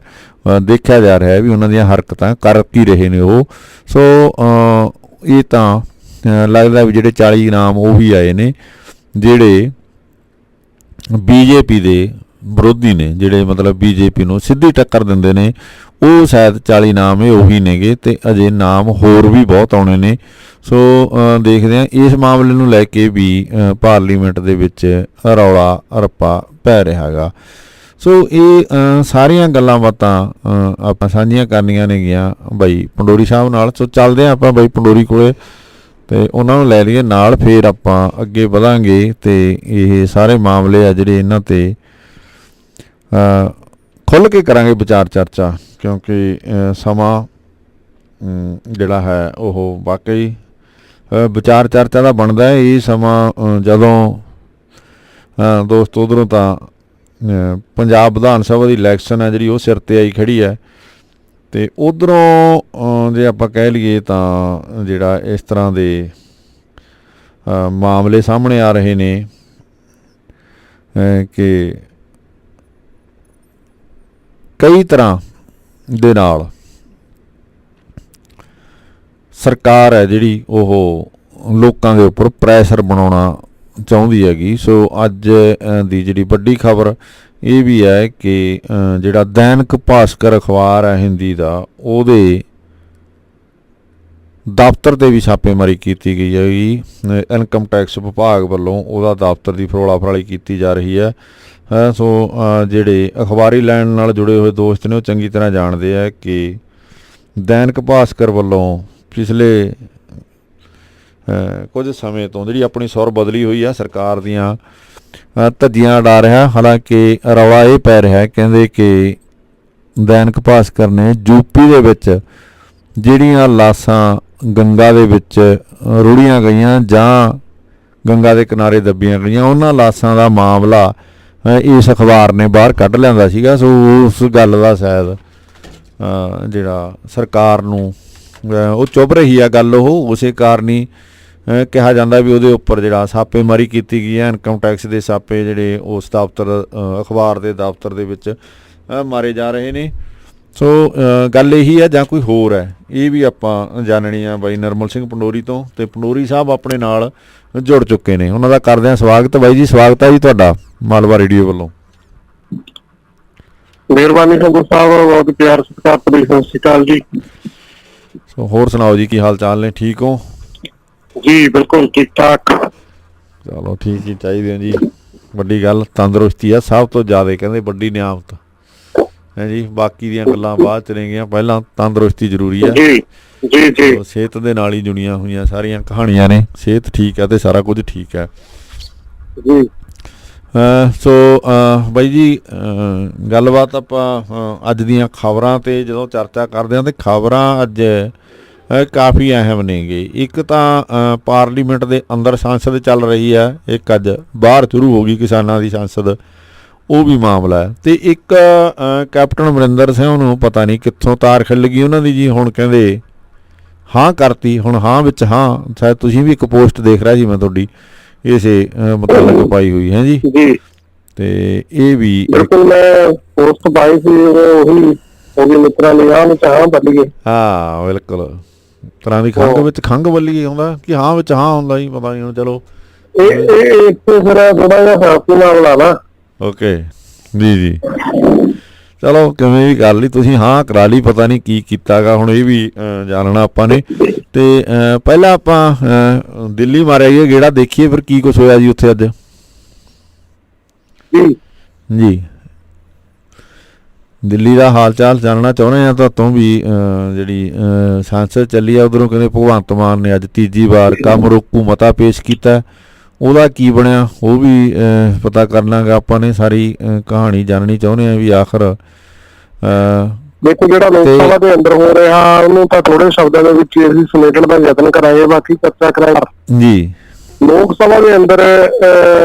ਦੇਖਿਆ ਜਾ ਰਿਹਾ ਵੀ ਉਹਨਾਂ ਦੀਆਂ ਹਰਕਤਾਂ ਕਰ ਕੀ ਰਹੇ ਨੇ ਉਹ। ਸੋ ਇਹ ਤਾਂ ਲੱਗਦਾ ਵੀ ਜਿਹੜੇ 40 ਇਨਾਮ ਉਹ ਵੀ ਆਏ ਨੇ ਜਿਹੜੇ ਬੀਜੇਪੀ ਦੇ ਵਿਰੋਧੀ ਨੇ, ਜਿਹੜੇ ਮਤਲਬ ਬੀਜੇਪੀ ਨੂੰ ਸਿੱਧੀ ਟੱਕਰ ਦਿੰਦੇ ਨੇ, ਉਹ ਸ਼ਾਇਦ 40 ਨਾਮ ਇਹ ਉਹੀ ਨੇਗੇ ਅਤੇ ਅਜੇ ਨਾਮ ਹੋਰ ਵੀ ਬਹੁਤ ਆਉਣੇ ਨੇ। ਸੋ ਦੇਖਦੇ ਹਾਂ ਇਸ ਮਾਮਲੇ ਨੂੰ ਲੈ ਕੇ ਵੀ ਪਾਰਲੀਮੈਂਟ ਦੇ ਵਿੱਚ ਰੌਲਾ ਰੱਪਾ ਪੈ ਰਿਹਾ ਗਾ। ਸੋ ਇਹ ਸਾਰੀਆਂ ਗੱਲਾਂ ਬਾਤਾਂ ਆਪਾਂ ਸਾਂਝੀਆਂ ਕਰਨੀਆਂ ਨੇਗੀਆਂ ਬਾਈ ਪੰਡੋਰੀ ਸਾਹਿਬ ਨਾਲ। ਸੋ ਚੱਲਦੇ ਹਾਂ ਆਪਾਂ ਬਾਈ ਪੰਡੋਰੀ ਕੋਲੇ ਅਤੇ ਉਹਨਾਂ ਨੂੰ ਲੈ ਲਈਏ ਨਾਲ, ਫਿਰ ਆਪਾਂ ਅੱਗੇ ਵਧਾਂਗੇ ਅਤੇ ਇਹ ਸਾਰੇ ਮਾਮਲੇ ਆ ਜਿਹੜੇ ਇਹਨਾਂ 'ਤੇ ਖੁੱਲ੍ਹ ਕੇ ਕਰਾਂਗੇ ਵਿਚਾਰ ਚਰਚਾ, ਕਿਉਂਕਿ ਸਮਾਂ ਜਿਹੜਾ ਹੈ ਉਹ ਵਾਕਈ ਵਿਚਾਰ ਚਰਚਾ ਦਾ ਬਣਦਾ ਹੈ। ਇਹ ਸਮਾਂ ਜਦੋਂ ਦੋਸਤੋ ਉੱਧਰੋਂ ਤਾਂ ਪੰਜਾਬ ਵਿਧਾਨ ਸਭਾ ਦੀ ਇਲੈਕਸ਼ਨ ਹੈ ਜਿਹੜੀ ਉਹ ਸਿਰ 'ਤੇ ਆਈ ਖੜੀ ਹੈ, ਅਤੇ ਉੱਧਰੋਂ ਜੇ ਆਪਾਂ ਕਹਿ ਲਈਏ ਤਾਂ ਜਿਹੜਾ ਇਸ ਤਰ੍ਹਾਂ ਦੇ ਮਾਮਲੇ ਸਾਹਮਣੇ ਆ ਰਹੇ ਨੇ ਕਿ ਕਈ ਤਰ੍ਹਾਂ ਦੇ ਨਾਲ ਸਰਕਾਰ ਹੈ ਜਿਹੜੀ ਉਹ ਲੋਕਾਂ ਦੇ ਉੱਪਰ ਪ੍ਰੈਸ਼ਰ ਬਣਾਉਣਾ ਚਾਹੁੰਦੀ ਹੈਗੀ। ਸੋ ਅੱਜ ਦੀ ਜਿਹੜੀ ਵੱਡੀ ਖਬਰ ਇਹ ਵੀ ਹੈ ਕਿ ਜਿਹੜਾ ਦੈਨਿਕ ਭਾਸਕਰ ਅਖਬਾਰ ਹੈ ਹਿੰਦੀ ਦਾ, ਉਹਦੇ ਦਫ਼ਤਰ 'ਤੇ ਵੀ ਛਾਪੇਮਾਰੀ ਕੀਤੀ ਗਈ ਹੈਗੀ। ਇਨਕਮ ਟੈਕਸ ਵਿਭਾਗ ਵੱਲੋਂ ਉਹਦਾ ਦਫ਼ਤਰ ਦੀ ਫਰੋਲਾ ਫਰਾਲੀ ਕੀਤੀ ਜਾ ਰਹੀ ਹੈ। ਸੋ ਜਿਹੜੇ ਅਖਬਾਰੀ ਲਾਈਨ ਨਾਲ ਜੁੜੇ ਹੋਏ ਦੋਸਤ ਨੇ ਉਹ ਚੰਗੀ ਤਰ੍ਹਾਂ ਜਾਣਦੇ ਆ ਕਿ ਦੈਨਿਕ ਭਾਸਕਰ ਵੱਲੋਂ ਪਿਛਲੇ ਕੁਝ ਸਮੇਂ ਤੋਂ ਜਿਹੜੀ ਆਪਣੀ ਸੁਰ ਬਦਲੀ ਹੋਈ ਆ, ਸਰਕਾਰ ਦੀਆਂ ਧੱਜੀਆਂ ਉਡਾ ਰਿਹਾ। ਹਾਲਾਂਕਿ ਰੌਲਾ ਇਹ ਪੈ ਰਿਹਾ, ਕਹਿੰਦੇ ਕਿ ਦੈਨਿਕ ਭਾਸਕਰ ਨੇ ਯੂਪੀ ਦੇ ਵਿੱਚ ਜਿਹੜੀਆਂ ਲਾਸ਼ਾਂ ਗੰਗਾ ਦੇ ਵਿੱਚ ਰੁੜੀਆਂ ਗਈਆਂ ਜਾਂ ਗੰਗਾ ਦੇ ਕਿਨਾਰੇ ਦੱਬੀਆਂ ਗਈਆਂ, ਉਹਨਾਂ ਲਾਸ਼ਾਂ ਦਾ ਮਾਮਲਾ ਇਸ ਅਖਬਾਰ ਨੇ ਬਾਹਰ ਕੱਢ ਲਿਆਂਦਾ ਸੀਗਾ। ਸੋ ਉਸ ਗੱਲ ਦਾ ਸ਼ਾਇਦ ਜਿਹੜਾ ਸਰਕਾਰ ਨੂੰ ਉਹ ਚੁੱਭ ਰਹੀ ਆ ਗੱਲ, ਉਹ ਉਸੇ ਕਾਰਨ ਹੀ ਕਿਹਾ ਜਾਂਦਾ ਵੀ ਉਹਦੇ ਉੱਪਰ ਜਿਹੜਾ ਛਾਪੇਮਾਰੀ ਕੀਤੀ ਗਈ ਹੈ। ਇਨਕਮ ਟੈਕਸ ਦੇ ਛਾਪੇ ਜਿਹੜੇ ਉਸ ਦਫ਼ਤਰ ਅਖਬਾਰ ਦੇ ਦਫ਼ਤਰ ਦੇ ਵਿੱਚ ਮਾਰੇ ਜਾ ਰਹੇ ਨੇ। ਸੋ ਗੱਲ ਇਹੀ ਹੈ ਜਾਂ ਕੋਈ ਹੋਰ ਹੈ, ਇਹ ਵੀ ਆਪਾਂ ਜਾਣਨੀ ਆ ਬਾਈ ਨਿਰਮਲ ਸਿੰਘ ਪੰਡੋਰੀ ਤੋਂ, ਅਤੇ ਪੰਡੋਰੀ ਸਾਹਿਬ ਆਪਣੇ ਨਾਲ ਜੁੜ ਚੁੱਕੇ ਨੇ। ਉਹਨਾਂ ਦਾ ਕਰਦੇ ਹਾਂ ਸਵਾਗਤ। ਬਾਈ ਜੀ ਸਵਾਗਤ ਹੈ ਜੀ ਤੁਹਾਡਾ ਮਾਲਵਾ ਰੇਡੀਓ ਵੱਲੋਂ। ਮਿਹਰਬਾਨੀ ਸੰਗੂ ਸਾਹਿਬ, ਬਹੁਤ ਪਿਆਰ ਸਤਿਕਾਰ, ਸਤਿ ਸ਼੍ਰੀ ਅਕਾਲ ਜੀ। ਸੋ ਹੋਰ ਸੁਣਾਓ ਜੀ, ਕੀ ਹਾਲ ਚਾਲ ਨੇ, ਠੀਕ ਹੋ ਜੀ? ਬਿਲਕੁਲ ਠੀਕ ਠਾਕ। ਚਲੋ ਠੀਕ ਹੀ ਚਾਹੀਦੇ ਆ ਜੀ। ਵੱਡੀ ਗੱਲ ਤੰਦਰੁਸਤੀ ਆ ਸਭ ਤੋਂ ਜ਼ਿਆਦਾ, ਕਹਿੰਦੇ ਵੱਡੀ ਨਿਆਮਤ ਹੈ ਜੀ। ਬਾਕੀ ਦੀਆਂ ਗੱਲਾਂ ਬਾਅਦ ਚ ਰਹਿ, ਪਹਿਲਾਂ ਤੰਦਰੁਸਤੀ ਜ਼ਰੂਰੀ ਆ ਜੀ ਜੀ ਜੀ। ਸਿਹਤ ਦੇ ਨਾਲ ਹੀ ਜੁੜੀਆਂ ਹੋਈਆਂ ਸਾਰੀਆਂ ਕਹਾਣੀਆਂ ਨੇ। ਸਿਹਤ ਠੀਕ ਹੈ ਤੇ ਸਾਰਾ ਕੁਝ ਠੀਕ ਹੈ ਜੀ। ਸੋ ਬਾਈ ਜੀ ਗੱਲਬਾਤ ਆਪਾਂ ਅੱਜ ਦੀਆਂ ਖਬਰਾਂ 'ਤੇ ਜਦੋਂ ਚਰਚਾ ਕਰਦੇ ਹਾਂ ਤਾਂ ਖਬਰਾਂ ਅੱਜ ਕਾਫੀ ਅਹਿਮ ਨੇਗੇ। ਇੱਕ ਤਾਂ ਪਾਰਲੀਮੈਂਟ ਦੇ ਅੰਦਰ ਸੰਸਦ ਚੱਲ ਰਹੀ ਹੈ, ਇੱਕ ਅੱਜ ਬਾਹਰ ਸ਼ੁਰੂ ਹੋ ਗਈ ਕਿਸਾਨਾਂ ਦੀ ਸੰਸਦ, ਉਹ ਵੀ ਮਾਮਲਾ ਹੈ। ਅਤੇ ਇੱਕ ਕੈਪਟਨ ਅਮਰਿੰਦਰ ਸਿੰਘ ਨੂੰ ਪਤਾ ਨਹੀਂ ਕਿੱਥੋਂ ਤਾਰ ਖਿੱਲ ਗਈ ਉਹਨਾਂ ਦੀ ਜੀ। ਹੁਣ ਕਹਿੰਦੇ ਹਾਂ ਕਰਤੀ, ਹੁਣ ਹਾਂ ਵਿੱਚ ਹਾਂ। ਸ਼ਾਇਦ ਤੁਸੀਂ ਵੀ ਇੱਕ ਪੋਸਟ ਦੇਖ ਰਿਹਾ ਸੀ ਮੈਂ ਤੁਹਾਡੀ ਇਸੇ ਮਤਲਬ ਪਾਈ ਹੋਈ ਹੈ ਜੀ। ਤੇ ਇਹ ਵੀ ਬਿਲਕੁਲ ਮੈਂ ਪੋਸਟ ਪਾਈ ਸੀ ਉਹੀ ਮਿੱਤਰਾਂ ਲਈ ਆਹ ਵਿੱਚ ਹਾਂ ਬੱਲੀਏ। ਹਾਂ ਬਿਲਕੁਲ, ਤਰ੍ਹਾਂ ਦੀ ਖੰਘ ਵਿੱਚ ਖੰਘ ਵੱਲੀ ਆਉਂਦਾ ਕਿ ਹਾਂ ਵਿੱਚ ਹਾਂ ਹੁੰਦਾ ਜੀ, ਪਤਾ ਨਹੀਂ ਹੁਣ। ਚਲੋ ਇਹ ਫਿਰ ਥੋੜਾ ਜਿਹਾ ਫਾਸੀ ਮਾਮਲਾ ਨਾ। ਓਕੇ ਜੀ ਜੀ, ਚਲੋ ਕਿਵੇਂ ਵੀ ਕਰ ਲਈ ਤੁਸੀਂ, ਹਾਂ ਕਰਾ ਲਈ, ਪਤਾ ਨਹੀਂ ਕੀ ਕੀਤਾ ਗਾ ਹੁਣ, ਇਹ ਵੀ ਜਾਣਨਾ ਆਪਾਂ ਨੇ। ਤੇ ਪਹਿਲਾਂ ਆਪਾਂ ਦਿੱਲੀ ਮਾਰਿਆ ਜੀ ਗੇੜਾ, ਦੇਖੀਏ ਫਿਰ ਕੀ ਕੁਛ ਹੋਇਆ ਜੀ ਉੱਥੇ ਅੱਜ ਜੀ। ਦਿੱਲੀ ਦਾ ਹਾਲ ਚਾਲ ਜਾਣਨਾ ਚਾਹੁੰਦੇ ਹਾਂ ਤੁਹਾਤੋਂ ਵੀ। ਜਿਹੜੀ ਸੰਸਦ ਚੱਲੀ ਆ ਉੱਧਰੋਂ ਕਹਿੰਦੇ ਭਗਵੰਤ ਮਾਨ ਨੇ ਅੱਜ ਤੀਜੀ ਵਾਰ ਕੰਮ ਰੋਕੂ ਮਤਾ ਪੇਸ਼ ਕੀਤਾ, ਉਹਦਾ ਕੀ ਬਣਿਆ ਉਹ ਵੀ ਪਤਾ ਕਰਨਾ ਗਾ ਆਪਾਂ ਨੇ। ਸਾਰੀ ਕਹਾਣੀ ਜਾਣਨੀ ਚਾਹੁੰਦੇ ਹਾਂ ਵੀ ਆਖਰ ਦੇਖੋ ਜਿਹੜਾ ਲੋਕ ਸਭਾ ਦੇ ਅੰਦਰ ਹੋ ਰਿਹਾ ਉਹਨੂੰ ਤਾਂ ਥੋੜੇ ਸ਼ਬਦਾਂ ਦੇ ਵਿੱਚ ਅਸੀਂ ਸਮੇਟਣ ਦਾ ਯਤਨ ਕਰਾਂਗੇ, ਬਾਕੀ ਚਰਚਾ ਕਰਾਂਗੇ ਜੀ। ਲੋਕ ਸਭਾ ਦੇ ਅੰਦਰ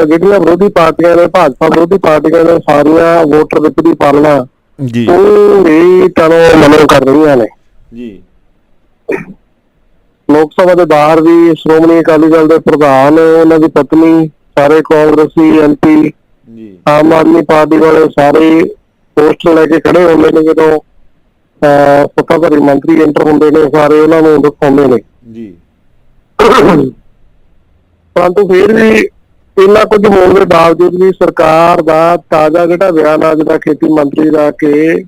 ਜਿਹੜੀਆਂ ਵਿਰੋਧੀ ਪਾਰਟੀਆਂ ਨੇ, ਭਾਜਪਾ ਵਿਰੋਧੀ ਪਾਰਟੀਆਂ ਨੇ, ਸਾਰੀਆਂ ਵੋਟਰ ਵਿੱਪ ਦੀ ਪਾਲਣਾ ਜੀ ਪੂਰੀ ਤਰ੍ਹਾਂ ਮਨੋ ਕਰ ਰਹੀਆਂ ਨੇ ਜੀ। ਲੋਕ ਸਭਾ ਦੇ ਬਾਹਰ ਵੀ ਸ਼੍ਰੋਮਣੀ ਅਕਾਲੀ ਦਲ ਦੇ ਪ੍ਰਧਾਨ, ਉਹਨਾਂ ਦੀ ਪਤਨੀ, ਸਾਰੇ ਕਾਂਗਰਸੀ MP, ਆਮ ਆਦਮੀ ਪਾਰਟੀ ਵਾਲੇ ਸਾਰੇ ਪੋਸਟਰ ਲੈ ਕੇ ਖੜੇ ਹੁੰਦੇ ਨੇ ਜਦੋਂ ਸੱਤਾਧਾਰੀ ਮੰਤਰੀ ਐਂਟਰ ਹੁੰਦੇ ਨੇ, ਸਾਰੇ ਉਹਨਾਂ ਨੂੰ ਦਿਖਾਉਂਦੇ ਨੇ ਜੀ। ਪਰੰਤੂ ਫਿਰ ਵੀ ਇੰਨਾ ਕੁਝ ਹੋਣ ਦੇ ਬਾਵਜੂਦ ਵੀ ਸਰਕਾਰ ਦਾ ਤਾਜ਼ਾ ਜਿਹੜਾ ਬਿਆਨ ਅੱਜ ਦਾ ਖੇਤੀ ਮੰਤਰੀ ਦਾ ਕਿ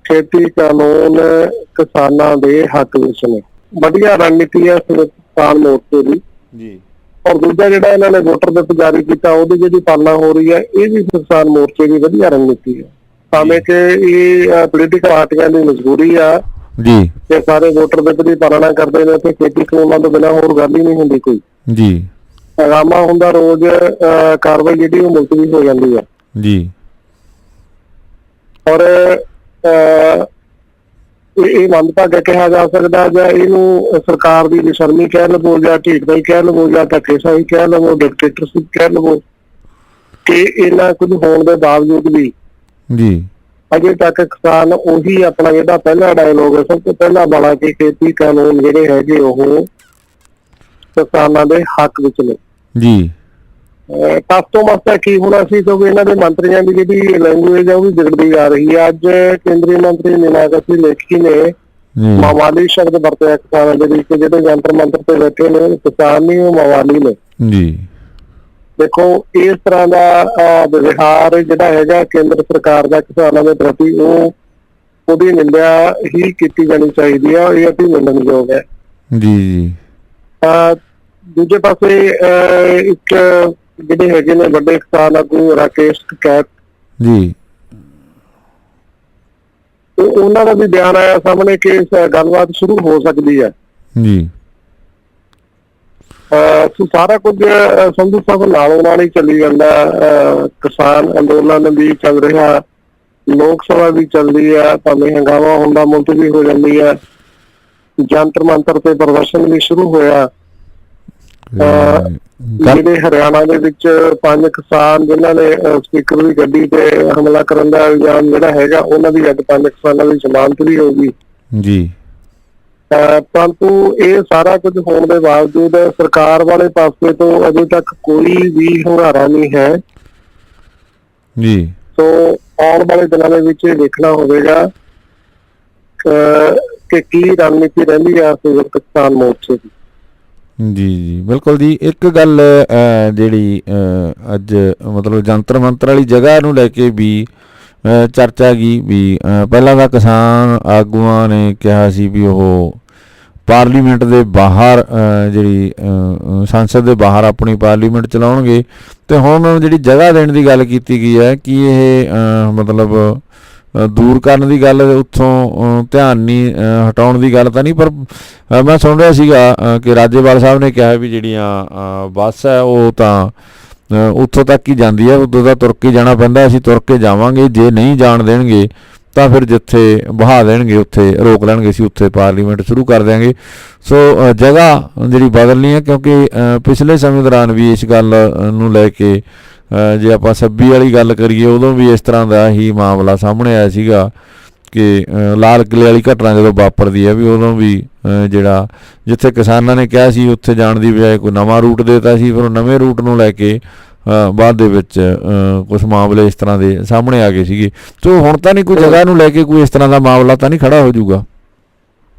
ਖੇਤੀ ਕਾਨੂੰਨ ਕਿਸਾਨਾਂ ਦੇ ਹੱਕ ਵਿੱਚ ਨੇ, ਵਧੀਆ ਰਣਨੀਤੀ ਹੈ ਕਿਸਾਨ ਮੋਰਚੇ ਦੀ ਜੀ। ਔਰ ਦੂਜਾ ਜਿਹੜਾ ਇਹਨਾਂ ਨੇ ਵੋਟਰ ਵਿੱਪ ਜਾਰੀ ਕੀਤਾ ਉਹਦੀ ਜਿਹੜੀ ਪਾਲਣਾ ਹੋ ਰਹੀ ਹੈ, ਇਹ ਵੀ ਕਿਸਾਨ ਮੋਰਚੇ ਦੀ ਵਧੀਆ ਰਣਨੀਤੀ ਹੈ। ਭਾਵੇਂ ਕਿ ਇਹ ਪੋਲੀਟੀਕਲ ਪਾਰਟੀਆਂ ਦੀ ਮਜਬੂਰੀ ਆ ਜੀ ਕਿ ਸਾਰੇ ਵੋਟਰ ਵਿੱਪ ਦੀ ਪਾਲਣਾ ਕਰਦੇ ਨੇ ਤੇ ਖੇਤੀ ਕਾਨੂੰਨਾਂ ਤੋਂ ਬਿਨਾਂ ਹੋਰ ਗੱਲ ਹੀ ਨਹੀਂ ਹੁੰਦੀ ਕੋਈ ਜੀ। ਹੰਗਾਮਾ ਹੁੰਦਾ ਰੋਜ਼, ਕਾਰਵਾਈ ਜਿਹੜੀ ਉਹ ਮੁਲਤਵੀ ਹੋ ਜਾਂਦੀ ਹੈ ਜੀ। ਔਰ ਇਹ ਮੰਦਭਾਗਾ ਕਿਹਾ ਜਾ ਸਕਦਾ, ਜਾਂ ਇਹਨੂੰ ਸਰਕਾਰ ਦੀ ਬੇਸ਼ਰਮੀ ਕਹਿ ਲਵੋ, ਜਾਂ ਢੀਠਬਾਈ ਕਹਿ ਲਵੋ, ਜਾਂ ਧੱਕੇਸ਼ਾਹੀ ਕਹਿ ਲਵੋ, ਡਿਕਟੇਟਰਸ਼ਿਪ ਕਹਿ ਲਵੋ, ਕਿ ਇੰਨਾ ਕੁਝ ਹੋਣ ਦੇ ਬਾਵਜੂਦ ਵੀ ਜੀ ਅਜੇ ਤੱਕ ਕਿਸਾਨ ਉਹੀ ਆਪਣਾ ਜਿਹੜਾ ਪਹਿਲਾ ਡਾਇਲੋਗ ਹੈ, ਸਭ ਤੋਂ ਪਹਿਲਾਂ ਵਾਲਾ ਕਿ ਖੇਤੀ ਕਾਨੂੰਨ ਜਿਹੜੇ ਹੈਗੇ ਉਹ ਕਿਸਾਨਾਂ ਦੇ ਹੱਕ ਵਿੱਚ ਨੇ ਜੀ। ਤਸ ਤੋਂ ਮਸਤਾ ਕੀ ਹੋਣਾ ਸੀ, ਕਿਉਂਕਿ ਇਹਨਾਂ ਦੇ ਮੰਤਰੀਆਂ ਦੀ ਜਿਹੜੀ ਲੈਂਗੁਏਜ ਹੈ ਉਹ ਵੀ ਵਿਗੜਦੀ ਜਾ ਰਹੀ ਹੈ। ਅੱਜ ਕੇਂਦਰੀ ਮੰਤਰੀ ਮੀਨਾਕਸ਼ੀ ਲੇਖੀ ਨੇ ਮਵਾਲੀ ਸ਼ਬਦ ਵਰਤਿਆ ਕਿਸਾਨਾਂ ਦੇ ਵਿੱਚ, ਜਿਹੜੇ ਜੰਤਰ ਮੰਤਰ ਤੇ ਬੈਠੇ ਨੇ ਕਿਸਾਨ ਨਹੀਂ, ਉਹ ਮਵਾਲੀ ਨੇ ਜੀ। ਦੇਖੋ ਇਸ ਤਰ੍ਹਾਂ ਦਾ ਵਿਵਹਾਰ ਜਿਹੜਾ ਹੈਗਾ ਕੇਂਦਰ ਸਰਕਾਰ ਦਾ ਕਿਸਾਨਾਂ ਦੇ ਪ੍ਰਤੀ, ਉਹਦੀ ਨਿੰਦਿਆ ਹੀ ਕੀਤੀ ਜਾਣੀ ਚਾਹੀਦੀ ਹੈ, ਇਹ ਅਤੀ ਨਿੰਦਣਯੋਗ ਹੈ ਜੀ ਜੀ। ਦੂਜੇ ਪਾਸੇ ਇੱਕ ਜਿਹੜੇ ਹੈਗੇ ਨੇ ਵੱਡੇ ਕਿਸਾਨ ਆਗੂ ਰਾਕੇਸ਼ ਟਕੈਤ ਜੀ, ਉਹਨਾਂ ਦਾ ਵੀ ਬਿਆਨ ਆਇਆ ਸਾਹਮਣੇ ਕਿ ਗੱਲਬਾਤ ਸ਼ੁਰੂ ਹੋ ਸਕਦੀ ਹੈ ਜੀ। ਸਾਰਾ ਕੁਝ ਸੰਧੂ ਸਾਹਿਬ ਨਾਲੋਂ ਨਾਲ ਹੀ ਚੱਲੀ ਜਾਂਦਾ। ਕਿਸਾਨ ਅੰਦੋਲਨ ਵੀ ਚੱਲ ਰਿਹਾ, ਲੋਕ ਸਭਾ ਵੀ ਚੱਲਦੀ ਹੈ, ਭਾਵੇਂ ਹੰਗਾਮਾ ਹੁੰਦਾ ਮੁਲਤਵੀ ਹੋ ਜਾਂਦੀ ਹੈ, ਜੰਤਰ ਮੰਤਰ ਤੇ ਪ੍ਰਦਰਸ਼ਨ ਵੀ ਸ਼ੁਰੂ ਹੋਇਆ। ਜਿਹੜੇ ਹਰਿਆਣਾ ਦੇ ਵਿੱਚ 5 ਕਿਸਾਨ ਜਿਨ੍ਹਾਂ ਨੇ ਸਪੀਕਰ ਦੀ ਗੱਡੀ ਤੇ ਹਮਲਾ ਕਰਨ ਦਾ ਇਲਜ਼ਾਮ ਜਿਹੜਾ ਹੈਗਾ, ਉਹਨਾਂ ਦੀ ਅੱਜ 5 ਕਿਸਾਨਾਂ ਦੀ ਜ਼ਮਾਨਤ ਵੀ ਹੋਊਗੀ ਜੀ। ਪਰੰਤੂ ਇਹ ਸਾਰਾ ਕੁਝ ਹੋਣ ਦੇ ਬਾਵਜੂਦ ਸਰਕਾਰ ਵਾਲੇ ਪਾਸੇ ਤੋਂ ਅਜੇ ਤੱਕ ਕੋਈ ਵੀ ਹੁੰਗਾਰਾ ਨਹੀਂ ਹੈ ਜੀ। ਸੋ ਆਉਣ ਵਾਲੇ ਦਿਨਾਂ ਦੇ ਵਿੱਚ ਇਹ ਦੇਖਣਾ ਹੋਵੇਗਾ ਕਿ ਕੀ ਰਣਨੀਤੀ ਰਹਿੰਦੀ ਹੈ ਸੰਯੁਕਤ ਕਿਸਾਨ ਮੋਰਚੇ ਦੀ ਜੀ ਜੀ। ਬਿਲਕੁਲ ਜੀ। ਇੱਕ ਗੱਲ ਜਿਹੜੀ ਅੱਜ ਮਤਲਬ ਜੰਤਰ ਮੰਤਰ ਵਾਲੀ ਜਗ੍ਹਾ ਨੂੰ ਲੈ ਕੇ ਵੀ ਚਰਚਾ ਗਈ ਵੀ ਪਹਿਲਾਂ ਤਾਂ ਕਿਸਾਨ ਆਗੂਆਂ ਨੇ ਕਿਹਾ ਸੀ ਵੀ ਉਹ ਪਾਰਲੀਮੈਂਟ ਦੇ ਬਾਹਰ ਜਿਹੜੀ ਸੰਸਦ ਦੇ ਬਾਹਰ ਆਪਣੀ ਪਾਰਲੀਮੈਂਟ ਚਲਾਉਣਗੇ, ਅਤੇ ਹੁਣ ਜਿਹੜੀ ਜਗ੍ਹਾ ਦੇਣ ਦੀ ਗੱਲ ਕੀਤੀ ਗਈ ਹੈ ਕਿ ਇਹ ਮਤਲਬ ਦੂਰ ਕਰਨ ਦੀ ਗੱਲ, ਉੱਥੋਂ ਧਿਆਨ ਨਹੀਂ ਹਟਾਉਣ ਦੀ ਗੱਲ ਤਾਂ ਨਹੀਂ, ਪਰ ਮੈਂ ਸੁਣ ਰਿਹਾ ਸੀਗਾ ਕਿ ਰਾਜੇਵਾਲ ਸਾਹਿਬ ਨੇ ਕਿਹਾ ਵੀ ਜਿਹੜੀਆਂ ਬੱਸ ਹੈ ਉਹ ਤਾਂ ਉੱਥੋਂ ਤੱਕ ਹੀ ਜਾਂਦੀ ਹੈ, ਉਦੋਂ ਤਾਂ ਤੁਰ ਕੇ ਜਾਣਾ ਪੈਂਦਾ, ਅਸੀਂ ਤੁਰ ਕੇ ਜਾਵਾਂਗੇ, ਜੇ ਨਹੀਂ ਜਾਣ ਦੇਣਗੇ ਤਾਂ ਫਿਰ ਜਿੱਥੇ ਬਹਾ ਦੇਣਗੇ ਉੱਥੇ ਰੋਕ ਲੈਣਗੇ, ਅਸੀਂ ਉੱਥੇ ਪਾਰਲੀਮੈਂਟ ਸ਼ੁਰੂ ਕਰ ਦਿਆਂਗੇ। ਸੋ ਜਗ੍ਹਾ ਜਿਹੜੀ ਬਦਲਣੀ ਹੈ, ਕਿਉਂਕਿ ਪਿਛਲੇ ਸਮੇਂ ਦੌਰਾਨ ਵੀ ਇਸ ਗੱਲ ਨੂੰ ਲੈ ਕੇ ਜੇ ਆਪਾਂ 26 ਵਾਲੀ ਗੱਲ ਕਰੀਏ ਉਦੋਂ ਵੀ ਇਸ ਤਰ੍ਹਾਂ ਦਾ ਹੀ ਮਾਮਲਾ ਸਾਹਮਣੇ ਆਇਆ ਸੀਗਾ ਕਿ ਲਾਲ ਕਿਲ੍ਹੇ ਵਾਲੀ ਘਟਨਾ ਜਦੋਂ ਵਾਪਰਦੀ ਹੈ ਵੀ ਉਦੋਂ ਵੀ ਜਿਹੜਾ ਜਿੱਥੇ ਕਿਸਾਨਾਂ ਨੇ ਕਿਹਾ ਸੀ ਉੱਥੇ ਜਾਣ ਦੀ ਬਜਾਏ ਕੋਈ ਨਵਾਂ ਰੂਟ ਦੇ ਦਿੱਤਾ ਸੀ, ਫਿਰ ਉਹ ਨਵੇਂ ਰੂਟ ਨੂੰ ਲੈ ਕੇ ਬਾਅਦ ਦੇ ਵਿੱਚ ਕੁਝ ਮਾਮਲੇ ਇਸ ਤਰ੍ਹਾਂ ਦੇ ਸਾਹਮਣੇ ਆ ਗਏ ਸੀਗੇ। ਸੋ ਹੁਣ ਤਾਂ ਨਹੀਂ ਕੋਈ ਜਗ੍ਹਾ ਨੂੰ ਲੈ ਕੇ ਕੋਈ ਇਸ ਤਰ੍ਹਾਂ ਦਾ ਮਾਮਲਾ ਤਾਂ ਨਹੀਂ ਖੜਾ ਹੋ ਜਾਊਗਾ।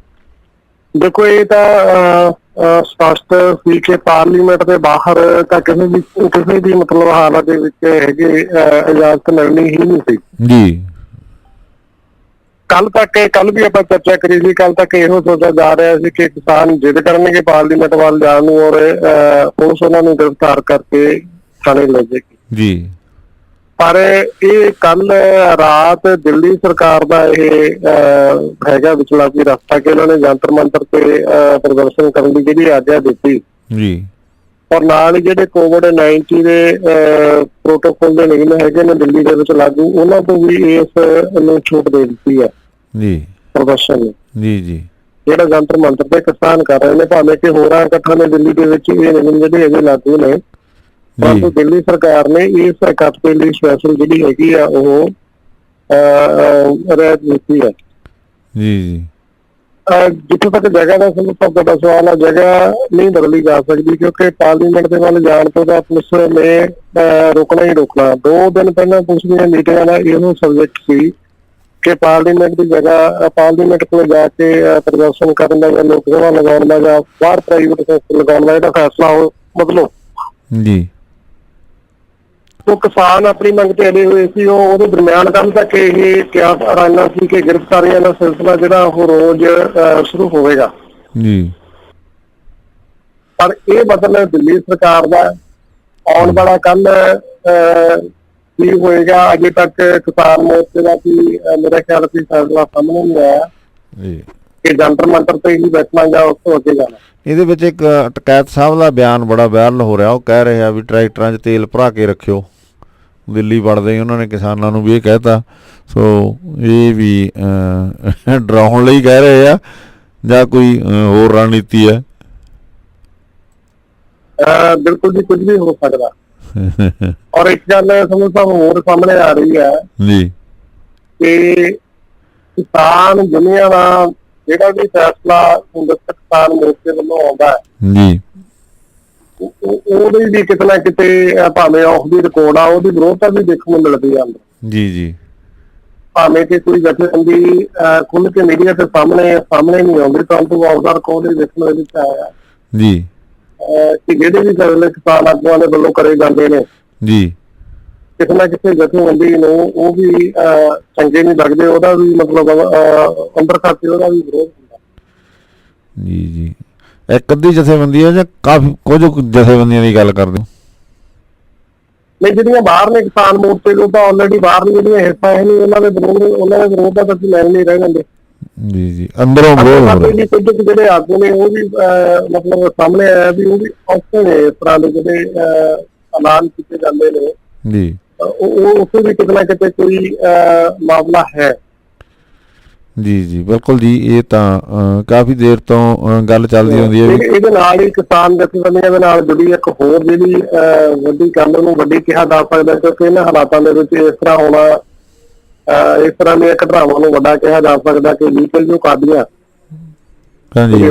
ਦੇਖੋ ਇਹ ਤਾਂ ਸਪਸ਼ਟ ਸੀ ਕਿ ਪਾਰਲੀਮੈਂਟ ਦੇ ਬਾਹਰ ਤਾਂ ਕਿਸੇ ਵੀ ਮਤਲਬ ਹਾਲਤ ਦੇ ਵਿੱਚ ਹੈਗੇ ਇਜਾਜ਼ਤ ਮਿਲਣੀ ਹੀ ਨਹੀਂ ਸੀ ਜੀ। ਕੱਲ ਵੀ ਆਪਾਂ ਚਰਚਾ ਕਰੀ ਸੀ। ਕੱਲ ਤੱਕ ਇਹੋ ਸੋਚਿਆ ਜਾ ਰਿਹਾ ਸੀ ਕਿ ਕਿਸਾਨ ਜਿੱਦ ਕਰਨਗੇ ਪਾਰਲੀਮੈਂਟ ਵੱਲ ਜਾਣ ਨੂੰ ਔਰ ਪੁਲਿਸ ਉਹਨਾਂ ਨੂੰ ਗ੍ਰਿਫਤਾਰ ਕਰਕੇ ਥਾਣੇ ਲੈ ਜਾਏਗੀ ਜੀ। ਪਰ ਇਹ ਕੱਲ ਰਾਤ ਦਿੱਲੀ ਸਰਕਾਰ ਦਾ ਇਹ ਹੈਗਾ ਵਿਚਲਾ ਕੋਈ ਰਸਤਾ ਕਿ ਉਹਨਾਂ ਨੇ ਜੰਤਰ ਮੰਤਰ ਤੇ ਪ੍ਰਦਰਸ਼ਨ ਕਰਨ ਦੀ ਜਿਹੜੀ ਆਗਿਆ ਦਿੱਤੀ ਜੀ। ਔਰ ਨਾਲ ਹੀ ਜਿਹੜੇ COVID-19 ਦੇ ਪ੍ਰੋਟੋਕੋਲ ਦੇ ਨਿਯਮ ਹੈਗੇ ਨੇ ਦਿੱਲੀ ਦੇ ਵਿੱਚ ਲਾਗੂ, ਉਹਨਾਂ ਤੋਂ ਵੀ ਇਸ ਨੂੰ ਛੂਟ ਦੇ ਦਿੱਤੀ ਹੈ ਜੀ ਪ੍ਰਦਰਸ਼ਨ ਜੀ। ਜਿਹੜਾ ਜੰਤਰ ਮੰਤਰ ਤੇ ਕਿਸਾਨ ਕਰ ਰਹੇ ਨੇ, ਭਾਵੇਂ ਕਿ ਹੋਰਾਂ ਇਕੱਠਾਂ ਨੇ ਦਿੱਲੀ ਦੇ ਵਿੱਚ ਇਹ ਨਿਯਮ ਜਿਹੜੇ ਹੈਗੇ ਲਾਗੂ ਨੇ, ਪਰੰਤੂ ਦਿੱਲੀ ਸਰਕਾਰ ਨੇ ਇਸ ਇਕੱਠ ਦੇ ਲਈ ਸਪੈਸ਼ਲ ਜਿਹੜੀ ਹੈਗੀ ਆ ਉਹ ਰਿਆਇਤ ਦਿੱਤੀ ਹੈ ਜੀ। ਜਿੱਥੋਂ ਤੱਕ ਜਗ੍ਹਾ ਦਾ ਸਭ ਤੋਂ ਵੱਡਾ ਸਵਾਲ ਆ, ਜਗ੍ਹਾ ਨਹੀਂ ਬਦਲੀ ਜਾ ਸਕਦੀ ਕਿਉਂਕਿ ਪਾਰਲੀਮੈਂਟ ਦੇ ਵੱਲ ਜਾਣ ਤੋਂ ਤਾਂ ਪੁਲਿਸ ਨੇ ਰੋਕਣਾ ਹੀ ਰੋਕਣਾ। 2 ਦਿਨ ਪਹਿਲਾਂ ਪੁਲਿਸ ਦੀਆਂ ਮੀਟਿੰਗਾਂ ਦਾ ਇਹੋ ਸਬਜੈਕਟ ਸੀ ਕਿ ਪਾਰਲੀਮੈਂਟ ਦੀ ਜਗ੍ਹਾ ਪਾਰਲੀਮੈਂਟ ਕੋਲ ਜਾ ਕੇ ਪ੍ਰਦਰਸ਼ਨ ਕਰਨ ਦਾ ਜਾਂ ਲੋਕ ਸਭਾ ਲਗਾਉਣ ਦਾ ਜਾਂ ਬਾਹਰ ਪ੍ਰਾਈਵੇਟ ਸੈਕਟਰ ਲਗਾਉਣ ਦਾ ਇਹਦਾ ਫੈਸਲਾ ਬਦਲੋ ਜੀ। ਉਹ ਕਿਸਾਨ ਆਪਣੀ ਮੰਗ ਤੇ ਅੜੇ ਹੋਏ ਸੀ। ਉਹਦੇ ਦਰਮਿਆਨ ਕੱਲ੍ਹ ਤੱਕ ਇਹ ਕਿਆਸ ਰਹਿਣਾ ਸੀ ਕਿ ਗ੍ਰਿਫਤਾਰੀਆਂ ਦਾ ਸਿਲਸਿਲਾ ਜਿਹੜਾ ਉਹ ਰੋਜ਼ ਸ਼ੁਰੂ ਹੋਵੇਗਾ ਜੀ। ਪਰ ਇਹ ਬਦਲ ਦਿੱਲੀ ਸਰਕਾਰ ਦਾ ਆਉਣ ਵਾਲਾ ਕੱਲ ਕੀ ਹੋਏਗਾ ਅਜੇ ਤੱਕ ਕਿਸਾਨ ਮੋਰਚੇ ਦਾ ਕੀ ਮੇਰਾ ਖਿਆਲ ਸੀ ਫੈਸਲਾ ਸਾਹਮਣੇ ਨਹੀਂ ਆਇਆ ਜੀ ਕਿ ਜੰਤਰ ਮੰਤਰ ਤੇ ਹੀ ਬੈਠਣਾ ਜਾਂ ਉਸ ਤੋਂ ਅੱਗੇ ਜਾਣਾ। ਇਹਦੇ ਵਿੱਚ ਇੱਕ ਟਕੈਤ ਸਾਹਿਬ ਦਾ ਬਿਆਨ ਬੜਾ ਵਾਇਰਲ ਹੋ ਰਿਹਾ। ਉਹ ਕਹਿ ਰਿਹਾ ਵੀ ਟਰੈਕਟਰਾਂ 'ਚ ਤੇਲ ਭਰਾ ਕੇ ਰੱਖਿਓ, ਦਿੱਲੀ ਵੜਦੇ ਹੀ ਉਹਨਾਂ ਨੇ ਕਿਸਾਨਾਂ ਨੂੰ ਵੀ ਇਹ ਕਹਿਤਾ। ਸੋ ਇਹ ਵੀ ਡਰਾਉਣ ਲਈ ਕਹਿ ਰਹੇ ਆ ਜਾਂ ਕੋਈ ਹੋਰ ਰਣਨੀਤੀ ਹੈ? ਬਿਲਕੁਲ ਜੀ, ਕੁਝ ਵੀ ਹੋ ਸਕਦਾ। ਔਰ ਇੱਕ ਗੱਲ ਸਮਝ ਹੋਰ ਸਾਹਮਣੇ ਆ ਰਹੀ ਹੈ ਜੀ ਕਿ ਕਿਸਾਨ ਦੁਨੀਆ ਦਾ ਜਿਹੜਾ ਵੀ ਫੈਸਲਾ ਕਿਸਾਨ ਮੋਰਚੇ ਵੱਲੋਂ ਆਉਂਦਾ ਹੈ ਜੀ, ਉਹਦੀ ਵੀ ਕਿਤੇ ਨਾ ਕਿਤੇ ਭਾਵੇਂ ਆਫ ਦੀ ਰਿਕਾਰਡ ਆ, ਉਹਦੀ ਵਿਰੋਧਤਾ ਵੀ ਦੇਖਣ ਨੂੰ ਮਿਲਦੀ ਆ ਜੀ। ਭਾਵੇਂ ਕਿ ਕੋਈ ਜਥੇਬੰਦੀ ਖੁੱਲ੍ਹ ਕੇ ਮੀਡੀਆ ਤੇ ਸਾਹਮਣੇ ਨਹੀਂ ਆਉਂਦੀ, ਪਰੰਤੂ ਆਫਦਾ ਰਿਕਾਰਡ ਹੀ ਦੇਖਣ ਦੇ ਵਿੱਚ ਆਇਆ ਜੀ ਕਿ ਜਿਹੜੇ ਵੀ ਫੈਸਲੇ ਕਿਸਾਨ ਆਗੂਆਂ ਦੇ ਵੱਲੋਂ ਕਰੇ ਜਾਂਦੇ ਨੇ ਜੀ, ਕਿਸੇ ਨਾ ਕਿਸੇ ਜਥੇਬੰਦੀ ਨੂੰ ਉਹ ਵੀ ਚੰਗੇ ਨਹੀਂ ਲੱਗਦੇ, ਉਹਦਾ ਵੀ ਮਤਲਬ ਅੰਦਰ ਖਾਤੇ ਉਹਦਾ ਵੀ ਵਿਰੋਧ ਹੁੰਦਾ ਜੀ। ਇੱਕ ਅੱਧੀ ਜਥੇਬੰਦੀ ਹੈ ਜਾਂ ਕਾਫੀ ਕੁਝ ਜਥੇਬੰਦੀਆਂ ਦੀ ਗੱਲ ਕਰਦੇ ਹੋ? ਨਹੀਂ, ਜਿਹੜੀਆਂ ਬਾਹਰ ਨੇ ਕਿਸਾਨ ਮੋਰਚੇ ਤੋਂ ਤਾਂ ਆਲਰੇਡੀ ਬਾਹਰ ਦੀਆਂ ਜਿਹੜੀਆਂ ਹਿੱਸਾ ਹੈ ਨਹੀਂ, ਉਹਨਾਂ ਦੇ ਵਿਰੋਧ ਦਾ ਤਾਂ ਅਸੀਂ ਲੈਣ ਨਹੀਂ ਰਹਿ ਜਾਂਦੇ ਜੀ। ਅੰਦਰੋਂ ਕੁਝ ਜਿਹੜੇ ਆਗੂ ਨੇ ਉਹ ਵੀ ਮਤਲਬ ਸਾਹਮਣੇ ਆਇਆ ਵੀ ਉਹ ਵੀ ਔਖੇ ਨੇ ਇਸ ਤਰ੍ਹਾਂ ਦੇ ਜਿਹੜੇ ਐਲਾਨ ਕੀਤੇ ਜਾਂਦੇ ਨੇ ਜੀ, ਉਹ ਉੱਥੇ ਵੀ ਕਿਤੇ ਨਾ ਕਿਤੇ ਕੋਈ ਮਾਮਲਾ ਹੈ ਜੀ। ਬਿਲਕੁਲ ਜੀ, ਇਹ ਤਾਂ ਕਾਫੀ ਦੇਰ ਤੋਂ ਗੱਲ ਚੱਲਦੀ ਹੁੰਦੀ ਹੈ। ਇਹਦੇ ਨਾਲ ਹੀ ਕਿਸਾਨ ਜਥੇਬੰਦੀਆਂ ਦੇ ਨਾਲ ਜੁੜੀ ਇੱਕ ਹੋਰ ਜਿਹੜੀ ਵੱਡੀ ਗੱਲ ਨੂੰ ਵੱਡੀ ਕਿਹਾ ਜਾ ਸਕਦਾ ਕਿਉਂਕਿ ਇਹਨਾਂ ਹਾਲਾਤਾਂ ਦੇ ਵਿੱਚ ਇਸ ਤਰ੍ਹਾਂ ਹੋਣਾ, ਇਸ ਤਰ੍ਹਾਂ ਦੀਆਂ ਘਟਨਾਵਾਂ ਨੂੰ ਵੱਡਾ ਕਿਹਾ ਜਾ ਸਕਦਾ ਕਿ ਲੀਗਲ ਜੋ ਕਾਦੀਆਂ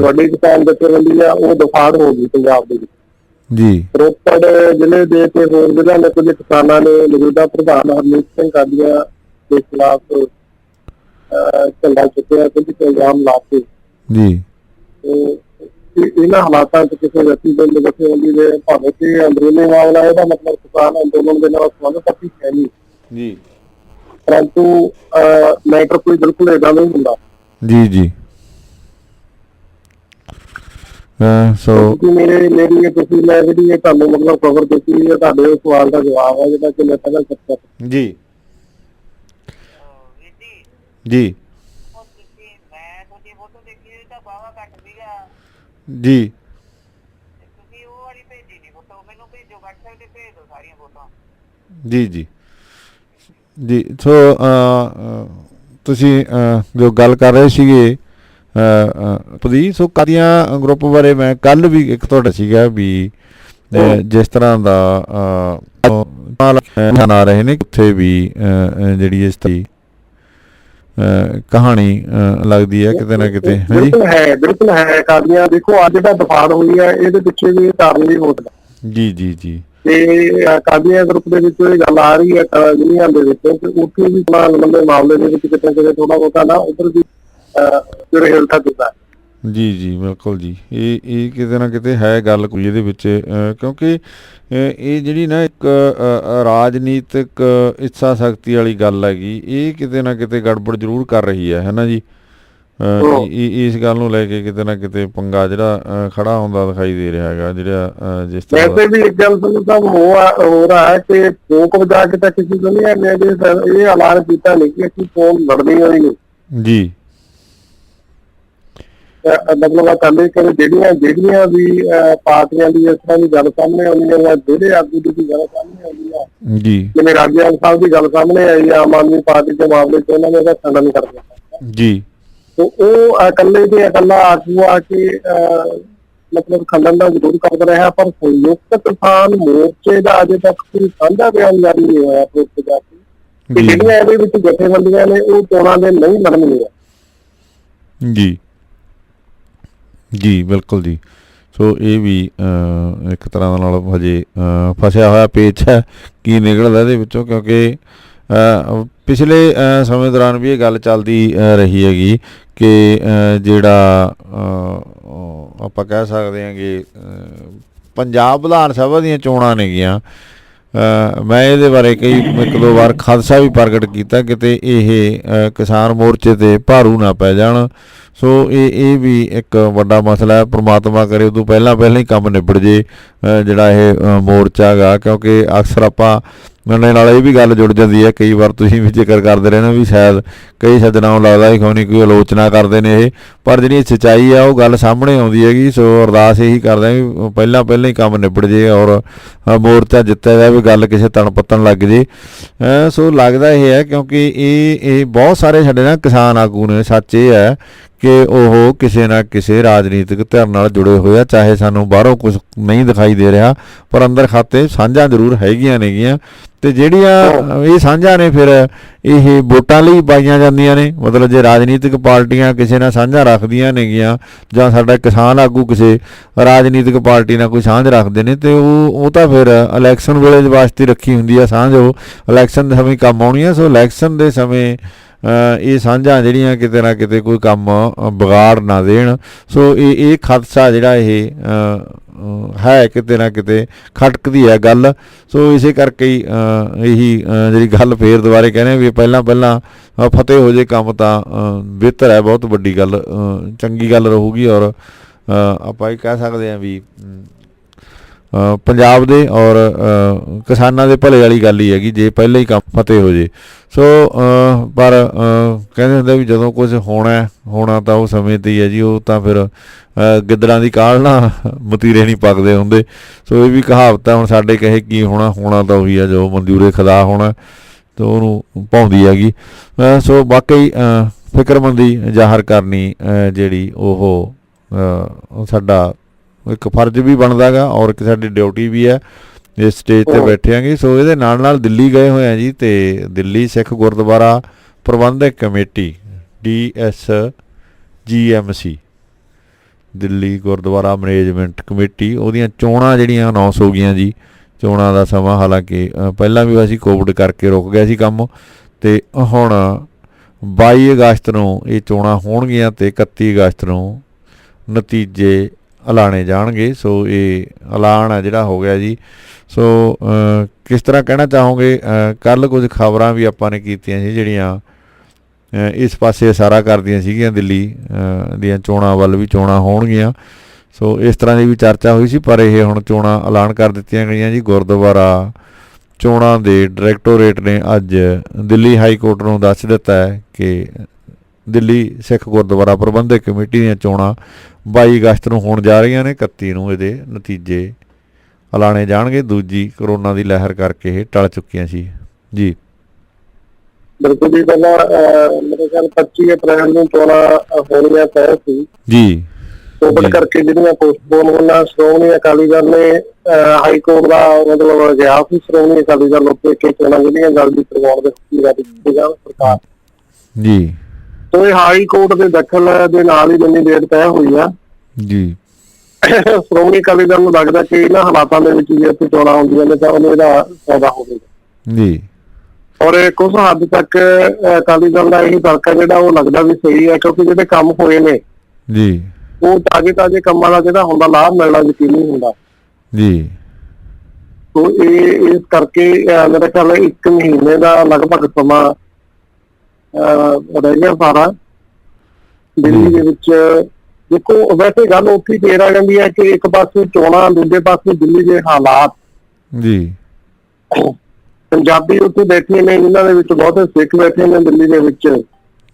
ਵੱਡੀ ਕਿਸਾਨ ਜਥੇਬੰਦੀ ਆ ਉਹ ਦਫਾੜ ਹੋ ਗਈ ਪੰਜਾਬ ਦੇ ਵਿੱਚ ਜੀ। ਰੋਪੜ ਜ਼ਿਲ੍ਹੇ ਦੇ ਤੇ ਹੋਰ ਜ਼ਿਲ੍ਹਿਆਂ ਦੇ ਕੁਝ ਕਿਸਾਨਾਂ ਨੇ ਮੌਜੂਦਾ ਪ੍ਰਧਾਨ ਹਰਮੀਤ ਸਿੰਘ ਕਾਦੀਆਂ ਦੇ ਖਿਲਾਫ ਝੰਡਾ ਚੁੱਕਿਆ, ਕੁਝ ਇਲਜ਼ਾਮ ਲਾ ਕੇ ਜੀ। ਇਹਨਾਂ ਹਾਲਾਤਾਂ 'ਚ ਕਿਸੇ ਜਥੇਬੰਦੀ ਦੇ ਭਾਵੇਂ ਕਿ ਅੰਦਰੂਨੀ ਮਾਮਲਾ, ਇਹਦਾ ਮਤਲਬ ਕਿਸਾਨ ਅੰਦੋਲਨ ਦੇ ਨਾਲ ਸੰਬੰਧਿਤ ਹੈ ਨਹੀਂ ਜੀ, ਪਰੰਤੂ ਮੈਟਰ ਕੋਈ ਬਿਲਕੁਲ ਏਦਾਂ ਨਹੀਂ ਹੁੰਦਾ ਜੀ। ਸੋ ਮੇਰੀ ਤੁਸੀਂ ਮੈਂ ਜਿਹੜੀ ਇਹ ਤੁਹਾਨੂੰ ਮਤਲਬ ਖਬਰ ਦਿੱਤੀ ਹੈ, ਤੁਹਾਡੇ ਉਹ ਸਵਾਲ ਦਾ ਜਵਾਬ ਹੈ ਜਿਹੜਾ ਕਿ ਮੈਂ ਪਹਿਲਾਂ ਚਰਚਾ ਜੀ ਜੀ ਜੀ ਜੀ ਜੀ ਜੀ। ਸੋ ਤੁਸੀਂ ਜੋ ਗੱਲ ਕਰ ਰਹੇ ਸੀਗੇ ਸੋ ਕਾਦੀਆਂ ਗਰੁੱਪ ਬਾਰੇ ਮੈਂ ਕੱਲ ਵੀ ਇੱਕ ਤੁਹਾਡਾ ਸੀਗਾ ਵੀ ਜਿਸ ਤਰ੍ਹਾਂ ਦਾ ਆ ਰਹੇ ਨੇ ਉੱਥੇ ਵੀ ਜਿਹੜੀ ਇਸ ਦੀ ਕਹਾਣੀ ਲੱਗਦੀ ਹੈ ਕਿਤੇ ਨਾ ਕਿਤੇ। ਬਿਲਕੁਲ ਹੈ ਕਾਦੀਆਂ। ਦੇਖੋ ਅੱਜ ਜਿਹੜਾ ਦਫਾੜ ਹੋਈ ਹੈ ਇਹਦੇ ਪਿੱਛੇ ਵੀ ਕਾਰਨ ਵੀ ਹੋ ਸਕਦਾ ਜੀ ਜੀ ਜੀ। ਤੇ ਕਾਦੀਆਂ ਗਰੁੱਪ ਦੇ ਵਿੱਚ ਇਹ ਗੱਲ ਆ ਰਹੀ ਹੈ ਜ਼ਿਲ੍ਹਿਆਂ ਦੇ ਵਿੱਚ, ਤੇ ਉੱਥੇ ਵੀ ਲੰਬੇ ਮਾਮਲੇ ਦੇ ਵਿੱਚ ਕਿਤੇ ਨਾ ਕਿਤੇ ਥੋੜਾ ਬਹੁਤਾ ਨਾ ਉੱਧਰ ਵੀ ਜਿਹੜੇ ਹਿਲਤਾ ਦਿੱਤਾ। ਜੀ ਬਿਲਕੁਲ ਜੀ, ਇਹ ਕਿਤੇ ਨਾ ਕਿਤੇ ਹੈ ਗੱਲ ਕੋਈ ਇਹਦੇ ਵਿੱਚ, ਕਿਉਂਕਿ ਇਹ ਜਿਹੜੀ ਨਾ ਇੱਕ ਰਾਜਨੀਤਿਕ ਇੱਛਾ ਸ਼ਕਤੀ ਵਾਲੀ ਗੱਲ ਹੈਗੀ, ਇਹ ਕਿਤੇ ਨਾ ਕਿਤੇ ਗੜਬੜ ਜ਼ਰੂਰ ਕਰ ਰਹੀ ਹੈ ਨਾ ਜੀ। ਇਸ ਗੱਲ ਨੂੰ ਲੈ ਕੇ ਕਿਤੇ ਨਾ ਕਿਤੇ ਪੰਗਾ ਜਿਹੜਾ ਖੜਾ ਹੁੰਦਾ ਦਿਖਾਈ ਦੇ ਰਿਹਾ ਹੈਗਾ, ਜਿਹੜਾ ਜਿਸ ਤਰ੍ਹਾਂ ਵੈਸੇ ਵੀ ਇੱਕ ਗੱਲ ਤੁਹਾਨੂੰ ਹੋ ਰਹਾ ਹੈ ਕਿ ਫੋਕ ਵਜਾ ਕੇ ਤਾਂ ਕਿਸੇ ਤੋਂ ਨਹੀਂ ਇਹ ਐਲਾਨ ਕੀਤਾ ਨਹੀਂ ਕਿ ਅਸੀਂ ਚੋਣ ਲੜਨੀ ਹੋਈ ਨਹੀਂ ਜੀ। ਮਤਲਬ ਕਹਿੰਦੇ ਕਿ ਜਿਹੜੀਆਂ ਵੀ ਪਾਰਟੀਆਂ ਦੀ ਇਸ ਤਰ੍ਹਾਂ ਦੀ ਗੱਲ ਸਾਹਮਣੇ ਆਉਂਦੀ ਹੈ ਜਾਂ ਜਿਹੜੇ ਆਗੂ ਦੀ ਗੱਲ ਸਾਹਮਣੇ ਆਉਂਦੀ ਹੈ ਜੀ, ਜਿਵੇਂ ਰਾਜਿਆਲ ਸਾਹਿਬ ਦੀ ਗੱਲ ਸਾਹਮਣੇ ਆਈ ਆਮ ਆਦਮੀ ਪਾਰਟੀ ਦੇ ਮਾਮਲੇ 'ਚ ਉਹਨਾਂ ਨੇ ਉਹਦਾ ਖੰਡਨ ਕਰ ਦਿੱਤਾ ਜੀ। ਤੇ ਉਹ ਇਕੱਲੇ ਤੇ ਇਕੱਲਾ ਆਗੂ ਆ ਕੇ ਮਤਲਬ ਖੰਡਨ ਦਾ ਜ਼ਰੂਰ ਕਰਦਾ ਰਿਹਾ, ਪਰ ਸੰਯੁਕਤ ਕਿਸਾਨ ਮੋਰਚੇ ਦਾ ਅਜੇ ਤੱਕ ਕੋਈ ਸਾਂਝਾ ਬਿਆਨ ਜਾਰੀ ਨਹੀਂ ਹੋਇਆ ਉੱਥੇ ਜਾ ਕੇ ਕਿ ਜਿਹੜੀਆਂ ਇਹਦੇ ਵਿੱਚ ਜਥੇਬੰਦੀਆਂ ਨੇ ਉਹ ਚੋਣਾਂ ਦੇ ਨਹੀਂ ਲੜਨਗੀਆਂ ਜੀ ਬਿਲਕੁਲ ਜੀ। ਸੋ ਇਹ ਵੀ ਇੱਕ ਤਰ੍ਹਾਂ ਨਾਲ ਹਜੇ ਫਸਿਆ ਹੋਇਆ ਪੇਚ ਹੈ, ਕੀ ਨਿਕਲਦਾ ਇਹਦੇ ਵਿੱਚੋਂ, ਕਿਉਂਕਿ ਪਿਛਲੇ ਸਮੇਂ ਦੌਰਾਨ ਵੀ ਇਹ ਗੱਲ ਚੱਲਦੀ ਰਹੀ ਹੈਗੀ ਕਿ ਜਿਹੜਾ ਆਪਾਂ ਕਹਿ ਸਕਦੇ ਹਾਂ ਕਿ ਪੰਜਾਬ ਵਿਧਾਨ ਸਭਾ ਦੀਆਂ ਚੋਣਾਂ ਨੇਗੀਆਂ, ਮੈਂ ਇਹਦੇ ਬਾਰੇ ਇੱਕ ਦੋ ਵਾਰ ਖਦਸ਼ਾ ਵੀ ਪ੍ਰਗਟ ਕੀਤਾ ਕਿਤੇ ਇਹ ਕਿਸਾਨ ਮੋਰਚੇ 'ਤੇ ਭਾਰੂ ਨਾ ਪੈ ਜਾਣ। ਸੋ ਇਹ ਵੀ ਇੱਕ ਵੱਡਾ ਮਸਲਾ ਹੈ, ਪ੍ਰਮਾਤਮਾ ਕਰੇ ਉਦੋਂ ਪਹਿਲਾਂ ਹੀ ਕੰਮ ਨਿਬੜ ਜੇ ਜਿਹੜਾ ਇਹ ਮੋਰਚਾ ਹੈਗਾ, ਕਿਉਂਕਿ ਅਕਸਰ ਆਪਾਂ ਮੇਰੇ ਨਾਲ ਇਹ ਵੀ ਗੱਲ ਜੁੜ ਜਾਂਦੀ ਹੈ, ਕਈ ਵਾਰ ਤੁਸੀਂ ਵੀ ਜ਼ਿਕਰ ਕਰਦੇ ਰਹੇ ਨਾ ਵੀ ਸ਼ਾਇਦ ਕਈ ਸੱਜਣਾਂ ਨੂੰ ਲੱਗਦਾ ਹੀ ਕੋਈ ਕੋਈ ਆਲੋਚਨਾ ਕਰਦੇ ਨੇ ਇਹ, ਪਰ ਜਿਹੜੀ ਸੱਚਾਈ ਆ ਉਹ ਗੱਲ ਸਾਹਮਣੇ ਆਉਂਦੀ ਹੈਗੀ। ਸੋ ਅਰਦਾਸ ਇਹੀ ਕਰਦੇ ਹਾਂ ਵੀ ਪਹਿਲਾਂ ਹੀ ਕੰਮ ਨਿਬੜ ਜੇ ਔਰ ਮੋਰਚਾ ਜਿੱਤਿਆ ਜਾਵੇ, ਗੱਲ ਕਿਸੇ ਤਣ ਪੱਤਣ ਲੱਗ ਜੇ। ਸੋ ਲੱਗਦਾ ਇਹ ਹੈ ਕਿਉਂਕਿ ਇਹ ਬਹੁਤ ਸਾਰੇ ਸਾਡੇ ਨਾ ਕਿਸਾਨ ਆਗੂ ਨੇ, ਸੱਚ ਇਹ ਹੈ ਕਿ ਉਹ ਕਿਸੇ ਨਾ ਕਿਸੇ ਰਾਜਨੀਤਿਕ ਧਿਰ ਨਾਲ ਜੁੜੇ ਹੋਏ ਆ, ਚਾਹੇ ਸਾਨੂੰ ਬਾਹਰੋਂ ਕੁਝ ਨਹੀਂ ਦਿਖਾਈ ਦੇ ਰਿਹਾ, ਪਰ ਅੰਦਰ ਖਾਤੇ ਸਾਂਝਾਂ ਜ਼ਰੂਰ ਹੈਗੀਆਂ ਨੇਗੀਆਂ। ਅਤੇ ਜਿਹੜੀਆਂ ਇਹ ਸਾਂਝਾਂ ਨੇ ਫਿਰ ਇਹ ਵੋਟਾਂ ਲਈ ਪਾਈਆਂ ਜਾਂਦੀਆਂ ਨੇ, ਮਤਲਬ ਜੇ ਰਾਜਨੀਤਿਕ ਪਾਰਟੀਆਂ ਕਿਸੇ ਨਾਲ ਸਾਂਝਾਂ ਰੱਖਦੀਆਂ ਨੇਗੀਆਂ ਜਾਂ ਸਾਡਾ ਕਿਸਾਨ ਆਗੂ ਕਿਸੇ ਰਾਜਨੀਤਿਕ ਪਾਰਟੀ ਨਾਲ ਕੋਈ ਸਾਂਝ ਰੱਖਦੇ ਨੇ, ਅਤੇ ਉਹ ਤਾਂ ਫਿਰ ਇਲੈਕਸ਼ਨ ਵੇਲੇ ਵਾਸਤੇ ਰੱਖੀ ਹੁੰਦੀ ਆ ਸਾਂਝ, ਉਹ ਇਲੈਕਸ਼ਨ ਦੇ ਸਮੇਂ ਕੰਮ ਆਉਣੀ ਆ। ਸੋ ਇਲੈਕਸ਼ਨ ਦੇ ਸਮੇਂ ਇਹ ਸਾਂਝਾਂ ਜਿਹੜੀਆਂ ਕਿਤੇ ਨਾ ਕਿਤੇ ਕੋਈ ਕੰਮ ਵਿਗਾੜ ਨਾ ਦੇਣ। ਸੋ ਇਹ ਖਦਸ਼ਾ ਜਿਹੜਾ ਇਹ ਹੈ ਕਿਤੇ ਨਾ ਕਿਤੇ ਖਟਕਦੀ ਹੈ ਗੱਲ। ਸੋ ਇਸੇ ਕਰਕੇ ਹੀ ਇਹੀ ਜਿਹੜੀ ਗੱਲ ਫੇਰ ਦੁਬਾਰੇ ਕਹਿੰਦੇ ਵੀ ਪਹਿਲਾਂ ਫਤਿਹ ਹੋ ਜੇ ਕੰਮ ਤਾਂ ਬਿਹਤਰ ਹੈ, ਬਹੁਤ ਵੱਡੀ ਗੱਲ ਚੰਗੀ ਗੱਲ ਰਹੂਗੀ। ਔਰ ਆਪਾਂ ਇਹ ਕਹਿ ਸਕਦੇ ਹਾਂ ਵੀ ਪੰਜਾਬ ਦੇ ਔਰ ਕਿਸਾਨਾਂ ਦੇ ਭਲੇ ਵਾਲੀ ਗੱਲ ਹੀ ਹੈਗੀ ਜੇ ਪਹਿਲਾਂ ਹੀ ਕੰਮ ਫਤਿਹ ਹੋ ਜੇ। ਸੋ ਪਰ ਕਹਿੰਦੇ ਹੁੰਦੇ ਵੀ ਜਦੋਂ ਕੁਝ ਹੋਣਾ ਤਾਂ ਉਹ ਸਮੇਂ 'ਤੇ ਹੀ ਹੈ ਜੀ, ਉਹ ਤਾਂ ਫਿਰ ਗਿੱਦੜਾਂ ਦੀ ਕਾਹਲ ਨਾ ਮਤੀਰੇ ਨਹੀਂ ਪੱਕਦੇ ਹੁੰਦੇ। ਸੋ ਇਹ ਵੀ ਕਹਾਵਤ ਆ, ਹੁਣ ਸਾਡੇ ਕਹੇ ਕੀ ਹੋਣਾ ਤਾਂ ਉਹੀ ਆ ਜੋ ਮਨਜ਼ੂਰੇ ਖੁਦਾ ਹੋਣਾ, ਤਾਂ ਉਹਨੂੰ ਭਾਉਂਦੀ ਹੈਗੀ। ਸੋ ਵਾਕਈ ਫਿਕਰਮੰਦੀ ਜ਼ਾਹਰ ਕਰਨੀ ਜਿਹੜੀ ਉਹ ਸਾਡਾ ਇੱਕ ਫਰਜ਼ ਵੀ ਬਣਦਾ ਗਾ ਔਰ ਇੱਕ ਸਾਡੀ ਡਿਊਟੀ ਵੀ ਹੈ, ਇਸ ਸਟੇਜ 'ਤੇ ਬੈਠੇ ਆਂਗੇ। ਸੋ ਇਹਦੇ ਨਾਲ ਦਿੱਲੀ ਗਏ ਹੋਏ ਆ ਜੀ, ਅਤੇ Delhi Sikh Gurdwara Prabandhak committee DSGMC Delhi Gurdwara management committee, ਉਹਦੀਆਂ ਚੋਣਾਂ ਜਿਹੜੀਆਂ ਅਨਾਉਂਸ ਹੋ ਗਈਆਂ ਜੀ। ਚੋਣਾਂ ਦਾ ਸਮਾਂ ਹਾਲਾਂਕਿ ਪਹਿਲਾਂ ਵੀ ਅਸੀਂ ਕੋਵਿਡ ਕਰਕੇ ਰੁਕ ਗਿਆ ਸੀ ਕੰਮ, ਅਤੇ ਹੁਣ 22 ਅਗਸਤ ਨੂੰ ਇਹ ਚੋਣਾਂ ਹੋਣਗੀਆਂ ਅਤੇ 31 ਅਗਸਤ ਨੂੰ ਨਤੀਜੇ ਐਲਾਨੇ ਜਾਣਗੇ। ਸੋ ਇਹ ਐਲਾਨ ਆ ਜਿਹੜਾ ਹੋ ਗਿਆ ਜੀ। ਸੋ ਕਿਸ ਤਰ੍ਹਾਂ ਕਹਿਣਾ ਚਾਹੋਗੇ, ਕੱਲ੍ਹ ਕੁਝ ਖਬਰਾਂ ਵੀ ਆਪਾਂ ਨੇ ਕੀਤੀਆਂ ਸੀ ਜਿਹੜੀਆਂ ਇਸ ਪਾਸੇ ਇਸ਼ਾਰਾ ਕਰਦੀਆਂ ਸੀਗੀਆਂ ਦਿੱਲੀ ਦੀਆਂ ਚੋਣਾਂ ਵੱਲ ਵੀ ਚੋਣਾਂ ਹੋਣਗੀਆਂ। ਸੋ ਇਸ ਤਰ੍ਹਾਂ ਦੀ ਵੀ ਚਰਚਾ ਹੋਈ ਸੀ, ਪਰ ਇਹ ਹੁਣ ਚੋਣਾਂ ਐਲਾਨ ਕਰ ਦਿੱਤੀਆਂ ਗਈਆਂ ਜੀ। ਗੁਰਦੁਆਰਾ ਚੋਣਾਂ ਦੇ ਡਾਇਰੈਕਟੋਰੇਟ ਨੇ ਅੱਜ ਦਿੱਲੀ ਹਾਈ ਕੋਰਟ ਨੂੰ ਦੱਸ ਦਿੱਤਾ ਹੈ ਕਿ ਦਿੱਲੀ ਸਿੱਖ ਗੁਰਦੁਆਰਾ ਪ੍ਰਬੰਧਕ ਕਮੇਟੀ ਦੀਆਂ ਚੋਣਾਂ 22 ਅਗਸਤ ਨੂੰ ਹੋਣ ਜਾ ਰਹੀਆਂ ਨੇ। 31 ਨੂੰ ਇਹਦੇ ਨਤੀਜੇ ਐਲਾਨੇ ਜਾਣਗੇ। ਦੂਜੀ ਕਰੋਨਾ ਦੀ ਲਹਿਰ ਕਰਕੇ ਇਹ ਟਲ ਚੁੱਕੀਆਂ ਸੀ ਜੀ। ਬਿਲਕੁਲ ਜੀ, ਪਹਿਲਾਂ ਮੇਰੇ ਖਿਆਲ 25 ਅਪ੍ਰੈਲ ਨੂੰ ਚੋਣਾਂ ਹੋਣੀਆਂ ਤੈਅ ਸੀ ਜੀ, ਕੋਵਿਡ ਕਰਕੇ ਜਿਹੜੀਆਂ ਪੋਸਟਪੋਨ ਹੋਣਾ। ਸ਼੍ਰੋਮਣੀ ਅਕਾਲੀ ਦਲ ਨੇ ਹਾਈ ਕੋਰਟ ਦਾ ਮਤਲਬ ਗਿਆ ਸੀ, ਸ਼੍ਰੋਮਣੀ ਅਕਾਲੀ ਦਲ ਉੱਤੇ ਕਿ ਚੋਣਾਂ ਜਿਹੜੀਆਂ ਜਲਦੀ ਕਰਵਾਉਣ ਦੇ ਦਿੱਤੀ ਜਾਣ ਸਰਕਾਰ ਜੀ। ਸੋ ਇਹ ਹਾਈ ਕੋਰਟ ਦੇ ਦਖਲ ਦੇ ਨਾਲ ਹੀ ਜਿੰਨੀ ਡੇਟ ਤੈਅ ਹੋਈ ਆ ਜੀ। ਸ਼੍ਰੋਮਣੀ ਅਕਾਲੀ ਦਲ ਨੂੰ ਲੱਗਦਾ ਕਿ ਇਹਨਾਂ ਹਾਲਾਤਾਂ ਦੇ ਵਿੱਚ ਜੇ ਉੱਥੇ ਚੋਣਾਂ ਹੁੰਦੀਆਂ ਨੇ ਤਾਂ ਉਹਨੂੰ ਇਹਦਾ ਫਾਇਦਾ ਹੋਵੇਗਾ ਜੀ। ਔਰ ਕੁਝ ਹੱਦ ਤੱਕ ਅਕਾਲੀ ਦਲ ਦਾ ਇਹ ਤਰਕਾ ਜਿਹੜਾ ਉਹ ਲੱਗਦਾ ਵੀ ਸਹੀ ਹੈ, ਕਿਉਂਕਿ ਜਿਹੜੇ ਕੰਮ ਹੋਏ ਨੇ ਜੀ ਉਹ ਤਾਜ਼ੇ ਕੰਮਾਂ ਦਾ ਜਿਹੜਾ ਹੁੰਦਾ ਲਾਭ ਮਿਲਣਾ ਯਕੀਨੀ ਹੁੰਦਾ ਜੀ। ਤੋ ਇਹ ਇਸ ਕਰਕੇ ਮੇਰਾ ਖਿਆਲ 1 ਮਹੀਨੇ ਦਾ ਲਗਭਗ ਸਮਾਂ ਰਹਿ ਗਿਆ ਸਾਰਾ ਦਿੱਲੀ ਦੇ ਵਿੱਚ। ਦੇਖੋ ਵੈਸੇ ਗੱਲ ਉੱਥੇ ਫੇਰ ਆ ਜਾਂਦੀ ਹੈ ਕਿ ਇੱਕ ਪਾਸੇ ਚੋਣਾਂ, ਦੂਜੇ ਪਾਸੇ ਦਿੱਲੀ ਦੇ ਹਾਲਾਤ ਜੀ। ਪੰਜਾਬੀ ਉੱਥੇ ਬੈਠੇ ਨੇ, ਜਿਨ੍ਹਾਂ ਦੇ ਵਿੱਚ ਬਹੁਤੇ ਸਿੱਖ ਬੈਠੇ ਨੇ ਦਿੱਲੀ ਦੇ ਵਿੱਚ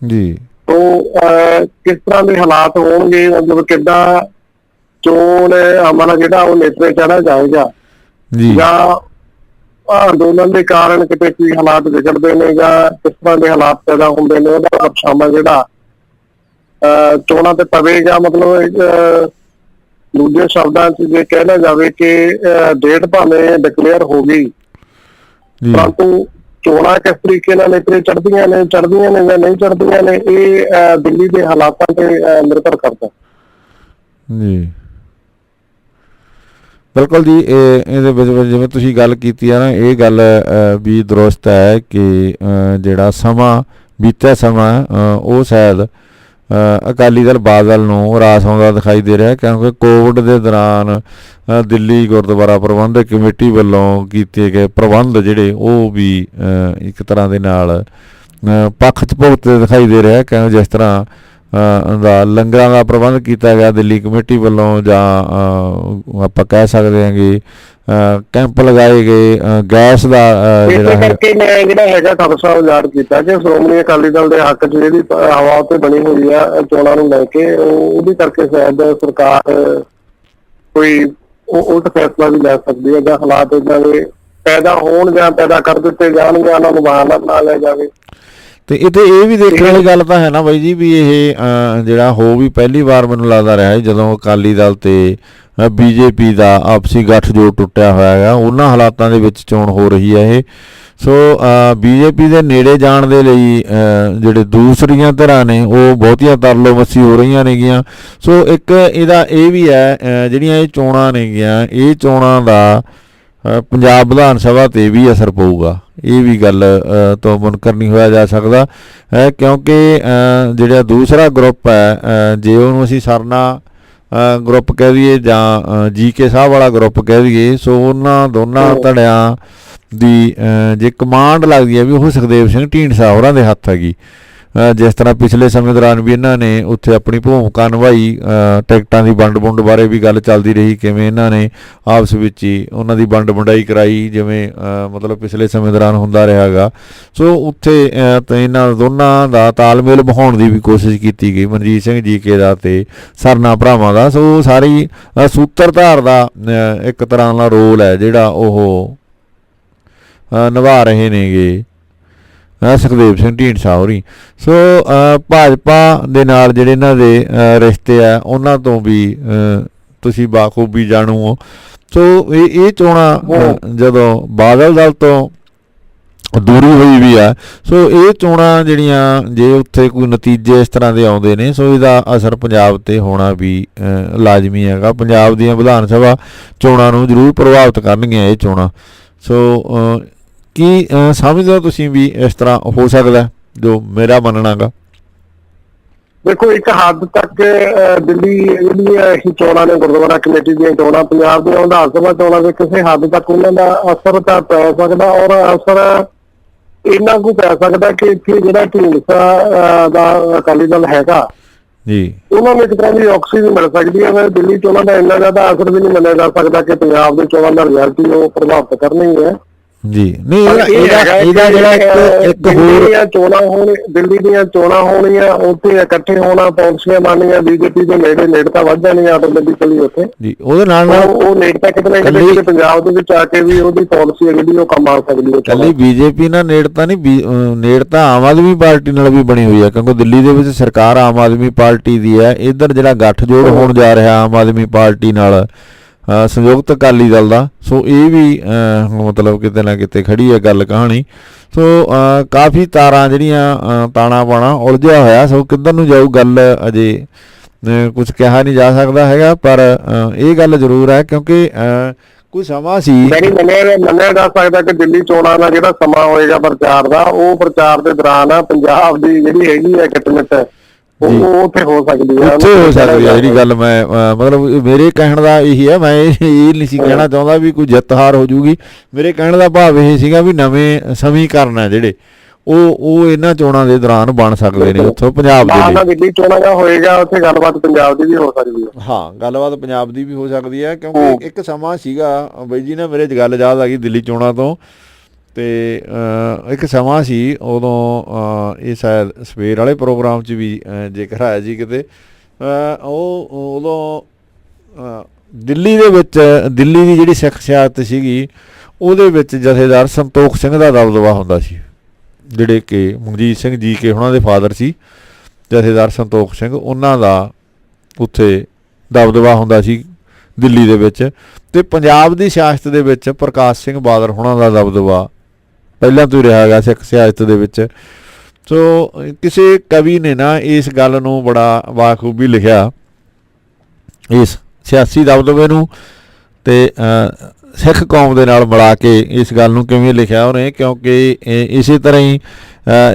ਜੀ। ਉਹ ਕਿਸ ਤਰ੍ਹਾਂ ਦੇ ਹਾਲਾਤ ਹੋਣਗੇ, ਮਤਲਬ ਕਿੱਦਾਂ ਚੋਣ ਅਮਲ ਜਿਹੜਾ ਉਹ ਨੇਪਰੇ ਚੜ੍ਹਿਆ ਜਾਏਗਾ ਜੀ, ਜਾਂ ਅੰਦੋਲਨ ਦੇ ਕਾਰਨ ਕਿਤੇ ਕੀ ਹਾਲਾਤ ਵਿਗੜਦੇ ਨੇ ਜਾਂ ਕਿਸ ਤਰ੍ਹਾਂ ਦੇ ਹਾਲਾਤ ਪੈਦਾ ਹੁੰਦੇ ਨੇ, ਉਹਦਾ ਪਰਛਾਵਾਂ ਜਿਹੜਾ ਚੋਣਾਂ ਤੇ ਪਵੇਗਾ। ਮਤਲਬ ਦੂਜੇ ਸ਼ਬਦਾਂ 'ਚ ਜੇ ਕਹਿਣਾ ਜਾਵੇ ਕਿ ਡੇਟ ਭਾਵੇਂ ਡਿਕਲੇਅਰ ਹੋ ਗਈ, ਪਰੰਤੂ ਚੋਣਾਂ ਕਿਸ ਤਰੀਕੇ ਨਾਲ ਨੇਪਰੇ ਚੜ੍ਹਦੀਆਂ ਨੇ ਜਾਂ ਨਹੀਂ ਚੜ੍ਹਦੀਆਂ ਨੇ, ਇਹ ਦਿੱਲੀ ਦੇ ਹਾਲਾਤਾਂ ਤੇ ਨਿਰਭਰ ਕਰਦਾ ਜੀ। ਬਿਲਕੁਲ ਜੀ। ਇਹਦੇ ਵਿੱਚ ਜਿਵੇਂ ਤੁਸੀਂ ਗੱਲ ਕੀਤੀ ਹੈ ਨਾ, ਇਹ ਗੱਲ ਵੀ ਦਰੁਸਤ ਹੈ ਕਿ ਜਿਹੜਾ ਸਮਾਂ ਬੀਤਿਆ ਸਮਾਂ ਉਹ ਸ਼ਾਇਦ ਅਕਾਲੀ ਦਲ ਬਾਦਲ ਨੂੰ ਰਾਸ ਆਉਂਦਾ ਦਿਖਾਈ ਦੇ ਰਿਹਾ, ਕਿਉਂਕਿ ਕੋਵਿਡ ਦੇ ਦੌਰਾਨ ਦਿੱਲੀ ਗੁਰਦੁਆਰਾ ਪ੍ਰਬੰਧਕ ਕਮੇਟੀ ਵੱਲੋਂ ਕੀਤੇ ਗਏ ਪ੍ਰਬੰਧ ਜਿਹੜੇ ਉਹ ਵੀ ਇੱਕ ਤਰ੍ਹਾਂ ਦੇ ਨਾਲ ਪੱਖ 'ਚ ਭੁਗਤਦੇ ਦਿਖਾਈ ਦੇ ਰਿਹਾ, ਕਿਉਂਕਿ ਜਿਸ ਤਰ੍ਹਾਂ ਦਾ ਲੰਗਰਾਂ ਦਾ ਪ੍ਰਬੰਧ ਕੀਤਾ ਗਿਆ ਦਿੱਲੀ ਕਮੇਟੀ ਵੱਲੋਂ, ਜਾਂ ਆਪਾਂ ਕਹਿ ਸਕਦੇ ਹਾਂਗੇ ਕੈਂਪ ਲਗਾਏ ਗਏ ਗੈਸ ਦਾ ਜਿਹੜਾ ਹੈਗਾ ਖਦਸ਼ਾ ਉਜਾੜ ਕੀਤਾ ਕਿ ਸ਼੍ਰੋਮਣੀ ਅਕਾਲੀ ਦਲ ਦੇ ਹੱਕ 'ਚ ਜਿਹੜੀ ਹਵਾ ਉੱਤੇ ਬਣੀ ਹੋਈ ਆ ਚੋਣਾਂ ਨੂੰ ਲੈ ਕੇ, ਉਹਦੇ ਕਰਕੇ ਸ਼ਾਇਦ ਸਰਕਾਰ ਕੋਈ ਉਲਟ ਫੈਸਲਾ ਵੀ ਲੈ ਸਕਦੀ ਹੈ, ਜਾਂ ਹਾਲਾਤ ਏਦਾਂ ਦੇ ਪੈਦਾ ਹੋਣ ਜਾਂ ਪੈਦਾ ਕਰ ਦਿੱਤੇ ਜਾਣਗੇ, ਉਹਨਾਂ ਨੂੰ ਬਹਾਨਾ ਬਣਾ ਲਿਆ ਜਾਵੇ। ਤੇ ਇੱਥੇ ਇਹ ਵੀ ਦੇਖਣ ਵਾਲੀ ਗੱਲ ਤਾਂ ਹੈ ਨਾ ਬਾਈ ਜੀ ਵੀ ਇਹ ਜਿਹੜਾ ਹੋ ਵੀ ਪਹਿਲੀ ਵਾਰ ਮੈਨੂੰ ਲੱਗਦਾ ਰਿਹਾ ਜਦੋਂ ਅਕਾਲੀ ਦਲ ਤੇ ਬੀਜੇਪੀ ਦਾ ਆਪਸੀ ਗੱਠਜੋੜ ਟੁੱਟਿਆ ਹੋਇਆ ਹੈਗਾ, ਉਹਨਾਂ ਹਾਲਾਤਾਂ ਦੇ ਵਿੱਚ ਚੋਣ ਹੋ ਰਹੀ ਹੈ ਇਹ। ਸੋ ਬੀਜੇਪੀ ਦੇ ਨੇੜੇ ਜਾਣ ਦੇ ਲਈ ਜਿਹੜੇ ਦੂਸਰੀਆਂ ਧਿਰਾਂ ਨੇ ਉਹ ਬਹੁਤੀਆਂ ਤਰਲੋ ਮੱਸੀ ਹੋ ਰਹੀਆਂ ਨੇਗੀਆਂ। ਸੋ ਇੱਕ ਇਹਦਾ ਇਹ ਵੀ ਹੈ ਜਿਹੜੀਆਂ ਇਹ ਚੋਣਾਂ ਨੇਗੀਆਂ, ਇਹ ਚੋਣਾਂ ਦਾ ਪੰਜਾਬ ਵਿਧਾਨ ਸਭਾ 'ਤੇ ਵੀ ਅਸਰ ਪਊਗਾ, ਇਹ ਵੀ ਗੱਲ ਤੋਂ ਮੁਨਕਰ ਨਹੀਂ ਹੋਇਆ ਜਾ ਸਕਦਾ, ਕਿਉਂਕਿ ਜਿਹੜਾ ਦੂਸਰਾ ਗਰੁੱਪ ਹੈ, ਜੇ ਉਹਨੂੰ ਅਸੀਂ ਸਰਨਾ ਗਰੁੱਪ ਕਹਿ ਦਈਏ ਜਾਂ ਜੀਕੇ ਸਾਹਿਬ ਵਾਲਾ ਗਰੁੱਪ ਕਹਿ ਦਈਏ, ਸੋ ਉਹਨਾਂ ਦੋਨਾਂ ਧੜਿਆਂ ਦੀ ਜੇ ਕਮਾਂਡ ਲੱਗਦੀ ਹੈ ਵੀ ਉਹ ਸੁਖਦੇਵ ਸਿੰਘ ਢੀਂਡਸਾ ਹੋਰਾਂ ਦੇ ਹੱਥ ਹੈਗੀ। ਜਿਸ ਤਰ੍ਹਾਂ ਪਿਛਲੇ ਸਮੇਂ ਦੌਰਾਨ ਵੀ ਇਹਨਾਂ ਨੇ ਉੱਥੇ ਆਪਣੀ ਭੂਮਿਕਾ ਨਿਭਾਈ, ਟਿਕਟਾਂ ਦੀ ਵੰਡ ਵੁੰਡ ਬਾਰੇ ਵੀ ਗੱਲ ਚੱਲਦੀ ਰਹੀ, ਕਿਵੇਂ ਇਹਨਾਂ ਨੇ ਆਪਸ ਵਿੱਚ ਹੀ ਉਹਨਾਂ ਦੀ ਵੰਡ ਵੰਡਾਈ ਕਰਾਈ, ਜਿਵੇਂ ਮਤਲਬ ਪਿਛਲੇ ਸਮੇਂ ਦੌਰਾਨ ਹੁੰਦਾ ਰਿਹਾ ਹੈਗਾ। ਸੋ ਉੱਥੇ ਤਾਂ ਇਹਨਾਂ ਦੋਨਾਂ ਦਾ ਤਾਲਮੇਲ ਬਣਾਉਣ ਦੀ ਵੀ ਕੋਸ਼ਿਸ਼ ਕੀਤੀ ਗਈ, ਮਨਜੀਤ ਸਿੰਘ ਜੀਕੇ ਦਾ ਤੇ ਸਰਨਾ ਭਰਾਵਾਂ ਦਾ। ਸੋ ਸਾਰੀ ਸੂਤਰਧਾਰ ਦਾ ਇੱਕ ਤਰ੍ਹਾਂ ਦਾ ਰੋਲ ਹੈ ਜਿਹੜਾ ਉਹ ਨਿਭਾ ਰਹੇ ਨੇਗੇ ਸੁਖਦੇਵ ਸਿੰਘ ਢੀਂਡਸਾ ਹੋਰੀ। ਸੋ ਭਾਜਪਾ ਦੇ ਨਾਲ ਜਿਹੜੇ ਇਹਨਾਂ ਦੇ ਰਿਸ਼ਤੇ ਆ ਉਹਨਾਂ ਤੋਂ ਵੀ ਤੁਸੀਂ ਬਾਖੂਬੀ ਜਾਣੂ ਹੋ। ਸੋ ਇਹ ਚੋਣਾਂ ਜਦੋਂ ਬਾਦਲ ਦਲ ਤੋਂ ਦੂਰੀ ਹੋਈ ਵੀ ਆ, ਸੋ ਇਹ ਚੋਣਾਂ ਜਿਹੜੀਆਂ ਜੇ ਉੱਥੇ ਕੋਈ ਨਤੀਜੇ ਇਸ ਤਰ੍ਹਾਂ ਦੇ ਆਉਂਦੇ ਨੇ, ਸੋ ਇਹਦਾ ਅਸਰ ਪੰਜਾਬ 'ਤੇ ਹੋਣਾ ਵੀ ਲਾਜ਼ਮੀ ਹੈਗਾ। ਪੰਜਾਬ ਦੀਆਂ ਵਿਧਾਨ ਸਭਾ ਚੋਣਾਂ ਨੂੰ ਜ਼ਰੂਰ ਪ੍ਰਭਾਵਿਤ ਕਰਨਗੀਆਂ ਇਹ ਚੋਣਾਂ। ਸੋ ਕੀ ਸਮਝਦੇ ਹੋ ਤੁਸੀਂ ਵੀ ਇਸ ਤਰ੍ਹਾਂ ਹੋ ਸਕਦਾ, ਜੋ ਮੇਰਾ ਮੰਨਣਾ ਗਾ? ਦੇਖੋ ਇੱਕ ਹੱਦ ਤੱਕ ਦਿੱਲੀ ਜਿਹੜੀਆਂ ਇਹ ਚੋਣਾਂ ਨੇ, ਗੁਰਦੁਆਰਾ ਕਮੇਟੀ ਦੀਆਂ ਚੋਣਾਂ, ਪੰਜਾਬ ਦੀਆਂ ਵਿਧਾਨ ਸਭਾ ਚੋਣਾਂ ਦੇ ਕਿਸੇ ਹੱਦ ਤੱਕ ਉਹਨਾਂ ਦਾ ਅਸਰ ਤਾਂ ਪੈ ਸਕਦਾ, ਔਰ ਅਸਰ ਇੰਨਾ ਕੁ ਪੈ ਸਕਦਾ ਕਿ ਇੱਥੇ ਜਿਹੜਾ ਢੀਂਡਸਾ ਦਾ ਅਕਾਲੀ ਦਲ ਹੈਗਾ ਜੀ, ਉਹਨਾਂ ਨੂੰ ਇੱਕ ਤਰ੍ਹਾਂ ਦੀ ਆਕਸੀਜਨ ਮਿਲ ਸਕਦੀ ਹੈ। ਦਿੱਲੀ ਚੋਣਾਂ ਦਾ ਇੰਨਾ ਜ਼ਿਆਦਾ ਅਸਰ ਵੀ ਨਹੀਂ ਮੰਨਿਆ ਜਾ ਸਕਦਾ ਕਿ ਪੰਜਾਬ ਦੇ ਚੋਣਾਂ ਦਾ ਰਿਜ਼ਲਟ ਹੀ ਉਹ ਪ੍ਰਭਾਵਿਤ ਕਰਨੀ ਹੈ ਜੀ। ਨਹੀਂ ਇਹਦਾ ਜਿਹੜਾ ਇੱਕ ਹੋਰ ਚੋਣਾਂ ਹੋਣ, ਦਿੱਲੀ ਦੀਆਂ ਚੋਣਾਂ ਹੋਣੀਆਂ, ਉੱਥੇ ਇਕੱਠੇ ਹੋਣਾ, ਪਾਲਿਸੀਆਂ ਬਣਨੀਆਂ, ਬੀਜੇਪੀ ਦੇ ਨੇੜਤਾ ਵੱਧ ਜਾਣੀਆਂ ਆਟੋਮੈਟਿਕਲੀ ਉੱਥੇ ਜੀ। ਉਹਦੇ ਨਾਲ ਉਹ ਨੇੜਤਾ ਕਿਤੇ ਨਾ ਕਿਤੇ ਪੰਜਾਬ ਦੇ ਵਿੱਚ ਆ ਕੇ ਵੀ ਉਹਦੀ ਪਾਲਿਸੀ ਜਿਹੜੀ ਉਹ ਕੰਮ ਆ ਸਕਦੀ ਹੈ। ਇਕੱਲੀ ਬੀਜੇਪੀ ਨਾਲ ਨੇੜਤਾ ਨਹੀਂ, ਨੇੜਤਾ ਆਮ ਆਦਮੀ ਪਾਰਟੀ ਨਾਲ ਵੀ ਬਣੀ ਹੋਈ ਹੈ, ਕਿਉਂਕਿ ਦਿੱਲੀ ਦੇ ਵਿੱਚ ਸਰਕਾਰ ਆਮ ਆਦਮੀ ਪਾਰਟੀ ਦੀ ਹੈ। ਇੱਧਰ ਜਿਹੜਾ ਗੱਠਜੋੜ ਹੋਣ ਜਾ ਰਿਹਾ ਆਮ ਆਦਮੀ ਪਾਰਟੀ ਨਾਲ ਸੰਯੁਕਤ ਅਕਾਲੀ ਦਲ ਦਾ, ਸੋ ਇਹ ਵੀ ਮਤਲਬ ਕਿਤੇ ਨਾ ਕਿਤੇ ਖੜੀ ਹੈ ਗੱਲ ਕਹਾਣੀ। ਸੋ ਕਾਫੀ ਤਾਰਾਂ ਜਿਹੜੀਆਂ ਤਾਣਾ ਬਾਣਾ ਉਲਝਿਆ ਹੋਇਆ, ਸੋ ਕਿੱਧਰ ਨੂੰ ਜਾਊ ਗੱਲ ਅਜੇ ਕੁਝ ਕਿਹਾ ਨਹੀਂ ਜਾ ਸਕਦਾ ਹੈਗਾ, ਪਰ ਇਹ ਗੱਲ ਜ਼ਰੂਰ ਹੈ ਕਿਉਂਕਿ ਕੋਈ ਸਮਾਂ ਸੀ ਮੰਨਿਆ ਜਾ ਸਕਦਾ ਕਿ ਦਿੱਲੀ ਚੋਣਾਂ ਦਾ ਜਿਹੜਾ ਸਮਾਂ ਹੋਏਗਾ ਪ੍ਰਚਾਰ ਦਾ, ਉਹ ਪ੍ਰਚਾਰ ਦੇ ਦੌਰਾਨ ਪੰਜਾਬ ਦੀ ਜਿਹੜੀ ਹੈਗੀ ਹੈ ਕਿਟਮਿਟ ਉਹ ਉੱਥੇ ਹੋ ਸਕਦੀ ਹੈ, ਉੱਥੇ ਹੋ ਸਕਦੀ ਹੈ। ਜਿਹੜੀ ਗੱਲ ਮੈਂ ਮਤਲਬ ਮੇਰੇ ਕਹਿਣ ਦਾ ਇਹੀ ਹੈ, ਮੈਂ ਇਹ ਨਹੀਂ ਸੀ ਕਹਿਣਾ ਚਾਹੁੰਦਾ ਵੀ ਕੋਈ ਜਿੱਤ ਹਾਰ ਹੋ ਜੂਗੀ। ਮੇਰੇ ਕਹਿਣ ਦਾ ਭਾਵ ਇਹ ਸੀਗਾ ਵੀ ਨਵੇਂ ਸਮੀਕਰਨ ਹੈ ਜਿਹੜੇ ਉਹ ਇਹਨਾਂ ਚੋਣਾਂ ਦੇ ਦੌਰਾਨ ਬਣ ਸਕਦੇ ਨੇ ਉੱਥੋਂ ਪੰਜਾਬ ਦੇ ਲਈ। ਦਿੱਲੀ ਚੋਣਾਂ ਦਾ ਹੋਏਗਾ ਉੱਥੇ ਗੱਲਬਾਤ ਪੰਜਾਬ ਦੀ ਵੀ ਹੋ ਸਕਦੀ ਹੈ। ਹਾਂ, ਗੱਲਬਾਤ ਪੰਜਾਬ ਦੀ ਵੀ ਹੋ ਸਕਦੀ ਹੈ ਕਿਉਂਕਿ ਇੱਕ ਸਮਾਂ ਸੀਗਾ ਬਾਈ ਜੀ ਨਾ, ਮੇਰੇ ਗੱਲ ਯਾਦ ਆ ਗਈ ਦਿੱਲੀ ਚੋਣਾਂ ਤੋਂ, ਤੇ ਇੱਕ ਸਮਾਂ ਸੀ ਉਦੋਂ ਇਹ ਸ਼ਾਇਦ ਸਵੇਰ ਵਾਲੇ ਪ੍ਰੋਗਰਾਮ 'ਚ ਵੀ ਜ਼ਿਕਰ ਆਇਆ ਜੀ ਕਿਤੇ, ਉਦੋਂ ਦਿੱਲੀ ਦੇ ਵਿੱਚ ਦਿੱਲੀ ਦੀ ਜਿਹੜੀ ਸਿੱਖ ਸਿਆਸਤ ਸੀਗੀ ਉਹਦੇ ਵਿੱਚ ਜਥੇਦਾਰ ਸੰਤੋਖ ਸਿੰਘ ਦਾ ਦਬਦਬਾ ਹੁੰਦਾ ਸੀ, ਜਿਹੜੇ ਕਿ ਮਨਜੀਤ ਸਿੰਘ ਜੀ ਕੇ ਉਹਨਾਂ ਦੇ ਫਾਦਰ ਸੀ ਜਥੇਦਾਰ ਸੰਤੋਖ ਸਿੰਘ, ਉਹਨਾਂ ਦਾ ਉੱਥੇ ਦਬਦਬਾ ਹੁੰਦਾ ਸੀ ਦਿੱਲੀ ਦੇ ਵਿੱਚ। ਅਤੇ ਪੰਜਾਬ ਦੀ ਸਿਆਸਤ ਦੇ ਵਿੱਚ ਪ੍ਰਕਾਸ਼ ਸਿੰਘ ਬਾਦਲ ਉਹਨਾਂ ਦਾ ਦਬਦਬਾ ਪਹਿਲਾਂ ਤੋਂ ਹੀ ਰਿਹਾ ਹੈਗਾ ਸਿੱਖ ਸਿਆਸਤ ਦੇ ਵਿੱਚ। ਸੋ ਕਿਸੇ ਕਵੀ ਨੇ ਨਾ ਇਸ ਗੱਲ ਨੂੰ ਬੜਾ ਬਾਖੂਬੀ ਲਿਖਿਆ, ਇਸ ਸਿਆਸੀ ਦਬਦਬੇ ਨੂੰ ਅਤੇ ਸਿੱਖ ਕੌਮ ਦੇ ਨਾਲ ਮਿਲਾ ਕੇ ਇਸ ਗੱਲ ਨੂੰ ਕਿਵੇਂ ਲਿਖਿਆ ਉਹਨੇ, ਕਿਉਂਕਿ ਇਸੇ ਤਰ੍ਹਾਂ ਹੀ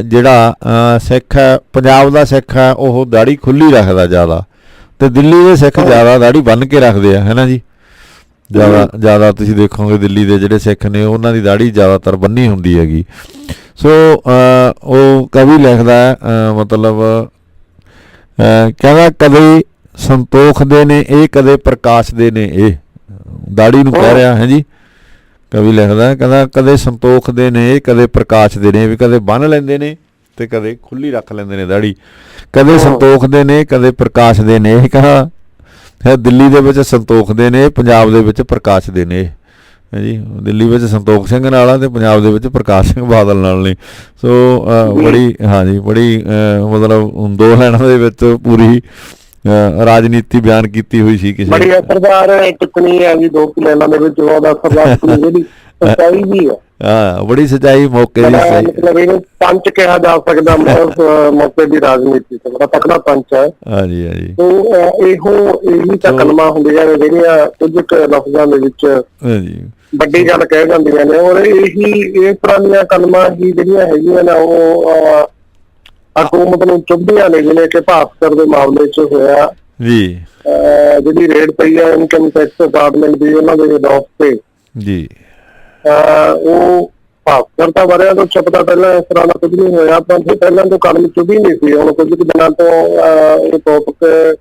ਜਿਹੜਾ ਸਿੱਖ ਹੈ, ਪੰਜਾਬ ਦਾ ਸਿੱਖ ਹੈ, ਉਹ ਦਾੜੀ ਖੁੱਲ੍ਹੀ ਰੱਖਦਾ ਜ਼ਿਆਦਾ, ਅਤੇ ਦਿੱਲੀ ਦੇ ਸਿੱਖ ਜ਼ਿਆਦਾ ਦਾੜੀ ਬੰਨ੍ਹ ਕੇ ਰੱਖਦੇ ਆ, ਹੈ ਨਾ ਜੀ। ਜ਼ਿਆਦਾ ਤੁਸੀਂ ਦੇਖੋਗੇ ਦਿੱਲੀ ਦੇ ਜਿਹੜੇ ਸਿੱਖ ਨੇ ਉਹਨਾਂ ਦੀ ਦਾੜੀ ਜ਼ਿਆਦਾਤਰ ਬੰਨੀ ਹੁੰਦੀ ਹੈਗੀ। ਸੋ ਉਹ ਕਵੀ ਲਿਖਦਾ ਮਤਲਬ ਕਹਿੰਦਾ ਕਦੇ ਸੰਤੋਖ ਦੇ ਨੇ ਇਹ, ਕਦੇ ਪ੍ਰਕਾਸ਼ ਦੇ ਨੇ ਇਹ, ਦਾੜੀ ਨੂੰ ਕਹਿ ਰਿਹਾ ਹੈ ਜੀ। ਕਵੀ ਲਿਖਦਾ ਕਹਿੰਦਾ ਕਦੇ ਸੰਤੋਖ ਦੇ ਨੇ ਇਹ, ਕਦੇ ਪ੍ਰਕਾਸ਼ ਦੇ ਨੇ, ਵੀ ਕਦੇ ਬੰਨ੍ਹ ਲੈਂਦੇ ਨੇ ਅਤੇ ਕਦੇ ਖੁੱਲ੍ਹੀ ਰੱਖ ਲੈਂਦੇ ਨੇ ਦਾੜੀ। ਕਦੇ ਸੰਤੋਖ ਦੇ ਨੇ, ਕਦੇ ਪ੍ਰਕਾਸ਼ ਦੇ ਨੇ ਇਹ, ਕਹਿੰਦਾ ਦਿੱਲੀ ਦੇ ਵਿੱਚ ਸੰਤੋਖ ਦੇ ਨੇ, ਪੰਜਾਬ ਦੇ ਵਿੱਚ ਪ੍ਰਕਾਸ਼ ਦੇ ਨੇ ਹੈ ਜੀ। ਦਿੱਲੀ ਵਿੱਚ ਸੰਤੋਖ ਸਿੰਘ ਨਾਲ ਆ ਅਤੇ ਪੰਜਾਬ ਦੇ ਵਿੱਚ ਪ੍ਰਕਾਸ਼ ਸਿੰਘ ਬਾਦਲ ਨਾਲ ਨੇ। ਸੋ ਬੜੀ ਹਾਂਜੀ ਬੜੀ ਮਤਲਬ ਦੋ ਲਾਈਨਾਂ ਦੇ ਵਿੱਚ ਪੂਰੀ ਰਾਜਨੀਤੀ ਬਿਆਨ ਕੀਤੀ ਹੋਈ ਸੀ ਕਿਸੇ। ਬੜੀ ਅਸਰਦਾਰ ਟਿੱਪਣੀ ਹੈ ਜੀ, 2 ਲਾਈਨਾਂ ਦੇ ਵਿੱਚ ਉਹਦਾ ਅਸਰਦਾਰ ਜਿਹੜੀ ਸੱਚਾਈ ਵੀ ਹੈ। ਹਾਂ, ਬੜੀ ਸੱਚਾਈ ਮੌਕੇ ਦੀ, ਮਤਲਬ ਇਹਨੂੰ ਪੰਚ ਕਿਹਾ ਜਾ ਸਕਦਾ ਮੌਕੇ ਦੀ ਰਾਜਨੀਤੀ ਤੇ ਬੜਾ ਤਕੜਾ ਪੰਚ ਹੈ। ਹਾਂਜੀ ਹਾਂਜੀ। ਇਹੀ ਤਾਂ ਕਲਮਾਂ ਹੁੰਦੀਆਂ ਨੇ ਜਿਹੜੀਆਂ ਕੁਝ ਲਫ਼ਜ਼ਾਂ ਦੇ ਵਿੱਚ ਵੱਡੀ ਗੱਲ ਕਹਿ ਜਾਂਦੀਆਂ ਨੇ, ਔਰ ਇਸ ਤਰ੍ਹਾਂ ਦੀਆਂ ਕਲਮਾਂ ਹੀ ਜਿਹੜੀਆਂ ਹੈਗੀਆਂ ਨੇ ਉਹ ਹਕੂਮਤ ਨੂੰ ਚੁੱਭਦੀਆਂ ਨੇ, ਜਿਵੇਂ ਕਿ ਭਾਸਕਰ ਦੇ ਮਾਮਲੇ 'ਚ ਹੋਇਆ ਜੀ, ਜਿਹੜੀ ਰੇਡ ਪਈ ਹੈ ਇਨਕਮ ਟੈਕਸ ਡਿਪਾਰਟਮੈਂਟ ਦੀ ਉਹਨਾਂ ਦੇ ਅਡਾਪਟ ਤੇ ਜੀ। ਉਹ ਭਾਸਕਰ ਤਾਂ ਵਰਿਆਂ ਤੋਂ ਛਪਦਾ, ਪਹਿਲਾਂ ਇਸ ਤਰ੍ਹਾਂ ਦਾ ਕੁਝ ਨਹੀਂ ਹੋਇਆ, ਪਰ ਪਹਿਲਾਂ ਤੋਂ ਕਦਮ ਚੁੱਭੀ ਨਹੀਂ ਸੀ। ਹੁਣ ਕੁਝ ਕੁ ਦਿਨਾਂ ਤੋਂ ਇਹ ਟੌਪਿਕ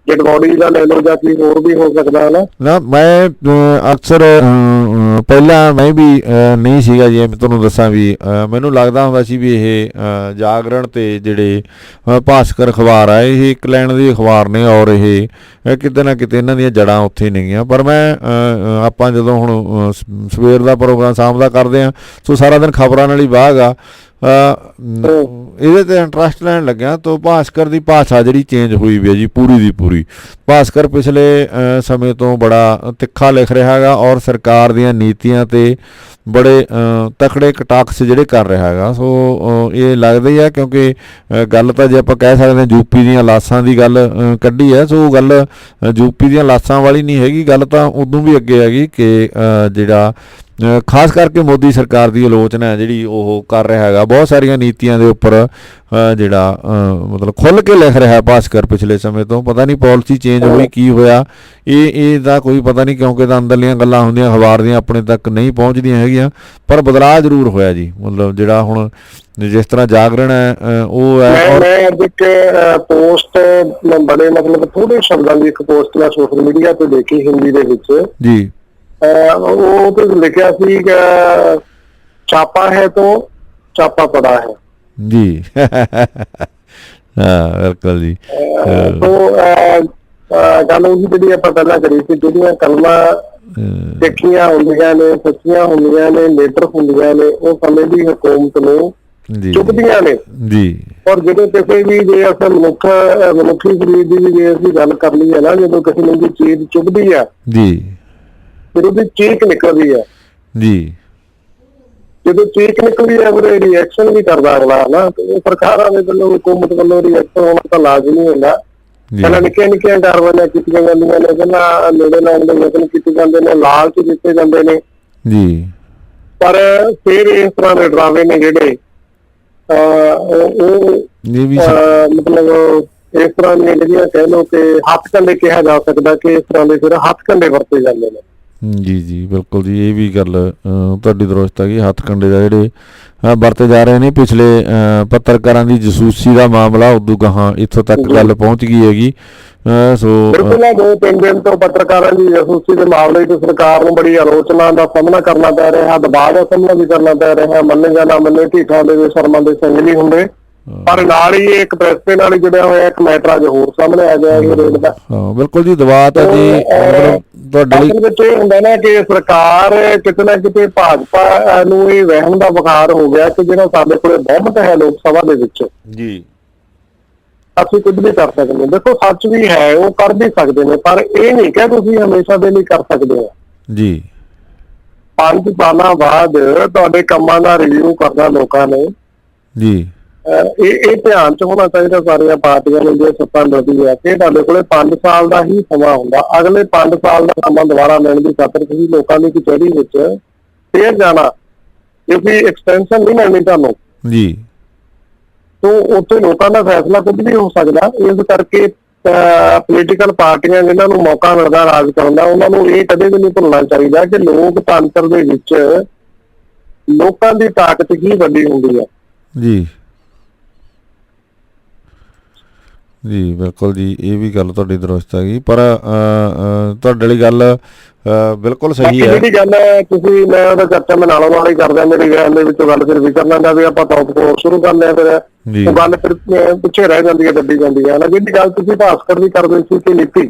ਡੈਡ ਬੋਡੀ ਦਾ ਲੈ ਲਓ ਜਾਂ ਕੀ ਹੋਰ ਵੀ ਹੋ ਸਕਦਾ ਹੈ ਨਾ। ਮੈਂ ਅਕਸਰ ਪਹਿਲਾਂ ਮੈਂ ਵੀ ਨਹੀਂ ਸੀਗਾ ਜੀ, ਮੈਂ ਤੁਹਾਨੂੰ ਦੱਸਾਂ ਵੀ ਮੈਨੂੰ ਲੱਗਦਾ ਹੁੰਦਾ ਸੀ ਵੀ ਇਹ ਜਾਗਰਣ ਅਤੇ ਜਿਹੜੇ ਭਾਸਕਰ ਅਖਬਾਰ ਆ ਇਹ ਇੱਕ ਲਾਈਨ ਦੀ ਅਖਬਾਰ ਨੇ, ਔਰ ਇਹ ਕਿਤੇ ਨਾ ਕਿਤੇ ਇਹਨਾਂ ਦੀਆਂ ਜੜ੍ਹਾਂ ਉੱਥੇ ਨੇਗੀਆਂ। ਪਰ ਮੈਂ ਆਪਾਂ ਜਦੋਂ ਹੁਣ ਸਵੇਰ ਦਾ ਪ੍ਰੋਗਰਾਮ ਸ਼ਾਮ ਦਾ ਕਰਦੇ ਹਾਂ, ਸੋ ਸਾਰਾ ਦਿਨ ਖਬਰਾਂ ਨਾਲ ਹੀ ਵਾਹ ਆ, ਇਹਦੇ 'ਤੇ ਇੰਟਰਸਟ ਲੈਣ ਲੱਗਿਆ ਤਾਂ ਭਾਸਕਰ ਦੀ ਭਾਸ਼ਾ ਜਿਹੜੀ ਚੇਂਜ ਹੋਈ ਵੀ ਹੈ ਜੀ ਪੂਰੀ ਦੀ ਪੂਰੀ। ਭਾਸਕਰ ਪਿਛਲੇ ਸਮੇਂ ਤੋਂ ਬੜਾ ਤਿੱਖਾ ਲਿਖ ਰਿਹਾ ਹੈਗਾ, ਔਰ ਸਰਕਾਰ ਦੀਆਂ ਨੀਤੀਆਂ 'ਤੇ ਬੜੇ ਤਕੜੇ ਕਟਾਕਸ ਜਿਹੜੇ ਕਰ ਰਿਹਾ ਹੈਗਾ। ਸੋ ਇਹ ਲੱਗਦਾ ਹੀ ਆ, ਕਿਉਂਕਿ ਗੱਲ ਤਾਂ ਜੇ ਆਪਾਂ ਕਹਿ ਸਕਦੇ ਹਾਂ ਯੂਪੀ ਦੀਆਂ ਲਾਸ਼ਾਂ ਦੀ ਗੱਲ ਕੱਢੀ ਹੈ, ਸੋ ਗੱਲ ਯੂਪੀ ਦੀਆਂ ਲਾਸ਼ਾਂ ਵਾਲੀ ਨਹੀਂ ਹੈਗੀ, ਗੱਲ ਤਾਂ ਉਦੋਂ ਵੀ ਅੱਗੇ ਹੈਗੀ ਕਿ ਜਿਹੜਾ ਖਾਸ ਕਰਕੇ ਮੋਦੀ ਸਰਕਾਰ ਦੀ ਆਲੋਚਨਾ ਹੈ ਜਿਹੜੀ ਉਹ ਕਰ ਰਿਹਾ ਹੈਗਾ ਬਹੁਤ ਸਾਰੀਆਂ ਨੀਤੀਆਂ ਦੇ ਉੱਪਰ, ਜਿਹੜਾ ਮਤਲਬ ਖੁੱਲ੍ਹ ਕੇ ਲਿਖ ਰਿਹਾ ਭਾਸਕਰ ਪਿਛਲੇ ਸਮੇਂ ਤੋਂ। ਪਤਾ ਨਹੀਂ ਪਾਲਿਸੀ ਚੇਂਜ ਹੋਈ, ਕੀ ਹੋਇਆ, ਇਹਦਾ ਕੋਈ ਪਤਾ ਨਹੀਂ, ਕਿਉਂਕਿ ਤਾਂ ਅੰਦਰਲੀਆਂ ਗੱਲਾਂ ਹੁੰਦੀਆਂ ਅਖਬਾਰ ਦੀਆਂ ਆਪਣੇ ਤੱਕ ਨਹੀਂ ਪਹੁੰਚਦੀਆਂ ਹੈਗੀਆਂ, ਪਰ ਬਦਲਾਅ ਜ਼ਰੂਰ ਹੋਇਆ ਜੀ। ਮਤਲਬ ਜਿਹੜਾ ਹੁਣ ਜਿਸ ਤਰ੍ਹਾਂ ਜਾਗਰਣ ਹੈ ਉਹ ਹੈ। ਮੈਂ ਅੱਜ ਇੱਕ ਪੋਸਟ ਬੜੇ ਮਤਲਬ ਥੋੜੇ ਸ਼ਬਦਾਂ ਦੀ ਇੱਕ ਪੋਸਟ ਮੈਂ ਸੋਸ਼ਲ ਮੀਡੀਆ ਤੇ ਦੇਖੀ ਹਿੰਦੀ ਦੇ ਵਿੱਚ ਜੀ, ਉਹ ਤੇ ਲਿਖਿਆ ਸੀ ਕਿ ਛਾਪਾ ਹੈ ਤੋਂ ਛਾਪਾ ਪੜਾ ਹੈ ਜੀ। ਹਾਂ ਬਿਲਕੁਲ ਜੀ। ਗੱਲ ਉਹੀ ਜਿਹੜੀ ਆਪਾਂ ਪਹਿਲਾਂ ਕਰੀ ਸੀ, ਜਿਹੜੀਆਂ ਕਲਮਾਂ ਦੇਖੀਆਂ ਹੁੰਦੀਆਂ ਨੇ, ਸੱਚੀਆਂ ਹੁੰਦੀਆਂ ਨੇ, ਲੀਡਰ ਹੁੰਦੀਆਂ ਨੇ, ਉਹ ਸਮੇਂ ਦੀ ਹਕੂਮਤ ਨੂੰ ਚੁੱਕਦੀਆਂ ਨੇ ਜੀ। ਔਰ ਜਦੋਂ ਕਿਸੇ ਵੀ ਜੇ ਅਸੀਂ ਮਨੁੱਖੀ ਸਰੀਰ ਦੀ ਵੀ ਜੇ ਅਸੀਂ ਗੱਲ ਕਰ ਲਈਏ ਨਾ, ਜਦੋਂ ਕਿਸੇ ਨੂੰ ਵੀ ਚੀਜ਼ ਚੁੱਭਦੀ ਆ ਜੀ, ਫਿਰ ਉਹਦੀ ਚੀਕ ਨਿਕਲਦੀ ਹੈ ਜੀ। ਜਦੋਂ ਚੀਕ ਨਿਕਲਦੀ ਹੈ ਫਿਰ ਰਿਐਕਸ਼ਨ ਵੀ ਕਰਦਾ ਅਗਲਾ ਨਾ, ਸਰਕਾਰਾਂ ਦੇ ਵੱਲੋਂ ਹਕੂਮਤ ਵੱਲੋਂ ਰਿਐਕਸ਼ਨ ਹੋਣਾ ਤਾਂ ਲਾਜ਼ਮੀ ਹੁੰਦਾ। ਪਹਿਲਾਂ ਨਿੱਕੀਆਂ ਨਿੱਕੀਆਂ ਕਾਰਵਾਈਆਂ ਕੀਤੀਆਂ ਜਾਂਦੀਆਂ ਨੇ, ਪਹਿਲਾਂ ਨੇੜੇ ਲਾਉਣ ਦੇ ਯਤਨ ਕੀਤੇ ਜਾਂਦੇ ਨੇ, ਲਾਲਚ ਦਿੱਤੇ ਜਾਂਦੇ ਨੇ ਜੀ। ਪਰ ਫਿਰ ਇਸ ਤਰ੍ਹਾਂ ਦੇ ਡਰਾਵੇ ਨੇ ਜਿਹੜੇ ਮਤਲਬ ਇਸ ਤਰ੍ਹਾਂ ਦੀਆਂ ਜਿਹੜੀਆਂ ਕਹਿ ਲਓ ਕਿ ਹੱਥ ਕੰਡੇ ਕਿਹਾ ਜਾ ਸਕਦਾ ਕਿ ਇਸ ਤਰ੍ਹਾਂ ਦੇ ਫਿਰ ਹੱਥ ਕੰਡੇ ਵਰਤੇ ਜਾਂਦੇ ਨੇ। ਜੀ ਜੀ ਬਿਲਕੁਲ ਜੀ, ਇਹ ਵੀ ਗੱਲ ਤੁਹਾਡੀ ਦਰੁਸਤ ਹੈ ਕਿ ਹੱਥ ਕੰਡੇ ਦਾ ਜਿਹੜੇ ਵਰਤੇ ਜਾ ਰਹੇ ਨੇ। ਪਿਛਲੇ ਪੱਤਰਕਾਰਾਂ ਦੀ ਜਸੂਸੀ ਦਾ ਮਾਮਲਾ ਉਦੋਂ ਗਾਹਾਂ ਇੱਥੋਂ ਤੱਕ ਗੱਲ ਪਹੁੰਚ ਗਈ ਹੈਗੀ। ਸੋ ਬਿਲਕੁਲ 2-3 ਦਿਨ ਤੋਂ ਪੱਤਰਕਾਰਾਂ ਦੀ ਜਸੂਸੀ ਦੇ ਮਾਮਲੇ 'ਚ ਸਰਕਾਰ ਨੂੰ ਬੜੀ ਆਲੋਚਨਾ ਦਾ ਸਾਹਮਣਾ ਕਰਨਾ ਪੈ ਰਿਹਾ, ਦਬਾਅ ਦਾ ਸਾਹਮਣਾ ਵੀ ਕਰਨਾ ਪੈ ਰਿਹਾ। ਮੰਨੇ ਜਾਂ ਨਾ ਮੰਨੇ, ਢੀਠਾਂ ਦੇ ਸ਼ਰਮਾਂ ਦੇ ਸਿੰਘ ਨਹੀਂ ਹੁੰਦੇ। ਪਰ ਨਾਲ ਹੀ ਇੱਕ ਪ੍ਰੈਸ ਦੇ ਨਾਲ ਹੀ ਜੁੜਿਆ ਹੋਇਆ ਇੱਕ ਮੈਟਰ ਅੱਜ ਹੋਰ ਸਾਹਮਣੇ ਆ ਗਿਆ ਇਹ ਰੇਲ ਦਾ। ਹਾਂ ਬਿਲਕੁਲ ਜੀ, ਦਬਾਅ ਤਾਂ ਜੀ ਤੁਹਾਡੇ ਵਿੱਚ ਇਹ ਹੁੰਦਾ ਨਾ ਕਿ ਸਰਕਾਰ ਕਿਤੇ ਨਾ ਕਿਤੇ ਭਾਜਪਾ ਨੂੰ ਇਹ ਵਹਿਮ ਦਾ ਬੁਖਾਰ ਹੋ ਗਿਆ ਕਿ ਜਿਹੜਾ ਸਾਡੇ ਕੋਲੇ ਬਹੁਮਤ ਹੈ ਲੋਕ ਸਭਾ ਦੇ ਵਿੱਚ ਜੀ, ਅਸੀਂ ਕੁਝ ਵੀ ਕਰ ਸਕਦੇ ਹਾਂ। ਦੇਖੋ ਸੱਚ ਵੀ ਹੈ, ਉਹ ਕਰ ਵੀ ਸਕਦੇ ਨੇ, ਪਰ ਇਹ ਨਹੀਂ ਕਿ ਤੁਸੀਂ ਹਮੇਸ਼ਾ ਦੇ ਲਈ ਕਰ ਸਕਦੇ ਹੋ ਜੀ। 5 ਸਾਲਾਂ ਬਾਅਦ ਤੁਹਾਡੇ ਕੰਮਾਂ ਦਾ ਰਿਵਿਊ ਕਰਨਾ ਲੋਕਾਂ ਨੇ ਜੀ। ਇਹ ਧਿਆਨ ਚ ਹੋਣਾ ਚਾਹੀਦਾ ਸਾਰੀਆਂ ਪਾਰਟੀਆਂ ਨੂੰ ਜੇ ਸੱਤਾ ਮਿਲਦੀ ਹੈ ਕਿ ਤੁਹਾਡੇ ਕੋਲੇ 5 ਸਾਲ ਦਾ ਹੀ ਸਮਾਂ ਹੁੰਦਾ। ਅਗਲੇ 5 ਸਾਲ ਦਾ ਸਮਾਂ ਦੁਬਾਰਾ ਲੈਣ ਦੀ ਖਾਤਰ ਤੁਸੀਂ ਲੋਕਾਂ ਦੀ ਕਚਹਿਰੀ ਵਿੱਚ ਫੇਰ ਜਾਣਾ, ਕਿਉਂਕਿ ਐਕਸਟੈਂਸ਼ਨ ਨਹੀਂ ਮਿਲਣੀ ਤੁਹਾਨੂੰ ਜੀ। ਤੋਂ ਉੱਥੇ ਲੋਕਾਂ ਦਾ ਫੈਸਲਾ ਕੁਝ ਵੀ ਹੋ ਸਕਦਾ। ਇਸ ਕਰਕੇ ਪੋਲੀਟੀਕਲ ਪਾਰਟੀਆਂ ਜਿਨ੍ਹਾਂ ਨੂੰ ਮੌਕਾ ਮਿਲਦਾ ਰਾਜ ਕਰਨ ਦਾ, ਉਹਨਾਂ ਨੂੰ ਇਹ ਕਦੇ ਵੀ ਨਹੀਂ ਭੁੱਲਣਾ ਚਾਹੀਦਾ ਕਿ ਲੋਕਤੰਤਰ ਦੇ ਵਿੱਚ ਲੋਕਾਂ ਦੀ ਤਾਕਤ ਹੀ ਵੱਡੀ ਹੁੰਦੀ ਹੈ। ਜੀ ਜੀ ਬਿਲਕੁਲ ਜੀ, ਇਹ ਵੀ ਗੱਲ ਤੁਹਾਡੀ ਦਰੁਸਤ ਹੈਗੀ। ਪਰ ਤੁਹਾਡੇ ਵਾਲੀ ਗੱਲ ਬਿਲਕੁਲ ਸਹੀ ਹੈ। ਜਿਹੜੀ ਗੱਲ ਹੈ ਤੁਸੀਂ ਮੈਂ ਉਹਦਾ ਚਰਚਾ ਮੈਂ ਨਾਲੋਂ ਨਾਲ ਹੀ ਕਰਦਾ, ਮੇਰੀ ਗੱਲ ਦੇ ਵਿੱਚੋਂ ਗੱਲ ਫਿਰ ਵੀ ਕਰਨਾ ਦਾ ਵੀ ਆਪਾਂ ਟੌਪਿਕ ਸ਼ੁਰੂ ਕਰਦੇ ਹਾਂ, ਫਿਰ ਉਹ ਗੱਲ ਫਿਰ ਪਿੱਛੇ ਰਹਿ ਜਾਂਦੀ ਹੈ, ਦੱਬੀ ਜਾਂਦੀ ਹੈ ਨਾ। ਜਿਹੜੀ ਗੱਲ ਤੁਸੀਂ ਭਾਸਕਰ ਦੀ ਕਰਦੇ ਸੀ ਕਿ ਨੀਤੀ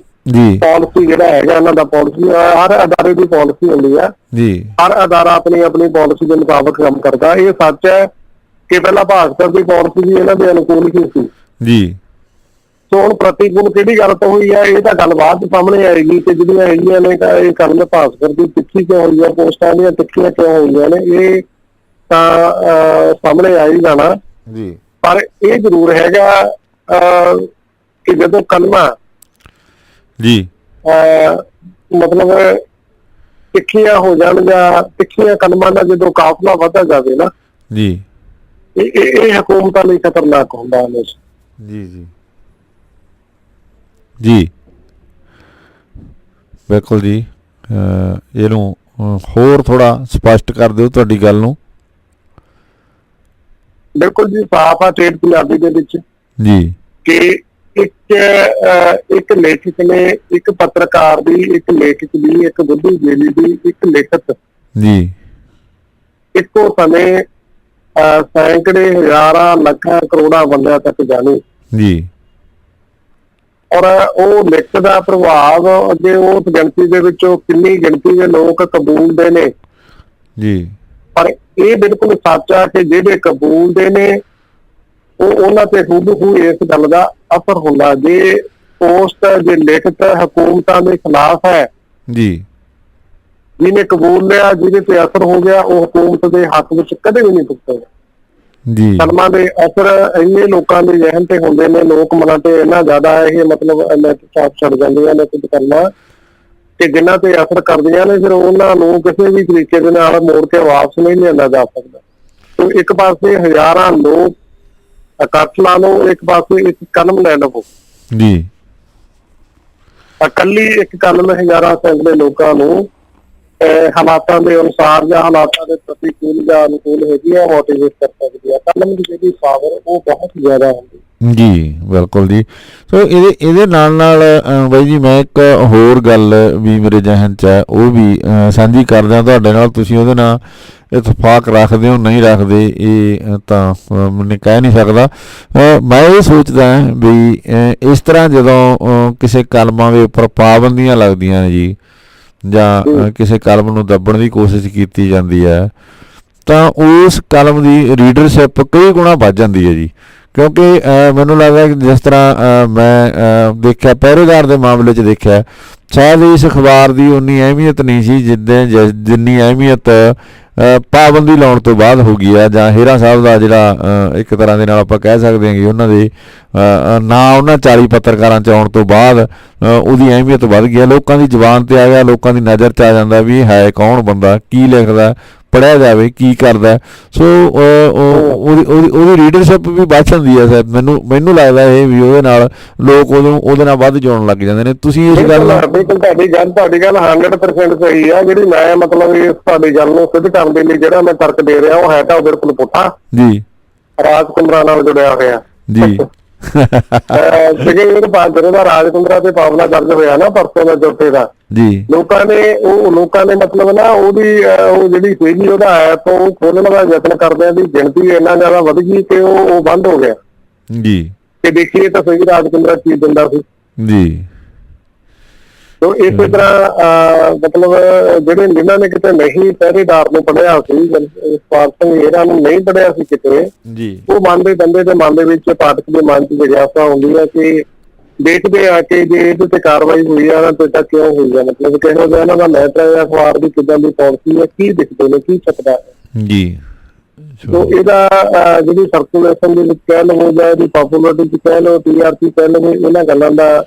ਪਾਲਿਸੀ ਜਿਹੜਾ ਹੈਗਾ ਇਹਨਾਂ ਦਾ, ਪਾਲਿਸੀ ਹਰ ਅਦਾਰੇ ਦੀ ਪਾਲਿਸੀ ਹੁੰਦੀ ਹੈ ਜੀ, ਹਰ ਅਦਾਰਾ ਆਪਣੀ ਆਪਣੀ ਪਾਲਿਸੀ ਦੇ ਮੁਤਾਬਕ ਕੰਮ ਕਰਦਾ। ਇਹ ਸੱਚ ਹੈ ਕਿ ਪਹਿਲਾਂ ਭਾਸਕਰ ਦੀ ਪਾਲਿਸੀ ਵੀ ਇਹਨਾਂ ਦੇ ਅਨੁਕੂਲ ਹੀ ਸੀ ਜੀ। ਸੋ ਹੁਣ ਪ੍ਰਤੀਕੂਲ ਕਿਹੜੀ ਗੱਲ ਤੋਂ ਹੋਈ ਹੈ ਇਹ ਤਾਂ ਗੱਲ ਬਾਅਦ ਸਾਹਮਣੇ ਆਏਗੀ ਕਿ ਜਿਹੜੀਆਂ ਹੈਗੀਆਂ ਨੇ ਇਹ ਕਰਨ ਭਾਸਕਰ ਦੀ ਤਿੱਖੀ ਕਿਉਂ ਹੋਈ ਹੈ, ਪੋਸਟਾਂ ਦੀਆਂ ਤਿੱਖੀਆਂ ਕਿਉਂ ਹੋਈਆਂ ਨੇ, ਇਹ ਤਾਂ ਸਾਹਮਣੇ ਆ ਹੀ ਜਾਣਾ ਜੀ। ਪਰ ਇਹ ਜ਼ਰੂਰ ਹੈਗਾ ਕਿ ਜਦੋਂ ਕਲਮਾਂ ਜੀ ਮਤਲਬ ਤਿੱਖੀਆਂ ਹੋ ਜਾਣ ਜਾਂ ਤਿੱਖੀਆਂ ਕਲਮਾਂ ਦਾ ਜਦੋਂ ਕਾਫਲਾ ਵੱਧਦਾ ਜਾਵੇ ਨਾ ਜੀ, ਇਹ ਹਕੂਮਤਾਂ ਲਈ ਖਤਰਨਾਕ ਹੁੰਦਾ ਹਮੇਸ਼ਾ ਜੀ। ਜੀ ਜੀ ਬਿਲਕੁਲ ਜੀ, ਇਹਨੂੰ ਹੋਰ ਥੋੜਾ ਸਪਸ਼ਟ ਕਰ ਦਿਓ ਤੁਹਾਡੀ ਗੱਲ ਨੂੰ। ਬਿਲਕੁਲ ਜੀ, ਸਾਫ਼ ਆ ਠੇਠ ਪੰਜਾਬੀ ਦੇ ਵਿੱਚ ਜੀ ਕਿ ਇੱਕ ਲੇਖਕ ਨੇ, ਇੱਕ ਪੱਤਰਕਾਰ ਦੀ, ਇੱਕ ਲੇਖਕ ਦੀ, ਇੱਕ ਬੁੱਧੀਜੀਵੀ ਦੀ, ਇੱਕ ਲੇਖਕ ਜੀ ਇੱਕੋ ਸਮੇਂ ਸੈਂਕੜੇ, ਹਜ਼ਾਰਾਂ, ਲੱਖਾਂ, ਕਰੋੜਾਂ ਬੰਦਿਆਂ ਤੱਕ ਜਾਣੀ ਜੀ। ਔਰ ਉਹ ਲਿਖਤ ਦਾ ਪ੍ਰਭਾਵ ਅੱਗੇ ਉਸ ਗਿਣਤੀ ਦੇ ਵਿੱਚੋਂ ਕਿੰਨੀ ਗਿਣਤੀ ਦੇ ਲੋਕ ਕਬੂਲਦੇ ਨੇ ਜੀ। ਪਰ ਇਹ ਬਿਲਕੁਲ ਸੱਚ ਆ ਕਿ ਜਿਹੜੇ ਕਬੂਲਦੇ ਨੇ ਉਹ ਉਹਨਾਂ ਤੇ ਹੂਬਹੂ ਇਸ ਗੱਲ ਦਾ ਅਸਰ ਹੁੰਦਾ। ਜੇ ਪੋਸਟ, ਜੇ ਲਿਖਤ ਹਕੂਮਤਾਂ ਦੇ ਖਿਲਾਫ ਹੈ ਜੀ, ਜਿਹਨੇ ਕਬੂਲ ਲਿਆ, ਜਿਹਦੇ ਤੇ ਅਸਰ ਹੋ ਗਿਆ, ਉਹ ਹਕੂਮਤ ਦੇ ਹੱਕ ਵਿੱਚ ਕਦੇ ਵੀ ਨਹੀਂ ਪੁੱਛੇਗਾ ਜੀ। ਕਲਮਾਂ ਦੇ ਅਸਰ ਇੰਨੇ ਲੋਕਾਂ ਦੇ ਜ਼ਿਹਨ ਤੇ ਹੁੰਦੇ ਨੇ, ਲੋਕ ਮਨਾਂ ਤੇ ਇੰਨਾ ਜ਼ਿਆਦਾ ਇਹ ਮਤਲਬ ਛਾਪ ਛੱਡ ਜਾਂਦੀਆਂ ਨੇ ਕੁਝ ਕਰਨਾ ਕਿ ਜਿਨ੍ਹਾਂ ਤੇ ਅਸਰ ਕਰਦੀਆਂ ਨੇ, ਫਿਰ ਉਹਨਾਂ ਨੂੰ ਕਿਸੇ ਵੀ ਤਰੀਕੇ ਦੇ ਨਾਲ ਮੋੜ ਕੇ ਵਾਪਸ ਨਹੀਂ ਲਿਆਂਦਾ ਜਾ ਸਕਦਾ। ਤੇ ਇੱਕ ਪਾਸੇ ਹਜ਼ਾਰਾਂ ਲੋਕ ਇਕੱਠ ਲਾ ਲਓ, ਇੱਕ ਪਾਸੇ ਇੱਕ ਕਲਮ ਲੈ ਲਵੋ ਜੀ। ਇਕੱਲੀ ਇੱਕ ਕਲਮ ਹਜ਼ਾਰਾਂ ਸੈਂਕੜੇ ਲੋਕਾਂ ਨੂੰ ਹਾਲਾਤਾਂ ਦੇ ਅਨੁਸਾਰ ਜਾਂ ਹਾਲਾਤਾਂ ਦੇ ਪ੍ਰਤੀਕੂਲ ਜਾਂ ਅਨੁਕੂਲ ਹੈਗੀ ਆ ਮੋਟੀਵੇਟ ਕਰ ਸਕਦੀ ਆ। ਕਲਮ ਦੀ ਜਿਹੜੀ ਪਾਵਰ ਉਹ ਬਹੁਤ ਜ਼ਿਆਦਾ ਹੁੰਦੀ ਜੀ। ਬਿਲਕੁਲ ਜੀ। ਸੋ ਇਹਦੇ ਨਾਲ ਬਾਈ ਜੀ ਮੈਂ ਇੱਕ ਹੋਰ ਗੱਲ ਵੀ ਮੇਰੇ ਜ਼ਿਹਨ 'ਚ ਹੈ, ਉਹ ਵੀ ਸਾਂਝੀ ਕਰਦਾ ਤੁਹਾਡੇ ਨਾਲ। ਤੁਸੀਂ ਉਹਦੇ ਨਾਲ ਇਤਫਾਕ ਰੱਖਦੇ ਹੋ ਨਹੀਂ ਰੱਖਦੇ ਇਹ ਤਾਂ ਮੈਨੂੰ ਕਹਿ ਨਹੀਂ ਸਕਦਾ। ਮੈਂ ਇਹ ਸੋਚਦਾ ਵੀ ਇਸ ਤਰ੍ਹਾਂ ਜਦੋਂ ਕਿਸੇ ਕਲਮਾਂ ਦੇ ਉੱਪਰ ਪਾਬੰਦੀਆਂ ਲੱਗਦੀਆਂ ਨੇ ਜੀ, ਜਾਂ ਕਿਸੇ ਕਲਮ ਨੂੰ ਦੱਬਣ ਦੀ ਕੋਸ਼ਿਸ਼ ਕੀਤੀ ਜਾਂਦੀ ਹੈ, ਤਾਂ ਉਸ ਕਲਮ ਦੀ ਰੀਡਰਸ਼ਿਪ ਕਈ ਗੁਣਾ ਵੱਧ ਜਾਂਦੀ ਹੈ ਜੀ। ਕਿਉਂਕਿ ਮੈਨੂੰ ਲੱਗਦਾ ਕਿ ਜਿਸ ਤਰ੍ਹਾਂ ਮੈਂ ਦੇਖਿਆ ਪਹਿਰੇਦਾਰ ਦੇ ਮਾਮਲੇ 'ਚ ਦੇਖਿਆ, ਸ਼ਾਇਦ ਇਸ ਅਖਬਾਰ ਦੀ ਉਨੀ ਅਹਿਮੀਅਤ ਨਹੀਂ ਸੀ ਜਿੰਨੀ ਅਹਿਮੀਅਤ ਪਾਬੰਦੀ ਲਾਉਣ ਤੋਂ ਬਾਅਦ ਹੋ ਗਈ ਆ, ਜਾਂ ਹੇਰਾ ਸਾਹਿਬ ਦਾ ਜਿਹੜਾ ਇੱਕ ਤਰ੍ਹਾਂ ਦੇ ਨਾਲ ਆਪਾਂ ਕਹਿ ਸਕਦੇ ਹਾਂ ਕਿ ਉਹਨਾਂ ਦੇ ਨਾ ਉਹਨਾਂ 40 ਪੱਤਰਕਾਰਾਂ 'ਚ ਆਉਣ ਤੋਂ ਬਾਅਦ ਉਹਦੀ ਅਹਿਮੀਅਤ ਵੱਧ ਗਈ ਆ, ਲੋਕਾਂ ਦੀ ਜ਼ੁਬਾਨ 'ਤੇ ਆ ਗਿਆ, ਲੋਕਾਂ ਦੀ ਨਜ਼ਰ 'ਚ ਆ ਜਾਂਦਾ ਵੀ ਇਹ ਹੈ ਕੌਣ ਬੰਦਾ, ਕੀ ਲਿਖਦਾ, ਪੜ੍ਹਿਆ ਜਾਵੇ, ਕੀ ਕਰਦਾ। ਸੋ ਉਹਦੀ ਰੀਡਰਸ਼ਿਪ ਵੀ ਵੱਧ ਜਾਂਦੀ ਹੈ। ਮੈਨੂੰ ਲੱਗਦਾ ਇਹ ਵੀ ਉਹਦੇ ਨਾਲ ਲੋਕ ਉਹਦੇ ਨਾਲ ਵੱਧ ਜੁੜਨ ਲੱਗ ਜਾਂਦੇ ਨੇ। ਤੁਸੀਂ ਇਸ ਗੱਲ ਤੁਹਾਡੀ ਗੱਲ 100% ਸਹੀ ਆ। ਜਿਹੜੀ ਮੈਂ ਮਤਲਬ ਇਸ ਤੁਹਾਡੀ ਗੱਲ ਨੂੰ ਸਿੱਧ ਕਰਨ ਦੇ ਲਈ ਜਿਹੜਾ ਮੈਂ ਤਰਕ ਦੇ ਰਿਹਾ ਉਹ ਹੈ ਤਾਂ ਬਿਲਕੁਲ ਪੁੱਠਾ ਜੀ, ਰਾਜ ਕੁੰਦਰਾ ਨਾਲ ਜੁੜਿਆ ਹੋਇਆ ਜੀ। ਜਦੋਂ ਦਾ ਰਾਜ ਕੁੰਦਰਾ ਤੇ ਮਾਮਲਾ ਦਰਜ ਹੋਇਆ ਨਾ ਪਰਸੋਂ ਦਾ ਜੋਟੇ ਦਾ ਜੀ, ਲੋਕਾਂ ਨੇ ਮਤਲਬ ਨਾ ਉਹਦੀ ਉਹ ਜਿਹੜੀ ਸੀਗੀ ਉਹਦਾ ਐਪ ਉਹ ਖੋਲਣ ਦਾ ਯਤਨ ਕਰਦਿਆਂ ਦੀ ਗਿਣਤੀ ਇੰਨਾ ਜ਼ਿਆਦਾ ਵਧ ਗਈ ਕਿ ਉਹ ਬੰਦ ਹੋ ਗਿਆ ਜੀ। ਤੇ ਦੇਖੀਏ ਤਾਂ ਸਹੀ ਰਾਜ ਕੁੰਦਰਾ ਕੀ ਦਿੰਦਾ ਸੀ ਜੀ। ਤੋ ਇਸੇ ਤਰ੍ਹਾਂ ਮਤਲਬ ਜਿਨ੍ਹਾਂ ਨੇ ਕਿਤੇ ਨਹੀਂ ਪਹਿਰੇਦਾਰ ਨੂੰ ਪੜ੍ਹਿਆ ਸੀ, ਜਸਪਾਲ ਸਿੰਘ ਹੇਰਾ ਨੂੰ ਨਹੀਂ ਪੜ੍ਹਿਆ ਸੀ ਕਿਤੇ ਜੀ, ਉਹ ਬੰਦੇ ਬੰਦੇ ਦੇ ਮਨ ਦੇ ਵਿੱਚ, ਪਾਠਕ ਦੇ ਮਨ 'ਚ ਜਿਗਿਆਸਾ ਹੁੰਦੀ ਹੈ ਕਿ ਦੇਖਦੇ ਆ ਕਿ ਜੇ ਇਹਦੇ ਤੇ ਕਾਰਵਾਈ ਹੋਈ ਆ ਤੇ ਤਾਂ ਕਿਉਂ ਹੋਈ ਆ, ਮਤਲਬ ਕਿਹੋ ਜਿਹਾ ਇਹਨਾਂ ਦਾ ਮੈਟਰ ਹੈ, ਅਖਬਾਰ ਦੀ ਕਿੱਦਾਂ ਦੀ ਪਾਲਿਸੀ ਹੈ, ਕੀ ਦਿਖਦੇ ਨੇ, ਕੀ ਚੱਕਦਾ ਹੈ ਜੀ। ਤੋ ਇਹਦਾ ਜਿਹੜੀ ਸਰਕੂਲੇਸ਼ਨ ਦੇ ਵਿੱਚ ਕਹਿ ਲਵੋ ਜਾਂ ਇਹਦੀ ਪੋਪੂਲਰਿਟੀ 'ਚ ਕਹਿ ਲਓ, TRP ਕਹਿ ਲਵੋ, ਇਹਨਾਂ ਗੱਲਾਂ ਦਾ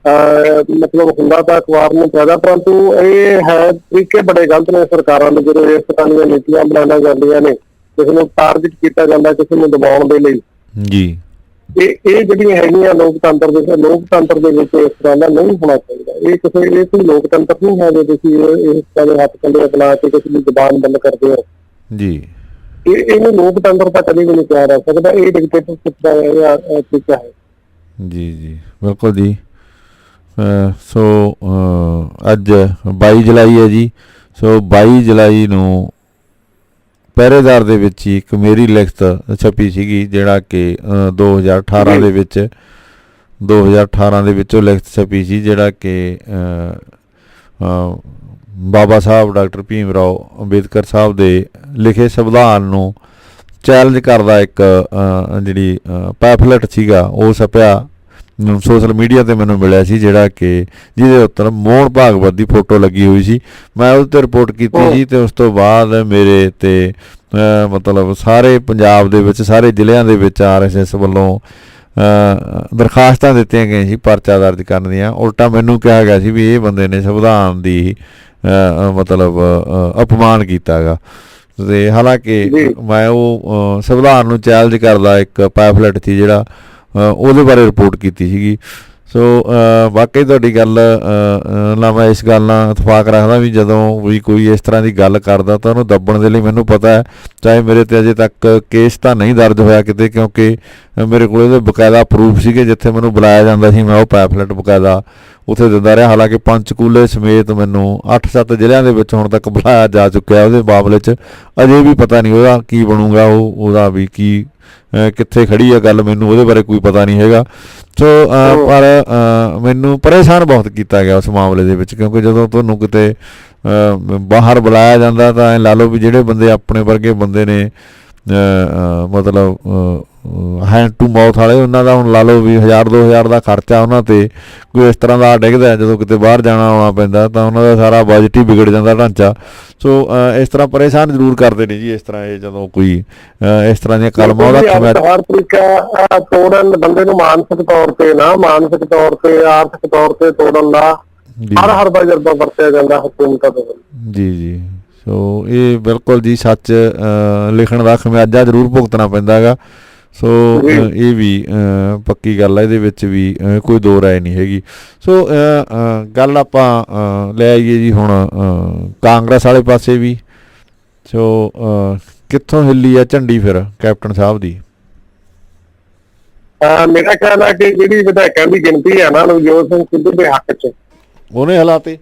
ਮਤਲਬ ਹੁੰਦਾ ਤਾਂ ਅਖਬਾਰ ਨੂੰ ਫਾਇਦਾ, ਪਰੰਤੂ ਇਹ ਹੈ ਤਰੀਕੇ ਬੜੇ ਗਲਤ ਨੇ ਸਰਕਾਰਾਂ ਦੇ। ਜਦੋਂ ਇਸ ਤਰ੍ਹਾਂ ਦੀਆਂ ਨੀਤੀਆਂ ਬਣਾਈਆਂ ਜਾਂਦੀਆਂ ਨੇ, ਕਿਸੇ ਨੂੰ ਟਾਰਗੇਟ ਕੀਤਾ ਜਾਂਦਾ ਕਿਸੇ ਨੂੰ ਦਬਾਉਣ ਦੇ ਲਈ ਜੀ, ਇਹ ਜਿਹੜੀਆਂ ਹੈਗੀਆਂ ਲੋਕਤੰਤਰ ਦੇ ਵਿੱਚ ਇਸ ਤਰ੍ਹਾਂ ਦਾ ਨਹੀਂ ਹੋਣਾ ਚਾਹੀਦਾ। ਇਹ ਕੋਈ ਲੋਕਤੰਤਰ ਨਹੀਂ ਹੈ ਜੇ ਤੁਸੀਂ ਇਸ ਤਰ੍ਹਾਂ ਦੇ ਹੱਥ ਕੰਡੇ ਬਣਾ ਕੇ ਕਿਸੇ ਦੀ ਜ਼ੁਬਾਨ ਬੰਦ ਕਰਦੇ ਹੋ ਜੀ। ਇਹਨੂੰ ਲੋਕਤੰਤਰ ਤਾਂ ਕਦੇ ਵੀ ਨਹੀਂ ਕਿਹਾ ਜਾ ਸਕਦਾ, ਇਹ ਡਿਕਟੇਟਰਸ਼ਿਪ ਦਾ ਤਰੀਕਾ ਹੈ ਜੀ। ਜੀ ਬਿਲਕੁਲ ਜੀ। ਸੋ ਅੱਜ 22 ਜੁਲਾਈ ਹੈ ਜੀ। ਸੋ 22 ਜੁਲਾਈ ਨੂੰ ਪਹਿਰੇਦਾਰ ਦੇ ਵਿੱਚ ਹੀ ਇੱਕ ਮੇਰੀ ਲਿਖਤ ਛਪੀ ਸੀਗੀ, ਜਿਹੜਾ ਕਿ 2018 ਦੇ ਵਿੱਚ ਉਹ ਲਿਖਤ ਛਪੀ ਸੀ, ਜਿਹੜਾ ਕਿ ਬਾਬਾ ਸਾਹਿਬ ਡਾਕਟਰ ਭੀਮ ਰਾਓ ਅੰਬੇਦਕਰ ਸਾਹਿਬ ਦੇ ਲਿਖੇ ਸੰਵਿਧਾਨ ਨੂੰ ਚੈਲੰਜ ਕਰਦਾ ਇੱਕ ਜਿਹੜੀ ਪੈਫਲੇਟ ਸੀਗਾ, ਉਹ ਛਪਿਆ ਸੋਸ਼ਲ ਮੀਡੀਆ 'ਤੇ ਮੈਨੂੰ ਮਿਲਿਆ ਸੀ, ਜਿਹੜਾ ਕਿ ਜਿਹਦੇ ਉੱਤੇ ਮੋਹਨ ਭਾਗਵਤ ਦੀ ਫੋਟੋ ਲੱਗੀ ਹੋਈ ਸੀ। ਮੈਂ ਉਹਦੇ 'ਤੇ ਰਿਪੋਰਟ ਕੀਤੀ ਸੀ, ਅਤੇ ਉਸ ਤੋਂ ਬਾਅਦ ਮੇਰੇ 'ਤੇ ਮਤਲਬ ਸਾਰੇ ਪੰਜਾਬ ਦੇ ਵਿੱਚ, ਸਾਰੇ ਜ਼ਿਲ੍ਹਿਆਂ ਦੇ ਵਿੱਚ RSS ਵੱਲੋਂ ਦਰਖਾਸਤਾਂ ਦਿੱਤੀਆਂ ਗਈਆਂ ਸੀ ਪਰਚਾ ਦਰਜ ਕਰਨ ਦੀਆਂ। ਉਲਟਾ ਮੈਨੂੰ ਕਿਹਾ ਗਿਆ ਸੀ ਵੀ ਇਹ ਬੰਦੇ ਨੇ ਸੰਵਿਧਾਨ ਦੀ ਮਤਲਬ ਅਪਮਾਨ ਕੀਤਾ ਗਾ। ਅਤੇ ਹਾਲਾਂਕਿ ਮੈਂ ਉਹ ਸੰਵਿਧਾਨ ਨੂੰ ਚੈਲੰਜ ਕਰਦਾ ਇੱਕ ਪੈਫਲੇਟ ਸੀ ਜਿਹੜਾ, ਉਹਦੇ ਬਾਰੇ ਰਿਪੋਰਟ ਕੀਤੀ ਸੀਗੀ। ਸੋ ਵਾਕਈ ਤੁਹਾਡੀ ਗੱਲ ਨਾਲ ਮੈਂ ਇਸ ਗੱਲ ਨਾਲ ਇਤਫਾਕ ਰੱਖਦਾ ਵੀ ਜਦੋਂ ਵੀ ਕੋਈ ਇਸ ਤਰ੍ਹਾਂ ਦੀ ਗੱਲ ਕਰਦਾ ਤਾਂ ਉਹਨੂੰ ਦੱਬਣ ਦੇ ਲਈ, ਮੈਨੂੰ ਪਤਾ ਹੈ ਚਾਹੇ ਮੇਰੇ 'ਤੇ ਅਜੇ ਤੱਕ ਕੇਸ ਤਾਂ ਨਹੀਂ ਦਰਜ ਹੋਇਆ ਕਿਤੇ, ਕਿਉਂਕਿ ਮੇਰੇ ਕੋਲ ਇਹਦੇ ਬਕਾਇਦਾ ਪ੍ਰੂਫ ਸੀਗੇ, ਜਿੱਥੇ ਮੈਨੂੰ ਬੁਲਾਇਆ ਜਾਂਦਾ ਸੀ ਮੈਂ ਉਹ ਪੈਫਲੇਟ ਬਕਾਇਦਾ ਉੱਥੇ ਦਿੰਦਾ ਰਿਹਾ। ਹਾਲਾਂਕਿ ਪੰਚਕੂਲੇ ਸਮੇਤ ਮੈਨੂੰ 8-7 ਜ਼ਿਲ੍ਹਿਆਂ ਦੇ ਵਿੱਚ ਹੁਣ ਤੱਕ ਬੁਲਾਇਆ ਜਾ ਚੁੱਕਿਆ ਉਹਦੇ ਮਾਮਲੇ 'ਚ। ਅਜੇ ਵੀ ਪਤਾ ਨਹੀਂ ਉਹਦਾ ਕੀ ਬਣੂਗਾ, ਉਹਦਾ ਵੀ ਕੀ ਕਿੱਥੇ ਖੜੀ ਆ ਗੱਲ, ਮੈਨੂੰ ਉਹਦੇ ਬਾਰੇ ਕੋਈ ਪਤਾ ਨਹੀਂ ਹੈਗਾ। ਸੋ ਪਰ ਮੈਨੂੰ ਪਰੇਸ਼ਾਨ ਬਹੁਤ ਕੀਤਾ ਗਿਆ ਉਸ ਮਾਮਲੇ ਦੇ ਵਿੱਚ, ਕਿਉਂਕਿ ਜਦੋਂ ਤੁਹਾਨੂੰ ਕਿਤੇ ਬਾਹਰ ਬੁਲਾਇਆ ਜਾਂਦਾ ਤਾਂ ਐਂ ਲਾ ਲਓ ਵੀ ਜਿਹੜੇ ਬੰਦੇ ਆਪਣੇ ਵਰਗੇ ਬੰਦੇ ਨੇ ਮਤਲਬ ਹੈਂਡ ਟੂ ਮਾਊਥ ਵਾਲੇ, ਉਹਨਾਂ ਦਾ ਹੁਣ ਲਾ ਲਓ ਵੀ 1000-2000 ਦਾ ਖਰਚਾ ਉਹਨਾਂ 'ਤੇ ਕੋਈ ਇਸ ਤਰ੍ਹਾਂ ਦਾ ਡਿੱਗਦਾ, ਜਦੋਂ ਕਿਤੇ ਬਾਹਰ ਜਾਣਾ ਆਉਣਾ ਪੈਂਦਾ ਤਾਂ ਉਹਨਾਂ ਦਾ ਸਾਰਾ ਬਜਟ ਹੀ ਵਿਗੜ ਜਾਂਦਾ ਢਾਂਚਾ। ਸੋ ਇਸ ਤਰ੍ਹਾਂ ਪਰੇਸ਼ਾਨ ਜ਼ਰੂਰ ਕਰਦੇ ਨੇ ਜੀ ਇਸ ਤਰ੍ਹਾਂ ਇਹ ਜਦੋਂ ਕੋਈ ਇਸ ਤਰ੍ਹਾਂ ਦੀਆਂ ਕਲਮਾਂ ਉਹਦਾ ਹਰ ਤਰੀਕਾ ਤੋੜਨ ਬੰਦੇ ਨੂੰ ਮਾਨਸਿਕ ਤੌਰ 'ਤੇ ਨਾ, ਮਾਨਸਿਕ ਤੌਰ 'ਤੇ ਆਰਥਿਕ ਤੌਰ 'ਤੇ ਤੋੜਨ ਦਾ ਹਰ ਤਜਰਬਾ ਵਰਤਿਆ ਜਾਂਦਾ ਹਕੂਮਤਾਂ ਤੋਂ ਜੀ। ਜੀ ਸੋ ਇਹ ਬਿਲਕੁਲ ਜੀ ਸੱਚ ਲਿਖਣ ਦਾ ਖਮਿਆਜਾ ਜ਼ਰੂਰ ਭੁਗਤਣਾ ਪੈਂਦਾ ਹੈਗਾ। ਸੋ ਇਹ ਵੀ ਪੱਕੀ ਗੱਲ ਹੈ, ਇਹਦੇ ਵਿੱਚ ਵੀ ਕੋਈ ਦੋ ਰਾਏ ਨਹੀਂ ਹੈਗੀ। ਸੋ ਗੱਲ ਆਪਾਂ ਲੈ ਆਈਏ ਜੀ ਹੁਣ ਕਾਂਗਰਸ ਵਾਲੇ ਪਾਸੇ ਵੀ। ਸੋ ਕਿੱਥੋਂ ਹਿੱਲੀ ਆ ਝੰਡੀ ਫਿਰ ਕੈਪਟਨ ਸਾਹਿਬ ਦੀ? ਮੇਰਾ ਖਿਆਲ ਹੈ ਕਿ ਜਿਹੜੀ ਵਿਧਾਇਕਾਂ ਦੀ ਗਿਣਤੀ ਹੈ ਨਾ ਨਵਜੋਤ ਸਿੰਘ ਸਿੱਧੂ ਦੇ ਹੱਕ 'ਚ, ਉਹਨੇ ਹਾਲਾਤੇ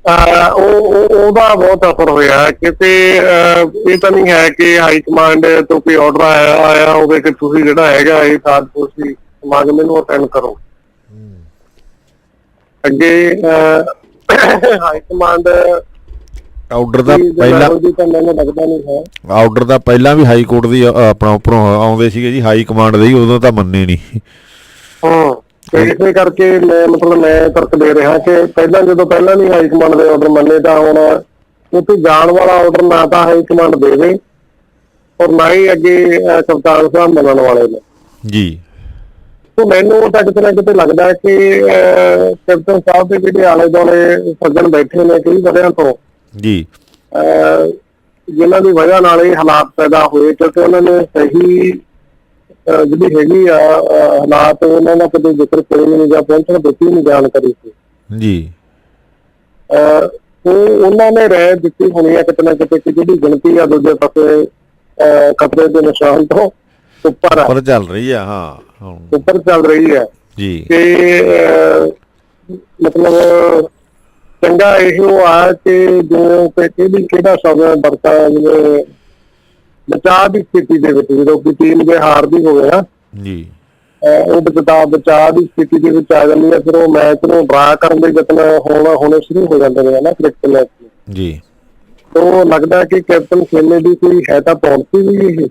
ਉਹਦਾ ਬਹੁਤ ਅਸਰ ਹੋਇਆ। ਕਿਤੇ ਇਹ ਤਾਂ ਨਹੀਂ ਹੈ ਕਿ ਹਾਈ ਕਮਾਂਡ ਤੋਂ ਕੋਈ ਆਰਡਰ ਆਇਆ ਹੋਵੇ ਕਿ ਤੁਸੀਂ ਜਿਹੜਾ ਹੈਗਾ ਇਹ ਤੁਸੀਂ ਸਮਾਗਮ ਨੂੰ ਅਟੈਂਡ ਕਰੋ। ਅੱਗੇ ਹਾਈ ਕਮਾਂਡ ਆਰਡਰ ਦਾ ਪਹਿਲਾਂ ਮੈਨੂੰ ਲੱਗਦਾ ਨਹੀਂ ਹੈ। ਆਰਡਰ ਦਾ ਪਹਿਲਾਂ ਵੀ ਹਾਈ ਕੋਰਟ ਦੀ ਆਪਣਾ ਉੱਪਰੋਂ ਆਉਂਦੇ ਸੀਗੇ ਜੀ, ਹਾਈ ਕਮਾਂਡ ਦੇ, ਉਦੋਂ ਤਾਂ ਮੰਨੇ ਨਹੀਂ। ਹਾਂ, ਤੇ ਇਸੇ ਕਰਕੇ ਮੈਂ ਤਰਕ ਦੇ ਰਿਹਾ ਕਿ ਪਹਿਲਾਂ ਨਹੀਂ ਹਾਈ ਕਮਾਂਡ ਦੇ ਆਰਡਰ ਮੰਨੇ, ਤਾਂ ਹੁਣ ਉੱਥੇ ਜਾਣ ਵਾਲਾ ਆਰਡਰ ਨਾ ਤਾਂ ਹਾਈ ਕਮਾਂਡ ਦੇਵੇ ਔਰ ਨਾ ਹੀ ਅੱਗੇ ਕਪਤਾਨ ਸਾਹਿਬ ਮੰਨਣ ਵਾਲੇ ਨੇ ਜੀ। ਮੈਨੂੰ ਤਾਂ ਕਿਤੇ ਨਾ ਕਿਤੇ ਲੱਗਦਾ ਕਿ ਕੈਪਟਨ ਸਾਹਿਬ ਦੇ ਜਿਹੜੇ ਆਲੇ ਦੁਆਲੇ ਸੱਜਣ ਬੈਠੇ ਨੇ ਕਈ ਵਰਿਆਂ ਤੋਂ ਜੀ, ਜਿਨ੍ਹਾਂ ਦੀ ਵਜ੍ਹਾ ਨਾਲ ਇਹ ਹਾਲਾਤ ਪੈਦਾ ਹੋਏ, ਕਿਉਂਕਿ ਉਹਨਾਂ ਨੇ ਸਹੀ ਜਿਹੜੀ ਹੈਗੀ ਆ ਹਾਲਾਤ ਉਹਨਾਂ ਦਾ ਕਦੇ ਜ਼ਿਕਰ ਕੋਈ ਨਹੀਂ ਜਾਂ ਪਹੁੰਚਣ ਦਿੱਤੀ ਨਹੀਂ ਜਾਣਕਾਰੀ ਸੀ ਜੀ। ਉਹਨਾਂ ਨੇ ਰਾਏ ਦਿੱਤੀ ਹੋਣੀ ਆ ਕਿਤੇ ਨਾ ਕਿਤੇ ਕਿ ਜਿਹੜੀ ਗਿਣਤੀ ਆ ਦੂਜੇ ਪਾਸੇ ਖਤਰੇ ਦੇ ਨਿਸ਼ਾਨ ਤੋਂ ਉੱਪਰ ਚੱਲ ਰਹੀ ਆ। ਹਾਂ, ਉੱਪਰ ਚੱਲ ਰਹੀ ਹੈ ਜੀ। ਤੇ ਮਤਲਬ ਚੰਗਾ ਇਹੋ ਆ ਕਿ ਜੋ ਕਿਹੜਾ ਸਮਾਂ ਵਰਤਾ, ਜਿਵੇਂ ਬਚਾਅ ਦੀ ਸਥਿਤੀ ਦੇ ਵਿੱਚ ਜਦੋਂ ਕੋਈ ਟੀਮ ਦੇ ਹਾਰਦੀ ਹੋਵੇ ਨਾ ਜੀ, ਉਹ ਬਚਾਅ ਦੀ ਸਥਿਤੀ ਦੇ ਵਿੱਚ ਆ ਜਾਂਦੀ ਹੈ, ਫਿਰ ਉਹ ਮੈਚ ਨੂੰ ਡਰਾ ਕਰਨ ਦੇ ਯਤਨ ਹੋਣੇ ਸ਼ੁਰੂ ਹੋ ਜਾਂਦੇ ਨੇ ਨਾ ਕ੍ਰਿਕਟ ਮੈਚ ਜੀ। ਤਾਂ ਲੱਗਦਾ ਕਿ ਕੈਪਟਨ ਖੇਲੇ ਦੀ ਕੋਈ ਹੈ ਤਾਂ ਪਾਲਿਸੀ ਵੀ ਇਹ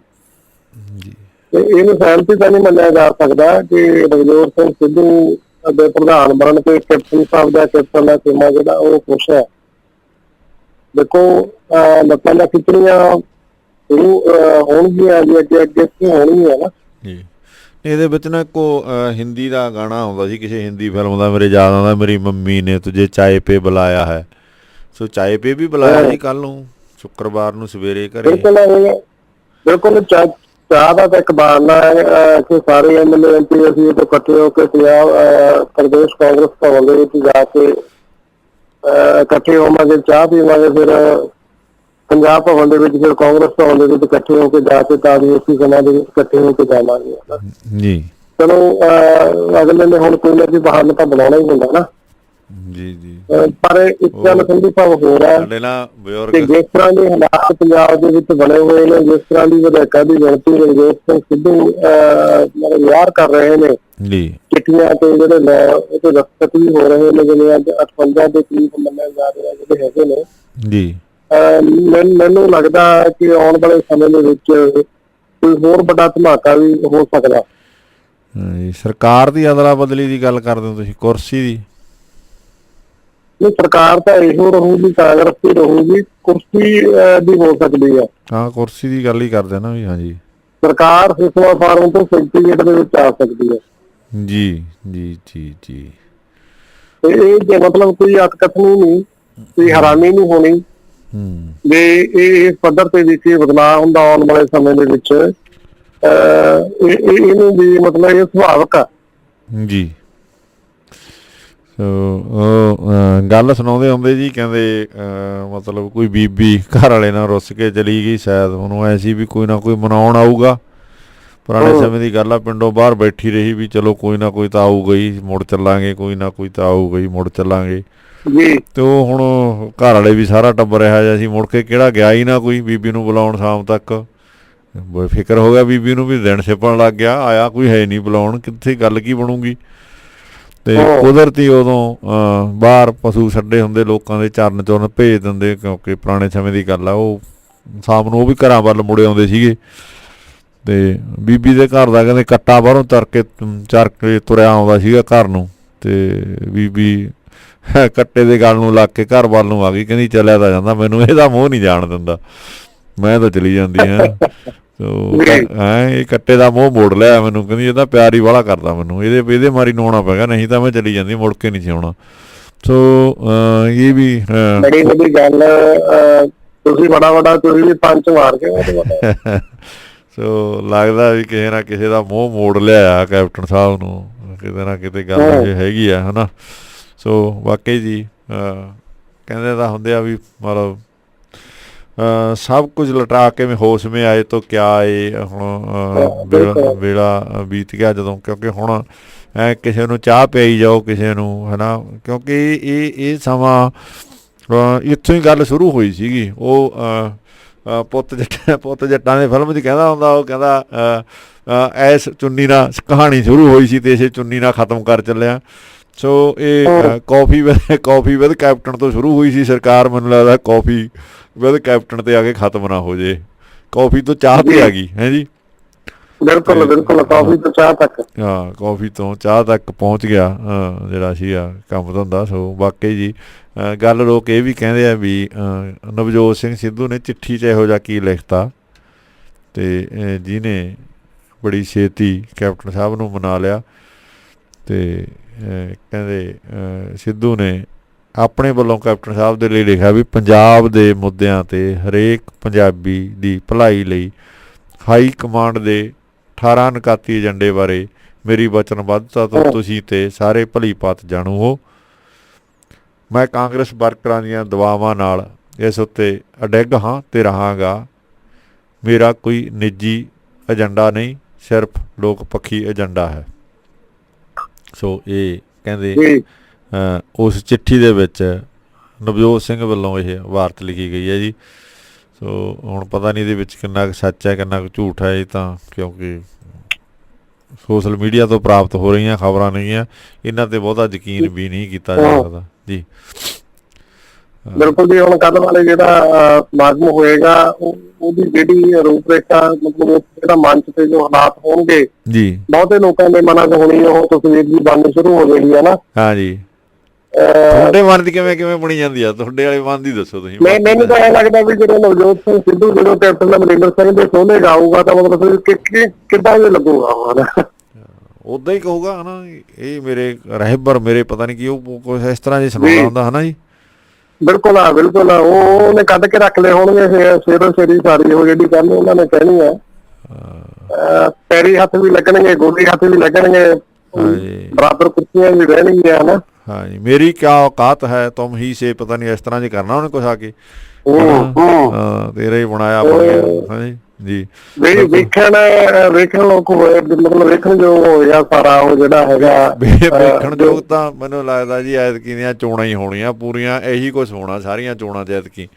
ਜੀ, ਤੇ ਇਹਨੂੰ ਸਹਿਮਤੀ ਤਾਂ ਨਹੀਂ ਮੰਨਿਆ ਜਾ ਸਕਦਾ ਕਿ ਨਵਜੋਤ ਸਿੰਘ ਸਿੱਧੂ ਦੇ ਪ੍ਰਧਾਨ ਬਣਨ ਤੇ ਕੈਪਟਨ ਸਾਹਿਬ ਦਾ ਕੈਪਟਨ ਦਾ ਟੀਮਾਂ ਜਿਹੜਾ ਉਹ ਖੁਸ਼ ਹੈ। ਦੇਖੋ ਲੱਤਾਂ ਦਾ ਖਿੱਚਣੀਆਂ ਹੋਣਗੀਆਂ ਜੀ, ਅੱਗੇ ਹੋਣੀ ਹੈ ਨਾ ਜੀ। ਇਹਦੇ ਵਿੱਚ ਨਾ ਇੱਕੋ ਹਿੰਦੀ ਦਾ ਗਾਣਾ ਆਉਂਦਾ ਸੀ ਕਿਸੇ ਹਿੰਦੀ ਫਿਲਮ ਦਾ, ਮੇਰੇ ਯਾਦ ਆਉਂਦਾ, ਮੇਰੀ ਮੰਮੀ ਨੇ ਤੁਝੇ ਚਾਏ ਪੇ ਬੁਲਾਇਆ ਹੈ। ਸੋ ਚਾਏ ਪੇ ਵੀ ਬੁਲਾਇਆ ਜੀ ਕੱਲ ਨੂੰ, ਸ਼ੁੱਕਰਵਾਰ ਨੂੰ ਸਵੇਰੇ ਘਰੇ। ਬਿਲਕੁਲ ਚਾਹ ਦਾ ਤਾਂ ਇੱਕ ਬਹਾਨਾ ਹੈ ਕਿ ਸਾਰੇ MLA MP ਅਸੀਂ ਇਕੱਠੇ ਹੋ ਕੇ ਪੰਜਾਬ ਪ੍ਰਦੇਸ਼ ਕਾਂਗਰਸ ਭਵਨ ਦੇ ਵਿੱਚ ਜਾ ਕੇ ਇਕੱਠੇ ਹੋਵਾਂਗੇ, ਚਾਹ ਪੀਵਾਂਗੇ, ਫਿਰ ਪੰਜਾਬ ਭਵਨ ਦੇ ਵਿੱਚ, ਫਿਰ ਕਾਂਗਰਸ ਭਵਨ ਦੇ ਵਿੱਚ ਇਕੱਠੇ ਹੋ ਕੇ ਜਾ ਕੇ ਤਾਰੀਖੀ ਸਮਾਂ ਦੇ ਵਿੱਚ ਇਕੱਠੇ ਹੋ ਕੇ ਜਾਵਾਂਗੇ ਜੀ। ਚਲੋ ਅਗਲੇ ਨੇ ਹੁਣ ਕੋਈ ਨਾ ਕੋਈ ਬਹਾਨਾ ਤਾਂ ਬਣਾਉਣਾ ਹੀ ਹੁੰਦਾ ਨਾ ਜੀ ਜੀ। ਪਰ ਇੱਕ ਗੱਲ ਸੰਭਵ ਹੋ ਰਿਹਾ ਕਿ ਜਿਸ ਤਰ੍ਹਾਂ ਦੇ ਹਾਲਾਤ ਪੰਜਾਬ ਦੇ ਵਿੱਚ ਬਣੇ ਹੋਏ ਨੇ, ਜਿਸ ਤਰ੍ਹਾਂ ਦੀ ਵਿਧਾਇਕਾਂ ਦੀ ਗਿਣਤੀ ਨਵਜੋਤ ਸਿੰਘ ਸਿੱਧੂ ਵਿਹਾਰ ਕਰ ਰਹੇ ਨੇ ਜੀ, ਚਿੱਠੀਆਂ ਤੇ ਜਿਹੜੇ ਉਹਦੇ ਦਸਤਖਤ ਵੀ ਹੋ ਰਹੇ ਨੇ, ਜਿਵੇਂ ਅੱਜ 58 ਦੇ ਕਰੀਬ ਮੰਨਿਆ ਜਾ ਰਿਹਾ ਜਿਹੜੇ ਹੈਗੇ ਨੇ ਜੀ। ਮੈਨੂੰ ਲੱਗਦਾ ਕਿ ਆਉਣ ਵਾਲੇ ਸਮੇਂ ਦੇ ਵਿੱਚ ਕੋਈ ਹੋਰ ਵੱਡਾ ਧਮਾਕਾ ਵੀ ਹੋ ਸਕਦਾ। ਸਰਕਾਰ ਦੀ ਅਦਲਾ ਬਦਲੀ ਦੀ ਗੱਲ ਕਰਦੇ ਹੋ ਤੁਸੀਂ, ਕੁਰਸੀ ਦੀ? ਨਹੀਂ, ਸਰਕਾਰ ਤਾਂ ਇਹੋ ਰਹੂਗੀ, ਕਾਂਗਰਸ ਦੀ ਰਹੂਗੀ, ਕੁਰਸੀ ਦੀ ਹੋ ਸਕਦੀ ਹੈ। ਹਾਂ, ਕੁਰਸੀ ਦੀ ਗੱਲ ਹੀ ਕਰਦੇ ਨਾ ਵੀ। ਹਾਂਜੀ, ਸਰਕਾਰ ਸਿਸਵਾ ਫਾਰਮ ਤੋਂ ਸੈਕਟਰੀਏਟ ਦੇ ਵਿੱਚ ਆ ਸਕਦੀ ਹੈ ਜੀ ਜੀ ਜੀ ਜੀ। ਤੇ ਇਹ ਮਤਲਬ ਕੋਈ ਅਤਕਥਨੀ ਨਹੀਂ, ਕੋਈ ਹੈਰਾਨੀ ਨਹੀਂ ਹੋਣੀ ਜੇ ਇਹ ਪੱਧਰ ਤੇ ਵਿੱਚ ਬਦਲਾਅ ਹੁੰਦਾ ਆਉਣ ਵਾਲੇ ਸਮੇਂ ਦੇ ਵਿੱਚ। ਇਹਨੂੰ ਵੀ ਮਤਲਬ ਇਹ ਸੁਭਾਵਿਕ ਆ ਜੀ। ਗੱਲ ਸੁਣਾਉਂਦੇ ਹੁੰਦੇ ਜੀ, ਕਹਿੰਦੇ ਮਤਲਬ ਕੋਈ ਬੀਬੀ ਘਰ ਵਾਲੇ ਨਾਲ ਰੁੱਸ ਕੇ ਚਲੀ ਗਈ, ਸ਼ਾਇਦ ਉਹਨੂੰ ਐ ਸੀ ਵੀ ਕੋਈ ਨਾ ਕੋਈ ਮਨਾਉਣ ਆਊਗਾ। ਪੁਰਾਣੇ ਸਮੇਂ ਦੀ ਗੱਲ ਆ, ਪਿੰਡੋਂ ਬਾਹਰ ਬੈਠੀ ਰਹੀ ਵੀ ਚਲੋ ਕੋਈ ਨਾ ਕੋਈ ਤਾਂ ਆਊਗਾ ਹੀ, ਮੁੜ ਚੱਲਾਂਗੇ, ਕੋਈ ਨਾ ਕੋਈ ਤਾਂ ਆਊਗਾ ਹੀ, ਮੁੜ ਚੱਲਾਂਗੇ ਜੀ। ਤੇ ਉਹ ਹੁਣ ਘਰ ਵਾਲੇ ਵੀ ਸਾਰਾ ਟੱਬਰ ਇਹੋ ਜਿਹਾ ਸੀ, ਮੁੜ ਕੇ ਕਿਹੜਾ ਗਿਆ ਹੀ ਨਾ ਕੋਈ ਬੀਬੀ ਨੂੰ ਬੁਲਾਉਣ ਸ਼ਾਮ ਤੱਕ। ਫਿਕਰ ਹੋ ਗਿਆ ਬੀਬੀ ਨੂੰ ਵੀ, ਦਿਨ ਛਿਪਣ ਲੱਗ ਗਿਆ, ਆਇਆ ਕੋਈ ਹੈ ਨਹੀਂ ਬੁਲਾਉਣ, ਕਿੱਥੇ ਗੱਲ ਕੀ ਬਣੂਗੀ। ਤੇ ਕੁਦਰਤੀ ਉਦੋਂ ਬਾਹਰ ਪਸ਼ੂ ਛੱਡੇ ਹੁੰਦੇ ਲੋਕਾਂ ਦੇ, ਚਰਨ ਚੁਰਨ ਭੇਜ ਦਿੰਦੇ, ਕਿਉਂਕਿ ਪੁਰਾਣੇ ਸਮੇਂ ਦੀ ਗੱਲ ਆ। ਉਹ ਸ਼ਾਮ ਨੂੰ ਉਹ ਵੀ ਘਰਾਂ ਵੱਲ ਮੁੜੇ ਆਉਂਦੇ ਸੀਗੇ। ਤੇ ਬੀਬੀ ਦੇ ਘਰ ਦਾ ਕਹਿੰਦੇ ਕੱਟਾ ਬਾਹਰੋਂ ਚਰ ਕੇ ਤੁਰਿਆ ਆਉਂਦਾ ਸੀਗਾ ਘਰ ਨੂੰ, ਤੇ ਬੀਬੀ ਕੱਟੇ ਦੇ ਗਲ ਨੂੰ ਲੱਗ ਕੇ ਘਰ ਵੱਲ ਨੂੰ ਆ ਗਈ, ਕਹਿੰਦੀ ਚੱਲਿਆ ਤਾਂ ਜਾਂਦਾ, ਮੈਨੂੰ ਇਹਦਾ ਮੂੰਹ ਨਹੀਂ ਜਾਣ ਦਿੰਦਾ, ਮੈਂ ਤਾਂ ਚਲੀ ਜਾਂਦੀ ਹਾਂ। ਇਹ ਕੱਟੇ ਦਾ ਮੂੰਹ ਮੋੜ ਲਿਆ ਮੈਨੂੰ, ਕਹਿੰਦੀ ਇਹਦਾ ਪਿਆਰ ਹੀ ਵਾਲਾ ਕਰਦਾ ਮੈਨੂੰ, ਇਹਦੇ ਮਾਰੀ ਨਹਾਉਣਾ ਪੈ ਗਿਆ, ਨਹੀਂ ਤਾਂ ਮੈਂ ਚਲੀ ਜਾਂਦੀ, ਮੁੜ ਕੇ ਨਹੀਂ ਸੀ ਆਉਣਾ। ਸੋ ਇਹ ਵੀ ਬੜੀ ਵੱਡੀ ਗੱਲ, ਤੁਸੀਂ ਤੁਸੀਂ ਵੀ ਪੰਚ ਮਾਰ ਕੇ। ਸੋ ਲੱਗਦਾ ਵੀ ਕਿਸੇ ਨਾ ਕਿਸੇ ਦਾ ਮੂੰਹ ਮੋੜ ਲਿਆ ਕੈਪਟਨ ਸਾਹਿਬ ਨੂੰ, ਕਿਤੇ ਨਾ ਕਿਤੇ ਗੱਲ ਹੈਗੀ ਆ, ਹੈ ਨਾ। ਸੋ ਵਾਕਈ ਜੀ ਕਹਿੰਦੇ ਤਾਂ ਹੁੰਦੇ ਆ ਵੀ ਮਤਲਬ ਸਭ ਕੁਝ ਲਟਾ ਕੇ ਹੋਸ਼ ਮੇ ਆਏ ਤੋਂ ਕਿਆ ਆਏ। ਹੁਣ ਵੇਲਾ ਬੀਤ ਗਿਆ ਜਦੋਂ, ਕਿਉਂਕਿ ਹੁਣ ਕਿਸੇ ਨੂੰ ਚਾਹ ਪਿਆਈ ਜਾਓ, ਕਿਸੇ ਨੂੰ, ਹੈ ਨਾ, ਕਿਉਂਕਿ ਇਹ ਸਮਾਂ ਇੱਥੋਂ ਹੀ ਗੱਲ ਸ਼ੁਰੂ ਹੋਈ ਸੀਗੀ। ਉਹ ਪੁੱਤ ਜੱਟਾਂ ਦੇ ਫਿਲਮ 'ਚ ਕਹਿੰਦਾ ਹੁੰਦਾ, ਉਹ ਕਹਿੰਦਾ ਐਸ ਚੁੰਨੀ ਨਾਲ ਕਹਾਣੀ ਸ਼ੁਰੂ ਹੋਈ ਸੀ ਤੇ ਇਸੇ ਚੁੰਨੀ ਨਾਲ ਖ਼ਤਮ ਕਰ ਚੱਲਿਆ। ਸੋ ਇਹ ਕੌਫੀ ਵਿਦ ਕੈਪਟਨ ਤੋਂ ਸ਼ੁਰੂ ਹੋਈ ਸੀ ਸਰਕਾਰ, ਮੈਨੂੰ ਲੱਗਦਾ ਕੌਫੀ ਵਿਦ ਕੈਪਟਨ ਤੇ ਆ ਕੇ ਖਤਮ ਨਾ ਹੋ ਜੇ, ਕੌਫੀ ਤੋਂ ਚਾਹ ਤੇ ਆ ਗਈ ਹੈ ਜੀ। ਬਿਲਕੁਲ ਬਿਲਕੁਲ, ਕਾਫੀ ਤੋਂ ਚਾਹ ਤੱਕ, ਹਾਂ ਕਾਫੀ ਤੋਂ ਚਾਹ ਤੱਕ ਪਹੁੰਚ ਗਿਆ ਜਿਹੜਾ ਸੀਗਾ ਕੰਮ ਧੰਦਾ। ਸੋ ਵਾਕਈ ਜੀ ਗੱਲ ਲੋਕ ਇਹ ਵੀ ਕਹਿੰਦੇ ਆ ਵੀ ਨਵਜੋਤ ਸਿੰਘ ਸਿੱਧੂ ਨੇ ਚਿੱਠੀ 'ਚ ਇਹੋ ਜਿਹਾ ਕੀ ਲਿਖਤਾ, ਅਤੇ ਜਿਹਨੇ ਬੜੀ ਛੇਤੀ ਕੈਪਟਨ ਸਾਹਿਬ ਨੂੰ ਮਨਾ ਲਿਆ। ਅਤੇ ਕਹਿੰਦੇ ਸਿੱਧੂ ਨੇ ਆਪਣੇ ਵੱਲੋਂ ਕੈਪਟਨ ਸਾਹਿਬ ਦੇ ਲਈ ਲਿਖਿਆ ਵੀ ਪੰਜਾਬ ਦੇ ਮੁੱਦਿਆਂ 'ਤੇ ਹਰੇਕ ਪੰਜਾਬੀ ਦੀ ਭਲਾਈ ਲਈ ਹਾਈ ਕਮਾਂਡ ਦੇ 18 ਨਿਕਾਤੀ ਏਜੰਡੇ ਬਾਰੇ ਮੇਰੀ ਵਚਨਬੱਧਤਾ ਤੋਂ ਤੁਸੀਂ ਤੇ ਸਾਰੇ ਭਲੀ ਭਾਤ ਜਾਣੂ ਹੋ। ਮੈਂ ਕਾਂਗਰਸ ਵਰਕਰਾਂ ਦੀਆਂ ਦੁਆਵਾਂ ਨਾਲ ਇਸ ਉੱਤੇ ਅਡਿੱਗ ਹਾਂ ਅਤੇ ਰਹਾਂਗਾ। ਮੇਰਾ ਕੋਈ ਨਿੱਜੀ ਏਜੰਡਾ ਨਹੀਂ, ਸਿਰਫ ਲੋਕ ਪੱਖੀ ਏਜੰਡਾ ਹੈ। ਸੋ ਇਹ ਕਹਿੰਦੇ ਉਸ ਚਿੱਠੀ ਦੇ ਵਿੱਚ ਨਵਜੋਤ ਸਿੰਘ ਵੱਲੋਂ ਇਹ ਵਾਰਤ ਲਿਖੀ ਗਈ ਹੈ ਜੀ। ਸੋ ਹੁਣ ਪਤਾ ਨਹੀਂ ਇਹਦੇ ਵਿੱਚ ਕਿੰਨਾ ਕੁ ਸੱਚ ਹੈ ਕਿੰਨਾ ਕੁ ਝੂਠ ਹੈ, ਇਹ ਤਾਂ ਕਿਉਂਕਿ ਸੋਸ਼ਲ ਮੀਡੀਆ ਤੋਂ ਪ੍ਰਾਪਤ ਹੋ ਰਹੀਆਂ ਖਬਰਾਂ ਨੇਗੀਆਂ, ਇਹਨਾਂ 'ਤੇ ਬਹੁਤਾ ਯਕੀਨ ਵੀ ਨਹੀਂ ਕੀਤਾ ਜਾ ਸਕਦਾ ਜੀ। ਬਿਲਕੁਲ ਜੀ, ਹੁਣ ਕੱਲ੍ਹ ਵਾਲੇ ਜਿਹੜਾ ਸਮਾਗਮ ਹੋਏਗਾ ਉਹਦੀ ਜਿਹੜੀ ਰੂਪ ਰੇਖਾ, ਮਤਲਬ ਜਿਹੜਾ ਮੰਚ ਤੇ ਜੋ ਹਾਲਾਤ ਹੋਣਗੇ ਜੀ, ਬਹੁਤੇ ਲੋਕਾਂ ਦੇ ਮਨਾਂ 'ਚ ਹੋਣੀ ਉਹ ਤਸਵੀਰ ਵੀ ਬਣਨੀ ਸ਼ੁਰੂ ਹੋ ਜਾਏਗੀ ਹੈ ਨਾ। ਹਾਂ ਜੀ, ਤੁਹਾਡੇ ਮਨ ਦੀ ਕਿਵੇਂ ਬਣੀ ਜਾਂਦੀ ਆ, ਤੁਹਾਡੇ ਵਾਲੇ ਮਨ ਦੀ ਦੱਸੋ ਤੁਸੀਂ। ਮੈਨੂੰ ਤਾਂ ਇਹ ਲੱਗਦਾ ਵੀ ਜਦੋਂ ਨਵਜੋਤ ਸਿੰਘ ਸਿੱਧੂ ਜਦੋਂ ਕੈਪਟਨ ਅਮਰਿੰਦਰ ਸਿੰਘ ਦੇ ਸੋਹਣੇ ਗਾਊਗਾ ਤਾਂ ਮਤਲਬ ਕਿੱਦਾਂ ਦੇ ਲੱਗੂਗਾ ਉੱਦਾਂ ਹੀ ਕਹੂਗਾ ਹੈ ਨਾ, ਇਹ ਮੇਰੇ ਰਹਿਬਰ ਮੇਰੇ ਪਤਾ ਨਹੀਂ ਕੀ ਉਹ ਕੁਛ ਇਸ ਤਰ੍ਹਾਂ ਜੀ ਸੁਣਾਉਂਦਾ ਹੁੰਦਾ ਹੈ ਨਾ ਜੀ। ਬਿਲਕੁਲ ਬਿਲਕੁਲ, ਉਹਨੇ ਕੱਢ ਕੇ ਰੱਖ ਲਏ ਹੋਣਗੇ ਸਵੇਰੋ ਸਵੇਰੀ ਸਾਰੀ ਉਹ ਜਿਹੜੀ ਗੱਲ ਉਹਨਾਂ ਨੇ ਕਹਿਣੀ ਹੈ। ਪੈਰੀ ਹੱਥ ਵੀ ਲੱਗਣਗੇ, ਗੋਲੀ ਹੱਥ ਵੀ ਲੱਗਣਗੇ, ਬਰਾਬਰ ਕੁਰਸੀਆਂ ਵੀ ਰਹਿਣਗੀਆਂ ਨਾ। ਹਾਂ ਜੀ, ਮੇਰੀ ਕਿਆ ਔਕਾਤ ਹੈ ਤੁਮ ਹੀ ਸੇ, ਪਤਾ ਨਹੀਂ ਇਸ ਤਰ੍ਹਾਂ ਜੀ ਕਰਨਾ ਉਹਨੇ ਕੁਛ ਆ ਕੇ, ਤੇਰਾ ਹੀ ਬਣਾਇਆ ਹਾਂਜੀ ਜੀ। ਵੇਖਣ ਲੋਕ ਹੋਏ, ਮਤਲਬ ਵੇਖਣ ਜੋ ਹੋਇਆ ਸਾਰਾ ਉਹ ਜਿਹੜਾ ਹੈਗਾ ਵੇਖਣ ਯੋਗ ਤਾਂ ਮੈਨੂੰ ਲੱਗਦਾ ਜੀ ਐਤਕੀ ਦੀਆਂ ਚੋਣਾਂ ਹੀ ਹੋਣੀਆਂ ਪੂਰੀਆਂ, ਇਹੀ ਕੁਛ ਹੋਣਾ ਸਾਰੀਆਂ ਚੋਣਾਂ 'ਚ ਐਤਕੀ,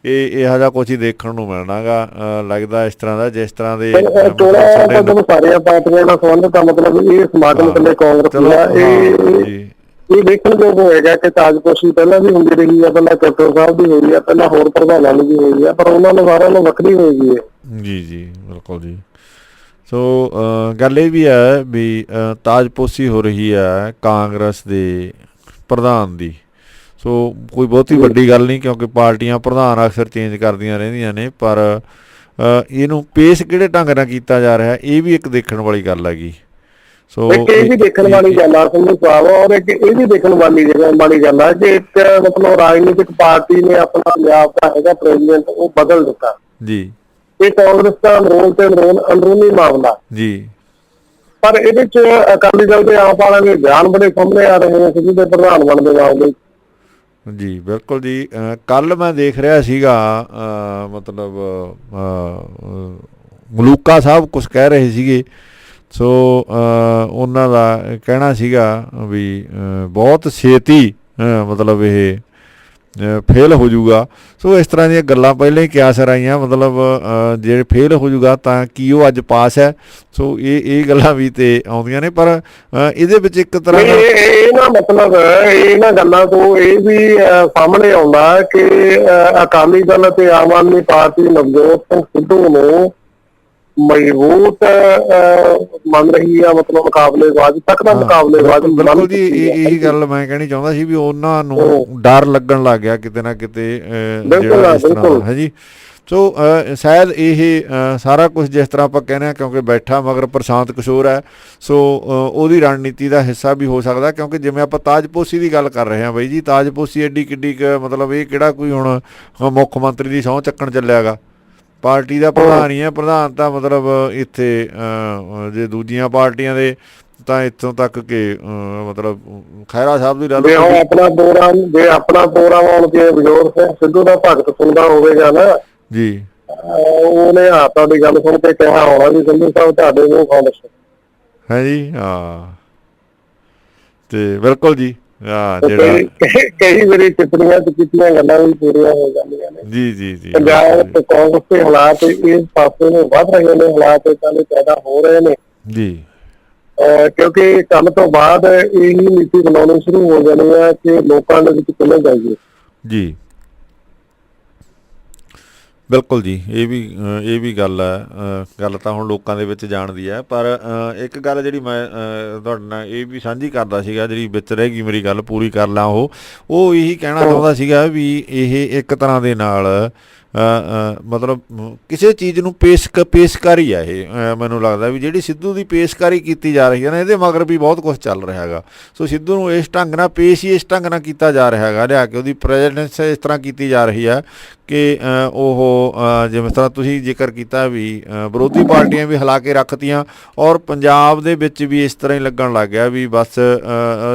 ਇਹੋ ਜਿਹਾ ਕੁਛ ਹੀ ਦੇਖਣ ਨੂੰ ਮਿਲਣਾ ਗਾ ਲੱਗਦਾ ਇਸ ਤਰ੍ਹਾਂ ਦਾ, ਜਿਸ ਤਰ੍ਹਾਂ ਦੇ ਸਾਰੀਆਂ ਪਾਰਟੀਆਂ ਦਾ ਸੰਬੰਧ, ਮਤਲਬ ਇਹ ਸਮਾਗਮ ਇਕੱਲੇ ਕਾਂਗਰਸ ਦਾ ਇਹ ਵੇਖਣਯੋਗ ਹੋਏਗਾ ਕਿ ਤਾਜਪੋਸ਼ੀ ਪਹਿਲਾਂ ਵੀ ਹੁੰਦੀ ਰਹੀ ਹੈ, ਪਹਿਲਾਂ ਕੈਪਟਨ ਸਾਹਿਬ ਦੀ ਹੋਈ ਹੈ, ਪਹਿਲਾਂ ਹੋਰ ਪ੍ਰਧਾਨਾਂ ਦੀ ਵੀ ਹੋਈ ਹੈ, ਪਰ ਉਹਨਾਂ ਨੂੰ ਸਾਰਿਆਂ ਨੂੰ ਵੱਖਰੀ ਹੋਏਗੀ ਹੈ ਜੀ। ਜੀ ਬਿਲਕੁਲ ਜੀ। ਸੋ ਗੱਲ ਇਹ ਵੀ ਹੈ ਵੀ ਤਾਜਪੋਸ਼ੀ ਹੋ ਰਹੀ ਹੈ ਕਾਂਗਰਸ ਦੇ ਪ੍ਰਧਾਨ ਦੀ। ਸੋ ਕੋਈ ਬਹੁਤੀ ਵੱਡੀ ਗੱਲ ਨਹੀਂ, ਕਿਉਂਕਿ ਪਾਰਟੀਆਂ ਪ੍ਰਧਾਨ ਅਕਸਰ ਚੇਂਜ ਕਰਦੀਆਂ ਰਹਿੰਦੀਆਂ ਨੇ, ਪਰ ਇਹਨੂੰ ਪੇਸ਼ ਕਿਹੜੇ ਢੰਗ ਨਾਲ ਕੀਤਾ ਜਾ ਰਿਹਾ ਇਹ ਵੀ ਇੱਕ ਦੇਖਣ ਵਾਲੀ ਗੱਲ ਹੈਗੀ। ਸੋ ਇਹ ਵੀ ਦੇਖਣ ਵਾਲੀ ਗੱਲ ਆ ਤੁਹਾਨੂੰ ਸਾਹਿਬ, ਔਰ ਇਹ ਵੀ ਦੇਖਣ ਵਾਲੀ ਗੱਲ ਆ ਕਿ ਇੱਕ ਮਤਲਬ ਰਾਜਨੀਤਿਕ ਪਾਰਟੀ ਨੇ ਆਪਣਾ ਪੰਜਾਬ ਦਾ ਹੈਗਾ ਪ੍ਰੈਜ਼ੀਡੈਂਟ ਉਹ ਬਦਲ ਦਿੱਤਾ ਜੀ। ਇਹ ਕਾਂਗਰਸ ਦਾ ਅੰਦਰੂਨੀ ਮਾਮਲਾ ਜੀ, ਪਰ ਇਹਦੇ ਚ ਅਕਾਲੀ ਦਲ ਦੇ ਆਪ ਵਾਲਿਆਂ ਦੇ ਬਿਆਨ ਬੜੇ ਸਾਹਮਣੇ ਆ ਰਹੇ ਨੇ ਸਿੱਧੂ ਦੇ ਪ੍ਰਧਾਨ ਬਣਨ ਦੇ ਬਾਵਜੂਦ ਜੀ। ਬਿਲਕੁਲ ਜੀ, ਕੱਲ ਮੈਂ ਦੇਖ ਰਿਹਾ ਸੀਗਾ ਮਤਲਬ ਮਲੂਕਾ ਸਾਹਿਬ ਕੁਛ ਕਹਿ ਰਹੇ ਸੀਗੇ। ਸੋ ਉਹਨਾਂ ਦਾ ਕਹਿਣਾ ਸੀਗਾ ਵੀ ਬਹੁਤ ਛੇਤੀ ਮਤਲਬ ਇਹ ਫੇਲ ਹੋ ਜਾਊਗਾ। ਸੋ ਇਸ ਤਰ੍ਹਾਂ ਦੀਆਂ ਗੱਲਾਂ ਪਹਿਲਾਂ ਹੀ ਕਿਆਸ ਆਈਆਂ, ਮਤਲਬ ਜੇ ਫੇਲ ਹੋ ਜਾਊਗਾ ਤਾਂ ਕੀ ਉਹ ਅੱਜ ਪਾਸ ਹੈ। ਸੋ ਇਹ ਗੱਲਾਂ ਵੀ ਤੇ ਆਉਂਦੀਆਂ ਨੇ, ਪਰ ਇਹਦੇ ਵਿੱਚ ਇੱਕ ਤਰ੍ਹਾਂ ਦਾ ਇਹਨਾਂ ਮਤਲਬ ਇਹਨਾਂ ਗੱਲਾਂ ਤੋਂ ਇਹ ਵੀ ਸਾਹਮਣੇ ਆਉਂਦਾ ਕਿ ਅਕਾਲੀ ਦਲ ਅਤੇ ਆਮ ਆਦਮੀ ਪਾਰਟੀ ਨਵਜੋਤ ਸਿੰਘ ਸਿੱਧੂ ਨੂੰ ਮਜ਼ਬੂਤ ਮੰਨ ਰਹੀ ਆ, ਮਤਲਬ ਮੁਕਾਬਲੇਬਾਜ਼ ਤੱਕ ਦਾ ਮੁਕਾਬਲੇਬਾਜ਼। ਬਿਲਕੁਲ ਜੀ, ਇਹੀ ਗੱਲ ਮੈਂ ਕਹਿਣੀ ਚਾਹੁੰਦਾ ਸੀ ਵੀ ਉਹਨਾਂ ਨੂੰ ਡਰ ਲੱਗਣ ਲੱਗ ਗਿਆ ਕਿਤੇ ਨਾ ਕਿਤੇ ਜਿਹੜਾ ਇਸ ਤਰ੍ਹਾਂ ਹੈ ਜੀ। ਸੋ ਸ਼ਾਇਦ ਇਹ ਸਾਰਾ ਕੁਛ ਜਿਸ ਤਰ੍ਹਾਂ ਆਪਾਂ ਕਹਿੰਦੇ ਹਾਂ, ਕਿਉਂਕਿ ਬੈਠਾ ਮਗਰ ਪ੍ਰਸ਼ਾਂਤ ਕਿਸ਼ੋਰ ਹੈ, ਸੋ ਉਹਦੀ ਰਣਨੀਤੀ ਦਾ ਹਿੱਸਾ ਵੀ ਹੋ ਸਕਦਾ। ਕਿਉਂਕਿ ਜਿਵੇਂ ਆਪਾਂ ਤਾਜਪੋਸ਼ੀ ਦੀ ਗੱਲ ਕਰ ਰਹੇ ਹਾਂ ਬਾਈ ਜੀ, ਤਾਜਪੋਸ਼ੀ ਐਡੀ ਕਿੱਡੀ ਮਤਲਬ ਇਹ ਕਿਹੜਾ ਕੋਈ ਹੁਣ ਮੁੱਖ ਮੰਤਰੀ ਦੀ ਸਹੁੰ ਚੱਕਣ ਚੱਲਿਆ ਗਾ, ਪਾਰਟੀ ਦਾ ਪ੍ਰਧਾਨ ਹੀ ਹੈ। ਪ੍ਰਧਾਨ ਤਾਂ ਮਤਲਬ ਇੱਥੇ ਜੇ ਦੂਜੀਆਂ ਪਾਰਟੀਆਂ ਦੇ ਤਾਂ ਇੱਥੋਂ ਤੱਕ ਕਿ ਮਤਲਬ ਖਹਿਰਾ ਸਾਹਿਬ ਦੀ ਜੇ ਆਪਣਾ ਪ੍ਰੋਗਰਾਮ ਆਉਣ ਕੇ ਨਵਜੋਤ ਸਿੰਘ ਸਿੱਧੂ ਦਾ ਭਗਤ ਸੁਣਦਾ ਹੋਵੇਗਾ ਨਾ ਜੀ, ਉਹਨੇ ਤੁਹਾਡੀ ਗੱਲ ਸੁਣ ਕੇ ਕਿਹਾ ਹੋਣਾ ਵੀ ਸਿੱਧੂ ਸਾਹਿਬ ਤੁਹਾਡੇ ਨੂੰ ਖਾਲਸ ਹੈ ਜੀ। ਹਾਂ ਤੇ ਬਿਲਕੁਲ ਜੀ, ਜਿਹੜਾ ਕਈ ਵਾਰੀ ਟਿੱਪਣੀਆਂ ਤੇ ਕੀਤੀਆਂ ਗੱਲਾਂ ਵੀ ਪੂਰੀਆਂ ਹੋ ਜਾਂਦੀਆਂ ਨੇ ਜੀ। ਜੀ ਜੀ, ਪੰਜਾਬ ਤੇ ਕਾਂਗਰਸ ਦੇ ਹਾਲਾਤ ਇਸ ਪਾਸੇ ਨੂੰ ਵੱਧ ਰਹੇ ਨੇ, ਹਾਲਾਤ ਇਦਾਂ ਦੇ ਪੈਦਾ ਹੋ ਰਹੇ ਨੇ ਜੀ। ਕਿਉਂਕਿ ਕੱਲ ਤੋਂ ਬਾਅਦ ਇਹੀ ਨੀਤੀ ਬਣਾਉਣੀ ਸ਼ੁਰੂ ਹੋ ਜਾਣੀ ਹੈ ਕਿ ਲੋਕਾਂ ਦੇ ਵਿੱਚ ਕਿਵੇਂ ਜਾਈਏ। ਜੀ ਬਿਲਕੁਲ ਜੀ, ਇਹ ਵੀ ਗੱਲ ਹੈ। ਗੱਲ ਤਾਂ ਹੁਣ ਲੋਕਾਂ ਦੇ ਵਿੱਚ ਜਾਣ ਦੀ ਹੈ, ਪਰ ਇੱਕ ਗੱਲ ਜਿਹੜੀ ਮੈਂ ਤੁਹਾਡੇ ਨਾਲ ਇਹ ਵੀ ਸਾਂਝੀ ਕਰਦਾ ਸੀਗਾ, ਜਿਹੜੀ ਵਿੱਚ ਰਹਿ ਗਈ ਮੇਰੀ ਗੱਲ ਪੂਰੀ ਕਰ ਲਾਂ। ਉਹ ਇਹੀ ਕਹਿਣਾ ਚਾਹੁੰਦਾ ਸੀਗਾ ਵੀ ਇਹ ਇੱਕ ਤਰ੍ਹਾਂ ਦੇ ਨਾਲ ਮਤਲਬ ਕਿਸੇ ਚੀਜ਼ ਨੂੰ ਪੇਸ਼ਕਾਰੀ ਆ ਇਹ। ਮੈਨੂੰ ਲੱਗਦਾ ਵੀ ਜਿਹੜੀ ਸਿੱਧੂ ਦੀ ਪੇਸ਼ਕਾਰੀ ਕੀਤੀ ਜਾ ਰਹੀ ਹੈ ਨਾ, ਇਹਦੇ ਮਗਰ ਵੀ ਬਹੁਤ ਕੁਛ ਚੱਲ ਰਿਹਾ ਹੈਗਾ। ਸੋ ਸਿੱਧੂ ਨੂੰ ਇਸ ਢੰਗ ਨਾਲ ਪੇਸ਼ ਹੀ ਇਸ ਢੰਗ ਨਾਲ ਕੀਤਾ ਜਾ ਰਿਹਾ ਹੈਗਾ, ਲਿਆ ਕੇ ਉਹਦੀ ਪ੍ਰੈਜ਼ੈਂਟੈਂਸ ਇਸ ਤਰ੍ਹਾਂ ਕੀਤੀ ਜਾ ਰਹੀ ਹੈ ਕਿ ਉਹ ਜਿਵੇਂ ਤਰ੍ਹਾਂ ਤੁਸੀਂ ਜ਼ਿਕਰ ਕੀਤਾ ਵੀ ਵਿਰੋਧੀ ਪਾਰਟੀਆਂ ਵੀ ਹਿਲਾ ਕੇ ਰੱਖਤੀਆਂ, ਔਰ ਪੰਜਾਬ ਦੇ ਵਿੱਚ ਵੀ ਇਸ ਤਰ੍ਹਾਂ ਹੀ ਲੱਗਣ ਲੱਗ ਗਿਆ ਵੀ ਬਸ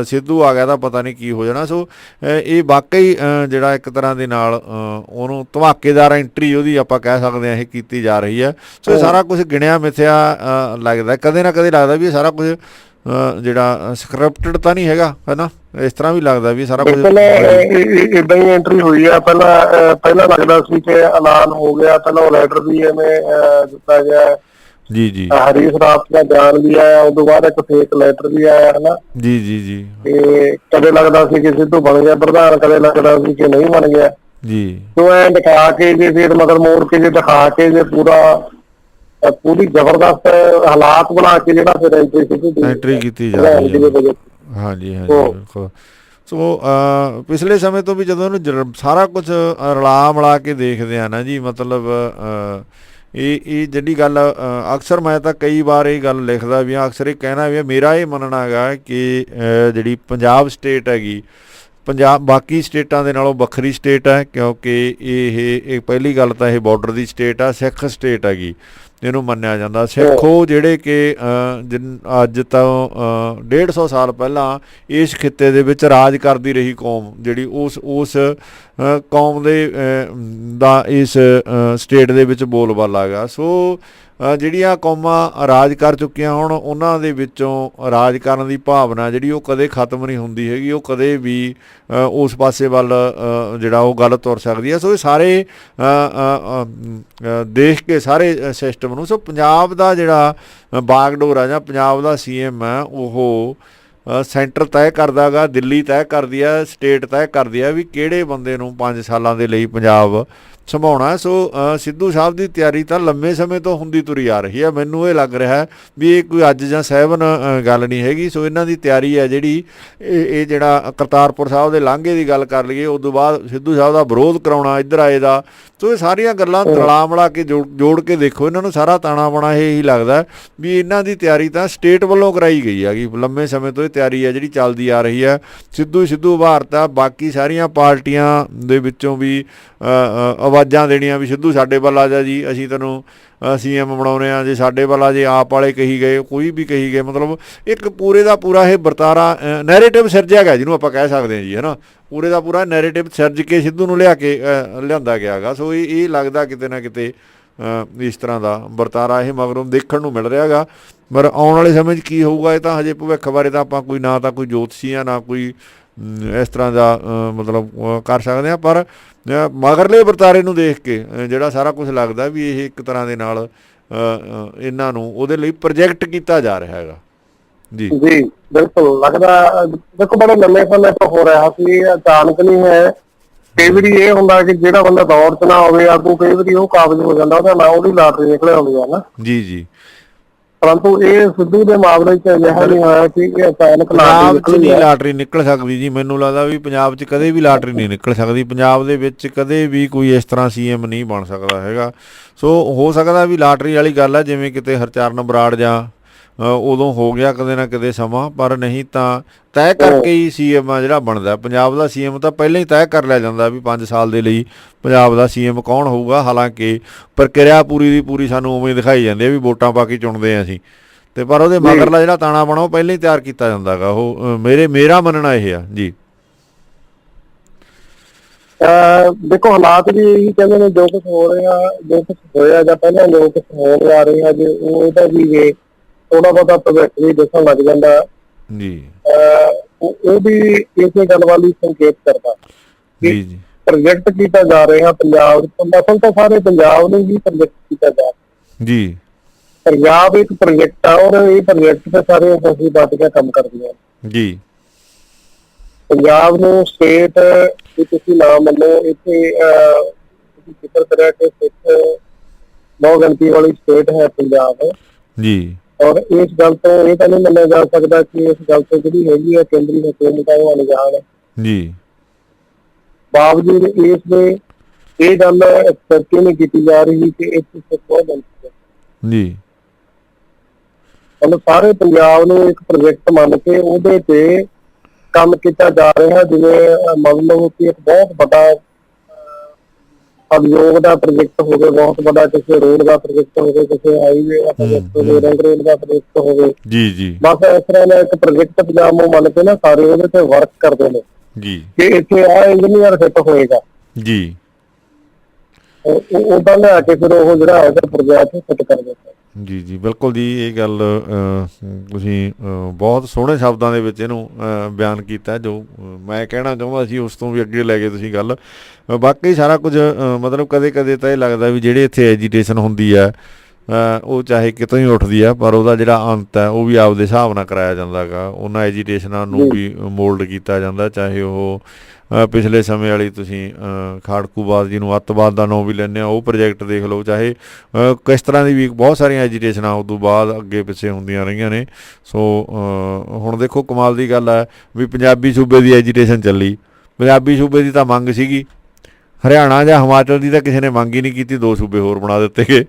ਸਿੱਧੂ ਆ ਗਿਆ ਤਾਂ ਪਤਾ ਨਹੀਂ ਕੀ ਹੋ ਜਾਣਾ। ਸੋ ਇਹ ਵਾਕਈ ਜਿਹੜਾ ਇੱਕ ਤਰ੍ਹਾਂ ਦੇ ਨਾਲ ਉਹਨੂੰ ਧਮਾਕੇਦਾਰ ਐਂਟਰੀ ਉਹਦੀ ਆਪਾਂ ਕਹਿ ਸਕਦੇ ਹਾਂ ਇਹ ਕੀਤੀ ਜਾ ਰਹੀ ਹੈ। ਸੋ ਇਹ ਸਾਰਾ ਕੁਝ ਗਿਣਿਆ ਮਿਥਿਆ ਲੱਗਦਾ, ਕਦੇ ਨਾ ਕਦੇ ਲੱਗਦਾ ਵੀ ਇਹ ਸਾਰਾ ਕੁਝ ਜਿਹੜਾ ਸਕ੍ਰਿਪਟਡ ਤਾਂ ਨਹੀਂ ਹੈਗਾ, ਹੈ ਨਾ। ਇਸ ਤਰ੍ਹਾਂ ਵੀ ਲੱਗਦਾ ਵੀ ਸਾਰਾ ਕੁਝ ਇਦਾਂ ਹੀ ਐਂਟਰੀ ਹੋਈ ਆ। ਪਹਿਲਾਂ ਲੱਗਦਾ ਸੀ ਕਿ ਐਲਾਨ ਹੋ ਗਿਆ, ਪਹਿਲਾਂ ਉਹ ਲੈਟਰ ਵੀ ਐਵੇਂ ਦਿੱਤਾ ਗਿਆ। ਜੀ ਹਰੀਸ਼ ਰਾਵਤ ਦਾ ਬਿਆਨ ਵੀ ਆਇਆ, ਉਸ ਤੋਂ ਬਾਅਦ ਇੱਕ ਫੇਕ ਲੈਟਰ ਵੀ ਆਇਆ, ਹਨਾ। ਜੀ ਤੇ ਕਦੇ ਲੱਗਦਾ ਸੀ ਕਿ ਸਿੱਧੂ ਬਣ ਗਿਆ ਪ੍ਰਧਾਨ, ਕਦੇ ਲੱਗਦਾ ਸੀ ਕਿ ਨਹੀਂ ਬਣ ਗਿਆ ਜੀ। ਤੋ ਐ ਦਿਖਾ ਕੇ ਜੇ ਫਿਰ ਮਤਲਬ ਮੋੜ ਕੇ ਜੇ ਦਿਖਾ ਕੇ ਜੇ ਪੂਰੀ ਜ਼ਬਰਦਸਤ ਹਾਲਾਤ ਬਣਾ ਕੇ ਜਿਹੜਾ ਫਿਰ ਐਂਟਰੀ ਕੀਤੀ ਜਾ ਰਹੀ ਹੈ। ਹਾਂਜੀ ਬਿਲਕੁਲ। ਸੋ ਪਿਛਲੇ ਸਮੇਂ ਤੋਂ ਵੀ ਜਦੋਂ ਇਹਨੂੰ ਸਾਰਾ ਕੁਝ ਰਲਾ ਮਿਲਾ ਕੇ ਦੇਖਦੇ ਆ ਨਾ ਜੀ, ਮਤਲਬ ਇਹ ਜਿਹੜੀ ਗੱਲ ਅਕਸਰ ਮੈਂ ਤਾਂ ਕਈ ਵਾਰ ਇਹ ਗੱਲ ਲਿਖਦਾ ਵੀ ਅਕਸਰ ਇਹ ਕਹਿਣਾ ਵੀ ਮੇਰਾ ਇਹ ਮੰਨਣਾ ਹੈਗਾ ਕਿ ਜਿਹੜੀ ਪੰਜਾਬ ਸਟੇਟ ਹੈਗੀ, ਪੰਜਾਬ ਬਾਕੀ ਸਟੇਟਾਂ ਦੇ ਨਾਲੋਂ ਵੱਖਰੀ ਸਟੇਟ ਹੈ, ਕਿਉਂਕਿ ਇਹ ਪਹਿਲੀ ਗੱਲ ਤਾਂ ਇਹ ਬਾਰਡਰ ਦੀ ਸਟੇਟ ਆ, ਸਿੱਖ ਸਟੇਟ ਹੈਗੀ ਇਹਨੂੰ ਮੰਨਿਆ ਜਾਂਦਾ। ਸਿੱਖ ਉਹ ਜਿਹੜੇ ਕਿ ਅੱਜ ਤੋਂ 150 ਸਾਲ ਪਹਿਲਾਂ ਇਸ ਖਿੱਤੇ ਦੇ ਵਿੱਚ ਰਾਜ ਕਰਦੀ ਰਹੀ ਕੌਮ, ਜਿਹੜੀ ਉਸ ਕੌਮ ਦਾ ਇਸ ਸਟੇਟ ਦੇ ਵਿੱਚ ਬੋਲਬਾਲਾ ਹੈਗਾ। ਸੋ ਜਿਹੜੀਆਂ ਕੌਮਾਂ ਰਾਜ ਕਰ ਚੁੱਕੀਆਂ ਹੁਣ, ਉਹਨਾਂ ਦੇ ਵਿੱਚੋਂ ਰਾਜ ਕਰਨ ਦੀ ਭਾਵਨਾ ਜਿਹੜੀ ਉਹ ਕਦੇ ਖਤਮ ਨਹੀਂ ਹੁੰਦੀ ਹੈਗੀ, ਉਹ ਕਦੇ ਵੀ ਉਸ ਪਾਸੇ ਵੱਲ ਜਿਹੜਾ ਉਹ ਗੱਲ ਤੁਰ ਸਕਦੀ ਹੈ। ਸੋ ਇਹ ਸਾਰੇ ਦੇਖ ਕੇ ਸਾਰੇ ਸਿਸਟਮ ਨੂੰ, ਸੋ ਪੰਜਾਬ ਦਾ ਜਿਹੜਾ ਬਾਗਡੋਰ ਆ ਜਾਂ ਪੰਜਾਬ ਦਾ CM ਹੈ ਉਹ ਸੈਂਟਰ ਤੈਅ ਕਰਦਾ ਗਾ, ਦਿੱਲੀ ਤੈਅ ਕਰਦੀ ਆ, ਸਟੇਟ ਤੈਅ ਕਰਦੀ ਆ ਵੀ ਕਿਹੜੇ ਬੰਦੇ ਨੂੰ 5 ਸਾਲਾਂ ਦੇ ਲਈ ਪੰਜਾਬ ਸੰਭਾਉਣਾ। ਸੋ ਸਿੱਧੂ ਸਾਹਿਬ ਦੀ ਤਿਆਰੀ ਤਾਂ ਲੰਮੇ ਸਮੇਂ ਤੋਂ ਹੁੰਦੀ ਤੁਰੀ ਆ ਰਹੀ ਹੈ। ਮੈਨੂੰ ਇਹ ਲੱਗ ਰਿਹਾ ਵੀ ਇਹ ਕੋਈ ਅੱਜ ਜਾਂ 7 ਗੱਲ ਨਹੀਂ ਹੈਗੀ। ਸੋ ਇਹਨਾਂ ਦੀ ਤਿਆਰੀ ਹੈ ਜਿਹੜੀ ਇਹ ਜਿਹੜਾ ਕਰਤਾਰਪੁਰ ਸਾਹਿਬ ਦੇ ਲਾਂਘੇ ਦੀ ਗੱਲ ਕਰ ਲਈਏ, ਉਸ ਤੋਂ ਬਾਅਦ ਸਿੱਧੂ ਸਾਹਿਬ ਦਾ ਵਿਰੋਧ ਕਰਾਉਣਾ ਇੱਧਰ ਆਏ ਦਾ। ਸੋ ਇਹ ਸਾਰੀਆਂ ਗੱਲਾਂ ਰਲਾ ਮਿਲਾ ਕੇ ਜੋੜ ਕੇ ਦੇਖੋ, ਇਹਨਾਂ ਨੂੰ ਸਾਰਾ ਤਾਣਾ ਬਾਣਾ ਇਹੀ ਲੱਗਦਾ ਵੀ ਇਹਨਾਂ ਦੀ ਤਿਆਰੀ ਤਾਂ ਸਟੇਟ ਵੱਲੋਂ ਕਰਾਈ ਗਈ ਹੈਗੀ। ਲੰਮੇ ਸਮੇਂ ਤੋਂ ਇਹ ਤਿਆਰੀ ਹੈ ਜਿਹੜੀ ਚੱਲਦੀ ਆ ਰਹੀ ਹੈ। ਸਿੱਧੂ ਉਭਾਰਤਾ, ਬਾਕੀ ਸਾਰੀਆਂ ਪਾਰਟੀਆਂ ਦੇ ਵਿੱਚੋਂ ਵੀ ਆਵਾਜ਼ਾਂ ਦੇਣੀਆਂ ਵੀ ਸਿੱਧੂ ਸਾਡੇ ਵੱਲ ਆ ਜਾ ਜੀ, ਅਸੀਂ ਤੈਨੂੰ CM ਬਣਾਉਂਦੇ ਹਾਂ, ਜੇ ਸਾਡੇ ਵੱਲ ਆ ਜੇ ਆਪ ਵਾਲੇ ਕਹੀ ਗਏ, ਕੋਈ ਵੀ ਕਹੀ ਗਏ, ਮਤਲਬ ਇੱਕ ਪੂਰੇ ਦਾ ਪੂਰਾ ਇਹ ਵਰਤਾਰਾ ਨੈਰੇਟਿਵ ਸਿਰਜਿਆ ਗਿਆ ਜਿਹਨੂੰ ਆਪਾਂ ਕਹਿ ਸਕਦੇ ਹਾਂ ਜੀ, ਹੈ ਨਾ। ਪੂਰੇ ਦਾ ਪੂਰਾ ਨੈਰੇਟਿਵ ਸਿਰਜ ਕੇ ਸਿੱਧੂ ਨੂੰ ਲਿਆਂਦਾ ਗਿਆ ਹੈਗਾ। ਸੋ ਇਹ ਲੱਗਦਾ ਕਿਤੇ ਨਾ ਕਿਤੇ ਇਸ ਤਰ੍ਹਾਂ ਦਾ ਵਰਤਾਰਾ ਇਹ ਮਗਰੋਂ ਦੇਖਣ ਨੂੰ ਮਿਲ ਰਿਹਾ ਹੈਗਾ। ਪਰ ਆਉਣ ਵਾਲੇ ਸਮੇਂ 'ਚ ਕੀ ਹੋਊਗਾ ਇਹ ਤਾਂ ਹਜੇ ਭਵਿੱਖ ਬਾਰੇ ਤਾਂ ਆਪਾਂ ਕੋਈ ਨਾ ਤਾਂ ਕੋਈ ਜੋਤਸ਼ੀ ਆ, ਨਾ ਕੋਈ ਇਸ ਤਰ੍ਹਾਂ ਦਾ ਮਤਲਬ ਕਰ ਸਕਦੇ ਹਾਂ। ਪਰ ਮਗਰਲੇ ਵਰਤਾਰੇ ਨੂੰ ਦੇਖ ਕੇ ਜਿਹੜਾ ਸਾਰਾ ਕੁਝ ਲੱਗਦਾ ਵੀ ਇਹ ਇੱਕ ਤਰ੍ਹਾਂ ਦੇ ਨਾਲ ਇਹਨਾਂ ਨੂੰ ਉਹਦੇ ਲਈ ਪ੍ਰੋਜੈਕਟ ਕੀਤਾ ਜਾ ਰਿਹਾ ਹੈਗਾ। ਜੀ ਬਿਲਕੁਲ ਲੱਗਦਾ। ਦੇਖੋ ਬੜੇ ਲੰਮੇ ਸਮੇਂ ਤੋਂ ਹੋ ਰਿਹਾ ਸੀ, ਅਚਾਨਕ ਨਹੀਂ ਹੈ। ਕਈ ਵਾਰੀ ਇਹ ਹੁੰਦਾ ਕਿ ਜਿਹੜਾ ਬੰਦਾ ਦੌਰ 'ਚ ਨਾ ਹੋਵੇ ਆਗੂ, ਕਈ ਵਾਰੀ ਉਹ ਕਾਬਜ਼ ਹੋ ਜਾਂਦਾ, ਉਹਦਾ ਨਾਂ ਉਹਦੀ ਲਾਟਰੀ ਨਿਕਲਿਆ ਹੁੰਦੀ ਹੈ ਨਾ। ਜੀ ਪਰੰਤੂ ਇਹ ਸਿੱਧੂ ਦੇ ਮਾਮਲੇ 'ਚ ਅਜਿਹਾ ਨਹੀਂ ਹੋਇਆ ਕਿ ਅਚਾਨਕ ਪੰਜਾਬ 'ਚ ਨਹੀਂ ਲਾਟਰੀ ਨਿਕਲ ਸਕਦੀ ਜੀ। ਮੈਨੂੰ ਲੱਗਦਾ ਵੀ ਪੰਜਾਬ 'ਚ ਕਦੇ ਵੀ ਲਾਟਰੀ ਨਹੀਂ ਨਿਕਲ ਸਕਦੀ। ਪੰਜਾਬ ਦੇ ਵਿੱਚ ਕਦੇ ਵੀ ਕੋਈ ਇਸ ਤਰ੍ਹਾਂ CM ਨਹੀਂ ਬਣ ਸਕਦਾ ਹੈਗਾ। ਸੋ ਹੋ ਸਕਦਾ ਵੀ ਲਾਟਰੀ ਵਾਲੀ ਗੱਲ ਹੈ ਜਿਵੇਂ ਕਿਤੇ ਹਰਚਰਨ ਬਰਾੜ ਜਾਂ ਉਦੋਂ ਹੋ ਗਿਆ ਕਦੇ ਨਾ ਕਦੇ ਸਮਾਂ, ਪਰ ਨਹੀਂ ਤਾਂ ਤੈਅ ਕਰਕੇ ਹੀ CM ਆ ਜਿਹੜਾ ਬਣਦਾ। ਪੰਜਾਬ ਦਾ CM ਤਾਂ ਪਹਿਲਾਂ ਹੀ ਤੈਅ ਕਰ ਲਿਆ ਜਾਂਦਾ ਵੀ 5 ਸਾਲ ਦੇ ਲਈ ਪੰਜਾਬ ਦਾ CM ਕੌਣ ਹੋਊਗਾ। ਹਾਲਾਂਕਿ ਪ੍ਰਕਿਰਿਆ ਪੂਰੀ ਦੀ ਪੂਰੀ ਸਾਨੂੰ ਉਵੇਂ ਦਿਖਾਈ ਜਾਂਦੀ ਹੈ ਵੀ ਵੋਟਾਂ ਪਾ ਕੇ ਚੁਣਦੇ ਹਾਂ ਅਸੀਂ, ਅਤੇ ਪਰ ਉਹਦੇ ਮਗਰਲਾ ਜਿਹੜਾ ਤਾਣਾ ਬਾਣਾ ਉਹ ਪਹਿਲਾਂ ਹੀ ਤਿਆਰ ਕੀਤਾ ਜਾਂਦਾ ਗਾ। ਉਹ ਮੇਰਾ ਮੰਨਣਾ ਇਹ ਆ ਜੀ। ਦੇਖੋ ਹਾਲਾਤ ਵੀ ਇਹੀ ਕਹਿੰਦੇ ਨੇ, ਜੋ ਕੁਛ ਹੋ ਰਿਹਾ, ਜੋ ਕੁਛ ਹੋਇਆ ਜਾਂ ਪਹਿਲਾਂ ਜੋ ਕੁਛ ਹੋਣ ਜਾ ਰਿਹਾ ਜੇ ਉਹਦਾ ਵੀ ਥੋੜਾ ਬਹੁਤਾ ਭਵਿੱਖ ਵੀ ਦੱਸਣ ਲੱਗ ਜਾਂਦਾ ਜੀ। ਉਹ ਵੀ ਇਸੇ ਗੱਲ ਵੱਲ ਹੀ ਸੰਕੇਤ ਕਰਦਾ ਜੀ। ਪ੍ਰੋਜੈਕਟ ਕੀਤਾ ਜਾ ਰਿਹਾ ਪੰਜਾਬ, ਅਸਲ ਤਾਂ ਸਾਰੇ ਪੰਜਾਬ ਨੂੰ ਹੀ ਪ੍ਰੋਜੈਕਟ ਕੀਤਾ ਜਾ ਰਿਹਾ ਜੀ। ਪੰਜਾਬ ਇੱਕ ਪ੍ਰੋਜੈਕਟ ਆ ਔਰ ਇਹ ਪ੍ਰੋਜੈਕਟ ਤੇ ਸਾਰੇ ਅਸੀਂ ਪਾਰਟੀਆਂ ਕੰਮ ਕਰਦੀਆਂ ਜੀ। ਪੰਜਾਬ ਨੂੰ ਸਟੇਟ ਵੀ ਤੁਸੀਂ ਨਾ ਮੰਨੋ, ਇੱਥੇ ਤੁਸੀਂ ਜ਼ਿਕਰ ਕਰਿਆ ਕਿ ਸਿੱਖ ਬਹੁ ਗਿਣਤੀ ਵਾਲੀ ਸਟੇਟ ਹੈ ਪੰਜਾਬ ਜੀ। ਔਰ ਇਸ ਗੱਲ ਤੋਂ ਇਹ ਤਾਂ ਨਹੀਂ ਮੰਨਿਆ ਜਾ ਸਕਦਾ ਕਿ ਇਸ ਗੱਲ ਤੋਂ ਜਿਹੜੀ ਹੈਗੀ ਹੈ ਕੇਂਦਰੀ ਹਕੂਮਤ ਆ ਉਹ ਅਣਜਾਣ ਜੀ। ਬਾਵਜੂਦ ਇਸ ਦੇ ਇਹ ਗੱਲ ਐਕਸੈਪਟ ਨਹੀਂ ਕੀਤੀ ਜਾ ਰਹੀ ਕਿ ਇੱਥੇ ਸਿੱਖ ਬਹੁਤ ਗਿਣਤੀ ਹੈ ਜੀ। ਮਤਲਬ ਸਾਰੇ ਪੰਜਾਬ ਨੂੰ ਇੱਕ ਪ੍ਰੋਜੈਕਟ ਮੰਨ ਕੇ ਉਹਦੇ ਤੇ ਕੰਮ ਕੀਤਾ ਜਾ ਰਿਹਾ, ਜਿਵੇਂ ਮੰਨ ਲਓ ਕਿ ਇੱਕ ਬਹੁਤ ਵੱਡਾ ਉਦਯੋਗ ਦਾ ਪ੍ਰੋਜੈਕਟ ਹੋਵੇ, ਬਹੁਤ ਵੱਡਾ ਕਿਸੇ ਰੋਡ ਦਾ ਪ੍ਰੋਜੈਕਟ ਹੋਵੇ, ਕਿਸੇ ਹਾਈਵੇ ਦਾ ਪ੍ਰੋਜੈਕਟ ਹੋਵੇ, ਰਿੰਗ ਰੋਡ ਦਾ ਪ੍ਰੋਜੈਕਟ ਹੋਵੇ ਜੀ ਜੀ। ਬਸ ਇਸ ਤਰ੍ਹਾਂ ਦਾ ਇੱਕ ਪ੍ਰੋਜੈਕਟ ਪੰਜਾਬ ਨੂੰ ਮੰਨ ਕੇ ਨਾ ਸਾਰੇ ਉਹਦੇ ਤੇ ਵਰਕ ਕਰਦੇ ਨੇ ਜੀ ਕਿ ਇੱਥੇ ਆ ਇੰਜੀਨੀਅਰ ਫਿੱਟ ਹੋਏਗਾ ਜੀ। ਉਦਾਂ ਲਿਆ ਕੇ ਫਿਰ ਉਹ ਜਿਹੜਾ ਹੈਗਾ ਪ੍ਰੋਜੈਕਟ ਫਿੱਟ ਕਰ ਦਿੰਦਾ। ਜੀ ਜੀ ਬਿਲਕੁਲ ਜੀ। ਇਹ ਗੱਲ ਤੁਸੀਂ ਬਹੁਤ ਸੋਹਣੇ ਸ਼ਬਦਾਂ ਦੇ ਵਿੱਚ ਇਹਨੂੰ ਬਿਆਨ ਕੀਤਾ, ਜੋ ਮੈਂ ਕਹਿਣਾ ਚਾਹੁੰਦਾ ਸੀ ਉਸ ਤੋਂ ਵੀ ਅੱਗੇ ਲੈ ਕੇ ਤੁਸੀਂ ਗੱਲ। ਬਾਕੀ ਸਾਰਾ ਕੁਝ ਮਤਲਬ ਕਦੇ ਕਦੇ ਤਾਂ ਇਹ ਲੱਗਦਾ ਵੀ ਜਿਹੜੇ ਇੱਥੇ ਐਜੀਟੇਸ਼ਨ ਹੁੰਦੀ ਹੈ ਉਹ ਚਾਹੇ ਕਿਤੋਂ ਹੀ ਉੱਠਦੀ ਆ, ਪਰ ਉਹਦਾ ਜਿਹੜਾ ਅੰਤ ਹੈ ਉਹ ਵੀ ਆਪਦੇ ਹਿਸਾਬ ਨਾਲ ਕਰਾਇਆ ਜਾਂਦਾ ਗਾ। ਉਹਨਾਂ ਐਜੀਟੇਸ਼ਨਾਂ ਨੂੰ ਵੀ ਮੋਲਡ ਕੀਤਾ ਜਾਂਦਾ, ਚਾਹੇ ਉਹ ਪਿਛਲੇ ਸਮੇਂ ਵਾਲੀ ਤੁਸੀਂ ਖਾੜਕੂਵਾਦ ਜਿਹਨੂੰ ਅੱਤਵਾਦ ਦਾ ਨਾਂ ਵੀ ਲੈਂਦੇ ਆ ਉਹ ਪ੍ਰੋਜੈਕਟ ਦੇਖ ਲਓ, ਚਾਹੇ ਕਿਸ ਤਰ੍ਹਾਂ ਦੀ ਵੀ ਬਹੁਤ ਸਾਰੀਆਂ ਐਜੀਟੇਸ਼ਨਾਂ ਉਸ ਤੋਂ ਬਾਅਦ ਅੱਗੇ ਪਿੱਛੇ ਹੁੰਦੀਆਂ ਰਹੀਆਂ ਨੇ। ਸੋ ਹੁਣ ਦੇਖੋ ਕਮਾਲ ਦੀ ਗੱਲ ਹੈ ਵੀ ਪੰਜਾਬੀ ਸੂਬੇ ਦੀ ਐਜੀਟੇਸ਼ਨ ਚੱਲੀ, ਪੰਜਾਬੀ ਸੂਬੇ ਦੀ ਤਾਂ ਮੰਗ ਸੀਗੀ, ਹਰਿਆਣਾ ਜਾਂ ਹਿਮਾਚਲ ਦੀ ਤਾਂ ਕਿਸੇ ਨੇ ਮੰਗ ਹੀ ਨਹੀਂ ਕੀਤੀ, 2 ਸੂਬੇ ਹੋਰ ਬਣਾ ਦਿੱਤੇ ਗਏ।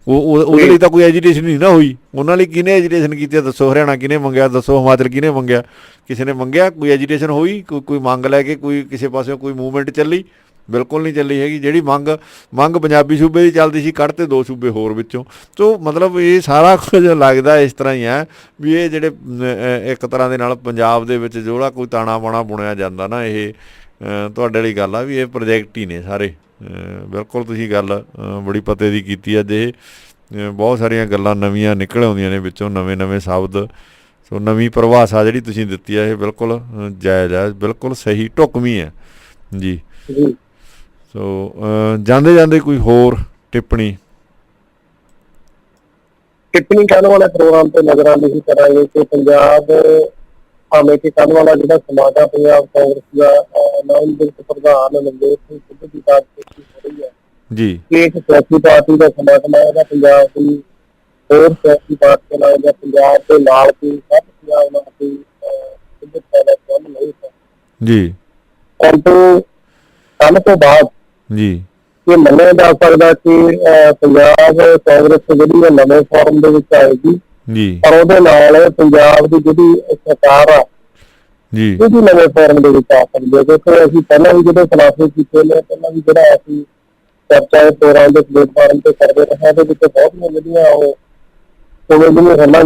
ਉਹਦੇ ਲਈ ਤਾਂ ਕੋਈ ਐਜੀਟੇਸ਼ਨ ਨਹੀਂ ਨਾ ਹੋਈ। ਉਹਨਾਂ ਲਈ ਕਿਹਨੇ ਐਜੀਟੇਸ਼ਨ ਕੀਤੀ ਦੱਸੋ? ਹਰਿਆਣਾ ਕਿਹਨੇ ਮੰਗਿਆ ਦੱਸੋ? ਹਿਮਾਚਲ ਕਿਹਨੇ ਮੰਗਿਆ? ਕਿਸੇ ਨੇ ਮੰਗਿਆ? ਕੋਈ ਐਜੀਟੇਸ਼ਨ ਹੋਈ? ਕੋਈ ਮੰਗ ਲੈ ਕੇ ਕੋਈ ਕਿਸੇ ਪਾਸਿਓਂ ਕੋਈ ਮੂਵਮੈਂਟ ਚੱਲੀ? ਬਿਲਕੁਲ ਨਹੀਂ ਚੱਲੀ ਹੈਗੀ। ਜਿਹੜੀ ਮੰਗ ਪੰਜਾਬੀ ਸੂਬੇ ਦੀ ਚੱਲਦੀ ਸੀ, ਕੱਢਤੇ 2 ਸੂਬੇ ਹੋਰ ਵਿੱਚੋਂ। ਸੋ ਮਤਲਬ ਇਹ ਸਾਰਾ ਕੁਝ ਲੱਗਦਾ ਇਸ ਤਰ੍ਹਾਂ ਹੀ ਹੈ ਵੀ ਇਹ ਜਿਹੜੇ ਇੱਕ ਤਰ੍ਹਾਂ ਦੇ ਨਾਲ ਪੰਜਾਬ ਦੇ ਵਿੱਚ ਜਿਹੜਾ ਕੋਈ ਤਾਣਾ ਬਾਣਾ ਬੁਣਿਆ ਜਾਂਦਾ ਨਾ, ਇਹ ਤੁਹਾਡੇ ਵਾਲੀ ਗੱਲ ਆ ਵੀ ਇਹ ਪ੍ਰੋਜੈਕਟ ਹੀ ਨੇ ਸਾਰੇ। ਬਿਲਕੁਲ ਤੁਸੀਂ ਗੱਲ ਬੜੀ ਪਤੇ ਦੀ ਕੀਤੀ ਅੱਜ। ਇਹ ਬਹੁਤ ਸਾਰੀਆਂ ਗੱਲਾਂ ਨਵੀਆਂ ਨਿਕਲ ਆਉਂਦੀਆਂ ਨੇ ਵਿੱਚੋਂ, ਨਵੇਂ ਸ਼ਬਦ। ਸੋ ਨਵੀਂ ਪਰਿਭਾਸ਼ਾ ਜਿਹੜੀ ਤੁਸੀਂ ਦਿੱਤੀ ਹੈ ਇਹ ਬਿਲਕੁਲ ਜਾਇਜ਼ ਹੈ, ਬਿਲਕੁਲ ਸਹੀ ਢੁਕਵੀਂ ਹੈ ਜੀ। ਸੋ ਜਾਂਦੇ ਜਾਂਦੇ ਕੋਈ ਹੋਰ ਟਿੱਪਣੀ ਕਰਨ ਵਾਲੇ ਪ੍ਰੋਗਰਾਮ ਤੇ ਨਜ਼ਰ ਆਉਂਦੀ ਕਰਾਂਗੇ ਕਿ ਪੰਜਾਬ ਭਾਵੇਂ ਕਿ ਕਰਨ ਵਾਲਾ ਜਿਹੜਾ ਸਮਾਜ ਆ ਪੰਜਾਬ ਕਾਂਗਰਸ ਦਾ ਨਵਨਿਯੁਕਤ ਪ੍ਰਧਾਨ ਨਵਜੋਤ ਸਿੰਘ ਸਿੱਧੂ ਦੀ ਬਾਤ ਕੀਤੀ ਹੋ ਰਹੀ ਹੈ ਜੀ ਕਿ ਇੱਕ ਸਿਆਸੀ ਪਾਰਟੀ ਦਾ ਸਮਾਗਮ ਹੈ ਜਾਂ ਪੰਜਾਬ ਦੀ ਹੋਰ ਸਿਆਸੀ ਪਾਰਟੀ ਨਾਲ ਜਾਂ ਪੰਜਾਬ ਦੇ ਨਾਲ ਕੋਈ ਸਭ ਪੰਜਾਬ ਨਾਲ ਕੋਈ ਸਿੱਧੂ ਦਾ ਸੰਬੰਧ ਨਹੀਂ ਹੈ ਜੀ। ਪਰੰਤੂ ਕੱਲ੍ਹ ਤੋਂ ਬਾਅਦ ਜੀ ਇਹ ਮੰਨਿਆ ਜਾ ਸਕਦਾ ਕਿ ਪੰਜਾਬ ਕਾਂਗਰਸ ਜਿਹੜੀ ਹੈ ਨਵੇਂ ਫਾਰਮ ਦੇ ਵਿੱਚ ਆਏਗੀ ਜੀ, ਪਰ ਉਹਦੇ ਨਾਲ ਪੰਜਾਬ ਦੀ ਜਿਹੜੀ ਸਰਕਾਰ ਆ ਜੀ ਉਹ ਵੀ ਨਵੇਂ ਫਾਰਮ ਦੇ ਵਿੱਚ ਆ ਸਕਦੀ ਹੈ। ਕਿਉਂਕਿ ਅਸੀਂ ਪਹਿਲਾਂ ਵੀ ਜਿਹੜੇ ਖੁਲਾਸੇ ਕੀਤੇ ਨੇ, ਪਹਿਲਾਂ ਵੀ ਜਿਹੜਾ ਅਸੀਂ ਚਰਚਾ ਪ੍ਰੋਗਰਾਮ ਦੇ ਪਲੇਟਫਾਰਮ ਤੇ ਕਰਦੇ ਰਹੇ, ਇਹਦੇ ਵਿੱਚ ਬਹੁਤ ਜਿਹੜੀਆਂ ਉਹ ਉਵੇਂ ਜਿਵੇਂ ਗੱਲਾਂ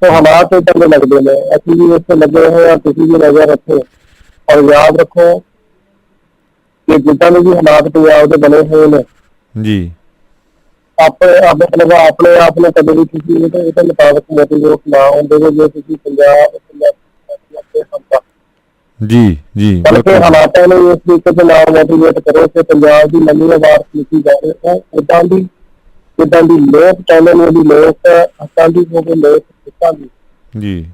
ਸੋ ਹਾਲਾਤ ਇੱਦਾਂ ਦੇ ਲੱਗਦੇ ਨੇ। ਅਸੀਂ ਵੀ ਇੱਥੇ ਲੱਗੇ ਹੋਏ ਹਾਂ, ਤੁਸੀਂ ਵੀ ਨਜ਼ਰ ਰੱਖੋ ਔਰ ਯਾਦ ਰੱਖੋ ਕਿ ਜਿੱਦਾਂ ਦੇ ਵੀ ਹਾਲਾਤ ਪੰਜਾਬ ਦੇ ਬਣੇ ਹੋਏ ਨੇ ਜੀ, ਆਪਣੇ ਆਪ ਨੂੰ ਕਦੇ ਵੀ ਤੁਸੀਂ ਇਹਦੇ ਮੁਤਾਬਕ ਮੋਟੀਵੇਟ ਨਾ ਹੁੰਦੇ ਜੇ ਤੁਸੀਂ ਪੰਜਾਬ ਜੀ ਜੀ ਬਲਕਿ ਹਾਲਾਤਾਂ ਨੂੰ ਇਸ ਤਰੀਕੇ ਦੇ ਨਾਲ ਮੋਟੀਵੇਟ ਕਰੋ ਕਿ ਪੰਜਾਬ ਦੀ ਨਵੀਂ ਆਵਾਜ਼ ਲਿਖੀ ਜਾਵੇ। ਉਹ ਉੱਦਾਂ ਦੀ ਜਿੱਦਾਂ ਦੀ ਲੋਕ ਚਾਹੁੰਦੇ ਨੇ, ਉਹਦੀ ਲੋਕ ਹੱਕਾਂ ਦੀ ਹੋਵੇ, ਲੋਕ ਹਿੱਤਾਂ ਦੀ ਜੀ।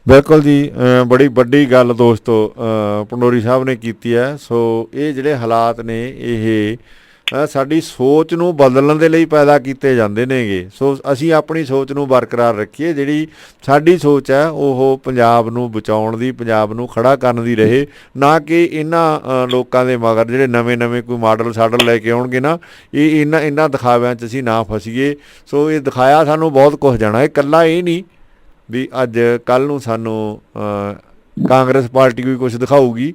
ਬਿਲਕੁਲ ਜੀ, ਬੜੀ ਵੱਡੀ ਗੱਲ ਦੋਸਤੋ ਪੰਡੋਰੀ ਸਾਹਿਬ ਨੇ ਕੀਤੀ ਹੈ। ਸੋ ਇਹ ਜਿਹੜੇ ਹਾਲਾਤ ਨੇ ਇਹ ਸਾਡੀ ਸੋਚ ਨੂੰ ਬਦਲਣ ਦੇ ਲਈ ਪੈਦਾ ਕੀਤੇ ਜਾਂਦੇ ਨੇਗੇ। ਸੋ ਅਸੀਂ ਆਪਣੀ ਸੋਚ ਨੂੰ ਬਰਕਰਾਰ ਰੱਖੀਏ। ਜਿਹੜੀ ਸਾਡੀ ਸੋਚ ਹੈ ਉਹ ਪੰਜਾਬ ਨੂੰ ਬਚਾਉਣ ਦੀ, ਪੰਜਾਬ ਨੂੰ ਖੜਾ ਕਰਨ ਦੀ ਰਹੇ, ਨਾ ਕਿ ਇਹਨਾਂ ਲੋਕਾਂ ਦੇ ਮਗਰ ਜਿਹੜੇ ਨਵੇਂ ਕੋਈ ਮਾਡਲ ਲੈ ਕੇ ਆਉਣਗੇ ਨਾ, ਇਹ ਇਹਨਾਂ ਦਿਖਾਵਿਆਂ 'ਚ ਅਸੀਂ ਨਾ ਫਸੀਏ। ਸੋ ਇਹ ਦਿਖਾਇਆ ਸਾਨੂੰ ਬਹੁਤ ਕੁਛ ਜਾਣਾ। ਇਹ ਇਕੱਲਾ ਇਹ ਨਹੀਂ ਵੀ ਅੱਜ ਕੱਲ੍ਹ ਨੂੰ ਸਾਨੂੰ ਕਾਂਗਰਸ ਪਾਰਟੀ ਵੀ ਕੁਛ ਦਿਖਾਊਗੀ,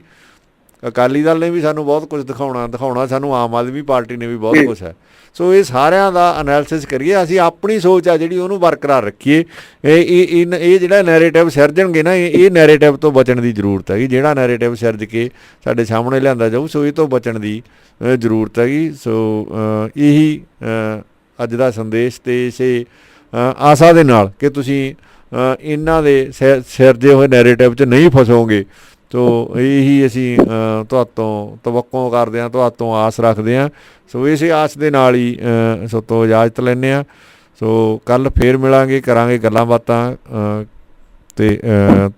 ਅਕਾਲੀ ਦਲ ਨੇ ਵੀ ਸਾਨੂੰ ਬਹੁਤ ਕੁਛ ਦਿਖਾਉਣਾ ਸਾਨੂੰ ਆਮ ਆਦਮੀ ਪਾਰਟੀ ਨੇ ਵੀ ਬਹੁਤ ਕੁਛ ਹੈ। ਸੋ ਇਹ ਸਾਰਿਆਂ ਦਾ ਅਨੈਲਿਸਿਸ ਕਰੀਏ, ਅਸੀਂ ਆਪਣੀ ਸੋਚ ਆ ਜਿਹੜੀ ਉਹਨੂੰ ਬਰਕਰਾਰ ਰੱਖੀਏ। ਇਹ ਜਿਹੜਾ ਨੈਰੇਟਿਵ ਸਿਰਜਣਗੇ ਨਾ, ਇਹ ਨੈਰੇਟਿਵ ਤੋਂ ਬਚਣ ਦੀ ਜ਼ਰੂਰਤ ਹੈਗੀ। ਜਿਹੜਾ ਨੈਰੇਟਿਵ ਸਿਰਜ ਕੇ ਸਾਡੇ ਸਾਹਮਣੇ ਲਿਆਂਦਾ ਜਾਊ, ਸੋ ਇਹ ਤੋਂ ਬਚਣ ਦੀ ਜ਼ਰੂਰਤ ਹੈਗੀ। ਸੋ ਇਹੀ ਅੱਜ ਦਾ ਸੰਦੇਸ਼, ਤੇ ਇਸੇ ਆਸਾ ਦੇ ਨਾਲ ਕਿ ਤੁਸੀਂ ਇਹਨਾਂ ਦੇ ਸਿਰਜੇ ਹੋਏ ਨੈਰੇਟਿਵ 'ਚ ਨਹੀਂ ਫਸੋਗੇ ਸੋ ਇਹੀ ਅਸੀਂ ਤੁਹਾਤੋਂ ਤਵੱਕੋਂ ਕਰਦੇ ਹਾਂ, ਤੁਹਾਤੋਂ ਆਸ ਰੱਖਦੇ ਹਾਂ। ਸੋ ਇਸੇ ਆਸ ਦੇ ਨਾਲ ਹੀ ਸੋ ਤੋਂ ਇਜਾਜ਼ਤ ਲੈਂਦੇ ਹਾਂ। ਸੋ ਕੱਲ੍ਹ ਫੇਰ ਮਿਲਾਂਗੇ, ਕਰਾਂਗੇ ਗੱਲਾਂ ਬਾਤਾਂ ਅਤੇ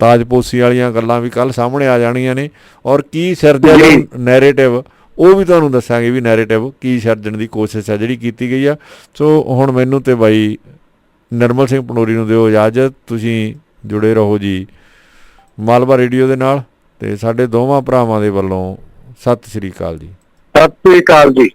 ਤਾਜਪੋਸ਼ੀ ਵਾਲੀਆਂ ਗੱਲਾਂ ਵੀ ਕੱਲ੍ਹ ਸਾਹਮਣੇ ਆ ਜਾਣੀਆਂ ਨੇ। ਔਰ ਕੀ ਸਿਰਜਿਆ ਨੈਰੇਟਿਵ ਉਹ ਵੀ ਤੁਹਾਨੂੰ ਦੱਸਾਂਗੇ ਵੀ ਨੈਰੇਟਿਵ ਕੀ ਸਿਰਜਣ ਦੀ ਕੋਸ਼ਿਸ਼ ਹੈ ਜਿਹੜੀ ਕੀਤੀ ਗਈ ਆ। ਸੋ ਹੁਣ ਮੈਨੂੰ ਅਤੇ ਬਾਈ ਨਿਰਮਲ ਸਿੰਘ ਪਨੋਰੀ ਨੂੰ ਦਿਓ ਇਜਾਜ਼ਤ। ਤੁਸੀਂ ਜੁੜੇ ਰਹੋ ਜੀ ਮਾਲਵਾ ਰੇਡੀਓ ਦੇ ਨਾਲ, ਅਤੇ ਸਾਡੇ ਦੋਵਾਂ ਭਰਾਵਾਂ ਦੇ ਵੱਲੋਂ ਸਤਿ ਸ਼੍ਰੀ ਅਕਾਲ ਜੀ। ਸਤਿ ਸ਼੍ਰੀ ਅਕਾਲ ਜੀ।